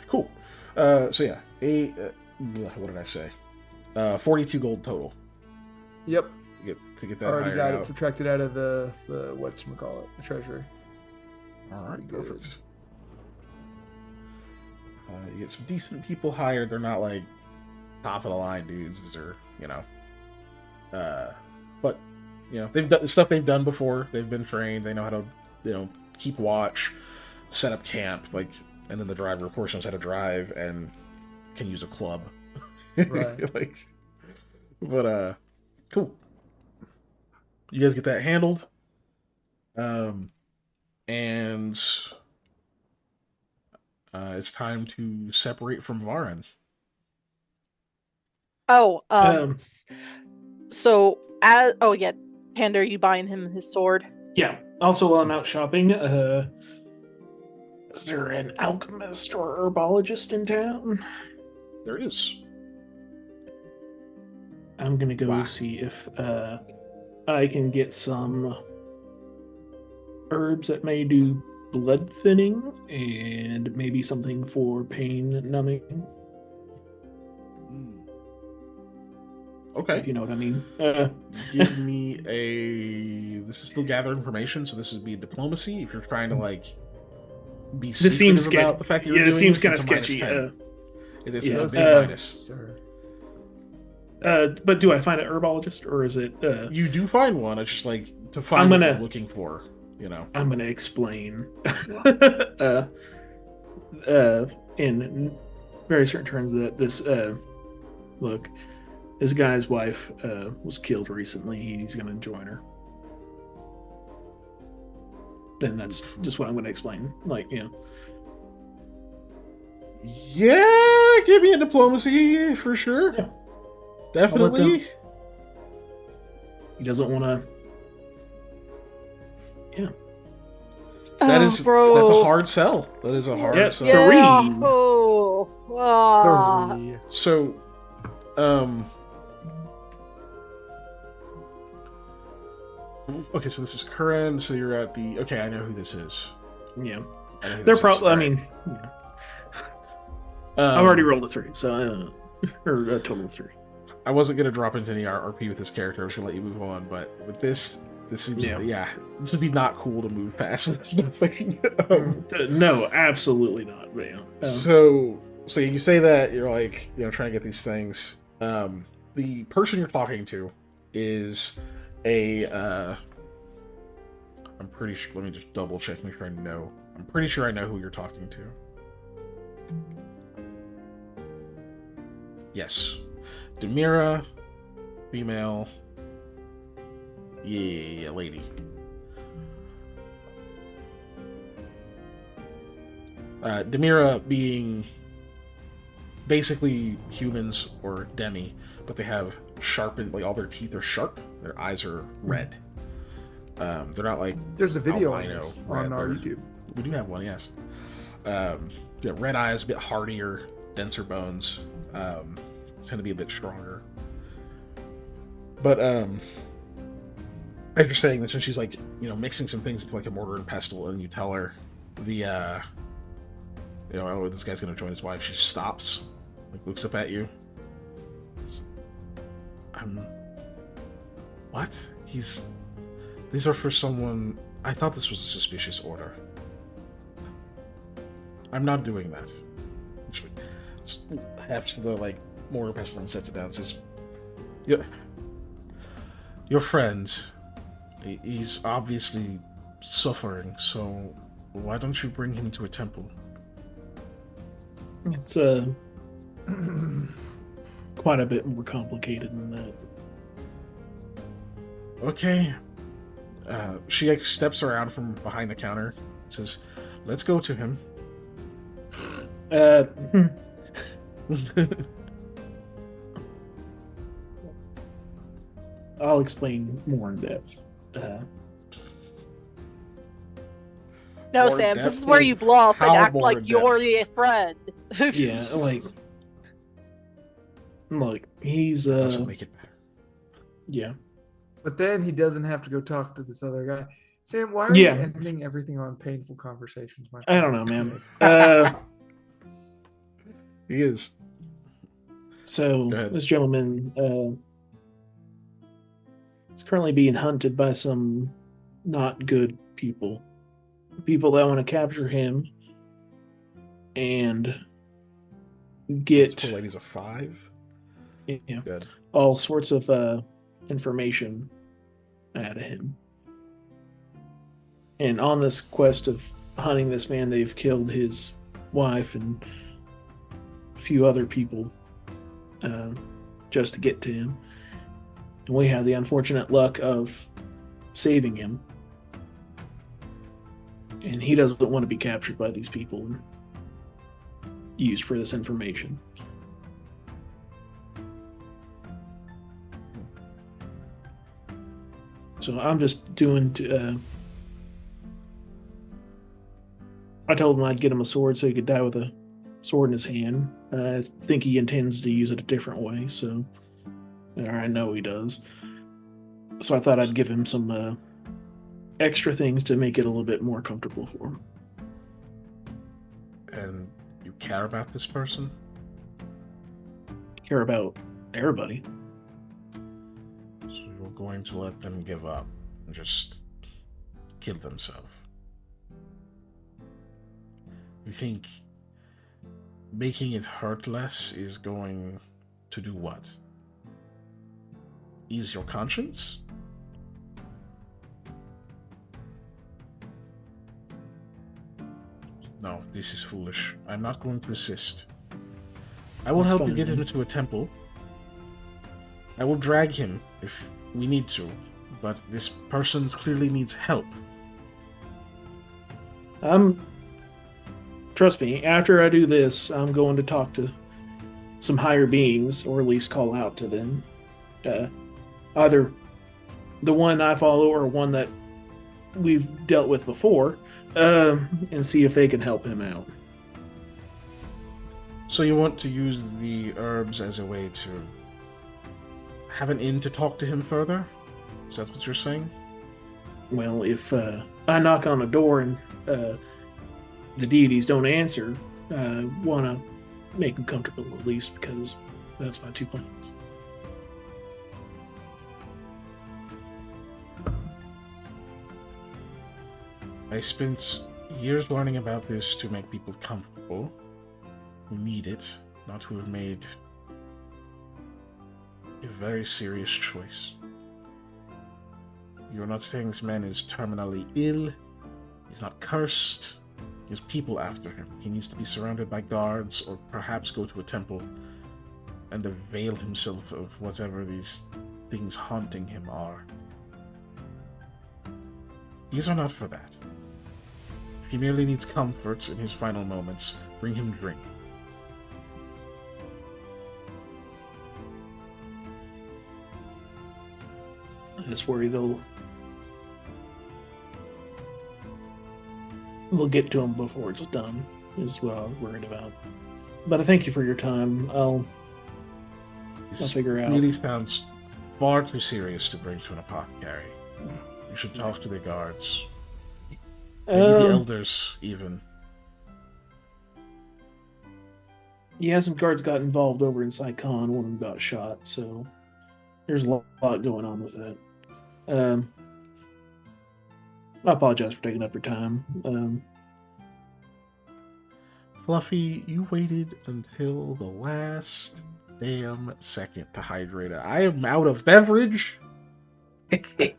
[SPEAKER 1] Cool. So yeah, what did I say? 42 gold total.
[SPEAKER 4] Yep.
[SPEAKER 1] To get that
[SPEAKER 4] Already got
[SPEAKER 1] out.
[SPEAKER 4] it subtracted out of the whatchamacallit, the treasury.
[SPEAKER 1] All right,
[SPEAKER 4] pretty good.
[SPEAKER 1] perfect. You get some decent people hired. They're not like top of the line dudes. These are, you know, but you know, they've done the stuff they've done before. They've been trained. They know how to, you know, keep watch, set up camp, like, and then the driver, of course, knows how to drive and can use a club.
[SPEAKER 4] Right.
[SPEAKER 1] Like, but cool. You guys get that handled. And it's time to separate from Varan.
[SPEAKER 3] Oh, so yeah, Panda, are you buying him his sword?
[SPEAKER 2] Yeah. Also, while I'm out shopping, is there an alchemist or herbologist in town?
[SPEAKER 1] There is.
[SPEAKER 2] I'm gonna go see if I can get some herbs that may do blood thinning and maybe something for pain numbing.
[SPEAKER 1] Okay.
[SPEAKER 2] You know what I mean?
[SPEAKER 1] Give me this is still gather information, so this would be diplomacy. If you're trying to like be
[SPEAKER 2] This seems
[SPEAKER 1] secretive about
[SPEAKER 2] sketchy.
[SPEAKER 1] the fact that you're
[SPEAKER 2] Yeah,
[SPEAKER 1] doing
[SPEAKER 2] it seems
[SPEAKER 1] this,
[SPEAKER 2] kind of
[SPEAKER 1] it's a
[SPEAKER 2] sketchy.
[SPEAKER 1] -10. It's
[SPEAKER 2] yeah,
[SPEAKER 1] a big minus.
[SPEAKER 4] Sir.
[SPEAKER 2] But do I find an herbologist, or is it?
[SPEAKER 1] You do find one. It's just like to find
[SPEAKER 2] I'm
[SPEAKER 1] what
[SPEAKER 2] gonna-
[SPEAKER 1] you're looking for. You know.
[SPEAKER 2] I'm gonna explain. In very certain terms, that this this guy's wife was killed recently. He's gonna join her. then that's just what I'm going to explain. Like, you know.
[SPEAKER 5] Yeah, give me a diplomacy for sure.
[SPEAKER 2] Yeah.
[SPEAKER 5] Definitely.
[SPEAKER 2] He doesn't want to. Yeah.
[SPEAKER 5] That's a hard sell. That is a hard
[SPEAKER 2] Yeah,
[SPEAKER 5] sell.
[SPEAKER 2] yeah.
[SPEAKER 3] Yeah.
[SPEAKER 2] Three.
[SPEAKER 3] Oh. Ah.
[SPEAKER 7] 3.
[SPEAKER 5] So, okay, so this is current. So you're at the. Okay, I know who this is.
[SPEAKER 2] Yeah.
[SPEAKER 5] I know who
[SPEAKER 2] They're
[SPEAKER 5] this is.
[SPEAKER 2] probably. I
[SPEAKER 5] Alright.
[SPEAKER 2] mean, yeah. I've already rolled a 3, so or a total of 3.
[SPEAKER 5] I wasn't gonna drop into any RP with this character. I was gonna let you move on, but with this seems this would be not cool to move past with nothing.
[SPEAKER 2] No, absolutely not. But, yeah.
[SPEAKER 5] So you say that you're like trying to get these things. The person you're talking to is a. I'm pretty sure. Let me just double check. Make sure I know. I'm pretty sure I know who you're talking to. Yes. Demira, female. Yeah, lady. Demira being basically humans or demi, but they have sharpened, like all their teeth are sharp, their eyes are red. They're not like
[SPEAKER 4] There's a video on
[SPEAKER 5] albino
[SPEAKER 4] this
[SPEAKER 5] red,
[SPEAKER 4] on our
[SPEAKER 5] they're-
[SPEAKER 4] YouTube.
[SPEAKER 5] We do have one, yes. Red eyes, a bit hardier, denser bones. Tend to be a bit stronger. But as you're saying this, and she's like, mixing some things into like a mortar and pestle, and you tell her oh, this guy's gonna join his wife. She stops, like looks up at you. What? These are for someone. I thought this was a suspicious order. I'm not doing that. She half to the like mortar pestle and sets it down and says, your friend, he's obviously suffering, so why don't you bring him to a temple?
[SPEAKER 2] It's quite a bit more complicated than that.
[SPEAKER 5] Okay. She like, steps around from behind the counter and says, let's go to him.
[SPEAKER 2] I'll explain more in depth.
[SPEAKER 3] No,
[SPEAKER 5] More
[SPEAKER 3] Sam,
[SPEAKER 5] depth?
[SPEAKER 3] this is where you bluff and
[SPEAKER 5] How
[SPEAKER 3] act
[SPEAKER 5] more
[SPEAKER 3] like
[SPEAKER 5] depth?
[SPEAKER 3] you're the friend.
[SPEAKER 2] Yeah, like he's
[SPEAKER 5] Doesn't make it better.
[SPEAKER 2] yeah.
[SPEAKER 4] But then he doesn't have to go talk to this other guy. Sam, why are
[SPEAKER 2] Yeah.
[SPEAKER 4] you ending everything on painful conversations, my
[SPEAKER 2] I
[SPEAKER 4] friend?
[SPEAKER 2] don't know, man.
[SPEAKER 5] He is.
[SPEAKER 2] So
[SPEAKER 5] Go ahead.
[SPEAKER 2] this gentleman is currently being hunted by some not good people. People that want to capture him and get
[SPEAKER 5] These poor ladies are 5. Good.
[SPEAKER 2] all sorts of information out of him. And on this quest of hunting this man, they've killed his wife and a few other people just to get to him. And we have the unfortunate luck of saving him. And he doesn't want to be captured by these people and used for this information. So I'm just doing. I told him I'd get him a sword so he could die with a sword in his hand. I think he intends to use it a different way, so. Or I know he does. So I thought I'd give him some extra things to make it a little bit more comfortable for him.
[SPEAKER 5] And you care about this person?
[SPEAKER 2] Care about everybody.
[SPEAKER 5] So you're going to let them give up and just kill themselves? You think making it hurt less is going to do what? Ease your conscience? No, this is foolish. I'm not going to assist. I will
[SPEAKER 2] That's
[SPEAKER 5] help you
[SPEAKER 2] fine,
[SPEAKER 5] get
[SPEAKER 2] man.
[SPEAKER 5] him to a temple. I will drag him if we need to, but this person clearly needs help.
[SPEAKER 2] Trust me, after I do this, I'm going to talk to some higher beings, or at least call out to them. Either the one I follow or one that we've dealt with before, and see if they can help him out.
[SPEAKER 5] So you want to use the herbs as a way to have an in to talk to him further? Is that what you're saying?
[SPEAKER 2] Well, if I knock on a door and the deities don't answer, I want to make them comfortable at least, because that's my 2 plans.
[SPEAKER 5] I spent years learning about this to make people comfortable who need it, not who have made a very serious choice. You're not saying this man is terminally ill, he's not cursed, he has people after him. He needs to be surrounded by guards, or perhaps go to a temple and avail himself of whatever these things haunting him are. These are not for that. If he merely needs comfort in his final moments, bring him drink.
[SPEAKER 2] I just worry they'll get to him before it's done, is what I was worried about. But I thank you for your time. I'll figure out.
[SPEAKER 5] This really sounds far too serious to bring to an apothecary. You should talk to the guards. Maybe the elders, even.
[SPEAKER 2] Yeah, some guards got involved over in Saigon. One of them got shot, so there's a lot going on with that. I apologize for taking up your time.
[SPEAKER 5] Fluffy, you waited until the last damn second to hydrate it. I am out of beverage. I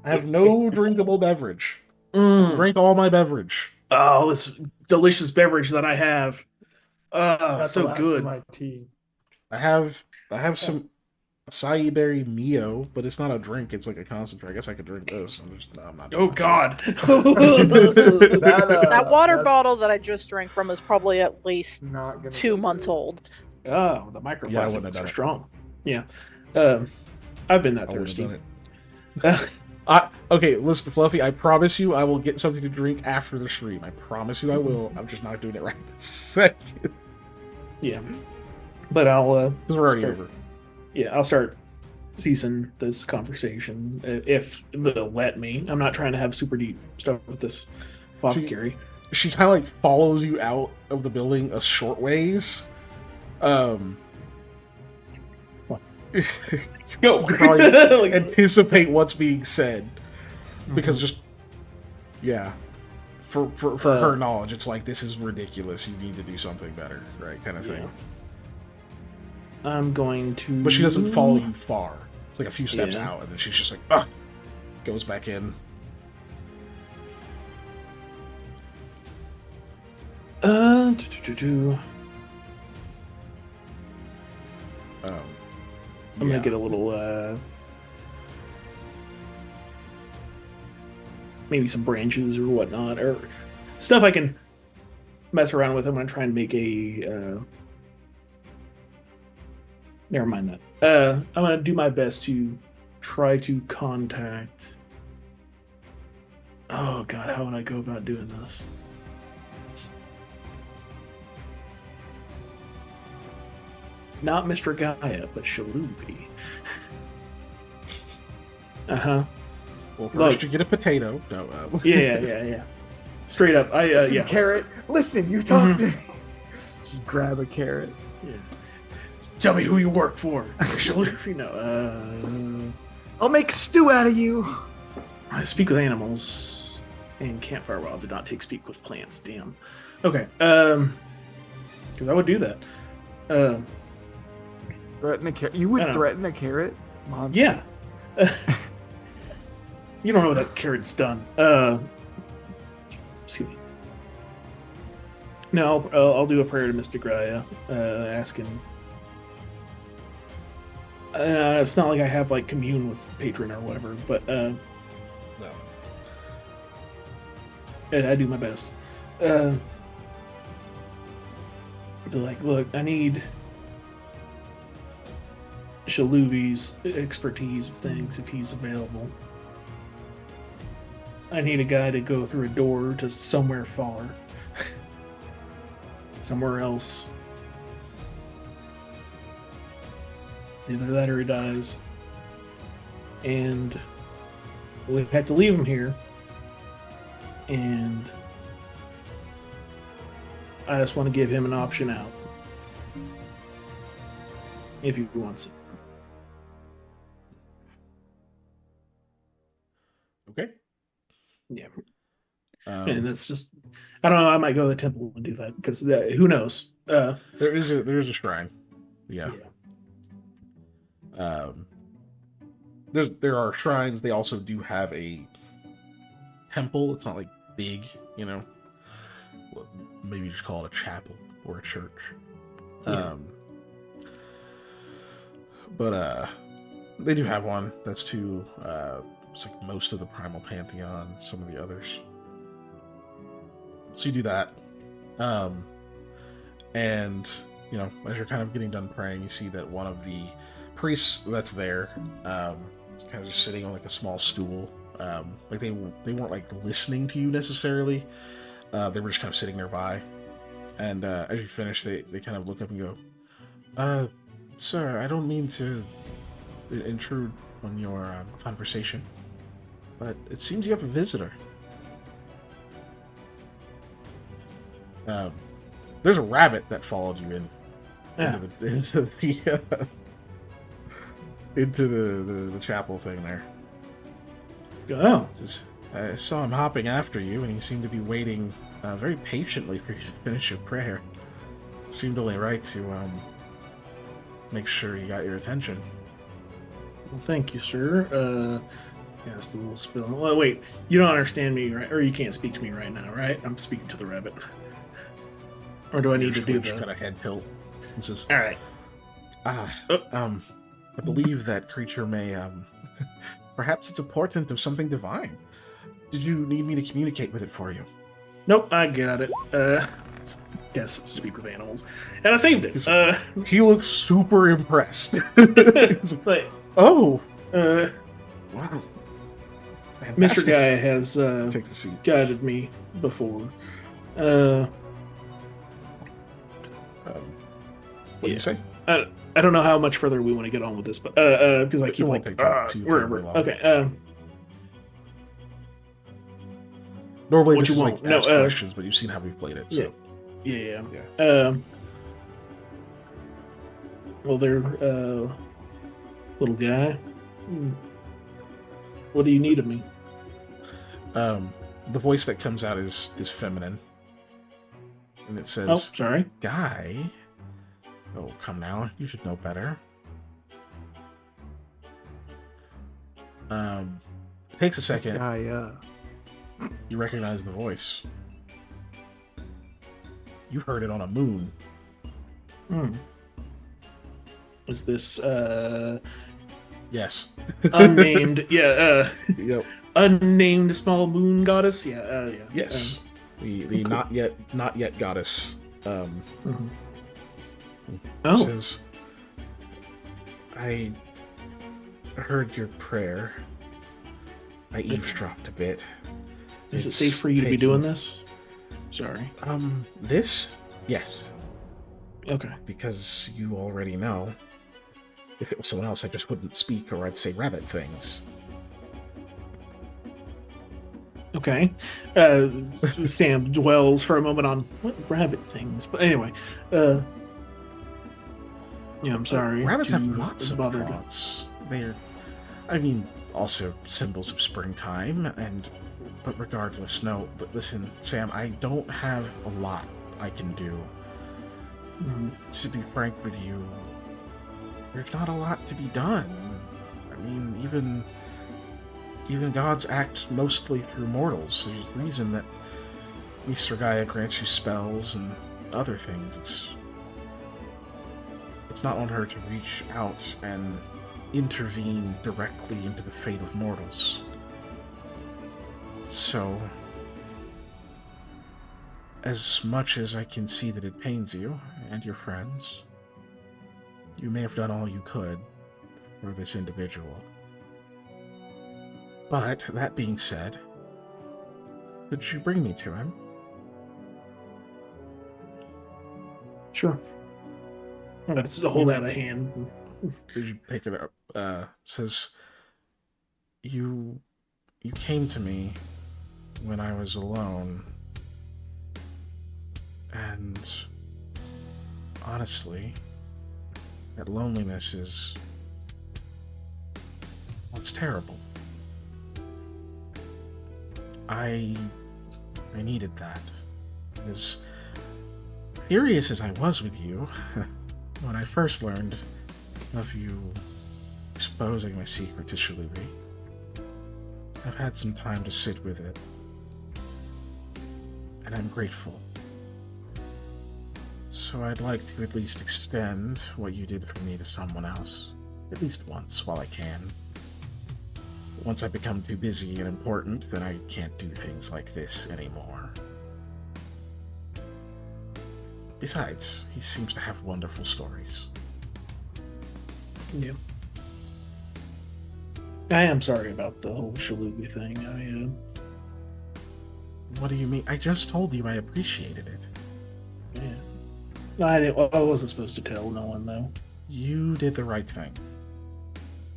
[SPEAKER 5] have no drinkable beverage. Drink all my beverage.
[SPEAKER 2] Oh, this delicious beverage that I have.
[SPEAKER 4] That's
[SPEAKER 2] so
[SPEAKER 4] the last
[SPEAKER 2] good.
[SPEAKER 4] of my tea.
[SPEAKER 5] I have some acai berry Mio, but it's not a drink. It's like a concentrate. I guess I could drink this. I'm not.
[SPEAKER 2] Oh God!
[SPEAKER 3] That water
[SPEAKER 4] that's
[SPEAKER 3] bottle that I just drank from is probably at least
[SPEAKER 4] not gonna
[SPEAKER 3] 2
[SPEAKER 4] go
[SPEAKER 3] months
[SPEAKER 4] good.
[SPEAKER 3] old.
[SPEAKER 2] Oh, the
[SPEAKER 5] Yeah, I wouldn't have
[SPEAKER 2] microplastics
[SPEAKER 5] done
[SPEAKER 2] are
[SPEAKER 5] it.
[SPEAKER 2] strong. Yeah, I've been that
[SPEAKER 5] I wouldn't have
[SPEAKER 2] thirsty.
[SPEAKER 5] done it. Okay, listen, Fluffy, I promise you I will get something to drink after the stream. I promise you I will. I'm just not doing it right this second.
[SPEAKER 2] Yeah, but I'll
[SPEAKER 5] Because we're already
[SPEAKER 2] Sure.
[SPEAKER 5] over.
[SPEAKER 2] I'll start ceasing this conversation if they'll let me. I'm not trying to have super deep stuff with this apothecary.
[SPEAKER 5] She kind of like follows you out of the building a short ways.
[SPEAKER 2] What?
[SPEAKER 5] You
[SPEAKER 2] Go.
[SPEAKER 5] can probably
[SPEAKER 2] Like-
[SPEAKER 5] anticipate what's being said. Because just, yeah. For her knowledge, it's like, this is ridiculous. You need to do something better, right? Kind of thing.
[SPEAKER 2] I'm going to.
[SPEAKER 5] But she doesn't follow you far. It's like a few steps
[SPEAKER 2] Yeah.
[SPEAKER 5] out, and then she's just like, ugh. Goes back in.
[SPEAKER 2] I'm gonna get a little maybe some branches or whatnot, or stuff I can mess around with. I'm gonna try and make a never mind that. I'm gonna do my best to try to contact. Oh God, how would I go about doing this? Not Mr. Gaia, but Shaluvi. Uh-huh.
[SPEAKER 5] Well, first
[SPEAKER 2] Look.
[SPEAKER 5] you get a potato. No,
[SPEAKER 2] Yeah. Straight up.
[SPEAKER 4] Listen,
[SPEAKER 2] Yeah.
[SPEAKER 4] carrot. Listen, you talk. Just grab a carrot.
[SPEAKER 2] Tell me who you work for. Shaluvi, no.
[SPEAKER 4] I'll make stew out of you.
[SPEAKER 2] I speak with animals, and campfire wild did not take speak with plants. Damn. Okay. Because I would do that.
[SPEAKER 4] Threaten a carrot. You
[SPEAKER 2] I
[SPEAKER 4] would
[SPEAKER 2] don't know.
[SPEAKER 4] threaten a carrot? Monster.
[SPEAKER 2] Yeah. You don't know what that carrot's done. Excuse me. No, I'll do a prayer to Mr. Gaia, asking. It's not like I have like commune with patron or whatever, but
[SPEAKER 5] No.
[SPEAKER 2] I do my best. Be like, look, I need Shaluvi's expertise of things if he's available. I need a guy to go through a door to somewhere far. Somewhere else. Either that or he dies. And we have to leave him here. And I just want to give him an option out. If he wants it.
[SPEAKER 5] Okay.
[SPEAKER 2] Yeah. And that's just, I don't know, I might go to the temple and do that, because who knows?
[SPEAKER 5] there is a shrine. Yeah. There are shrines. They also do have a temple. It's not like big, you know. Well, maybe just call it a chapel or a church.
[SPEAKER 2] Yeah.
[SPEAKER 5] But they do have one. That's to it's like most of the Primal Pantheon, some of the others. So you do that. And you know, as you're kind of getting done praying, you see that one of the priests that's there is kind of just sitting on like a small stool. Like they weren't like listening to you necessarily. They were just kind of sitting nearby. And as you finish, they kind of look up and go, sir, I don't mean to intrude on your conversation, but it seems you have a visitor. There's a rabbit that followed you into the chapel thing there.
[SPEAKER 2] Oh.
[SPEAKER 5] I saw him hopping after you, and he seemed to be waiting very patiently for you to finish your prayer. Seemed only right to make sure he got your attention.
[SPEAKER 2] Well, thank you, sir. Cast a little spell. Well, wait, you don't understand me, right? Or you can't speak to me right now, right? I'm speaking to the rabbit. Or do I need to do
[SPEAKER 5] that? Got a head tilt. This is
[SPEAKER 2] all right.
[SPEAKER 5] I believe that creature may perhaps it's a portent of something divine. Did you need me to communicate with it for you?
[SPEAKER 2] Nope, I got it. Yes, speak with animals, and I saved it.
[SPEAKER 5] He looks super impressed.
[SPEAKER 2] But,
[SPEAKER 5] oh,
[SPEAKER 2] wow.
[SPEAKER 5] Fantastic.
[SPEAKER 2] Mr. Guy has
[SPEAKER 5] Take the seat.
[SPEAKER 2] guided me before.
[SPEAKER 5] What do you say?
[SPEAKER 2] I don't know how much further we want to get on with this, but because I keep like wherever. Okay.
[SPEAKER 5] Normally,
[SPEAKER 2] what
[SPEAKER 5] this
[SPEAKER 2] you
[SPEAKER 5] is
[SPEAKER 2] want?
[SPEAKER 5] like ask questions, but you've seen how we've played it. So.
[SPEAKER 2] Yeah. Well, there, little guy. What do you need of me?
[SPEAKER 5] The voice that comes out is feminine, and it says,
[SPEAKER 2] "Oh, sorry,
[SPEAKER 5] Guy. Oh, come now, you should know better." It takes a second. You recognize the voice. You heard it on a moon.
[SPEAKER 2] Is this
[SPEAKER 5] Yes.
[SPEAKER 2] unnamed? Yeah.
[SPEAKER 5] Yep.
[SPEAKER 2] Unnamed small moon goddess. Yeah.
[SPEAKER 5] Yes. The
[SPEAKER 2] cool.
[SPEAKER 5] not yet goddess. Says, I heard your prayer. I eavesdropped a bit.
[SPEAKER 2] Is it safe for you to be doing this? Sorry.
[SPEAKER 5] This? Yes.
[SPEAKER 2] Okay.
[SPEAKER 5] Because you already know. If it was someone else, I just wouldn't speak, or I'd say rabbit things.
[SPEAKER 2] Okay. Sam dwells for a moment on what rabbit things, but anyway. Yeah, I'm sorry.
[SPEAKER 5] Rabbits
[SPEAKER 2] to
[SPEAKER 5] have lots of
[SPEAKER 2] bother.
[SPEAKER 5] thoughts. They're, also symbols of springtime, but regardless, no. But listen, Sam, I don't have a lot I can do. To be frank with you, there's not a lot to be done. I mean, even gods act mostly through mortals. There's a reason that Mr. Gaia grants you spells and other things. It's not on her to reach out and intervene directly into the fate of mortals. So, As much as I can see that it pains you and your friends, you may have done all you could for this individual. But, that being said, could you bring me to him?
[SPEAKER 2] Sure. I'm going to hold out a hand.
[SPEAKER 5] Did you pick it up? Says, you came to me when I was alone, and honestly, that loneliness is, well, it's terrible. I needed that. As furious as I was with you when I first learned of you exposing my secret to Shalubi, I've had some time to sit with it, and I'm grateful. So I'd like to at least extend what you did for me to someone else, at least once while I can. Once I become too busy and important, then I can't do things like this anymore. Besides, he seems to have wonderful stories.
[SPEAKER 2] Yeah. I am sorry about the whole Shalubi thing.
[SPEAKER 5] What do you mean? I just told you I appreciated it.
[SPEAKER 2] Yeah. I wasn't supposed to tell no one, though.
[SPEAKER 5] You did the right thing.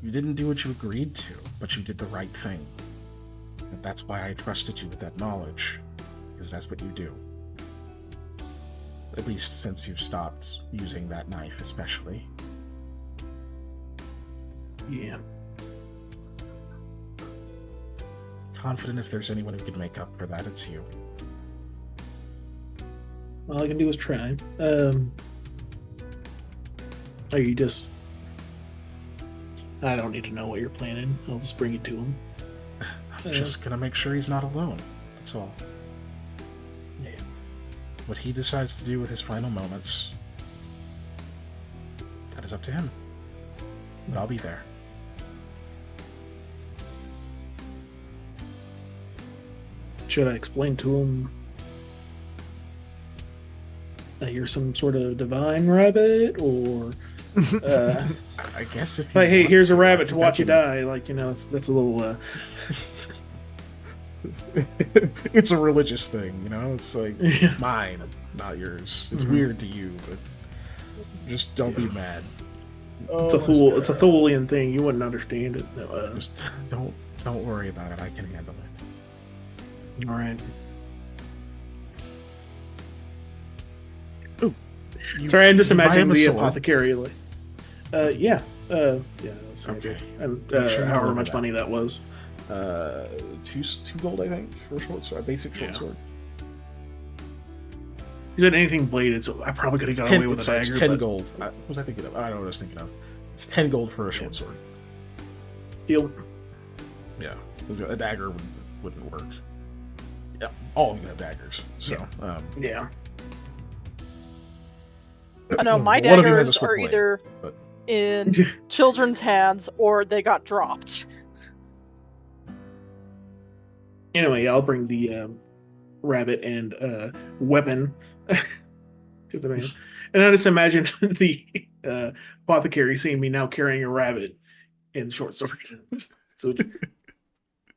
[SPEAKER 5] You didn't do what you agreed to, but you did the right thing. And that's why I trusted you with that knowledge, because that's what you do. At least since you've stopped using that knife, especially.
[SPEAKER 2] Yeah.
[SPEAKER 5] Confident if there's anyone who can make up for that, it's you.
[SPEAKER 2] All I can do is try. Are you just... I don't need to know what you're planning. I'll just bring it to him.
[SPEAKER 5] I'm just gonna make sure he's not alone. That's all.
[SPEAKER 2] Yeah.
[SPEAKER 5] What he decides to do with his final moments, that is up to him. But I'll be there.
[SPEAKER 2] Should I explain to him that you're some sort of divine rabbit, or
[SPEAKER 5] I guess if you
[SPEAKER 2] like, hey,
[SPEAKER 5] want
[SPEAKER 2] here's a
[SPEAKER 5] to,
[SPEAKER 2] rabbit to
[SPEAKER 5] that
[SPEAKER 2] watch you
[SPEAKER 5] can-
[SPEAKER 2] die? Like, that's a little.
[SPEAKER 5] It's a religious thing, you know? It's like
[SPEAKER 2] Yeah.
[SPEAKER 5] mine, not yours. It's
[SPEAKER 2] Mhm.
[SPEAKER 5] weird to you, but just don't be mad.
[SPEAKER 2] It's a fool. It's a Thulian thing. You wouldn't understand it.
[SPEAKER 5] Just don't worry about it. I can handle it.
[SPEAKER 2] All right.
[SPEAKER 5] Ooh,
[SPEAKER 2] Sorry, I'm just
[SPEAKER 5] you buy him
[SPEAKER 2] imagining
[SPEAKER 5] a
[SPEAKER 2] the
[SPEAKER 5] sword?
[SPEAKER 2] apothecary. Like, yeah. That's
[SPEAKER 5] Okay.
[SPEAKER 2] And
[SPEAKER 5] Make sure you
[SPEAKER 2] however
[SPEAKER 5] deliver
[SPEAKER 2] much
[SPEAKER 5] that.
[SPEAKER 2] money that was.
[SPEAKER 5] Two gold, I think, for a short sword, a basic short
[SPEAKER 2] Yeah.
[SPEAKER 5] sword.
[SPEAKER 2] You said anything bladed, so I probably could have got away with a
[SPEAKER 5] Sorry,
[SPEAKER 2] dagger.
[SPEAKER 5] it's 10
[SPEAKER 2] but
[SPEAKER 5] gold. What was I thinking of? I don't know what I was thinking of. It's 10 gold for a short sword.
[SPEAKER 2] Deal.
[SPEAKER 5] Yeah, a dagger wouldn't work. Yeah, all of you have daggers, so
[SPEAKER 2] Yeah.
[SPEAKER 3] I know my
[SPEAKER 5] one of you has a
[SPEAKER 3] daggers are
[SPEAKER 5] switchblade,
[SPEAKER 3] either
[SPEAKER 5] but
[SPEAKER 3] in children's hands or they got dropped.
[SPEAKER 2] Anyway, I'll bring the rabbit and weapon to the man. And I just imagine the apothecary seeing me now carrying a rabbit in short sword. So,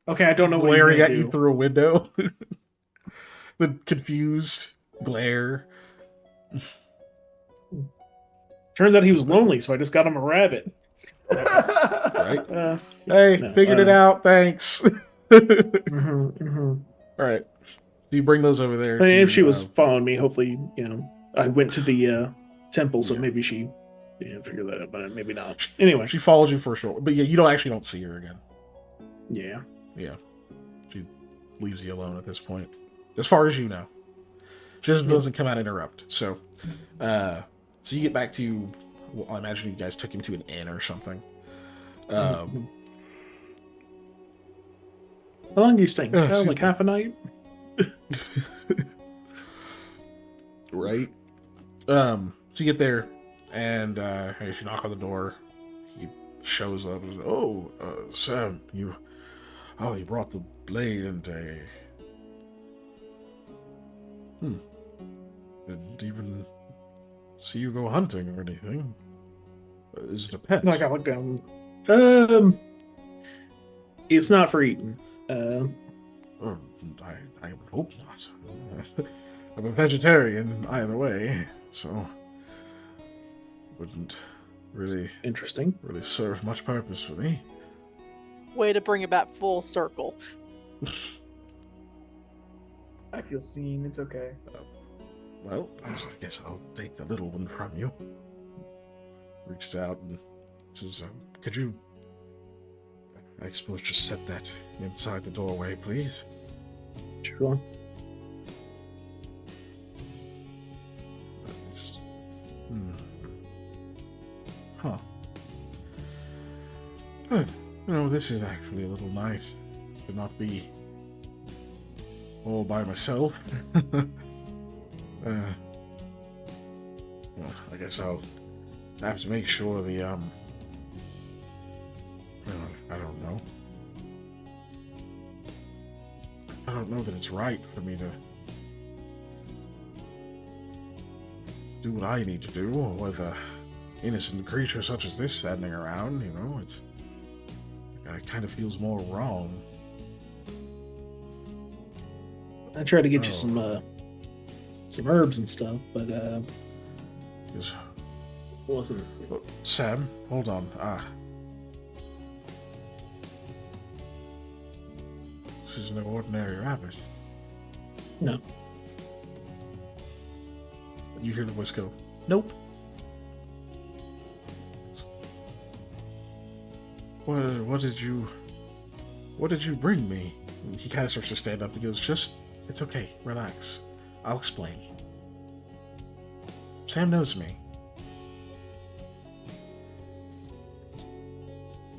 [SPEAKER 2] okay, I don't know what he's
[SPEAKER 5] glaring
[SPEAKER 2] gonna
[SPEAKER 5] at
[SPEAKER 2] do.
[SPEAKER 5] you through a window. The confused glare.
[SPEAKER 2] Turns out he was lonely, so I just got him a rabbit.
[SPEAKER 5] Right?
[SPEAKER 2] Hey,
[SPEAKER 5] Hey, figured it out. Thanks.
[SPEAKER 2] Mm-hmm.
[SPEAKER 5] All right. So you bring those over there.
[SPEAKER 2] I mean,
[SPEAKER 5] to,
[SPEAKER 2] if she was following me, hopefully, I went to the temple, so
[SPEAKER 5] Yeah.
[SPEAKER 2] maybe she figured that out, but maybe not. Anyway,
[SPEAKER 5] she follows you for a short, but yeah, you don't see her again.
[SPEAKER 2] yeah.
[SPEAKER 5] Yeah, she leaves you alone at this point, as far as you know. She doesn't come out and interrupt. So, so you get back to. Well, I imagine you guys took him to an inn or something.
[SPEAKER 2] How long are you staying?
[SPEAKER 5] excuse
[SPEAKER 2] Like
[SPEAKER 5] me.
[SPEAKER 2] half a night?
[SPEAKER 5] Right. So you get there, and as you knock on the door, he shows up. And says, "Oh, Sam, you brought the blade and a didn't even see you go hunting or anything. Is it a pet?
[SPEAKER 2] Like I look down. It's not for eating.
[SPEAKER 5] Oh, I would hope not. I'm a vegetarian either way, so wouldn't really
[SPEAKER 2] Interesting.
[SPEAKER 5] serve much purpose for me.
[SPEAKER 3] Way to bring it back full circle.
[SPEAKER 4] I feel seen. It's okay.
[SPEAKER 5] Well, I guess I'll take the little one from you. Reaches out and says, could you, I suppose, just set that inside the doorway, please?
[SPEAKER 2] Sure.
[SPEAKER 5] Huh. Good. You know, this is actually a little nice to not be all by myself. Well, I guess I'll have to make sure the, I don't know. I don't know that it's right for me to do what I need to do with a innocent creature such as this standing around, you know, it kind of feels more wrong.
[SPEAKER 2] I tried to get you some herbs and stuff, but
[SPEAKER 5] Yes.
[SPEAKER 2] wasn't.
[SPEAKER 5] Sam, hold on. This is no ordinary rabbit.
[SPEAKER 2] No.
[SPEAKER 5] You hear the voice go, nope. What did you bring me? And he kind of starts to stand up and goes, it's okay, relax. I'll explain. Sam knows me.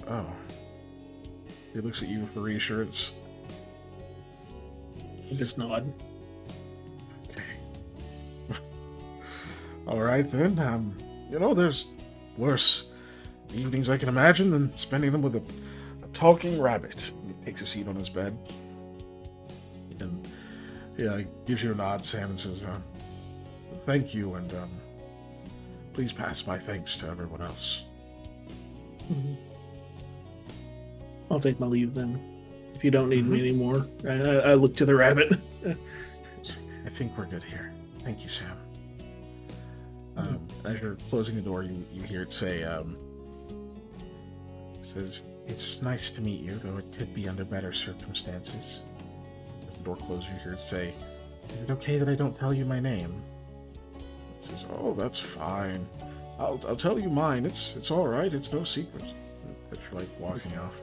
[SPEAKER 5] Oh. He looks at you for reassurance.
[SPEAKER 2] Just nod.
[SPEAKER 5] Okay. Alright then, you know, there's worse evenings I can imagine than spending them with a talking rabbit. He takes a seat on his bed. And yeah, gives you a nod, Sam, and says, thank you, and please pass my thanks to everyone else.
[SPEAKER 2] Mm-hmm. I'll take my leave then. If you don't need me anymore. I look to the rabbit.
[SPEAKER 5] I think we're good here. Thank you, Sam. As you're closing the door, you hear it say, says, it's nice to meet you, though it could be under better circumstances. As the door closes, you hear it say, is it okay that I don't tell you my name? It says, oh, that's fine. I'll tell you mine. It's all right. It's no secret. As you're like walking off.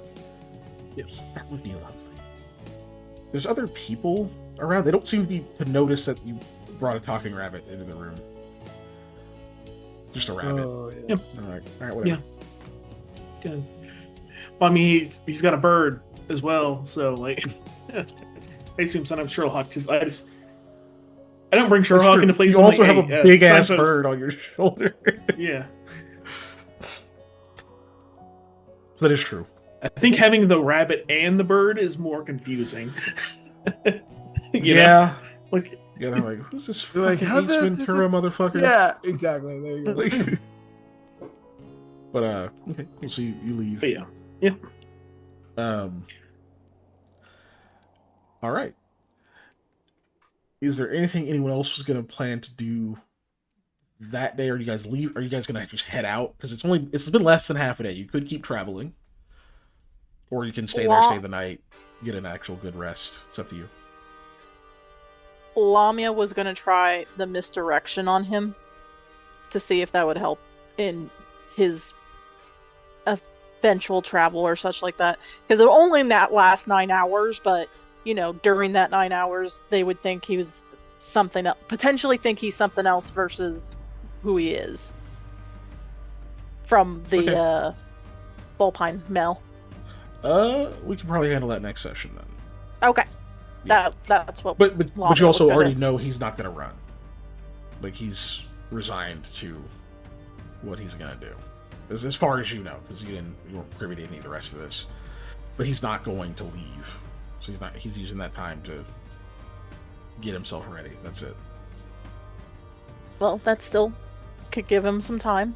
[SPEAKER 2] Yes.
[SPEAKER 5] That would be lovely. There's other people around. They don't seem to notice that you brought a talking rabbit into the room. Just a rabbit.
[SPEAKER 4] Oh,
[SPEAKER 2] Yep.
[SPEAKER 4] yes.
[SPEAKER 5] All right, whatever.
[SPEAKER 2] Yeah. Good. Well, I mean, he's got a bird as well, so like, I assume sometimes Sherlock. Because I don't bring Sherlock into places.
[SPEAKER 5] You also
[SPEAKER 2] like,
[SPEAKER 5] have
[SPEAKER 2] hey,
[SPEAKER 5] a big ass
[SPEAKER 2] signpost.
[SPEAKER 5] bird on your shoulder.
[SPEAKER 2] Yeah.
[SPEAKER 5] So that is true.
[SPEAKER 2] I think having the rabbit and the bird is more confusing. You know?
[SPEAKER 5] Yeah.
[SPEAKER 2] Like,
[SPEAKER 5] Yeah, they're like, who's this
[SPEAKER 4] They're like,
[SPEAKER 5] fucking
[SPEAKER 4] how
[SPEAKER 5] Ace
[SPEAKER 4] the-
[SPEAKER 5] Ventura motherfucker?
[SPEAKER 4] Yeah, exactly. There you go.
[SPEAKER 5] Like, but okay, we'll see. You leave.
[SPEAKER 2] but yeah.
[SPEAKER 5] All right. Is there anything anyone else was gonna plan to do that day, or you guys leave? Are you guys gonna just head out? Because it's been less than half a day. You could keep traveling, or you can stay there, stay the night, get an actual good rest. It's up to you.
[SPEAKER 3] Lamia was going to try the misdirection on him to see if that would help in his eventual travel or such like that. Because only in that last 9 hours, but, you know, during that 9 hours, they would think he was something else, potentially think he's something else versus who he is. From the Volpine Mel.
[SPEAKER 5] We can probably handle that next session then.
[SPEAKER 3] Okay.
[SPEAKER 5] Yeah.
[SPEAKER 3] That's what.
[SPEAKER 5] But
[SPEAKER 3] Lamia
[SPEAKER 5] you also
[SPEAKER 3] was gonna-
[SPEAKER 5] already know he's not going to run. Like, he's resigned to what he's going to do. As far as you know, because you weren't privy to any of the rest of this. But he's not going to leave. So he's using that time to get himself ready. That's it.
[SPEAKER 3] Well, that still could give him some time.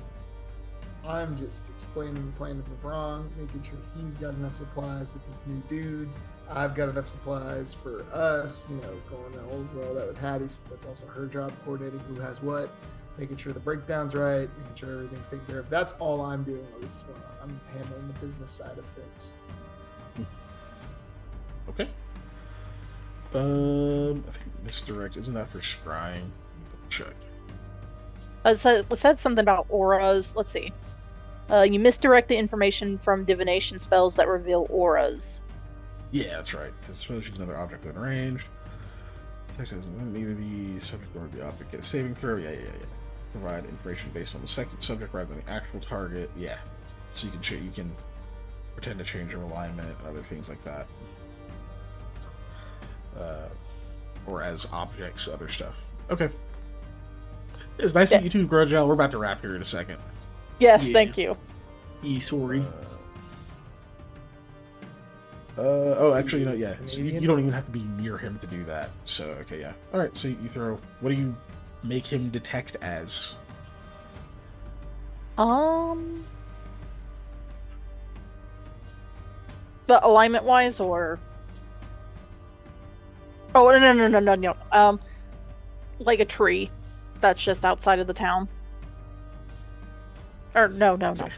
[SPEAKER 4] I'm just explaining the plan to LeBron, making sure he's got enough supplies with his new dudes. I've got enough supplies for us, going over all that with Hattie, since that's also her job, coordinating who has what, making sure the breakdown's right, making sure everything's taken care of. That's all I'm doing while this is going on. I'm handling the business side of things.
[SPEAKER 5] Okay. I think misdirect, isn't that for scrying? Check.
[SPEAKER 3] It said something about auras. Let's see. You misdirect the information from divination spells that reveal auras.
[SPEAKER 5] Yeah, that's right. Because suppose use another object within range. Text says neither the subject nor the object get a saving throw. Yeah. Provide information based on the second subject rather than the actual target. Yeah. So you can pretend to change your alignment and other things like that. Or as objects, other stuff. Okay. It was nice to meet you too, Grudgel. We're about to wrap here in a second.
[SPEAKER 3] Yes,
[SPEAKER 2] Yeah.
[SPEAKER 3] thank you.
[SPEAKER 2] Sorry.
[SPEAKER 5] Actually, yeah. So you don't even have to be near him to do that. So, okay, yeah. All right, so you throw... What do you make him detect as?
[SPEAKER 3] The alignment wise, or no. Like a tree that's just outside of the town. Or no.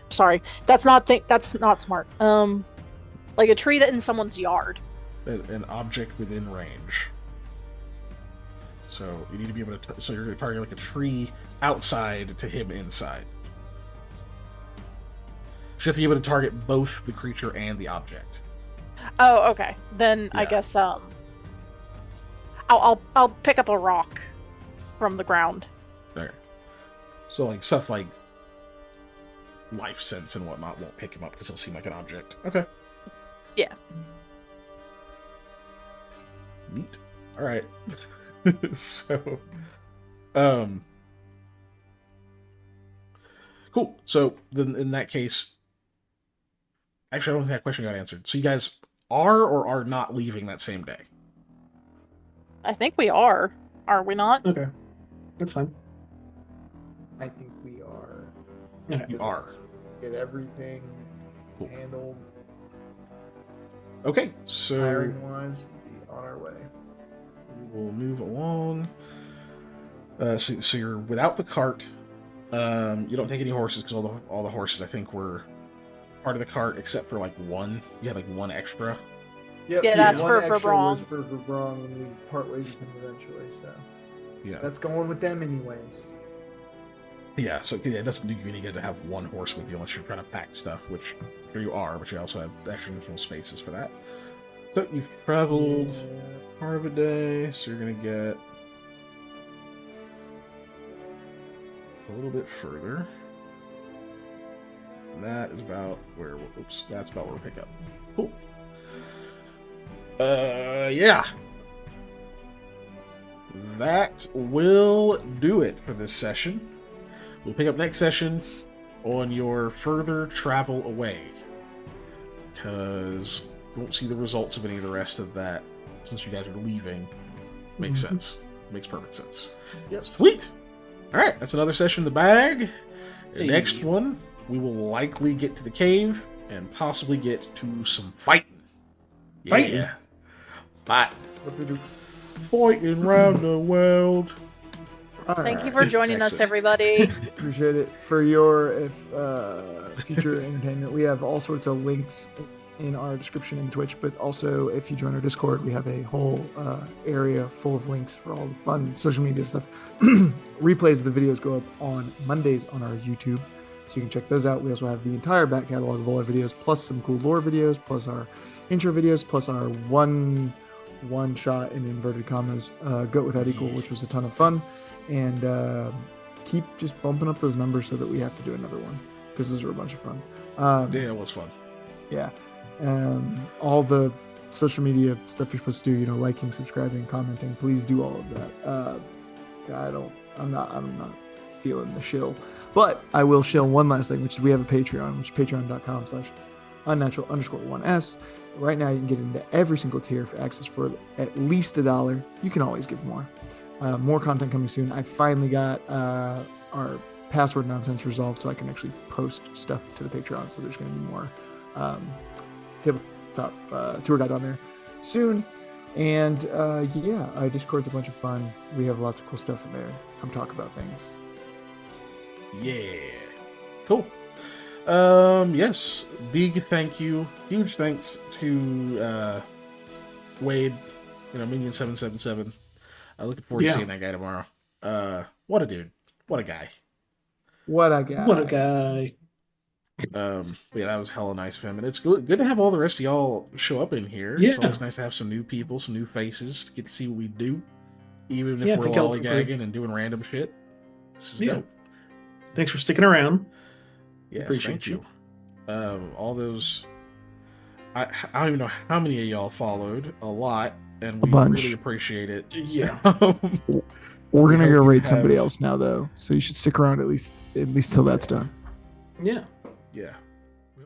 [SPEAKER 3] Sorry, that's not smart. Like a tree that in someone's yard.
[SPEAKER 5] An object within range. So you need to be able to... So you're going to target like a tree outside to him inside. You have to be able to target both the creature and the object.
[SPEAKER 3] Oh, okay. Then I
[SPEAKER 5] Yeah.
[SPEAKER 3] guess I'll pick up a rock from the ground.
[SPEAKER 5] There. So like stuff like life sense and whatnot won't pick him up because he'll seem like an object. Okay.
[SPEAKER 3] Yeah.
[SPEAKER 5] Neat. All right. So, cool. So then, in that case, actually, I don't think that question got answered. So you guys are or are not leaving that same day?
[SPEAKER 3] I think we are. Are we not?
[SPEAKER 2] Okay. That's fine.
[SPEAKER 4] I think we are.
[SPEAKER 2] Okay.
[SPEAKER 5] You are.
[SPEAKER 4] Get everything
[SPEAKER 5] Cool.
[SPEAKER 4] handled.
[SPEAKER 5] Okay. So
[SPEAKER 4] Hiring wise, we'll be on our way.
[SPEAKER 5] we will move along. So you're without the cart. You don't take any horses because all the horses I think were part of the cart except for like one. You had like one extra.
[SPEAKER 4] Yep,
[SPEAKER 3] Yeah, that's
[SPEAKER 4] one
[SPEAKER 3] for
[SPEAKER 4] extra
[SPEAKER 3] Verbrong.
[SPEAKER 4] was for Verbrong when we part ways with him eventually, so
[SPEAKER 5] Yeah.
[SPEAKER 4] that's going with them anyways.
[SPEAKER 5] Yeah, so yeah, it doesn't do you any good to have one horse with you unless you're trying to pack stuff, which here you are, but you also have extra additional spaces for that. So you've traveled part of a day, so you're gonna get a little bit further. And that is about where that's about where we'll pick up. Cool. Yeah. That will do it for this session. We'll pick up next session on your further travel away. Because you won't see the results of any of the rest of that since you guys are leaving. Makes sense. Makes perfect sense.
[SPEAKER 4] Yep.
[SPEAKER 5] Sweet! Alright, that's another session in the bag.
[SPEAKER 2] Hey.
[SPEAKER 5] Next one, we will likely get to the cave and possibly get to some fighting.
[SPEAKER 2] Fighting?
[SPEAKER 5] Yeah. Fighting.
[SPEAKER 4] What we do?
[SPEAKER 5] Fighting round the world.
[SPEAKER 3] Thank you for joining us,
[SPEAKER 5] Excellent.
[SPEAKER 3] everybody.
[SPEAKER 4] Appreciate it. For your future entertainment, we have all sorts of links in our description in Twitch, but also if you join our Discord, we have a whole area full of links for all the fun social media stuff. Replays of the videos go up on Mondays on our YouTube, so you can check those out. We also have the entire back catalog of all our videos, plus some cool lore videos, plus our intro videos, plus our one shot in inverted commas Goat Without Equal, which was a ton of fun. And keep just bumping up those numbers so that we have to do another one, because those are a bunch of fun.
[SPEAKER 5] Yeah, it was fun.
[SPEAKER 4] Yeah. All the social media stuff you're supposed to do, liking, subscribing, commenting, please do all of that. I'm not feeling the shill, but I will shill one last thing, which is we have a Patreon, which is patreon.com/unnatural_1s. Right now you can get into every single tier for access for at least $1. You can always give more.
[SPEAKER 7] More content coming soon. I finally got our password nonsense resolved, so I can actually post stuff to the Patreon. So there's going to be more tabletop tour guide on there soon. And yeah, Discord's a bunch of fun. We have lots of cool stuff in there. Come talk about things.
[SPEAKER 1] Yeah. Cool. Yes. Big thank you. Huge thanks to Wade, Minion 777. Looking forward to seeing that guy tomorrow. What a dude. What a guy.
[SPEAKER 7] What a guy.
[SPEAKER 2] What a guy.
[SPEAKER 1] Yeah, that was hella nice of him. And it's good to have all the rest of y'all show up in here.
[SPEAKER 2] Yeah.
[SPEAKER 1] It's always nice to have some new people, some new faces to get to see what we do. Even if
[SPEAKER 2] Yeah,
[SPEAKER 1] we're
[SPEAKER 2] thank y'all
[SPEAKER 1] lollygagging and doing random shit. This is dope.
[SPEAKER 2] Thanks for sticking around.
[SPEAKER 1] Yes,
[SPEAKER 2] Appreciate
[SPEAKER 1] thank you. All those... I don't even know how many of y'all followed. A lot. And we
[SPEAKER 7] bunch.
[SPEAKER 1] really appreciate it.
[SPEAKER 2] Yeah.
[SPEAKER 7] We're gonna go
[SPEAKER 1] hope you
[SPEAKER 7] raid somebody
[SPEAKER 1] have-
[SPEAKER 7] else now, though. So you should stick around at least till that's done.
[SPEAKER 2] Yeah.
[SPEAKER 1] Yeah.